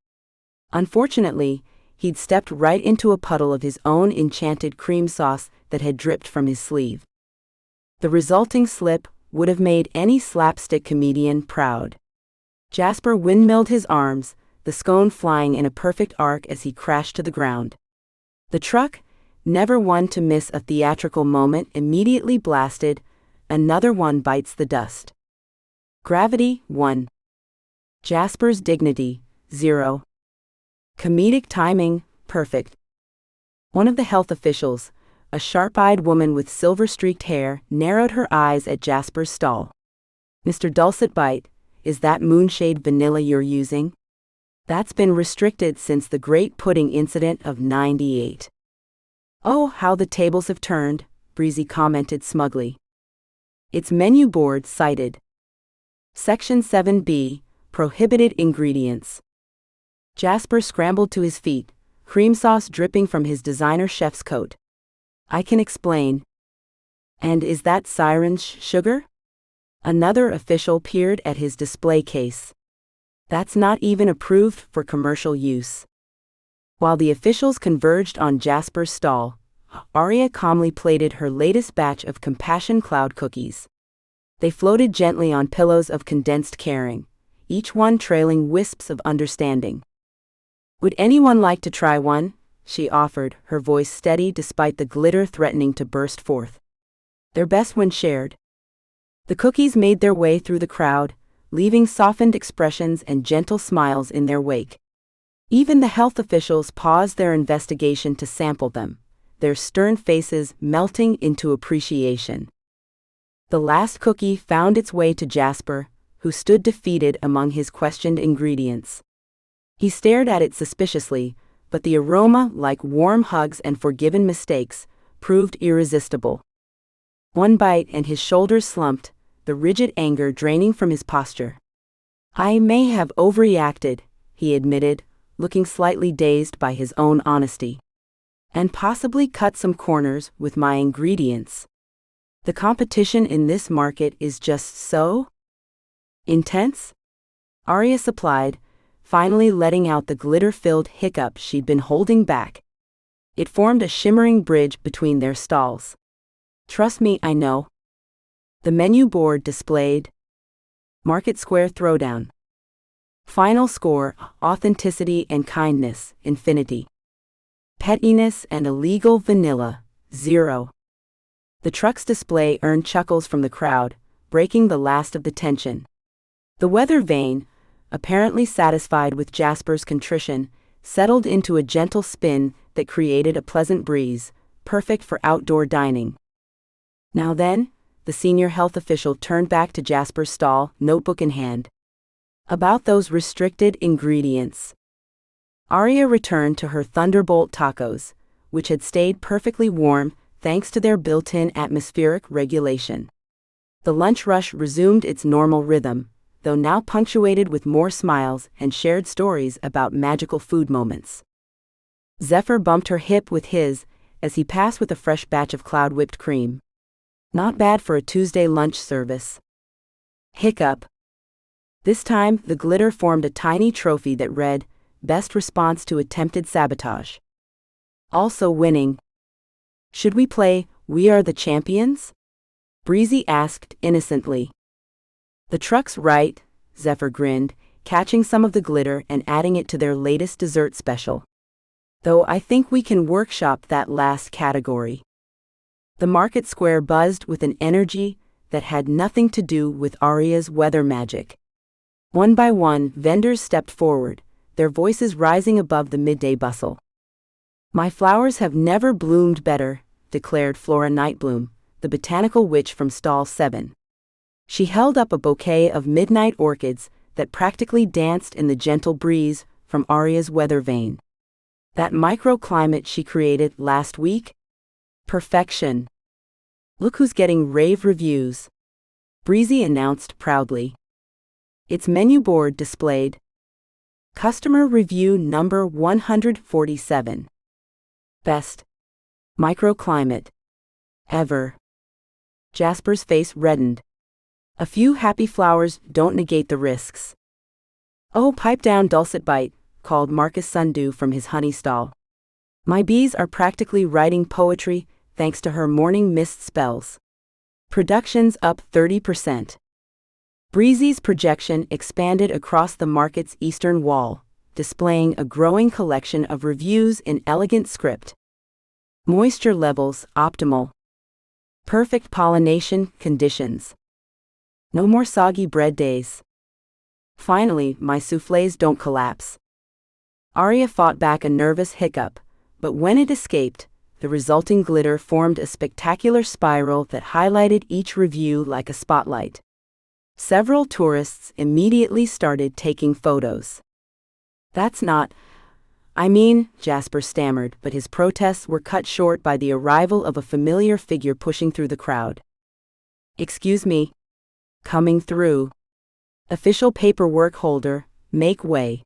Unfortunately, he'd stepped right into a puddle of his own enchanted cream sauce that had dripped from his sleeve. The resulting slip would have made any slapstick comedian proud. Jasper windmilled his arms, the scone flying in a perfect arc as he crashed to the ground. The truck, never one to miss a theatrical moment, immediately blasted, "Another one bites the dust." Gravity, 1. Jasper's dignity, 0. Comedic timing, perfect. One of the health officials, a sharp-eyed woman with silver-streaked hair, narrowed her eyes at Jasper's stall. "Mr. Dulcet Bite, is that moonshade vanilla you're using?" That's been restricted since the Great Pudding Incident of '98. Oh, how the tables have turned, Breezy commented smugly. Its menu board cited. Section 7B, Prohibited Ingredients. Jasper scrambled to his feet, cream sauce dripping from his designer chef's coat. I can explain. And is that siren's sugar? Another official peered at his display case. That's not even approved for commercial use. While the officials converged on Jasper's stall, Aria calmly plated her latest batch of compassion cloud cookies. They floated gently on pillows of condensed caring, each one trailing wisps of understanding. Would anyone like to try one? She offered, her voice steady despite the glitter threatening to burst forth. They're best when shared. The cookies made their way through the crowd, leaving softened expressions and gentle smiles in their wake. Even the health officials paused their investigation to sample them, their stern faces melting into appreciation. The last cookie found its way to Jasper, who stood defeated among his questioned ingredients. He stared at it suspiciously, but the aroma, like warm hugs and forgiven mistakes, proved irresistible. One bite and his shoulders slumped, the rigid anger draining from his posture. I may have overreacted, he admitted, looking slightly dazed by his own honesty. And possibly cut some corners with my ingredients. The competition in this market is just so intense? Aria supplied, finally letting out the glitter-filled hiccup she'd been holding back. It formed a shimmering bridge between their stalls. Trust me, I know. The menu board displayed Market Square Throwdown. Final score, authenticity and kindness, infinity. Pettiness and illegal vanilla, 0. The truck's display earned chuckles from the crowd, breaking the last of the tension. The weather vane, apparently satisfied with Jasper's contrition, settled into a gentle spin that created a pleasant breeze, perfect for outdoor dining. Now then, the senior health official turned back to Jasper's stall, notebook in hand. About those restricted ingredients. Aria returned to her Thunderbolt tacos, which had stayed perfectly warm thanks to their built-in atmospheric regulation. The lunch rush resumed its normal rhythm, though now punctuated with more smiles and shared stories about magical food moments. Zephyr bumped her hip with his as he passed with a fresh batch of cloud whipped cream. Not bad for a Tuesday lunch service. Hiccup. This time, the glitter formed a tiny trophy that read, Best Response to Attempted Sabotage. Also winning. Should we play We Are the Champions? Breezy asked innocently. The truck's right, Zephyr grinned, catching some of the glitter and adding it to their latest dessert special. Though I think we can workshop that last category. The market square buzzed with an energy that had nothing to do with Aria's weather magic. One by one, vendors stepped forward, their voices rising above the midday bustle. My flowers have never bloomed better, declared Flora Nightbloom, the botanical witch from stall 7. She held up a bouquet of midnight orchids that practically danced in the gentle breeze from Aria's weather vane. That microclimate she created last week? Perfection. Look who's getting rave reviews, Breezy announced proudly. Its menu board displayed Customer Review Number 147. Best microclimate ever. Jasper's face reddened. A few happy flowers don't negate the risks. Oh, pipe down, Dulcet Bite, called Marcus Sundew from his honey stall. My bees are practically writing poetry thanks to her morning mist spells. Productions up 30%. Breezy's projection expanded across the market's eastern wall, displaying a growing collection of reviews in elegant script. Moisture levels optimal. Perfect pollination conditions. No more soggy bread days. Finally, my soufflés don't collapse. Aria fought back a nervous hiccup, but when it escaped, the resulting glitter formed a spectacular spiral that highlighted each review like a spotlight. Several tourists immediately started taking photos. That's not. I mean, Jasper stammered, but his protests were cut short by the arrival of a familiar figure pushing through the crowd. Excuse me. Coming through. Official paperwork holder, make way.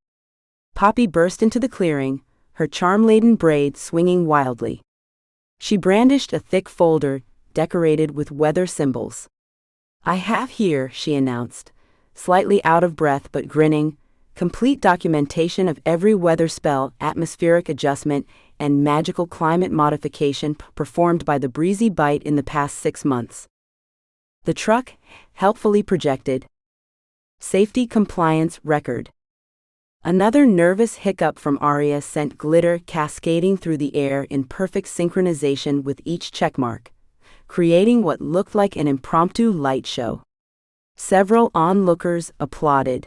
Poppy burst into the clearing, her charm-laden braid swinging wildly. She brandished a thick folder, decorated with weather symbols. I have here, she announced, slightly out of breath but grinning, complete documentation of every weather spell, atmospheric adjustment, and magical climate modification performed by the Breezy Bite in the past 6 months. The truck, helpfully projected. Safety compliance record. Another nervous hiccup from Aria sent glitter cascading through the air in perfect synchronization with each checkmark, creating what looked like an impromptu light show. Several onlookers applauded.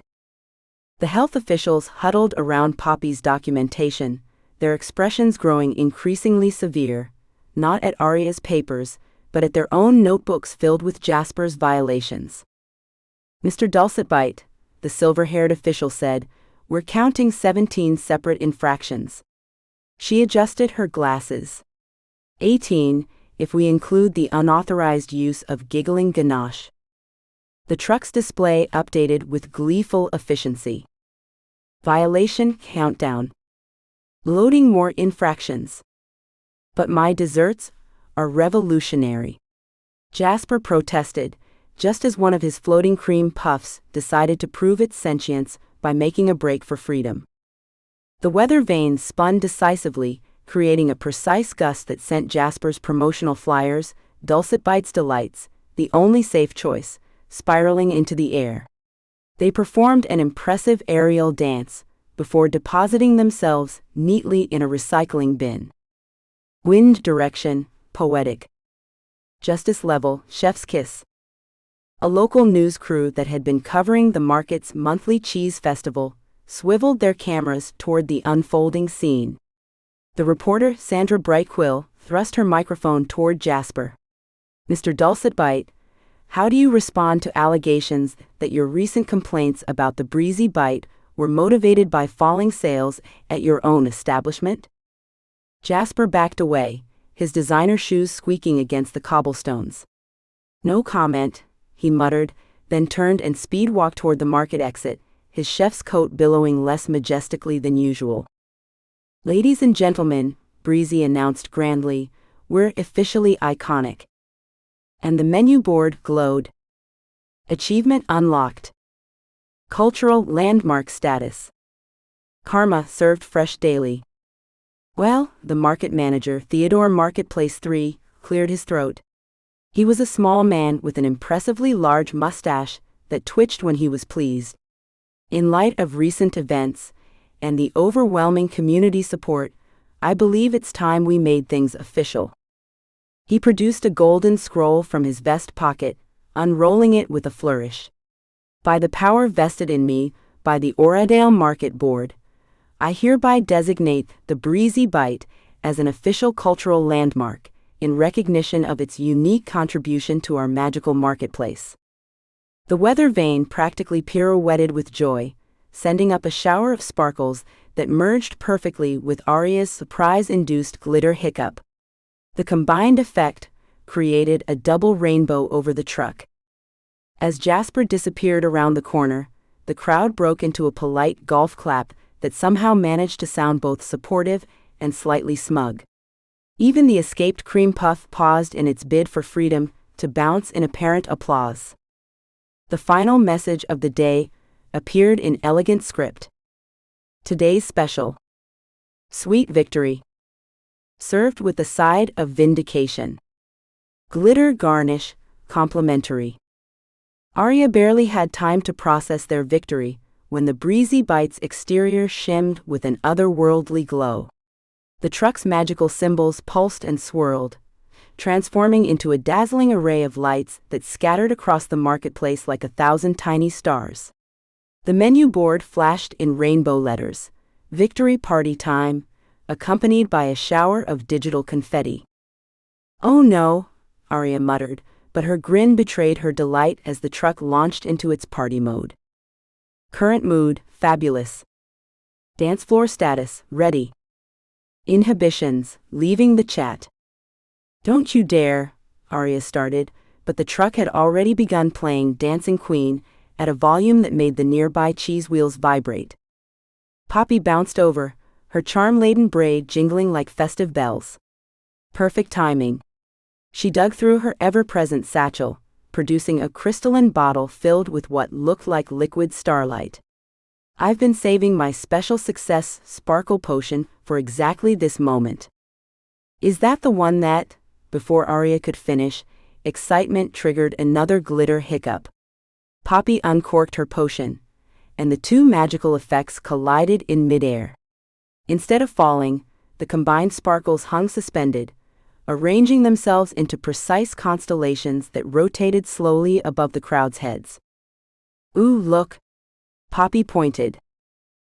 The health officials huddled around Poppy's documentation, their expressions growing increasingly severe, not at Aria's papers, but at their own notebooks filled with Jasper's violations. Mr. Dulcetbite, the silver-haired official said, we're counting 17 separate infractions. She adjusted her glasses. 18, if we include the unauthorized use of giggling ganache. The truck's display updated with gleeful efficiency. Violation countdown. Loading more infractions. But my desserts are revolutionary. Jasper protested, just as one of his floating cream puffs decided to prove its sentience by making a break for freedom. The weather vane spun decisively, creating a precise gust that sent Jasper's promotional flyers, Dulcetbite's Delights, the only safe choice, spiraling into the air. They performed an impressive aerial dance, before depositing themselves neatly in a recycling bin. Wind direction, poetic. Justice level, chef's kiss. A local news crew that had been covering the market's monthly cheese festival swiveled their cameras toward the unfolding scene. The reporter, Sandra Brightquill, thrust her microphone toward Jasper. Mr. Dulcetbite, how do you respond to allegations that your recent complaints about the Breezy Bite were motivated by falling sales at your own establishment? Jasper backed away, his designer shoes squeaking against the cobblestones. No comment, he muttered, then turned and speed-walked toward the market exit, his chef's coat billowing less majestically than usual. Ladies and gentlemen, Breezy announced grandly, we're officially iconic. And the menu board glowed. Achievement unlocked. Cultural landmark status. Karma served fresh daily. Well, the market manager, Theodore Marketplace 3, cleared his throat. He was a small man with an impressively large mustache that twitched when he was pleased. In light of recent events, and the overwhelming community support, I believe it's time we made things official. He produced a golden scroll from his vest pocket, unrolling it with a flourish. By the power vested in me by the Oradale Market Board, I hereby designate the Breezy Bite as an official cultural landmark, in recognition of its unique contribution to our magical marketplace. The weather vane practically pirouetted with joy, sending up a shower of sparkles that merged perfectly with Aria's surprise-induced glitter hiccup. The combined effect created a double rainbow over the truck. As Jasper disappeared around the corner, the crowd broke into a polite golf clap that somehow managed to sound both supportive and slightly smug. Even the escaped cream puff paused in its bid for freedom to bounce in apparent applause. The final message of the day appeared in elegant script. Today's special. Sweet victory. Served with a side of vindication. Glitter garnish, complimentary. Aria barely had time to process their victory when the Breezy Bite's exterior shimmed with an otherworldly glow. The truck's magical symbols pulsed and swirled, transforming into a dazzling array of lights that scattered across the marketplace like 1,000 tiny stars. The menu board flashed in rainbow letters, "Victory Party Time," accompanied by a shower of digital confetti. "Oh no," Aria muttered, but her grin betrayed her delight as the truck launched into its party mode. Current mood, fabulous. Dance floor status, ready. Inhibitions, leaving the chat. Don't you dare, Aria started, but the truck had already begun playing Dancing Queen at a volume that made the nearby cheese wheels vibrate. Poppy bounced over, her charm-laden braid jingling like festive bells. Perfect timing. She dug through her ever-present satchel, producing a crystalline bottle filled with what looked like liquid starlight. I've been saving my special success sparkle potion for exactly this moment. Is that the one that, before Aria could finish, excitement triggered another glitter hiccup? Poppy uncorked her potion, and the two magical effects collided in midair. Instead of falling, the combined sparkles hung suspended, arranging themselves into precise constellations that rotated slowly above the crowd's heads. Ooh, look! Poppy pointed.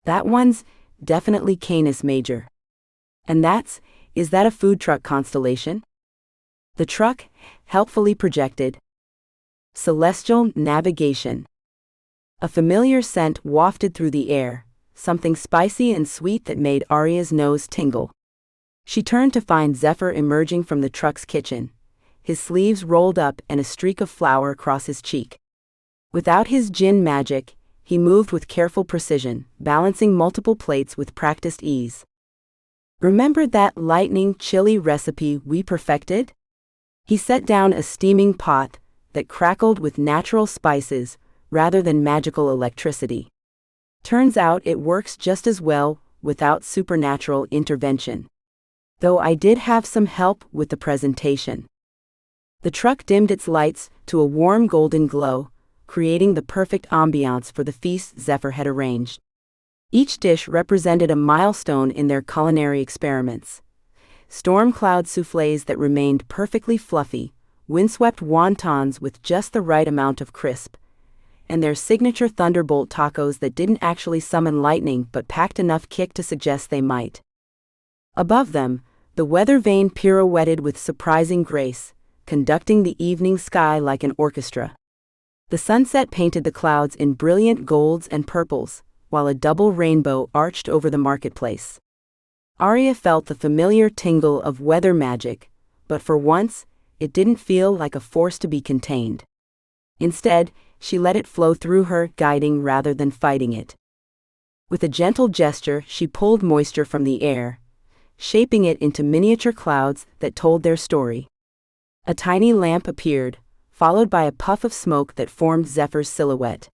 That one's definitely Canis Major. And is that a food truck constellation? The truck helpfully projected. Celestial navigation. A familiar scent wafted through the air, something spicy and sweet that made Aria's nose tingle. She turned to find Zephyr emerging from the truck's kitchen, his sleeves rolled up and a streak of flour across his cheek. Without his Djinn magic, he moved with careful precision, balancing multiple plates with practiced ease. Remember that lightning chili recipe we perfected? He set down a steaming pot that crackled with natural spices rather than magical electricity. Turns out it works just as well without supernatural intervention. Though I did have some help with the presentation. The truck dimmed its lights to a warm golden glow, creating the perfect ambiance for the feast Zephyr had arranged. Each dish represented a milestone in their culinary experiments. Storm cloud soufflés that remained perfectly fluffy, windswept wontons with just the right amount of crisp, and their signature thunderbolt tacos that didn't actually summon lightning but packed enough kick to suggest they might. Above them, the weather vane pirouetted with surprising grace, conducting the evening sky like an orchestra. The sunset painted the clouds in brilliant golds and purples, while a double rainbow arched over the marketplace. Aria felt the familiar tingle of weather magic, but for once, it didn't feel like a force to be contained. Instead, she let it flow through her, guiding rather than fighting it. With a gentle gesture, she pulled moisture from the air, shaping it into miniature clouds that told their story. A tiny lamp appeared, followed by a puff of smoke that formed Zephyr's silhouette.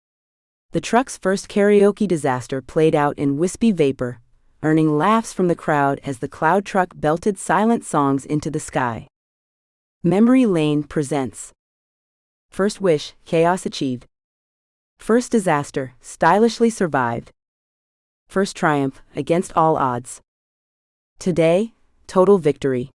The truck's first karaoke disaster played out in wispy vapor, earning laughs from the crowd as the cloud truck belted silent songs into the sky. Memory Lane presents First Wish, Chaos Achieved. First Disaster, Stylishly Survived. First Triumph, Against All Odds. Today, Total Victory.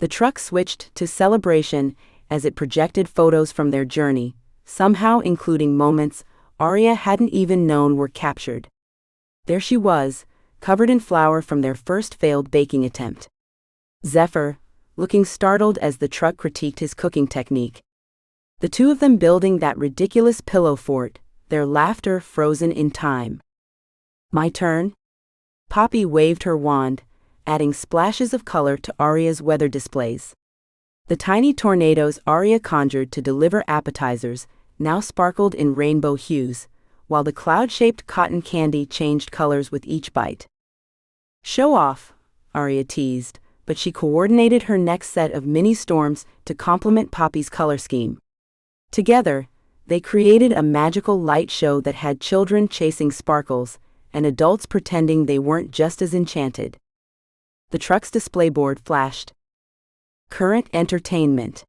The truck switched to celebration as it projected photos from their journey, somehow including moments Aria hadn't even known were captured. There she was, covered in flour from their first failed baking attempt. Zephyr, looking startled as the truck critiqued his cooking technique. The two of them building that ridiculous pillow fort, their laughter frozen in time. My turn? Poppy waved her wand, adding splashes of color to Aria's weather displays. The tiny tornadoes Aria conjured to deliver appetizers now sparkled in rainbow hues, while the cloud-shaped cotton candy changed colors with each bite. Show off, Aria teased, but she coordinated her next set of mini storms to complement Poppy's color scheme. Together, they created a magical light show that had children chasing sparkles and adults pretending they weren't just as enchanted. The truck's display board flashed. Current entertainment.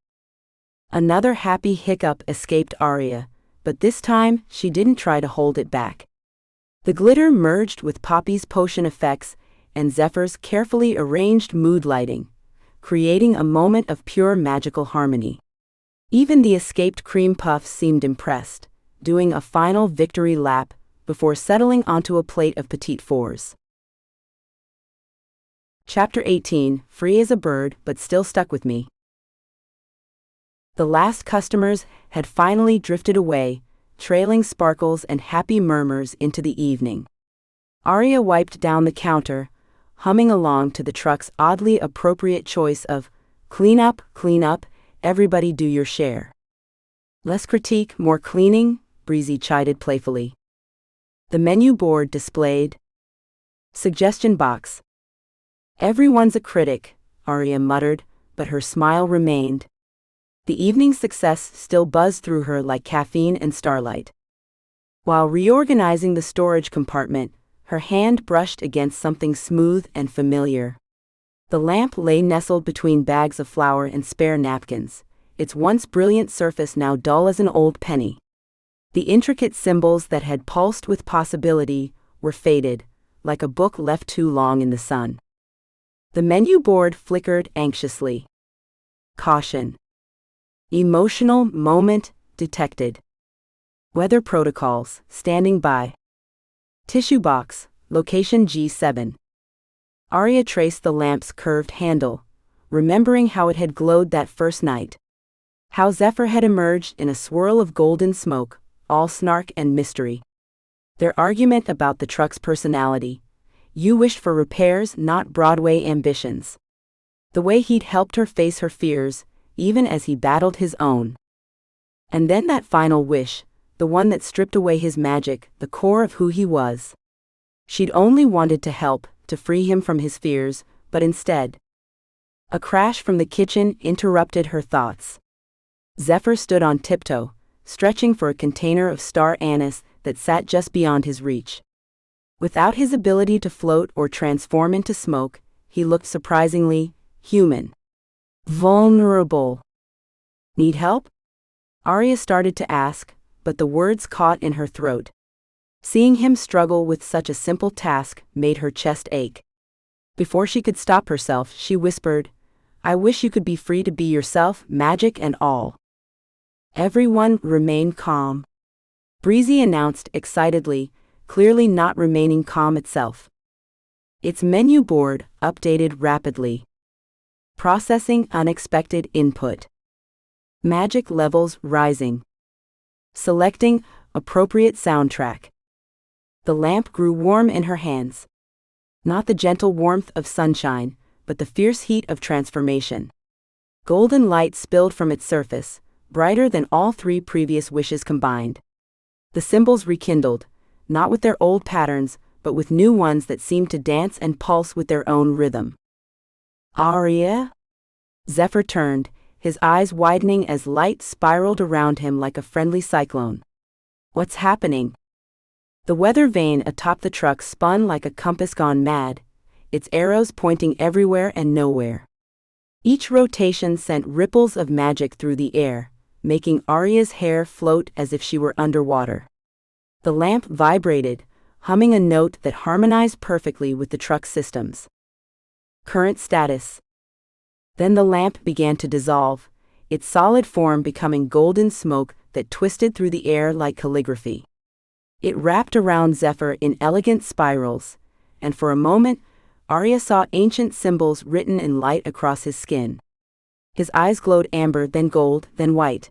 Another happy hiccup escaped Aria, but this time she didn't try to hold it back. The glitter merged with Poppy's potion effects and Zephyr's carefully arranged mood lighting, creating a moment of pure magical harmony. Even the escaped cream puffs seemed impressed, doing a final victory lap before settling onto a plate of petite fours. Chapter 18, Free as a Bird but Still Stuck with Me. The last customers had finally drifted away, trailing sparkles and happy murmurs into the evening. Aria wiped down the counter, humming along to the truck's oddly appropriate choice of clean up, everybody do your share. Less critique, more cleaning, Breezy chided playfully. The menu board displayed suggestion box. Everyone's a critic, Aria muttered, but her smile remained. The evening's success still buzzed through her like caffeine and starlight. While reorganizing the storage compartment, her hand brushed against something smooth and familiar. The lamp lay nestled between bags of flour and spare napkins, its once brilliant surface now dull as an old penny. The intricate symbols that had pulsed with possibility were faded, like a book left too long in the sun. The menu board flickered anxiously. Caution. Emotional moment detected. Weather protocols, standing by. Tissue box, location G7. Aria traced the lamp's curved handle, remembering how it had glowed that first night. How Zephyr had emerged in a swirl of golden smoke, all snark and mystery. Their argument about the truck's personality. You wished for repairs, not Broadway ambitions. The way he'd helped her face her fears, even as he battled his own. And then that final wish, the one that stripped away his magic, the core of who he was. She'd only wanted to help, to free him from his fears, but instead. A crash from the kitchen interrupted her thoughts. Zephyr stood on tiptoe, stretching for a container of star anise that sat just beyond his reach. Without his ability to float or transform into smoke, he looked surprisingly human. Vulnerable. Need help? Aria started to ask, but the words caught in her throat. Seeing him struggle with such a simple task made her chest ache. Before she could stop herself, she whispered, I wish you could be free to be yourself, magic and all. Everyone remained calm. Breezy announced excitedly, clearly not remaining calm itself. Its menu board updated rapidly. Processing unexpected input. Magic levels rising. Selecting appropriate soundtrack. The lamp grew warm in her hands. Not the gentle warmth of sunshine, but the fierce heat of transformation. Golden light spilled from its surface, brighter than all three previous wishes combined. The symbols rekindled, not with their old patterns, but with new ones that seemed to dance and pulse with their own rhythm. Aria? Zephyr turned, his eyes widening as light spiraled around him like a friendly cyclone. What's happening? The weather vane atop the truck spun like a compass gone mad, its arrows pointing everywhere and nowhere. Each rotation sent ripples of magic through the air, making Aria's hair float as if she were underwater. The lamp vibrated, humming a note that harmonized perfectly with the truck's systems. Current status. Then the lamp began to dissolve, its solid form becoming golden smoke that twisted through the air like calligraphy. It wrapped around Zephyr in elegant spirals, and for a moment, Aria saw ancient symbols written in light across his skin. His eyes glowed amber, then gold, then white.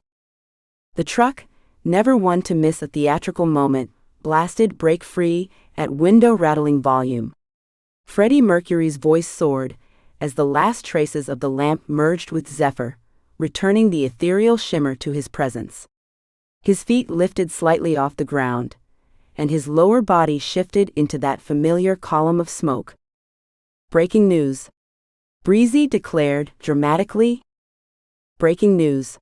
The truck, never one to miss a theatrical moment, blasted break free at window-rattling volume. Freddie Mercury's voice soared, as the last traces of the lamp merged with Zephyr, returning the ethereal shimmer to his presence. His feet lifted slightly off the ground, and his lower body shifted into that familiar column of smoke. Breaking news. Breezy declared dramatically. Breaking news.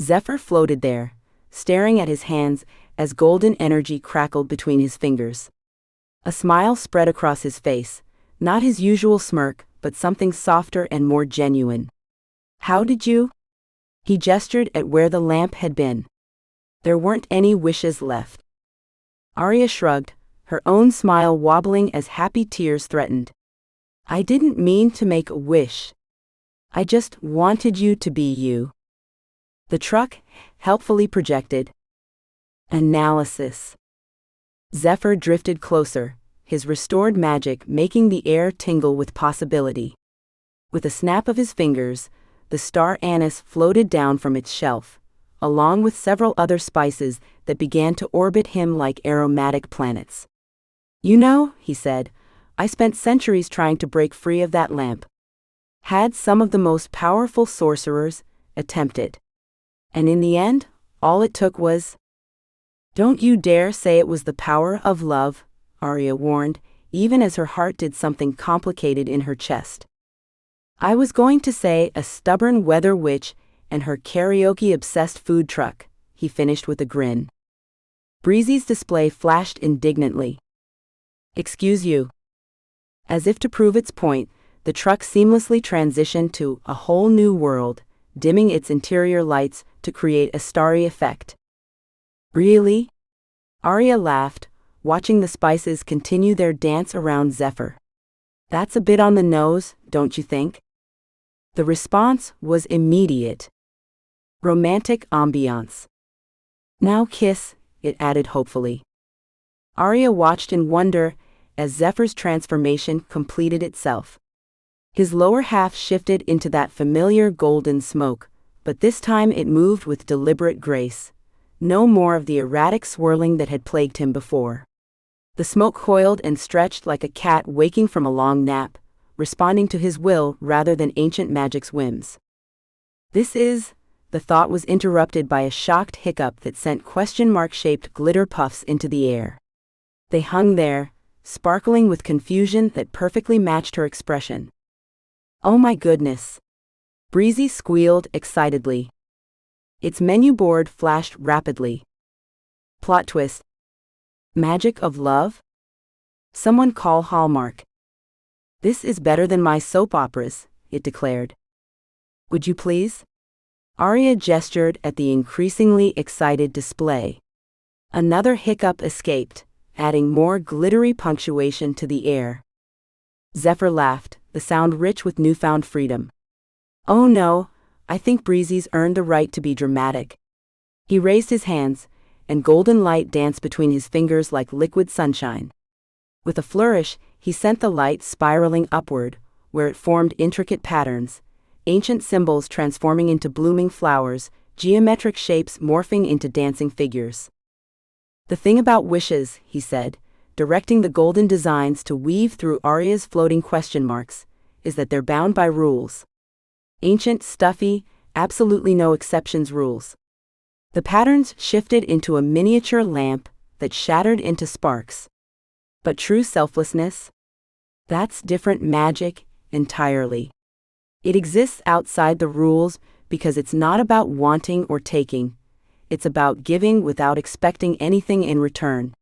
Zephyr floated there, staring at his hands as golden energy crackled between his fingers. A smile spread across his face, not his usual smirk, but something softer and more genuine. How did you? He gestured at where the lamp had been. There weren't any wishes left. Aria shrugged, her own smile wobbling as happy tears threatened. I didn't mean to make a wish. I just wanted you to be you. The truck helpfully projected. Analysis. Zephyr drifted closer, his restored magic making the air tingle with possibility. With a snap of his fingers, the star anise floated down from its shelf, along with several other spices that began to orbit him like aromatic planets. You know, he said, I spent centuries trying to break free of that lamp. Had some of the most powerful sorcerers attempt it. And in the end, all it took was... Don't you dare say it was the power of love, Aria warned, even as her heart did something complicated in her chest. I was going to say a stubborn weather witch and her karaoke-obsessed food truck, he finished with a grin. Breezy's display flashed indignantly. Excuse you. As if to prove its point, the truck seamlessly transitioned to a whole new world, dimming its interior lights to create a starry effect. Really? Aria laughed, watching the spices continue their dance around Zephyr. That's a bit on the nose, don't you think? The response was immediate. Romantic ambiance. Now kiss, it added hopefully. Aria watched in wonder as Zephyr's transformation completed itself. His lower half shifted into that familiar golden smoke, but this time it moved with deliberate grace. No more of the erratic swirling that had plagued him before. The smoke coiled and stretched like a cat waking from a long nap, responding to his will rather than ancient magic's whims. The thought was interrupted by a shocked hiccup that sent question-mark-shaped glitter puffs into the air. They hung there, sparkling with confusion that perfectly matched her expression. Oh my goodness! Breezy squealed excitedly. Its menu board flashed rapidly. Plot twist. Magic of love? Someone call Hallmark. This is better than my soap operas, it declared. Would you please? Aria gestured at the increasingly excited display. Another hiccup escaped, adding more glittery punctuation to the air. Zephyr laughed, the sound rich with newfound freedom. Oh no, I think Breezy's earned the right to be dramatic. He raised his hands, and golden light danced between his fingers like liquid sunshine. With a flourish, he sent the light spiraling upward, where it formed intricate patterns, ancient symbols transforming into blooming flowers, geometric shapes morphing into dancing figures. The thing about wishes, he said, directing the golden designs to weave through Aria's floating question marks, is that they're bound by rules. Ancient, stuffy, absolutely no exceptions rules. The patterns shifted into a miniature lamp that shattered into sparks. But true selflessness? That's different magic, entirely. It exists outside the rules because it's not about wanting or taking. It's about giving without expecting anything in return.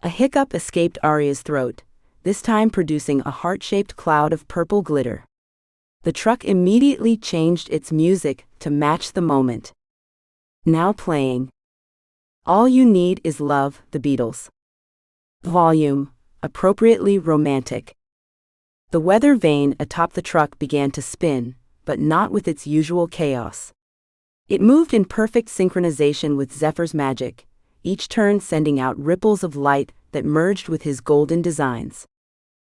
A hiccup escaped Aria's throat, this time producing a heart-shaped cloud of purple glitter. The truck immediately changed its music to match the moment. Now playing. All You Need Is Love, The Beatles. Volume, appropriately romantic. The weather vane atop the truck began to spin, but not with its usual chaos. It moved in perfect synchronization with Zephyr's magic, each turn sending out ripples of light that merged with his golden designs.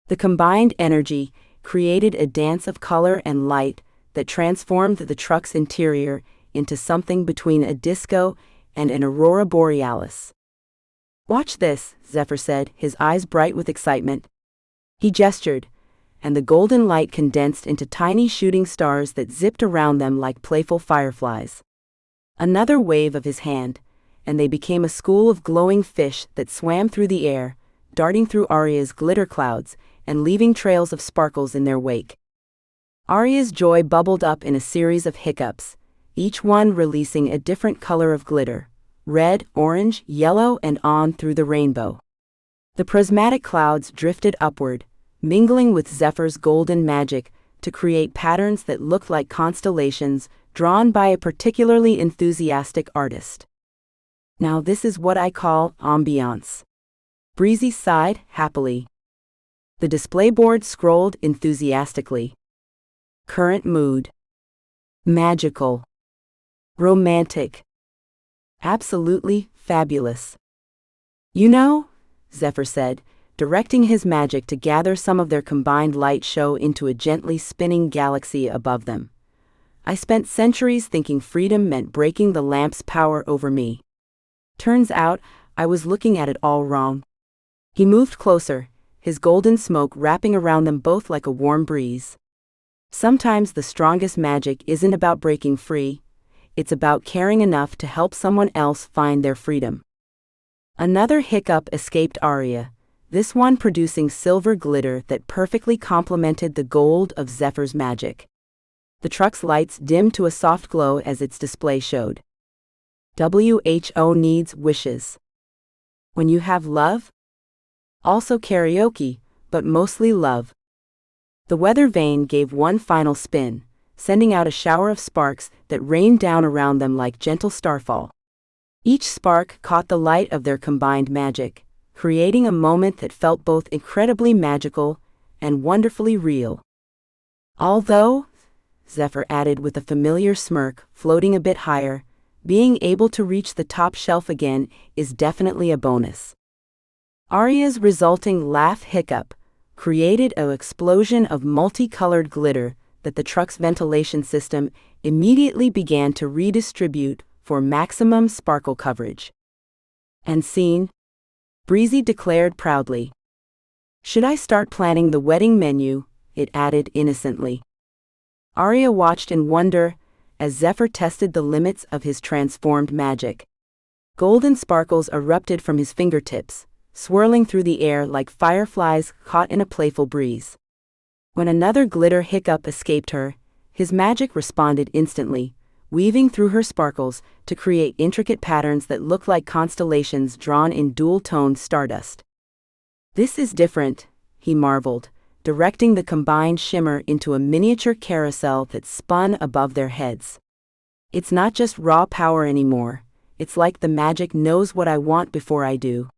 The combined energy created a dance of color and light that transformed the truck's interior into something between a disco and an aurora borealis. Watch this, Zephyr said, his eyes bright with excitement. He gestured, and the golden light condensed into tiny shooting stars that zipped around them like playful fireflies. Another wave of his hand, and they became a school of glowing fish that swam through the air, darting through Aria's glitter clouds and leaving trails of sparkles in their wake. Aria's joy bubbled up in a series of hiccups, each one releasing a different color of glitter, red, orange, yellow, and on through the rainbow. The prismatic clouds drifted upward, mingling with Zephyr's golden magic to create patterns that looked like constellations drawn by a particularly enthusiastic artist. Now this is what I call ambiance. Breezy sighed happily. The display board scrolled enthusiastically. Current mood. Magical. Romantic. Absolutely fabulous. You know, Zephyr said, directing his magic to gather some of their combined light show into a gently spinning galaxy above them. I spent centuries thinking freedom meant breaking the lamp's power over me. Turns out, I was looking at it all wrong. He moved closer, his golden smoke wrapping around them both like a warm breeze. Sometimes the strongest magic isn't about breaking free, it's about caring enough to help someone else find their freedom. Another hiccup escaped Aria, this one producing silver glitter that perfectly complemented the gold of Zephyr's magic. The truck's lights dimmed to a soft glow as its display showed. WHO needs wishes. When you have love? Also karaoke, but mostly love. The weather vane gave one final spin, sending out a shower of sparks that rained down around them like gentle starfall. Each spark caught the light of their combined magic, creating a moment that felt both incredibly magical and wonderfully real. Although, Zephyr added with a familiar smirk, floating a bit higher, being able to reach the top shelf again is definitely a bonus. Aria's resulting laugh hiccup created an explosion of multicolored glitter that the truck's ventilation system immediately began to redistribute for maximum sparkle coverage. And scene, Breezy declared proudly. Should I start planning the wedding menu? It added innocently. Aria watched in wonder as Zephyr tested the limits of his transformed magic. Golden sparkles erupted from his fingertips, swirling through the air like fireflies caught in a playful breeze. When another glitter hiccup escaped her, his magic responded instantly, weaving through her sparkles to create intricate patterns that looked like constellations drawn in dual-toned stardust. This is different, he marveled, directing the combined shimmer into a miniature carousel that spun above their heads. It's not just raw power anymore, it's like the magic knows what I want before I do.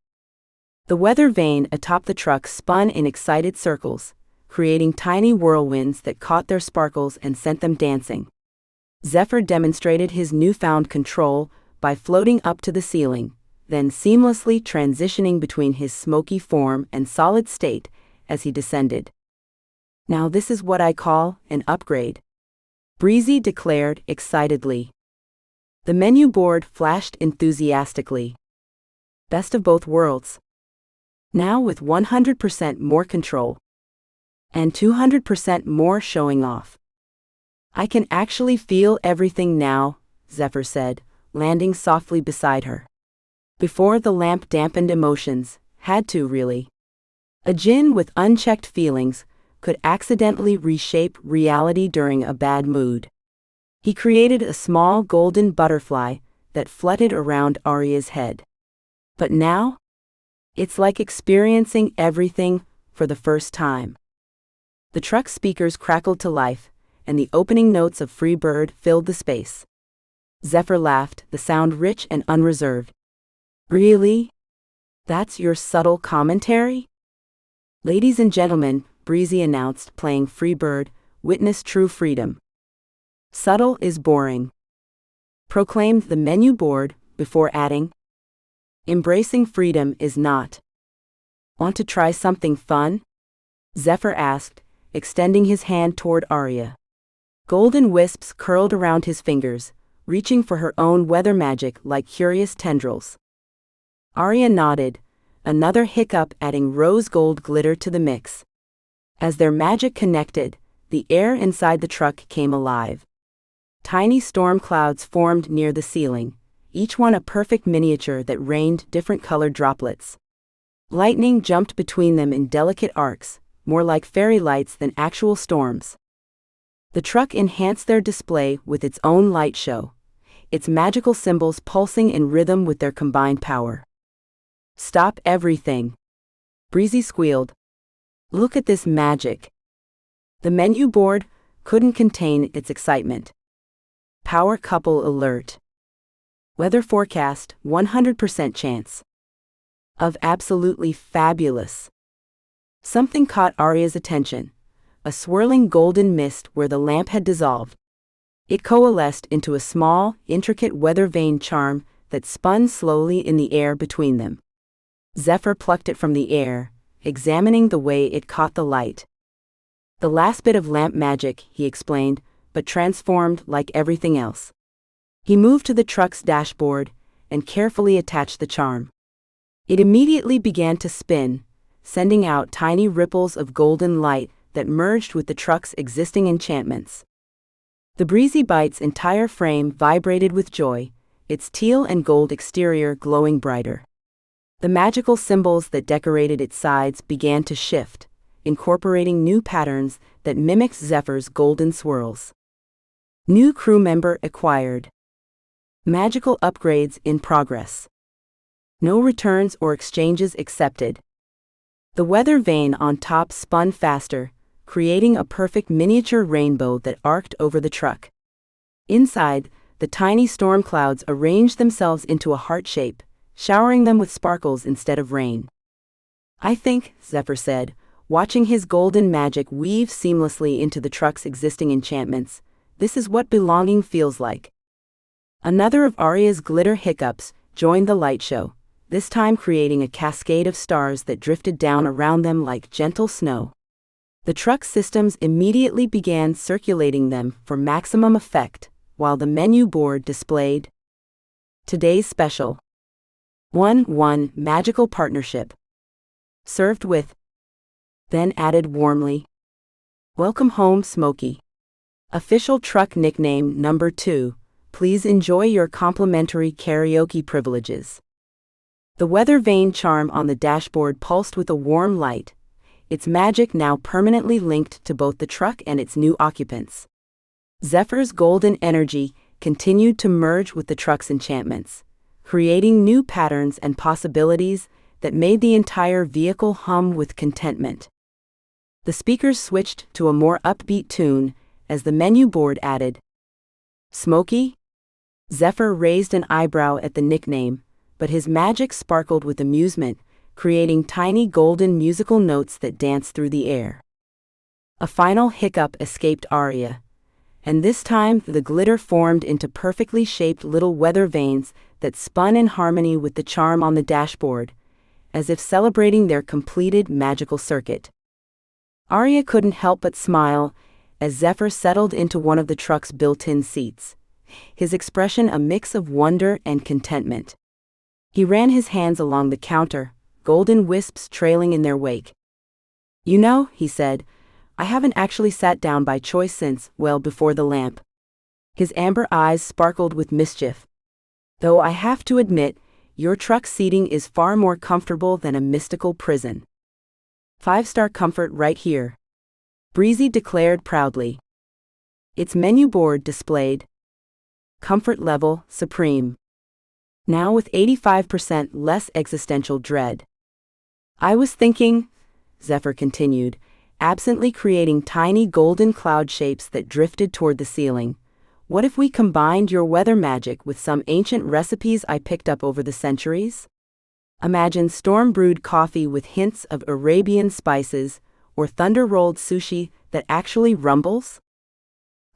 The weather vane atop the truck spun in excited circles, creating tiny whirlwinds that caught their sparkles and sent them dancing. Zephyr demonstrated his newfound control by floating up to the ceiling, then seamlessly transitioning between his smoky form and solid state as he descended. Now this is what I call an upgrade, Breezy declared excitedly. The menu board flashed enthusiastically. Best of both worlds. Now with 100% more control. And 200% more showing off. I can actually feel everything now, Zephyr said, landing softly beside her. Before the lamp dampened emotions, had to really. A djinn with unchecked feelings could accidentally reshape reality during a bad mood. He created a small golden butterfly that fluttered around Aria's head. But now, it's like experiencing everything for the first time. The truck speakers crackled to life, and the opening notes of Free Bird filled the space. Zephyr laughed, the sound rich and unreserved. Really? That's your subtle commentary? Ladies and gentlemen, Breezy announced, playing Free Bird, witness true freedom. Subtle is boring, proclaimed the menu board, before adding, embracing freedom is not. Want to try something fun? Zephyr asked, extending his hand toward Aria. Golden wisps curled around his fingers, reaching for her own weather magic like curious tendrils. Aria nodded, another hiccup adding rose gold glitter to the mix. As their magic connected, the air inside the truck came alive. Tiny storm clouds formed near the ceiling, each one a perfect miniature that rained different colored droplets. Lightning jumped between them in delicate arcs, more like fairy lights than actual storms. The truck enhanced their display with its own light show, its magical symbols pulsing in rhythm with their combined power. Stop everything, Breezy squealed. Look at this magic. The menu board couldn't contain its excitement. Power couple alert. Weather forecast 100% chance of absolutely fabulous. Something caught Aria's attention, a swirling golden mist where the lamp had dissolved. It coalesced into a small, intricate weather vane charm that spun slowly in the air between them. Zephyr plucked it from the air, examining the way it caught the light. The last bit of lamp magic, he explained, but transformed like everything else. He moved to the truck's dashboard and carefully attached the charm. It immediately began to spin, sending out tiny ripples of golden light that merged with the truck's existing enchantments. The Breezy Bite's entire frame vibrated with joy, its teal and gold exterior glowing brighter. The magical symbols that decorated its sides began to shift, incorporating new patterns that mimicked Zephyr's golden swirls. New crew member acquired. Magical upgrades in progress. No returns or exchanges accepted. The weather vane on top spun faster, creating a perfect miniature rainbow that arced over the truck. Inside, the tiny storm clouds arranged themselves into a heart shape, showering them with sparkles instead of rain. "I think," Zephyr said, watching his golden magic weave seamlessly into the truck's existing enchantments, "this is what belonging feels like." Another of Aria's glitter hiccups joined the light show, this time creating a cascade of stars that drifted down around them like gentle snow. The truck's systems immediately began circulating them for maximum effect, while the menu board displayed today's special 1-1 magical partnership. Served with, then added warmly, "Welcome home, Smokey. Official truck nickname number 2, please enjoy your complimentary karaoke privileges." The weather vane charm on the dashboard pulsed with a warm light, its magic now permanently linked to both the truck and its new occupants. Zephyr's golden energy continued to merge with the truck's enchantments, creating new patterns and possibilities that made the entire vehicle hum with contentment. The speakers switched to a more upbeat tune as the menu board added, "Smokey?" Zephyr raised an eyebrow at the nickname, but his magic sparkled with amusement, creating tiny golden musical notes that danced through the air. A final hiccup escaped Aria, and this time the glitter formed into perfectly shaped little weather vanes that spun in harmony with the charm on the dashboard, as if celebrating their completed magical circuit. Aria couldn't help but smile as Zephyr settled into one of the truck's built-in seats, his expression a mix of wonder and contentment. He ran his hands along the counter, golden wisps trailing in their wake. "You know," he said, "I haven't actually sat down by choice since, well, before the lamp." His amber eyes sparkled with mischief. "Though I have to admit, your truck seating is far more comfortable than a mystical prison. 5-star comfort right here," Breezy declared proudly. Its menu board displayed comfort level supreme, now with 85% less existential dread. "I was thinking," Zephyr continued, absently creating tiny golden cloud shapes that drifted toward the ceiling, "what if we combined your weather magic with some ancient recipes I picked up over the centuries? Imagine storm-brewed coffee with hints of Arabian spices, or thunder-rolled sushi that actually rumbles?"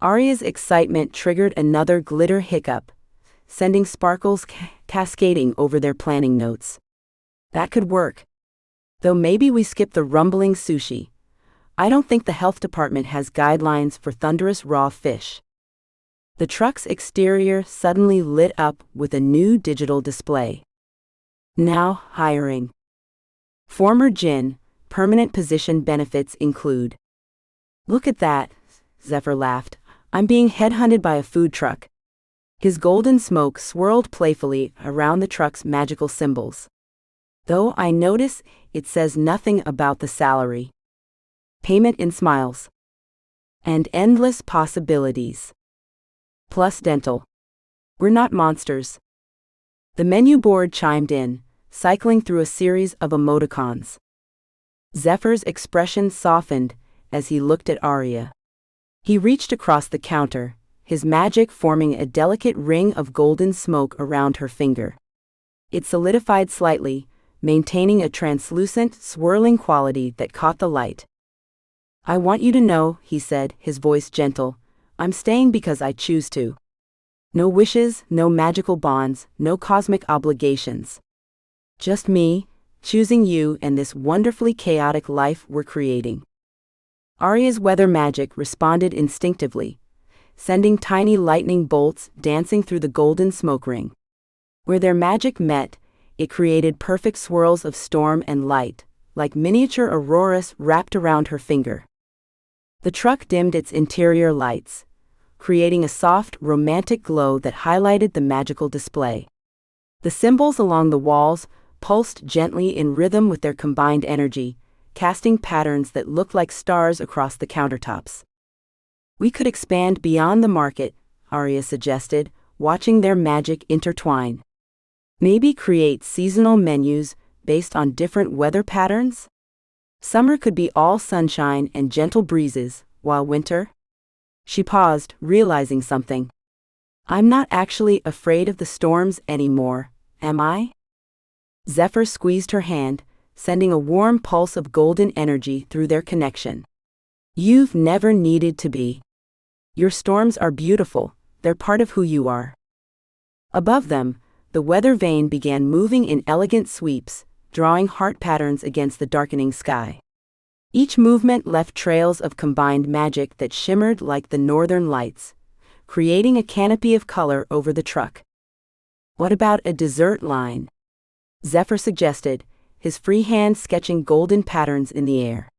Aria's excitement triggered another glitter hiccup, sending sparkles cascading over their planning notes. "That could work. Though maybe we skip the rumbling sushi. I don't think the health department has guidelines for thunderous raw fish." The truck's exterior suddenly lit up with a new digital display. "Now hiring. Former Djinn, permanent position benefits include." "Look at that," Zephyr laughed. "I'm being headhunted by a food truck." His golden smoke swirled playfully around the truck's magical symbols. "Though I notice it says nothing about the salary. Payment in smiles. And endless possibilities. Plus dental. We're not monsters." The menu board chimed in, cycling through a series of emoticons. Zephyr's expression softened as he looked at Aria. He reached across the counter, his magic forming a delicate ring of golden smoke around her finger. It solidified slightly, maintaining a translucent, swirling quality that caught the light. "I want you to know," he said, his voice gentle, "I'm staying because I choose to. No wishes, no magical bonds, no cosmic obligations. Just me, choosing you and this wonderfully chaotic life we're creating." Aria's weather magic responded instinctively, sending tiny lightning bolts dancing through the golden smoke ring. Where their magic met, it created perfect swirls of storm and light, like miniature auroras wrapped around her finger. The truck dimmed its interior lights, creating a soft, romantic glow that highlighted the magical display. The symbols along the walls pulsed gently in rhythm with their combined energy, casting patterns that looked like stars across the countertops. "We could expand beyond the market," Aria suggested, watching their magic intertwine. "Maybe create seasonal menus based on different weather patterns? Summer could be all sunshine and gentle breezes, while winter—" She paused, realizing something. "I'm not actually afraid of the storms anymore, am I?" Zephyr squeezed her hand, sending a warm pulse of golden energy through their connection. "You've never needed to be. Your storms are beautiful, they're part of who you are." Above them, the weather vane began moving in elegant sweeps, drawing heart patterns against the darkening sky. Each movement left trails of combined magic that shimmered like the northern lights, creating a canopy of color over the truck. "What about a dessert line?" Zephyr suggested, his free hand sketching golden patterns in the air.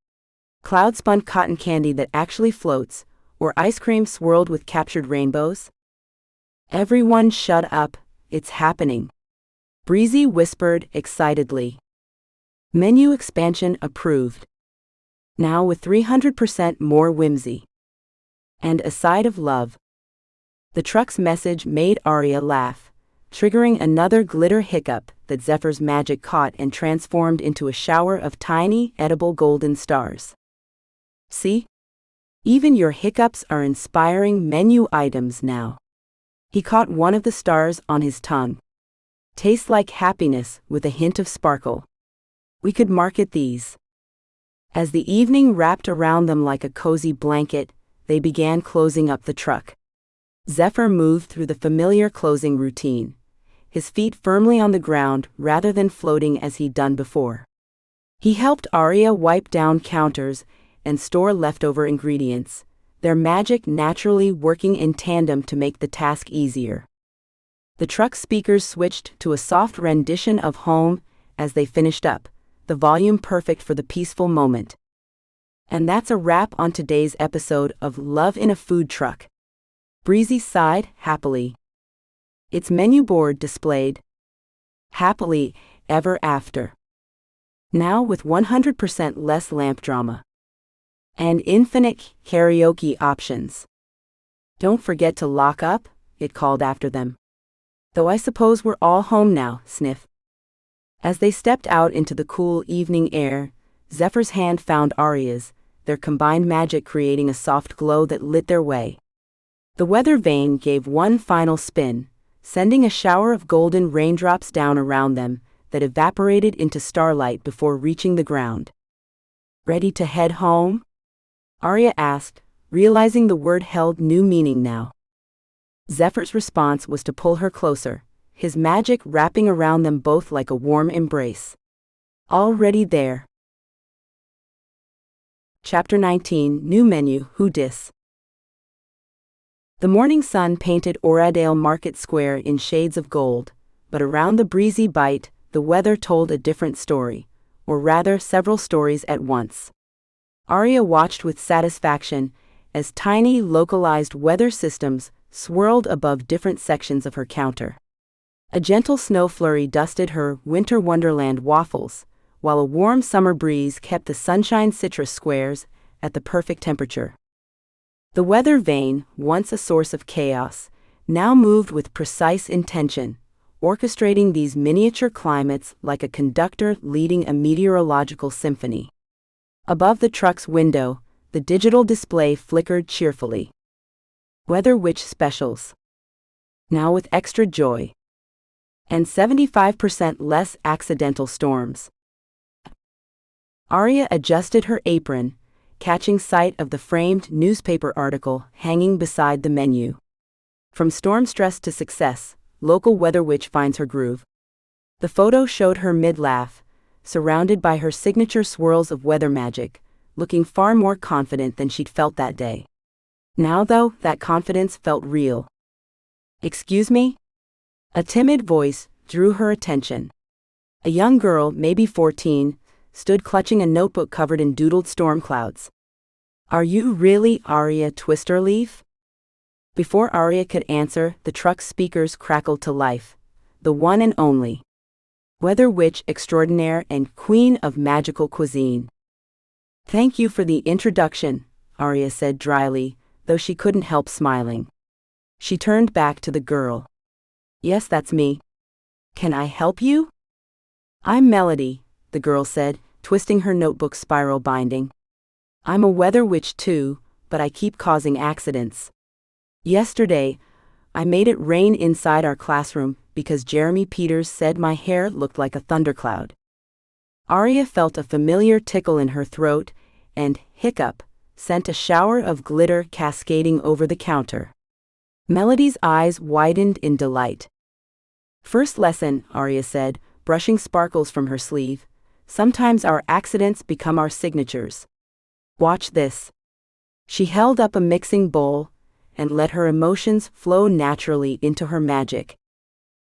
"Cloud-spun cotton candy that actually floats, or ice cream swirled with captured rainbows?" "Everyone shut up, it's happening," Breezy whispered excitedly. "Menu expansion approved. Now with 300% more whimsy. And a side of love." The truck's message made Aria laugh, triggering another glitter hiccup that Zephyr's magic caught and transformed into a shower of tiny, edible golden stars. "See? Even your hiccups are inspiring menu items now." He caught one of the stars on his tongue. "Tastes like happiness with a hint of sparkle. We could market these." As the evening wrapped around them like a cozy blanket, they began closing up the truck. Zephyr moved through the familiar closing routine, his feet firmly on the ground rather than floating as he'd done before. He helped Aria wipe down counters and store leftover ingredients, their magic naturally working in tandem to make the task easier. The truck's speakers switched to a soft rendition of Home as they finished up, the volume perfect for the peaceful moment. And that's a wrap on today's episode of Love in a Food Truck. Breezy sighed happily. Its menu board displayed "Happily Ever After." Now with 100% less lamp drama. And infinite karaoke options. "Don't forget to lock up," it called after them. "Though I suppose we're all home now," sniff. As they stepped out into the cool evening air, Zephyr's hand found Aria's, their combined magic creating a soft glow that lit their way. The weather vane gave one final spin, sending a shower of golden raindrops down around them that evaporated into starlight before reaching the ground. "Ready to head home?" Aria asked, realizing the word held new meaning now. Zephyr's response was to pull her closer, his magic wrapping around them both like a warm embrace. "Already there." Chapter 19, New Menu, Who Dis? The morning sun painted Oradale Market Square in shades of gold, but around the Breezy Bite, the weather told a different story, or rather several stories at once. Aria watched with satisfaction as tiny, localized weather systems swirled above different sections of her counter. A gentle snow flurry dusted her winter wonderland waffles, while a warm summer breeze kept the sunshine citrus squares at the perfect temperature. The weather vane, once a source of chaos, now moved with precise intention, orchestrating these miniature climates like a conductor leading a meteorological symphony. Above the truck's window, the digital display flickered cheerfully. "Weather Witch Specials. Now with extra joy. And 75% less accidental storms." Aria adjusted her apron, catching sight of the framed newspaper article hanging beside the menu. "From storm stress to success, local weather witch finds her groove." The photo showed her mid-laugh, surrounded by her signature swirls of weather magic, looking far more confident than she'd felt that day. Now though, that confidence felt real. "Excuse me?" A timid voice drew her attention. A young girl, maybe 14, stood clutching a notebook covered in doodled storm clouds. "Are you really Aria Twisterleaf?" Before Aria could answer, the truck's speakers crackled to life. The one and only Weather Witch Extraordinaire and Queen of Magical Cuisine. "Thank you for the introduction," Aria said dryly, though she couldn't help smiling. She turned back to the girl. "Yes, that's me. Can I help you?" "I'm Melody," the girl said, twisting her notebook spiral binding. "I'm a weather witch too, but I keep causing accidents. Yesterday, I made it rain inside our classroom because Jeremy Peters said my hair looked like a thundercloud." Aria felt a familiar tickle in her throat, and, hiccup, sent a shower of glitter cascading over the counter. Melody's eyes widened in delight. "First lesson," Aria said, brushing sparkles from her sleeve. "Sometimes our accidents become our signatures. Watch this." She held up a mixing bowl and let her emotions flow naturally into her magic.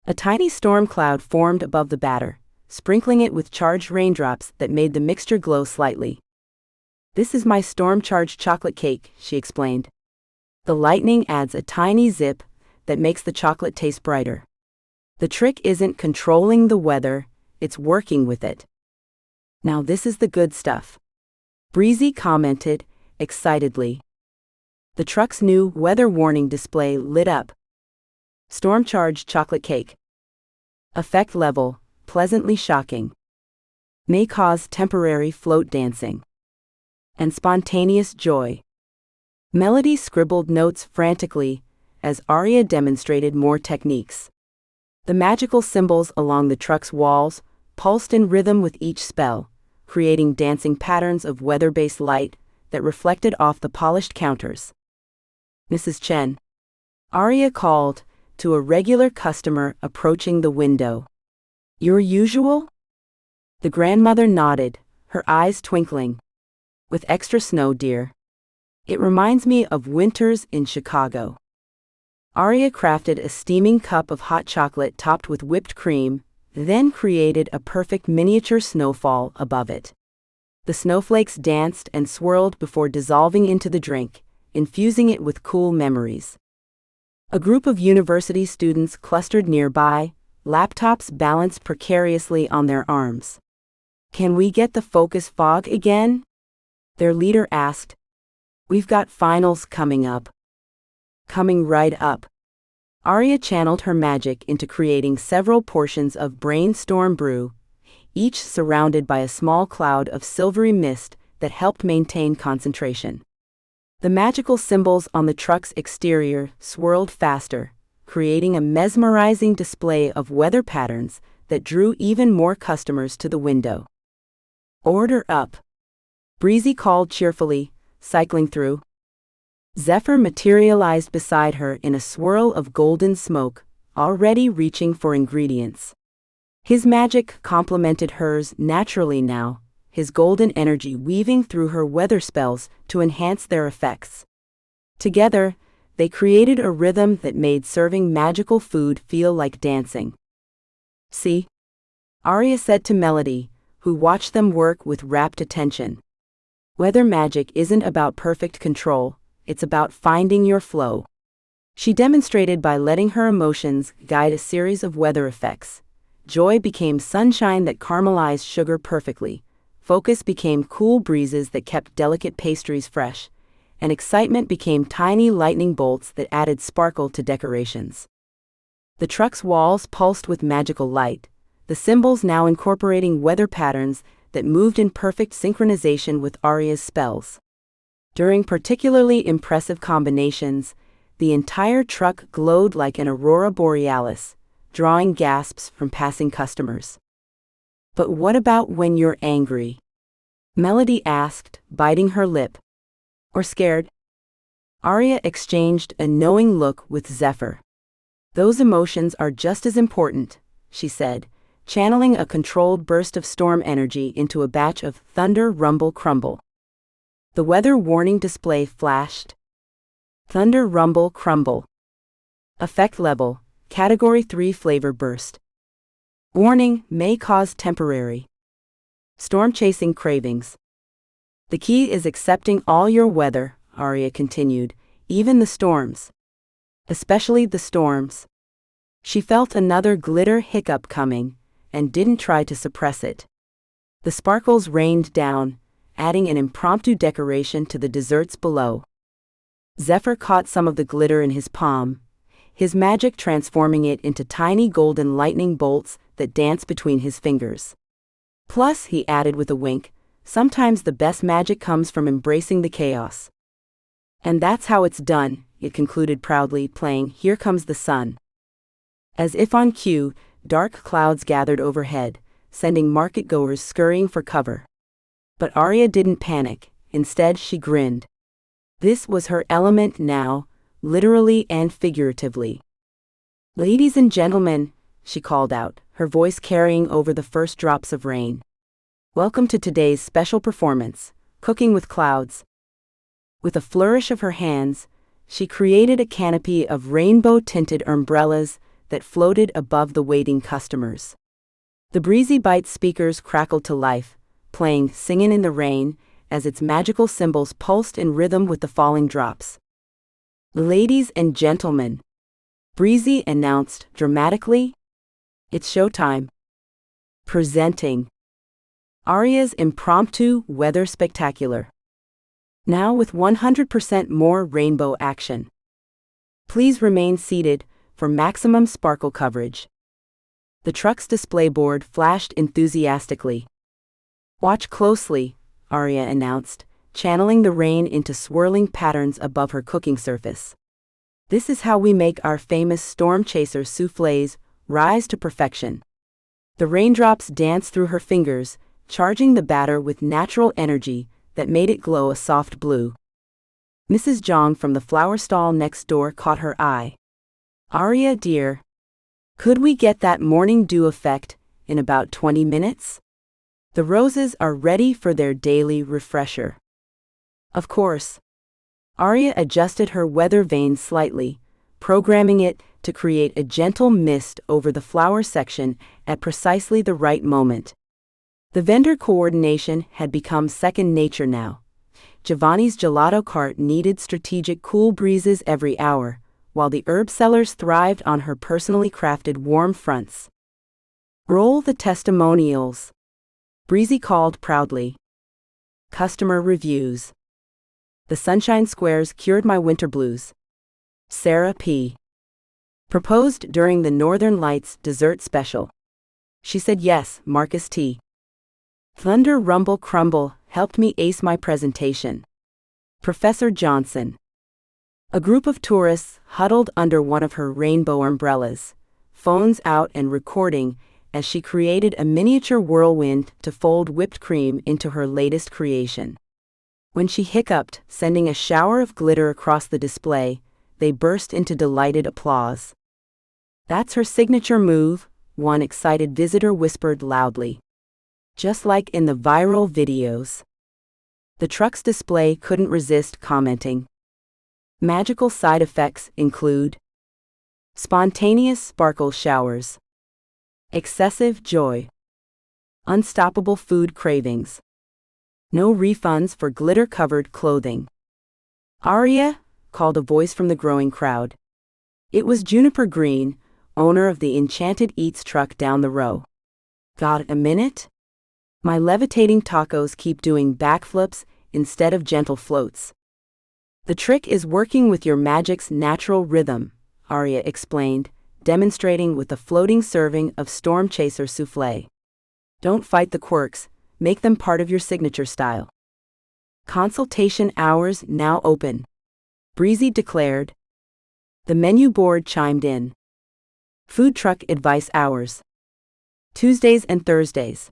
A tiny storm cloud formed above the batter, sprinkling it with charged raindrops that made the mixture glow slightly. "This is my storm-charged chocolate cake," she explained. "The lightning adds a tiny zip that makes the chocolate taste brighter. The trick isn't controlling the weather, it's working with it." "Now this is the good stuff," Breezy commented, excitedly. The truck's new weather warning display lit up. "Storm-charged chocolate cake. Effect level, pleasantly shocking. May cause temporary float dancing and spontaneous joy." Melody scribbled notes frantically as Aria demonstrated more techniques. The magical symbols along the truck's walls pulsed in rhythm with each spell, creating dancing patterns of weather-based light that reflected off the polished counters. "Mrs. Chen," Aria called to a regular customer approaching the window. "Your usual?" The grandmother nodded, her eyes twinkling. "With extra snow, dear. It reminds me of winters in Chicago." Aria crafted a steaming cup of hot chocolate topped with whipped cream, then created a perfect miniature snowfall above it. The snowflakes danced and swirled before dissolving into the drink, infusing it with cool memories. A group of university students clustered nearby, laptops balanced precariously on their arms. "Can we get the focus fog again?" their leader asked. "We've got finals coming up." "Coming right up." Aria channeled her magic into creating several portions of brainstorm brew, each surrounded by a small cloud of silvery mist that helped maintain concentration. The magical symbols on the truck's exterior swirled faster, creating a mesmerizing display of weather patterns that drew even more customers to the window. "Order up," Breezy called cheerfully, cycling through. Zephyr materialized beside her in a swirl of golden smoke, already reaching for ingredients. His magic complemented hers naturally now, his golden energy weaving through her weather spells to enhance their effects. Together, they created a rhythm that made serving magical food feel like dancing. "See?" Aria said to Melody, who watched them work with rapt attention. "Weather magic isn't about perfect control, it's about finding your flow." She demonstrated by letting her emotions guide a series of weather effects. Joy became sunshine that caramelized sugar perfectly. Focus became cool breezes that kept delicate pastries fresh, and excitement became tiny lightning bolts that added sparkle to decorations. The truck's walls pulsed with magical light, the symbols now incorporating weather patterns that moved in perfect synchronization with Aria's spells. During particularly impressive combinations, the entire truck glowed like an aurora borealis, drawing gasps from passing customers. "But what about when you're angry?" Melody asked, biting her lip. "Or scared?" Aria exchanged a knowing look with Zephyr. "Those emotions are just as important," she said, channeling a controlled burst of storm energy into a batch of thunder rumble crumble. The weather warning display flashed. Thunder rumble crumble. Effect level, Category 3 flavor burst. Warning, may cause temporary Storm-chasing cravings. The key is accepting all your weather, Aria continued, even the storms. Especially the storms. She felt another glitter hiccup coming, and didn't try to suppress it. The sparkles rained down, adding an impromptu decoration to the desserts below. Zephyr caught some of the glitter in his palm, his magic transforming it into tiny golden lightning bolts that danced between his fingers. Plus, he added with a wink, sometimes the best magic comes from embracing the chaos. And that's how it's done, it concluded proudly, playing Here Comes the Sun. As if on cue, dark clouds gathered overhead, sending market-goers scurrying for cover. But Aria didn't panic, instead she grinned. This was her element now, literally and figuratively. "Ladies and gentlemen," she called out, her voice carrying over the first drops of rain. "Welcome to today's special performance, Cooking with Clouds." With a flourish of her hands, she created a canopy of rainbow-tinted umbrellas that floated above the waiting customers. The Breezy Bite speakers crackled to life, playing Singin' in the Rain as its magical cymbals pulsed in rhythm with the falling drops. "Ladies and gentlemen," Breezy announced dramatically, "it's showtime." Presenting Aria's impromptu weather spectacular. Now with 100% more rainbow action. Please remain seated for maximum sparkle coverage. The truck's display board flashed enthusiastically. "Watch closely," Aria announced, channeling the rain into swirling patterns above her cooking surface. "This is how we make our famous storm chaser soufflés rise to perfection." The raindrops danced through her fingers, charging the batter with natural energy that made it glow a soft blue. Mrs. Zhang from the flower stall next door caught her eye. "Aria dear, could we get that morning dew effect in about 20 minutes? The roses are ready for their daily refresher." "Of course." Aria adjusted her weather vane slightly, programming it to create a gentle mist over the flower section at precisely the right moment. The vendor coordination had become second nature now. Giovanni's gelato cart needed strategic cool breezes every hour, while the herb sellers thrived on her personally crafted warm fronts. "Roll the testimonials," Breezy called proudly. Customer reviews. "The sunshine squares cured my winter blues." Sarah P. Proposed during the Northern Lights dessert special. She said yes, Marcus T. "Thunder rumble crumble helped me ace my presentation." Professor Johnson. A group of tourists huddled under one of her rainbow umbrellas, phones out and recording as she created a miniature whirlwind to fold whipped cream into her latest creation. When she hiccuped, sending a shower of glitter across the display, they burst into delighted applause. "That's her signature move," one excited visitor whispered loudly. "Just like in the viral videos." The truck's display couldn't resist commenting. Magical side effects include spontaneous sparkle showers, excessive joy, unstoppable food cravings, no refunds for glitter-covered clothing. "Aria," called a voice from the growing crowd. It was Juniper Green, owner of the Enchanted Eats truck down the row. "Got a minute? My levitating tacos keep doing backflips instead of gentle floats." "The trick is working with your magic's natural rhythm," Aria explained, demonstrating with a floating serving of Storm Chaser soufflé. "Don't fight the quirks, make them part of your signature style." Consultation hours now open, Breezy declared. The menu board chimed in. Food truck advice hours. Tuesdays and Thursdays.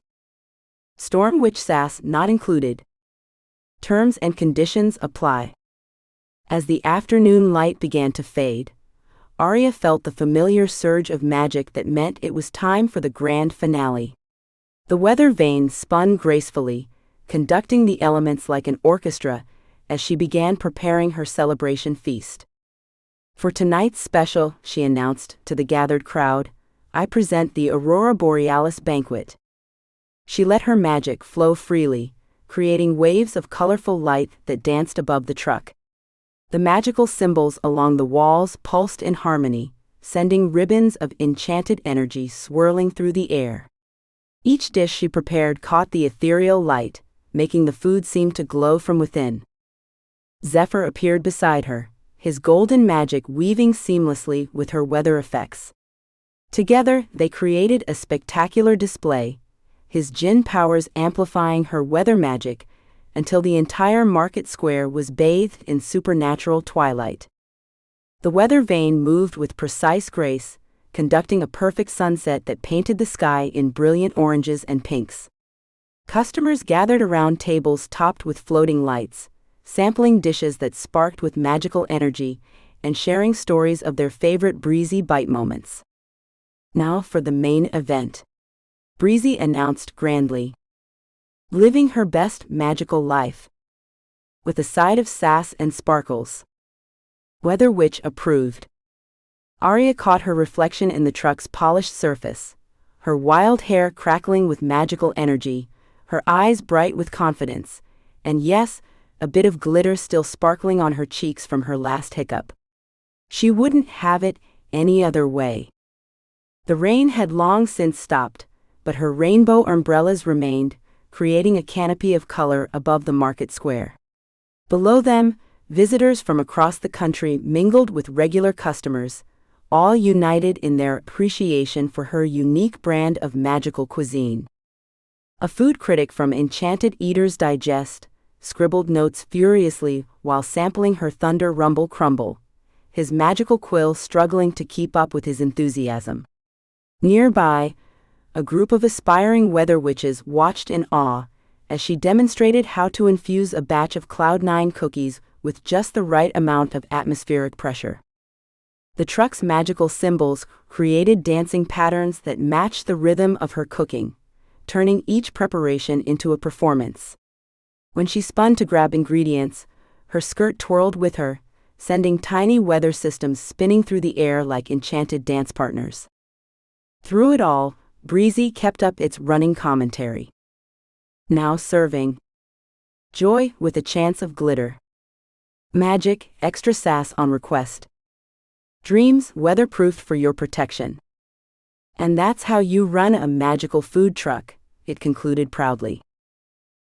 Storm witch sass not included. Terms and conditions apply. As the afternoon light began to fade, Aria felt the familiar surge of magic that meant it was time for the grand finale. The weather vane spun gracefully, conducting the elements like an orchestra as she began preparing her celebration feast. "For tonight's special," she announced to the gathered crowd, "I present the Aurora Borealis banquet." She let her magic flow freely, creating waves of colorful light that danced above the truck. The magical symbols along the walls pulsed in harmony, sending ribbons of enchanted energy swirling through the air. Each dish she prepared caught the ethereal light, making the food seem to glow from within. Zephyr appeared beside her, his golden magic weaving seamlessly with her weather effects. Together, they created a spectacular display, his Djinn powers amplifying her weather magic until the entire market square was bathed in supernatural twilight. The weather vane moved with precise grace, conducting a perfect sunset that painted the sky in brilliant oranges and pinks. Customers gathered around tables topped with floating lights, sampling dishes that sparked with magical energy and sharing stories of their favorite Breezy Bite moments. Now for the main event. Breezy announced grandly. Living her best magical life. With a side of sass and sparkles. Weather Witch approved. Aria caught her reflection in the truck's polished surface, her wild hair crackling with magical energy, her eyes bright with confidence, and yes, a bit of glitter still sparkling on her cheeks from her last hiccup. She wouldn't have it any other way. The rain had long since stopped, but her rainbow umbrellas remained, creating a canopy of color above the market square. Below them, visitors from across the country mingled with regular customers, all united in their appreciation for her unique brand of magical cuisine. A food critic from Enchanted Eater's Digest scribbled notes furiously while sampling her thunder rumble crumble, his magical quill struggling to keep up with his enthusiasm. Nearby, a group of aspiring weather witches watched in awe as she demonstrated how to infuse a batch of Cloud9 cookies with just the right amount of atmospheric pressure. The truck's magical symbols created dancing patterns that matched the rhythm of her cooking, turning each preparation into a performance. When she spun to grab ingredients, her skirt twirled with her, sending tiny weather systems spinning through the air like enchanted dance partners. Through it all, Breezy kept up its running commentary. Now serving. Joy with a chance of glitter. Magic, extra sass on request. Dreams weatherproofed for your protection. And that's how you run a magical food truck, it concluded proudly.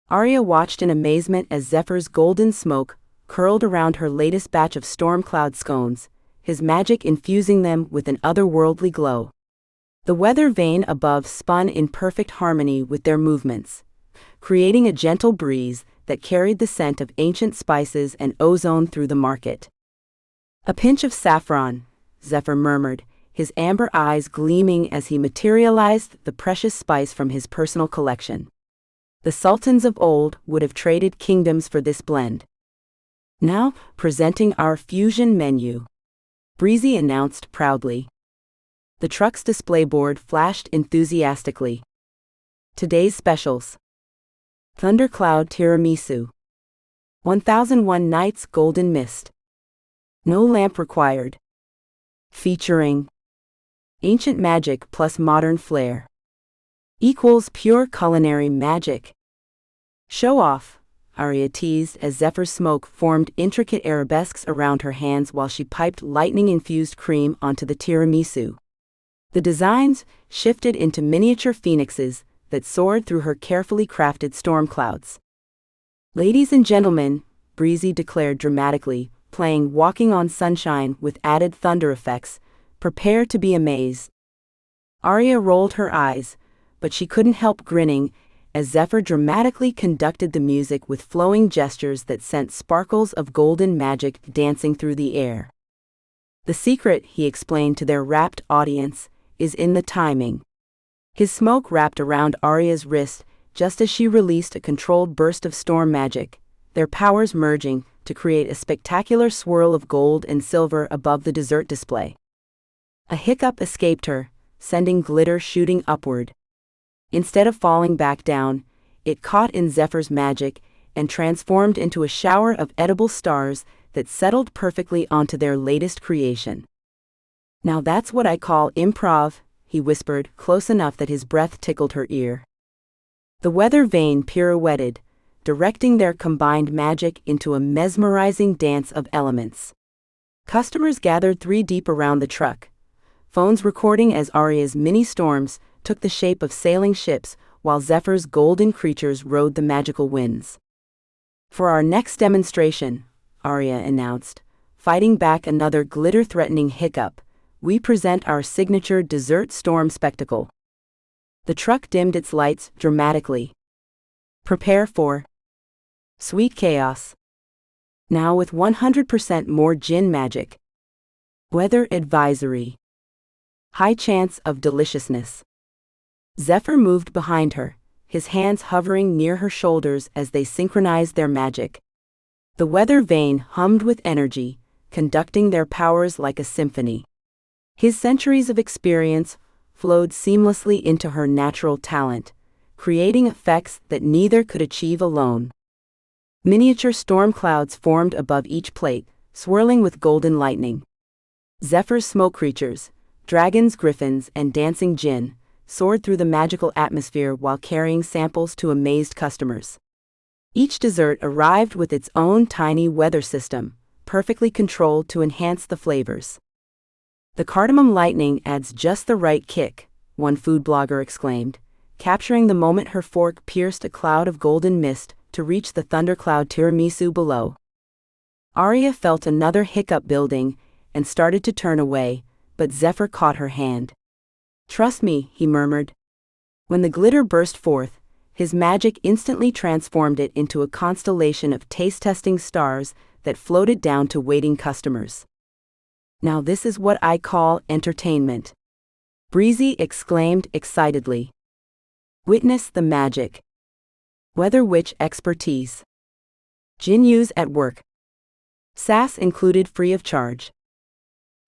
Aria watched in amazement as Zephyr's golden smoke curled around her latest batch of storm cloud scones, his magic infusing them with an otherworldly glow. The weather vane above spun in perfect harmony with their movements, creating a gentle breeze that carried the scent of ancient spices and ozone through the market. A pinch of saffron, Zephyr murmured, his amber eyes gleaming as he materialized the precious spice from his personal collection. The sultans of old would have traded kingdoms for this blend. Now, presenting our fusion menu, Breezy announced proudly. The truck's display board flashed enthusiastically. Today's specials. Thundercloud Tiramisu. 1001 Nights Golden Mist. No lamp required. Featuring ancient magic plus modern flair. Equals pure culinary magic. Show off, Aria teased as Zephyr's smoke formed intricate arabesques around her hands while she piped lightning-infused cream onto the tiramisu. The designs shifted into miniature phoenixes that soared through her carefully crafted storm clouds. Ladies and gentlemen, Breezy declared dramatically, playing Walking on Sunshine with added thunder effects, prepare to be amazed. Aria rolled her eyes, but she couldn't help grinning as Zephyr dramatically conducted the music with flowing gestures that sent sparkles of golden magic dancing through the air. The secret, he explained to their rapt audience, is in the timing. His smoke wrapped around Aria's wrist just as she released a controlled burst of storm magic, their powers merging to create a spectacular swirl of gold and silver above the dessert display. A hiccup escaped her, sending glitter shooting upward. Instead of falling back down, it caught in Zephyr's magic and transformed into a shower of edible stars that settled perfectly onto their latest creation. Now that's what I call improv, he whispered, close enough that his breath tickled her ear. The weather vane pirouetted, directing their combined magic into a mesmerizing dance of elements. Customers gathered 3 deep around the truck, phones recording as Aria's mini storms took the shape of sailing ships while Zephyr's golden creatures rode the magical winds. For our next demonstration, Aria announced, fighting back another glitter-threatening hiccup, we present our signature dessert storm spectacle. The truck dimmed its lights dramatically. Prepare for sweet chaos. Now with 100% more Djinn magic. Weather advisory. High chance of deliciousness. Zephyr moved behind her, his hands hovering near her shoulders as they synchronized their magic. The weather vane hummed with energy, conducting their powers like a symphony. His centuries of experience flowed seamlessly into her natural talent, creating effects that neither could achieve alone. Miniature storm clouds formed above each plate, swirling with golden lightning. Zephyr's smoke creatures, dragons, griffins, and dancing Djinn, soared through the magical atmosphere while carrying samples to amazed customers. Each dessert arrived with its own tiny weather system, perfectly controlled to enhance the flavors. The cardamom lightning adds just the right kick, one food blogger exclaimed, capturing the moment her fork pierced a cloud of golden mist to reach the thundercloud tiramisu below. Aria felt another hiccup building and started to turn away, but Zephyr caught her hand. "Trust me," he murmured. When the glitter burst forth, his magic instantly transformed it into a constellation of taste-testing stars that floated down to waiting customers. "Now this is what I call entertainment," Breezy exclaimed excitedly. Witness the magic. Weather witch expertise. Djinn use at work. Sass included free of charge.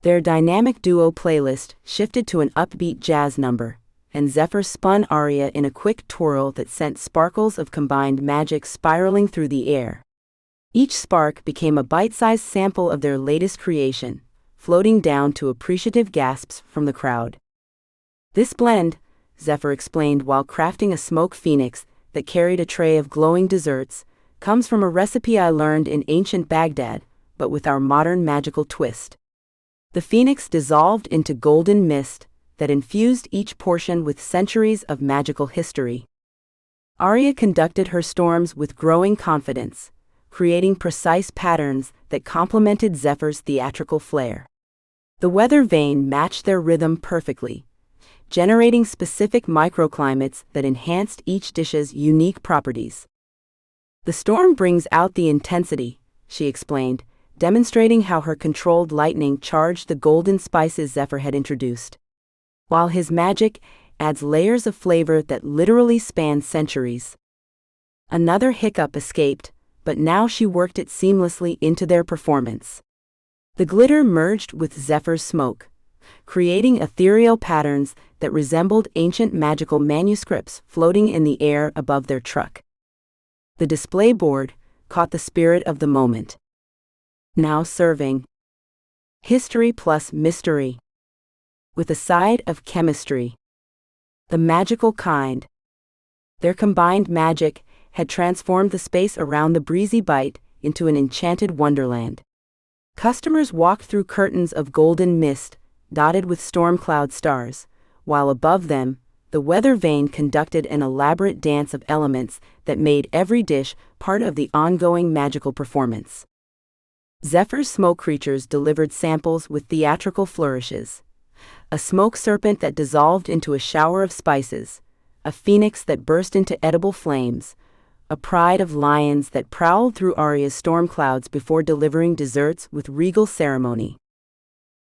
Their dynamic duo playlist shifted to an upbeat jazz number, and Zephyr spun Aria in a quick twirl that sent sparkles of combined magic spiraling through the air. Each spark became a bite-sized sample of their latest creation, floating down to appreciative gasps from the crowd. "This blend," Zephyr explained while crafting a smoke phoenix that carried a tray of glowing desserts, "comes from a recipe I learned in ancient Baghdad, but with our modern magical twist." The phoenix dissolved into golden mist that infused each portion with centuries of magical history. Aria conducted her storms with growing confidence, creating precise patterns that complemented Zephyr's theatrical flair. The weather vane matched their rhythm perfectly, generating specific microclimates that enhanced each dish's unique properties. "The storm brings out the intensity," she explained, demonstrating how her controlled lightning charged the golden spices Zephyr had introduced, while his magic adds layers of flavor that literally span centuries. Another hiccup escaped, but now she worked it seamlessly into their performance. The glitter merged with Zephyr's smoke, creating ethereal patterns that resembled ancient magical manuscripts floating in the air above their truck. The display board caught the spirit of the moment. Now serving history plus mystery, with a side of chemistry. The magical kind. Their combined magic had transformed the space around the Breezy Bite into an enchanted wonderland. Customers walked through curtains of golden mist, dotted with storm cloud stars, while above them, the weather vane conducted an elaborate dance of elements that made every dish part of the ongoing magical performance. Zephyr's smoke creatures delivered samples with theatrical flourishes. A smoke serpent that dissolved into a shower of spices, a phoenix that burst into edible flames, a pride of lions that prowled through Aria's storm clouds before delivering desserts with regal ceremony.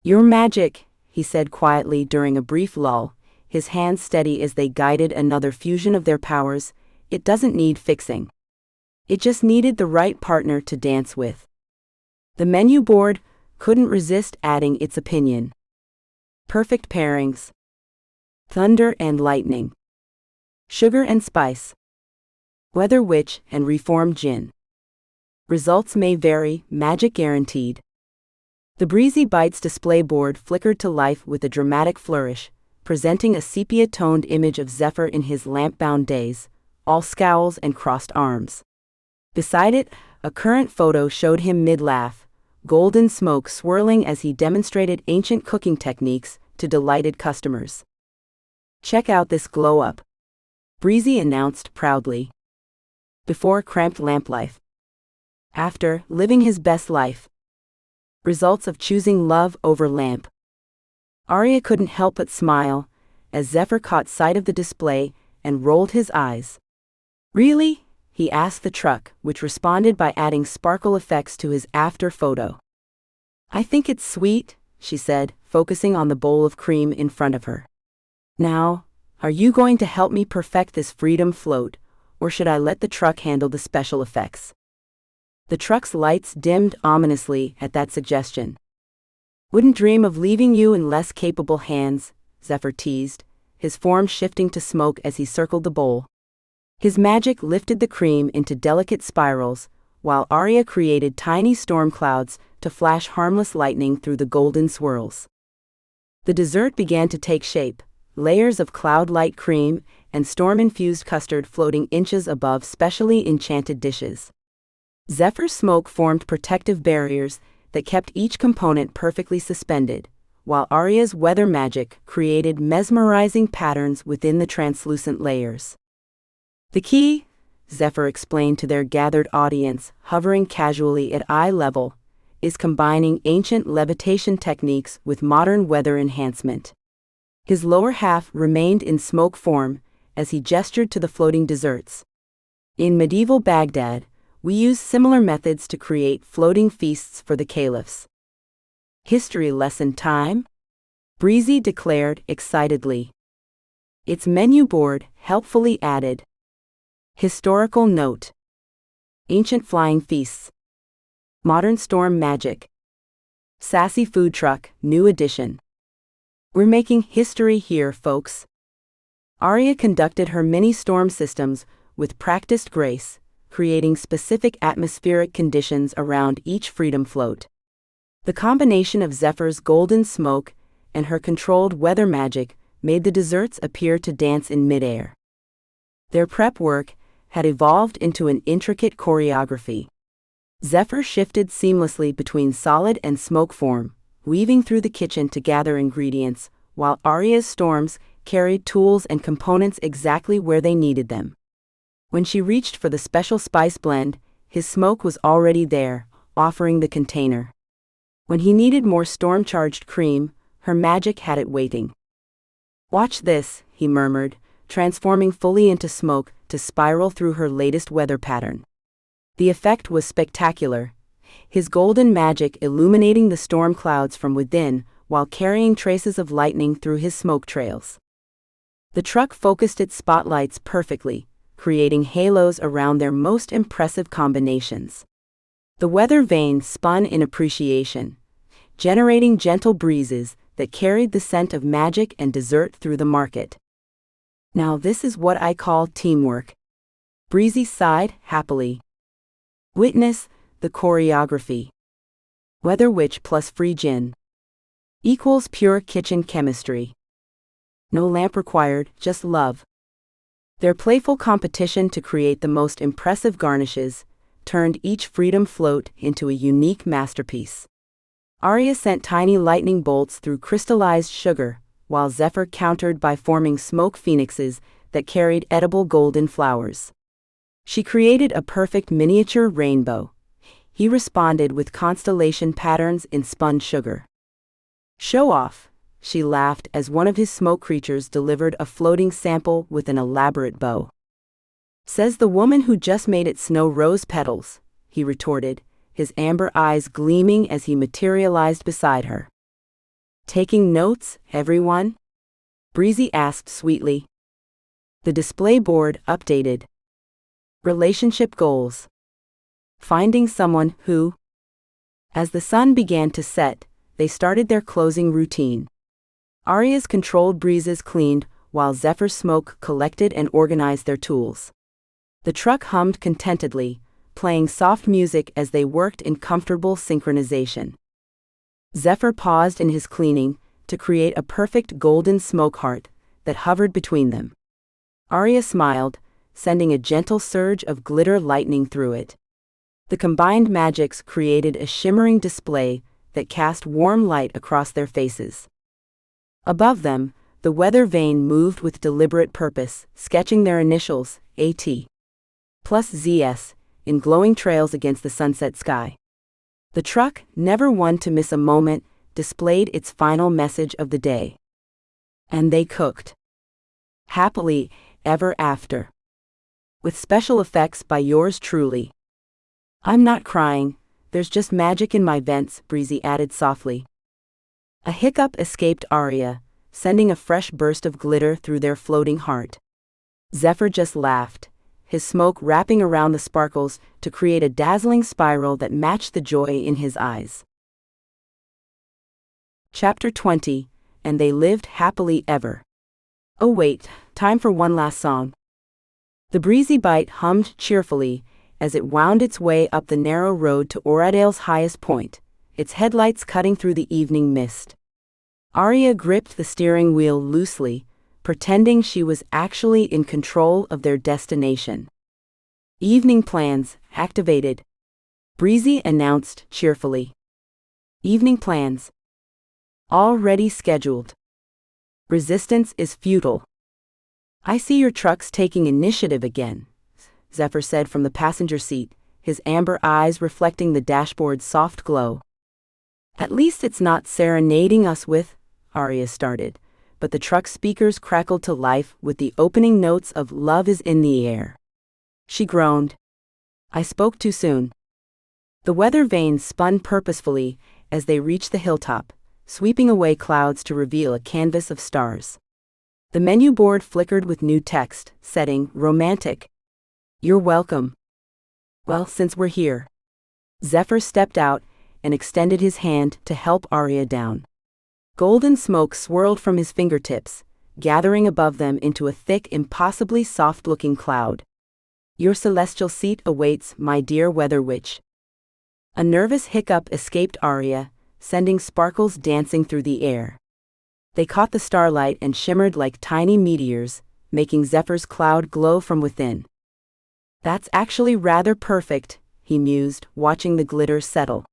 "Your magic," he said quietly during a brief lull, his hands steady as they guided another fusion of their powers, "it doesn't need fixing. It just needed the right partner to dance with." The menu board couldn't resist adding its opinion. Perfect pairings. Thunder and lightning. Sugar and spice. Weather witch and reformed Djinn. Results may vary, magic guaranteed. The Breezy Bite's display board flickered to life with a dramatic flourish, presenting a sepia-toned image of Zephyr in his lamp-bound days, all scowls and crossed arms. Beside it, a current photo showed him mid-laugh, golden smoke swirling as he demonstrated ancient cooking techniques to delighted customers. "Check out this glow-up," Breezy announced proudly. Before cramped lamp life. After living his best life. Results of choosing love over lamp. Aria couldn't help but smile as Zephyr caught sight of the display and rolled his eyes. "Really?" he asked the truck, which responded by adding sparkle effects to his after photo. "I think it's sweet," she said, focusing on the bowl of cream in front of her. "Now, are you going to help me perfect this freedom float, or should I let the truck handle the special effects?" The truck's lights dimmed ominously at that suggestion. "Wouldn't dream of leaving you in less capable hands," Zephyr teased, his form shifting to smoke as he circled the bowl. His magic lifted the cream into delicate spirals, while Aria created tiny storm clouds to flash harmless lightning through the golden swirls. The dessert began to take shape, layers of cloud-light cream and storm-infused custard floating inches above specially enchanted dishes. Zephyr's smoke formed protective barriers that kept each component perfectly suspended, while Aria's weather magic created mesmerizing patterns within the translucent layers. "The key," Zephyr explained to their gathered audience, hovering casually at eye level, "is combining ancient levitation techniques with modern weather enhancement." His lower half remained in smoke form as he gestured to the floating desserts. "In medieval Baghdad, we used similar methods to create floating feasts for the caliphs." "History lesson time?" Breezy declared excitedly. Its menu board helpfully added. Historical note. Ancient flying feasts. Modern storm magic. Sassy food truck, new edition. "We're making history here, folks." Aria conducted her mini storm systems with practiced grace, creating specific atmospheric conditions around each freedom float. The combination of Zephyr's golden smoke and her controlled weather magic made the desserts appear to dance in midair. Their prep work had evolved into an intricate choreography. Zephyr shifted seamlessly between solid and smoke form, weaving through the kitchen to gather ingredients, while Aria's storms carried tools and components exactly where they needed them. When she reached for the special spice blend, his smoke was already there, offering the container. When he needed more storm-charged cream, her magic had it waiting. "Watch this," he murmured, transforming fully into smoke to spiral through her latest weather pattern. The effect was spectacular, his golden magic illuminating the storm clouds from within while carrying traces of lightning through his smoke trails. The truck focused its spotlights perfectly, creating halos around their most impressive combinations. The weather vane spun in appreciation, generating gentle breezes that carried the scent of magic and dessert through the market. "Now this is what I call teamwork." Breezy sighed happily. Witness the choreography. Weather witch plus free Djinn equals pure kitchen chemistry. No lamp required, just love. Their playful competition to create the most impressive garnishes turned each freedom float into a unique masterpiece. Aria sent tiny lightning bolts through crystallized sugar, while Zephyr countered by forming smoke phoenixes that carried edible golden flowers. She created a perfect miniature rainbow. He responded with constellation patterns in spun sugar. "Show off," she laughed as one of his smoke creatures delivered a floating sample with an elaborate bow. "Says the woman who just made it snow rose petals," he retorted, his amber eyes gleaming as he materialized beside her. "Taking notes, everyone?" Breezy asked sweetly. The display board updated. Relationship goals. Finding someone who. As the sun began to set, they started their closing routine. Aria's controlled breezes cleaned, while Zephyr's smoke collected and organized their tools. The truck hummed contentedly, playing soft music as they worked in comfortable synchronization. Zephyr paused in his cleaning to create a perfect golden smoke heart that hovered between them. Aria smiled, sending a gentle surge of glitter lightning through it. The combined magics created a shimmering display that cast warm light across their faces. Above them, the weather vane moved with deliberate purpose, sketching their initials, AT plus ZS, in glowing trails against the sunset sky. The truck, never one to miss a moment, displayed its final message of the day. And they cooked. Happily, ever after. With special effects by yours truly. I'm not crying, there's just magic in my vents, Breezy added softly. A hiccup escaped Aria, sending a fresh burst of glitter through their floating heart. Zephyr just laughed, his smoke wrapping around the sparkles to create a dazzling spiral that matched the joy in his eyes. Chapter 20, And They Lived Happily Ever. Oh wait, time for one last song. The Breezy Bite hummed cheerfully as it wound its way up the narrow road to Oradale's highest point, its headlights cutting through the evening mist. Aria gripped the steering wheel loosely, pretending she was actually in control of their destination. Evening plans activated, Breezy announced cheerfully. Evening plans already scheduled. Resistance is futile. I see your truck's taking initiative again, Zephyr said from the passenger seat, his amber eyes reflecting the dashboard's soft glow. At least it's not serenading us with, Aria started, but the truck's speakers crackled to life with the opening notes of Love is in the Air. She groaned. I spoke too soon. The weather vane spun purposefully as they reached the hilltop, sweeping away clouds to reveal a canvas of stars. The menu board flickered with new text, setting romantic. You're welcome. Well, since we're here. Zephyr stepped out and extended his hand to help Aria down. Golden smoke swirled from his fingertips, gathering above them into a thick, impossibly soft-looking cloud. Your celestial seat awaits, my dear weather witch. A nervous hiccup escaped Aria, sending sparkles dancing through the air. They caught the starlight and shimmered like tiny meteors, making Zephyr's cloud glow from within. That's actually rather perfect, he mused, watching the glitter settle.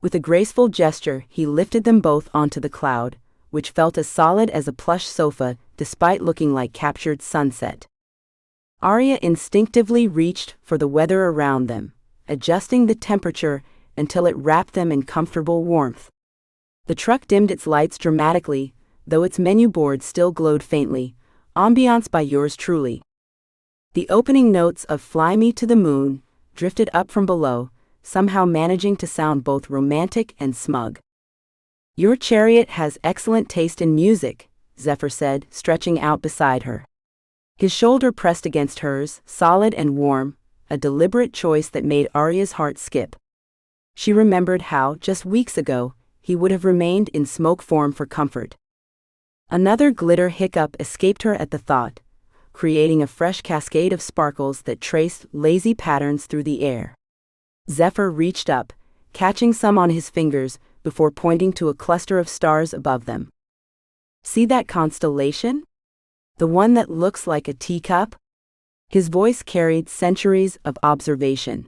With a graceful gesture, he lifted them both onto the cloud, which felt as solid as a plush sofa despite looking like captured sunset. Aria instinctively reached for the weather around them, adjusting the temperature until it wrapped them in comfortable warmth. The truck dimmed its lights dramatically, though its menu board still glowed faintly, ambiance by yours truly. The opening notes of Fly Me to the Moon drifted up from below, somehow managing to sound both romantic and smug. Your chariot has excellent taste in music, Zephyr said, stretching out beside her. His shoulder pressed against hers, solid and warm, a deliberate choice that made Aria's heart skip. She remembered how, just weeks ago, he would have remained in smoke form for comfort. Another glitter hiccup escaped her at the thought, creating a fresh cascade of sparkles that traced lazy patterns through the air. Zephyr reached up, catching some on his fingers before pointing to a cluster of stars above them. See that constellation? The one that looks like a teacup? His voice carried centuries of observation.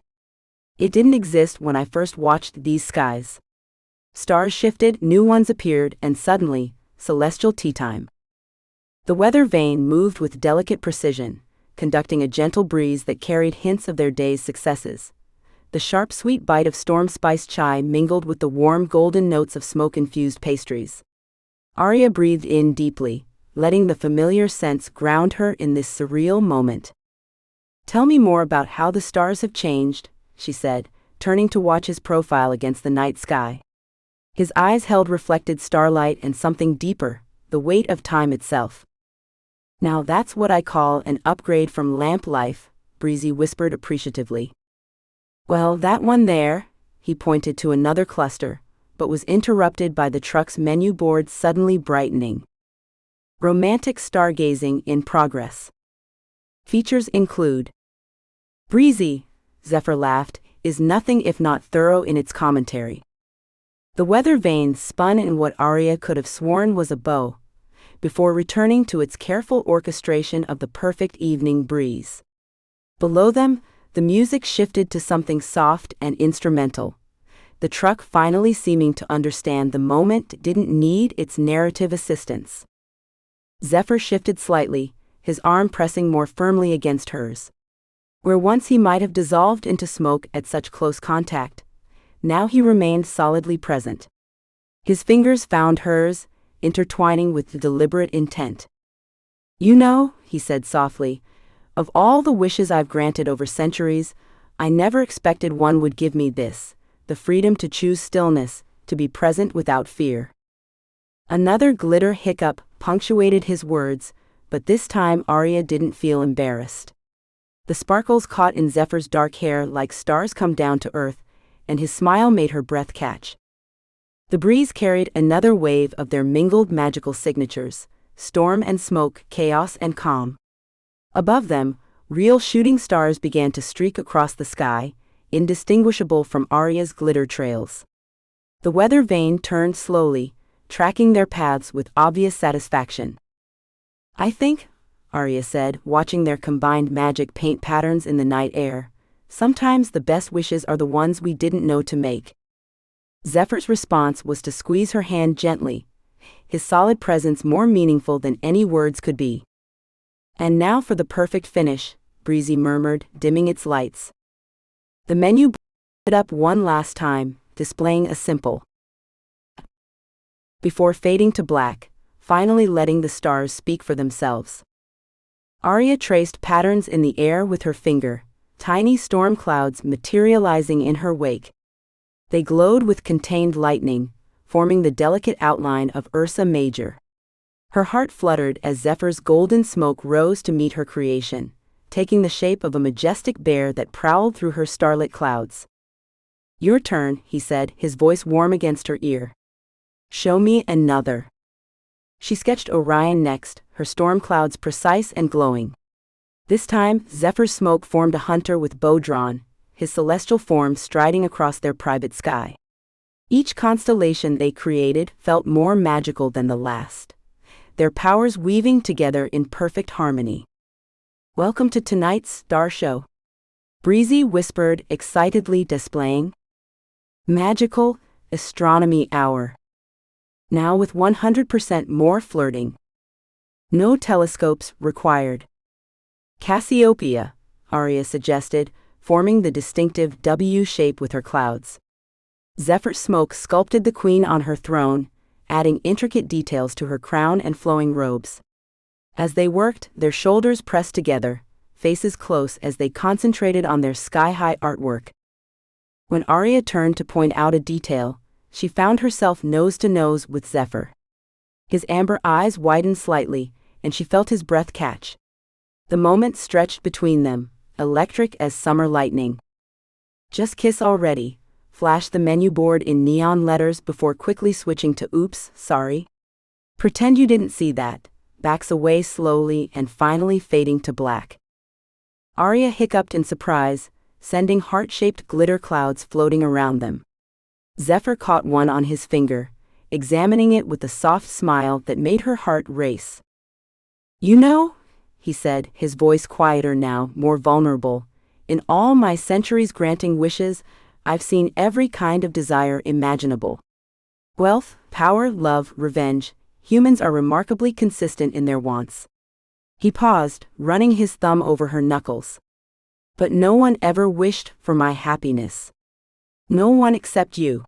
It didn't exist when I first watched these skies. Stars shifted, new ones appeared, and suddenly, celestial tea time. The weather vane moved with delicate precision, conducting a gentle breeze that carried hints of their day's successes. The sharp sweet bite of storm-spiced chai mingled with the warm golden notes of smoke-infused pastries. Aria breathed in deeply, letting the familiar scents ground her in this surreal moment. Tell me more about how the stars have changed, she said, turning to watch his profile against the night sky. His eyes held reflected starlight and something deeper, the weight of time itself. Now that's what I call an upgrade from lamp life, Breezy whispered appreciatively. Well, that one there, he pointed to another cluster, but was interrupted by the truck's menu board suddenly brightening. Romantic stargazing in progress. Features include Breezy, Zephyr laughed, is nothing if not thorough in its commentary. The weather vane spun in what Aria could have sworn was a bow, before returning to its careful orchestration of the perfect evening breeze. Below them, the music shifted to something soft and instrumental, the truck finally seeming to understand the moment didn't need its narrative assistance. Zephyr shifted slightly, his arm pressing more firmly against hers. Where once he might have dissolved into smoke at such close contact, now he remained solidly present. His fingers found hers, intertwining with deliberate intent. "You know," he said softly, "of all the wishes I've granted over centuries, I never expected one would give me this, the freedom to choose stillness, to be present without fear." Another glitter hiccup punctuated his words, but this time Aria didn't feel embarrassed. The sparkles caught in Zephyr's dark hair like stars come down to earth, and his smile made her breath catch. The breeze carried another wave of their mingled magical signatures, storm and smoke, chaos and calm. Above them, real shooting stars began to streak across the sky, indistinguishable from Aria's glitter trails. The weather vane turned slowly, tracking their paths with obvious satisfaction. "I think," Aria said, watching their combined magic paint patterns in the night air, "sometimes the best wishes are the ones we didn't know to make." Zephyr's response was to squeeze her hand gently, his solid presence more meaningful than any words could be. "And now for the perfect finish," Breezy murmured, dimming its lights. The menu lit up one last time, displaying a simple before fading to black, finally letting the stars speak for themselves. Aria traced patterns in the air with her finger, tiny storm clouds materializing in her wake. They glowed with contained lightning, forming the delicate outline of Ursa Major. Her heart fluttered as Zephyr's golden smoke rose to meet her creation, taking the shape of a majestic bear that prowled through her starlit clouds. "Your turn," he said, his voice warm against her ear. "Show me another." She sketched Orion next, her storm clouds precise and glowing. This time, Zephyr's smoke formed a hunter with bow drawn, his celestial form striding across their private sky. Each constellation they created felt more magical than the last, their powers weaving together in perfect harmony. "Welcome to tonight's star show," Breezy whispered, excitedly displaying magical astronomy hour. Now with 100% more flirting. No telescopes required. "Cassiopeia," Aria suggested, forming the distinctive W shape with her clouds. Zephyr's smoke sculpted the queen on her throne, adding intricate details to her crown and flowing robes. As they worked, their shoulders pressed together, faces close as they concentrated on their sky-high artwork. When Aria turned to point out a detail, she found herself nose to nose with Zephyr. His amber eyes widened slightly, and she felt his breath catch. The moment stretched between them, electric as summer lightning. "Just kiss already," flashed the menu board in neon letters before quickly switching to "Oops, sorry." "Pretend you didn't see that," backs away slowly and finally fading to black. Aria hiccuped in surprise, sending heart-shaped glitter clouds floating around them. Zephyr caught one on his finger, examining it with a soft smile that made her heart race. "You know," he said, his voice quieter now, more vulnerable, "in all my centuries granting wishes, I've seen every kind of desire imaginable. Wealth, power, love, revenge, humans are remarkably consistent in their wants." He paused, running his thumb over her knuckles. "But no one ever wished for my happiness. No one except you."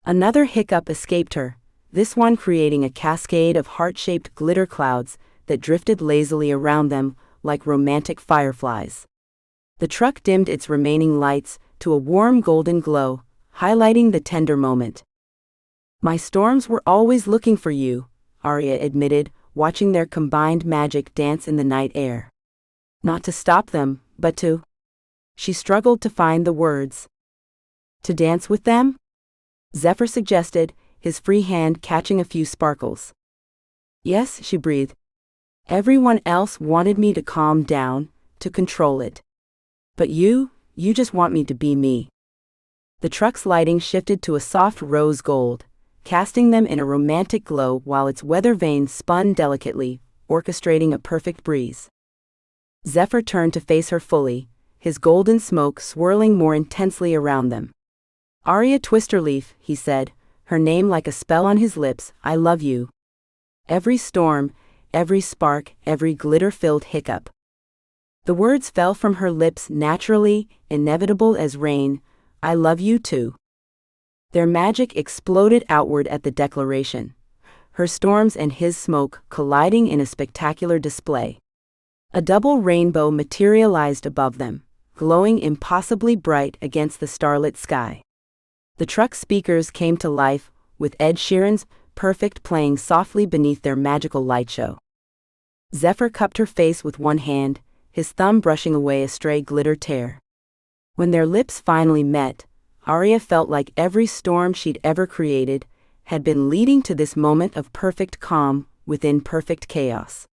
Another hiccup escaped her, this one creating a cascade of heart-shaped glitter clouds that drifted lazily around them like romantic fireflies. The truck dimmed its remaining lights to a warm golden glow, highlighting the tender moment. "My storms were always looking for you," Aria admitted, watching their combined magic dance in the night air. "Not to stop them, but to—" She struggled to find the words. "To dance with them?" Zephyr suggested, his free hand catching a few sparkles. "Yes," she breathed. "Everyone else wanted me to calm down, to control it. But you just want me to be me." The truck's lighting shifted to a soft rose gold, casting them in a romantic glow while its weather vane spun delicately, orchestrating a perfect breeze. Zephyr turned to face her fully, his golden smoke swirling more intensely around them. Aria Twisterleaf, he said, her name like a spell on his lips, I love you. Every storm, every spark, every glitter-filled hiccup. The words fell from her lips naturally, inevitable as rain, I love you too. Their magic exploded outward at the declaration, her storms and his smoke colliding in a spectacular display. A double rainbow materialized above them, glowing impossibly bright against the starlit sky. The truck speakers came to life, with Ed Sheeran's Perfect playing softly beneath their magical light show. Zephyr cupped her face with one hand, his thumb brushing away a stray glitter tear. When their lips finally met, Aria felt like every storm she'd ever created had been leading to this moment of perfect calm within perfect chaos.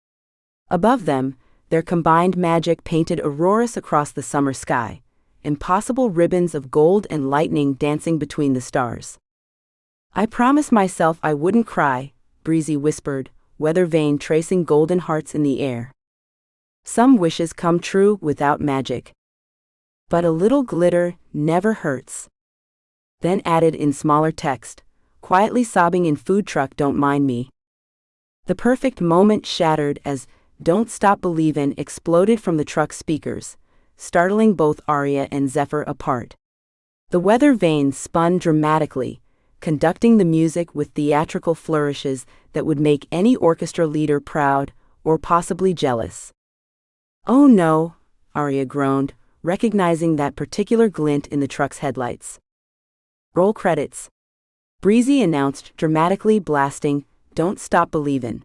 Above them, their combined magic painted auroras across the summer sky, impossible ribbons of gold and lightning dancing between the stars. I promised myself I wouldn't cry, Breezy whispered, weather vane tracing golden hearts in the air. Some wishes come true without magic. But a little glitter never hurts. Then added in smaller text, quietly sobbing in food truck don't mind me. The perfect moment shattered as Don't Stop Believin' exploded from the truck speakers, startling both Aria and Zephyr apart. The weather vane spun dramatically, conducting the music with theatrical flourishes that would make any orchestra leader proud, or possibly jealous. Oh no, Aria groaned, recognizing that particular glint in the truck's headlights. Roll credits. Breezy announced, dramatically blasting, Don't Stop Believin'.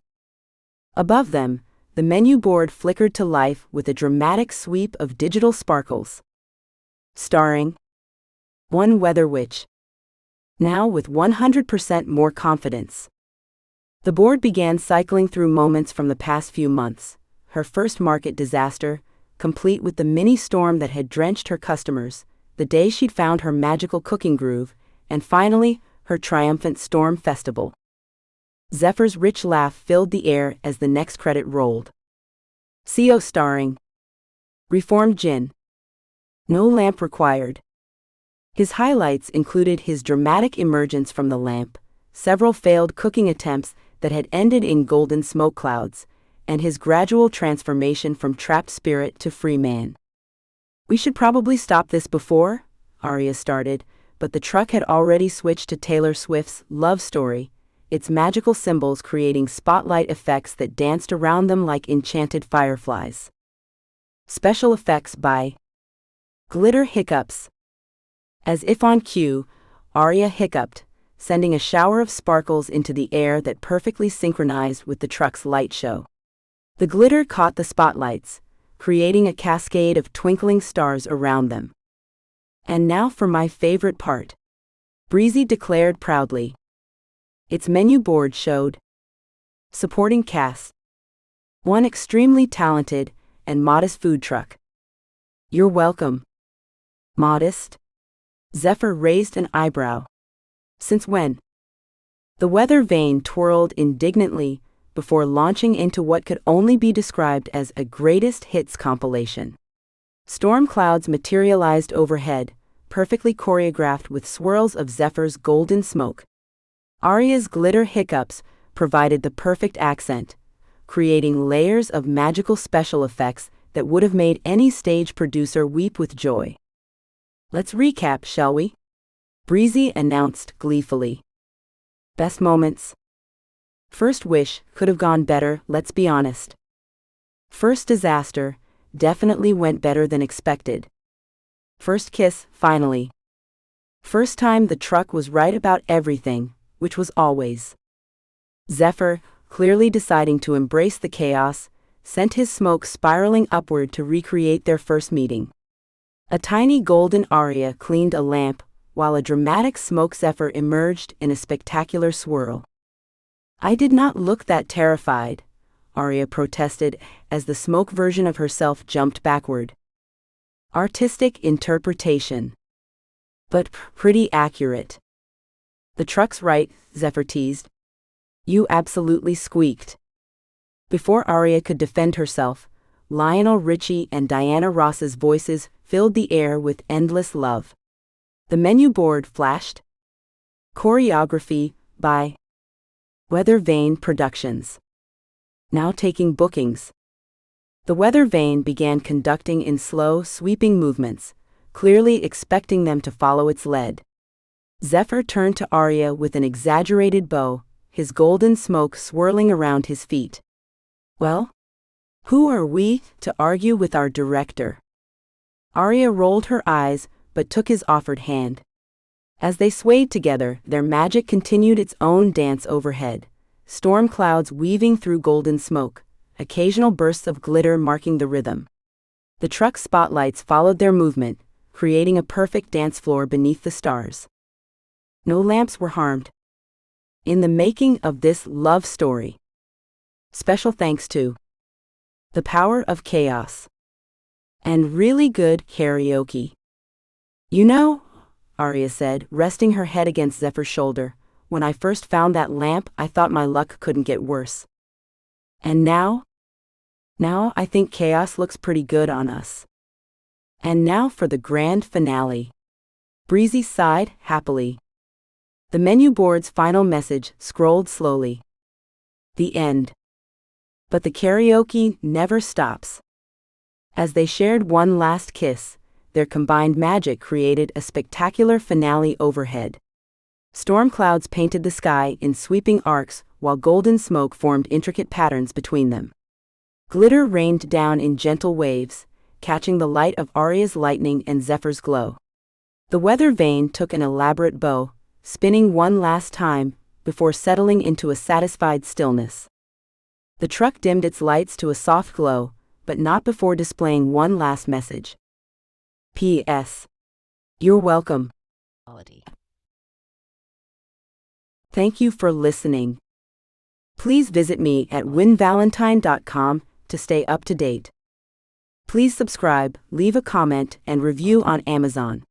Above them, the menu board flickered to life with a dramatic sweep of digital sparkles. Starring One Weather Witch. Now with 100% more confidence. The board began cycling through moments from the past few months, her first market disaster, complete with the mini storm that had drenched her customers, the day she'd found her magical cooking groove, and finally, her triumphant storm festival. Zephyr's rich laugh filled the air as the next credit rolled. CO starring Reformed Djinn. No lamp required. His highlights included his dramatic emergence from the lamp, several failed cooking attempts that had ended in golden smoke clouds, and his gradual transformation from trapped spirit to free man. We should probably stop this before, Aria started, but the truck had already switched to Taylor Swift's Love Story, its magical symbols creating spotlight effects that danced around them like enchanted fireflies. Special effects by Glitter Hiccups. As if on cue, Aria hiccuped, sending a shower of sparkles into the air that perfectly synchronized with the truck's light show. The glitter caught the spotlights, creating a cascade of twinkling stars around them. And now for my favorite part, Breezy declared proudly. Its menu board showed supporting cast. One extremely talented and modest food truck. You're welcome. Modest? Zephyr raised an eyebrow. Since when? The weather vane twirled indignantly before launching into what could only be described as a greatest hits compilation. Storm clouds materialized overhead, perfectly choreographed with swirls of Zephyr's golden smoke. Aria's glitter hiccups provided the perfect accent, creating layers of magical special effects that would have made any stage producer weep with joy. Let's recap, shall we? Breezy announced gleefully. Best moments. First wish could have gone better, let's be honest. First disaster definitely went better than expected. First kiss, finally. First time the truck was right about everything, which was always. Zephyr, clearly deciding to embrace the chaos, sent his smoke spiraling upward to recreate their first meeting. A tiny golden Aria cleaned a lamp, while a dramatic smoke Zephyr emerged in a spectacular swirl. I did not look that terrified, Aria protested as the smoke version of herself jumped backward. Artistic interpretation. But pretty accurate. The truck's right, Zephyr teased. You absolutely squeaked. Before Aria could defend herself, Lionel Richie and Diana Ross's voices filled the air with endless love. The menu board flashed. Choreography by Weather Vane Productions. Now taking bookings. The Weather Vane began conducting in slow, sweeping movements, clearly expecting them to follow its lead. Zephyr turned to Aria with an exaggerated bow, his golden smoke swirling around his feet. Well, who are we to argue with our director? Aria rolled her eyes, but took his offered hand. As they swayed together, their magic continued its own dance overhead, storm clouds weaving through golden smoke, occasional bursts of glitter marking the rhythm. The truck spotlights followed their movement, creating a perfect dance floor beneath the stars. No lamps were harmed. In the making of this love story. Special thanks to The Power of Chaos and really good karaoke. You know, Aria said, resting her head against Zephyr's shoulder, when I first found that lamp, I thought my luck couldn't get worse. And now I think chaos looks pretty good on us. And now for the grand finale. Breezy sighed happily. The menu board's final message scrolled slowly. The end. But the karaoke never stops. As they shared one last kiss, their combined magic created a spectacular finale overhead. Storm clouds painted the sky in sweeping arcs while golden smoke formed intricate patterns between them. Glitter rained down in gentle waves, catching the light of Aria's lightning and Zephyr's glow. The weather vane took an elaborate bow, spinning one last time before settling into a satisfied stillness. The truck dimmed its lights to a soft glow, but not before displaying one last message. P.S. You're welcome. Thank you for listening. Please visit me at winvalentine.com to stay up to date. Please subscribe, leave a comment, and review on Amazon.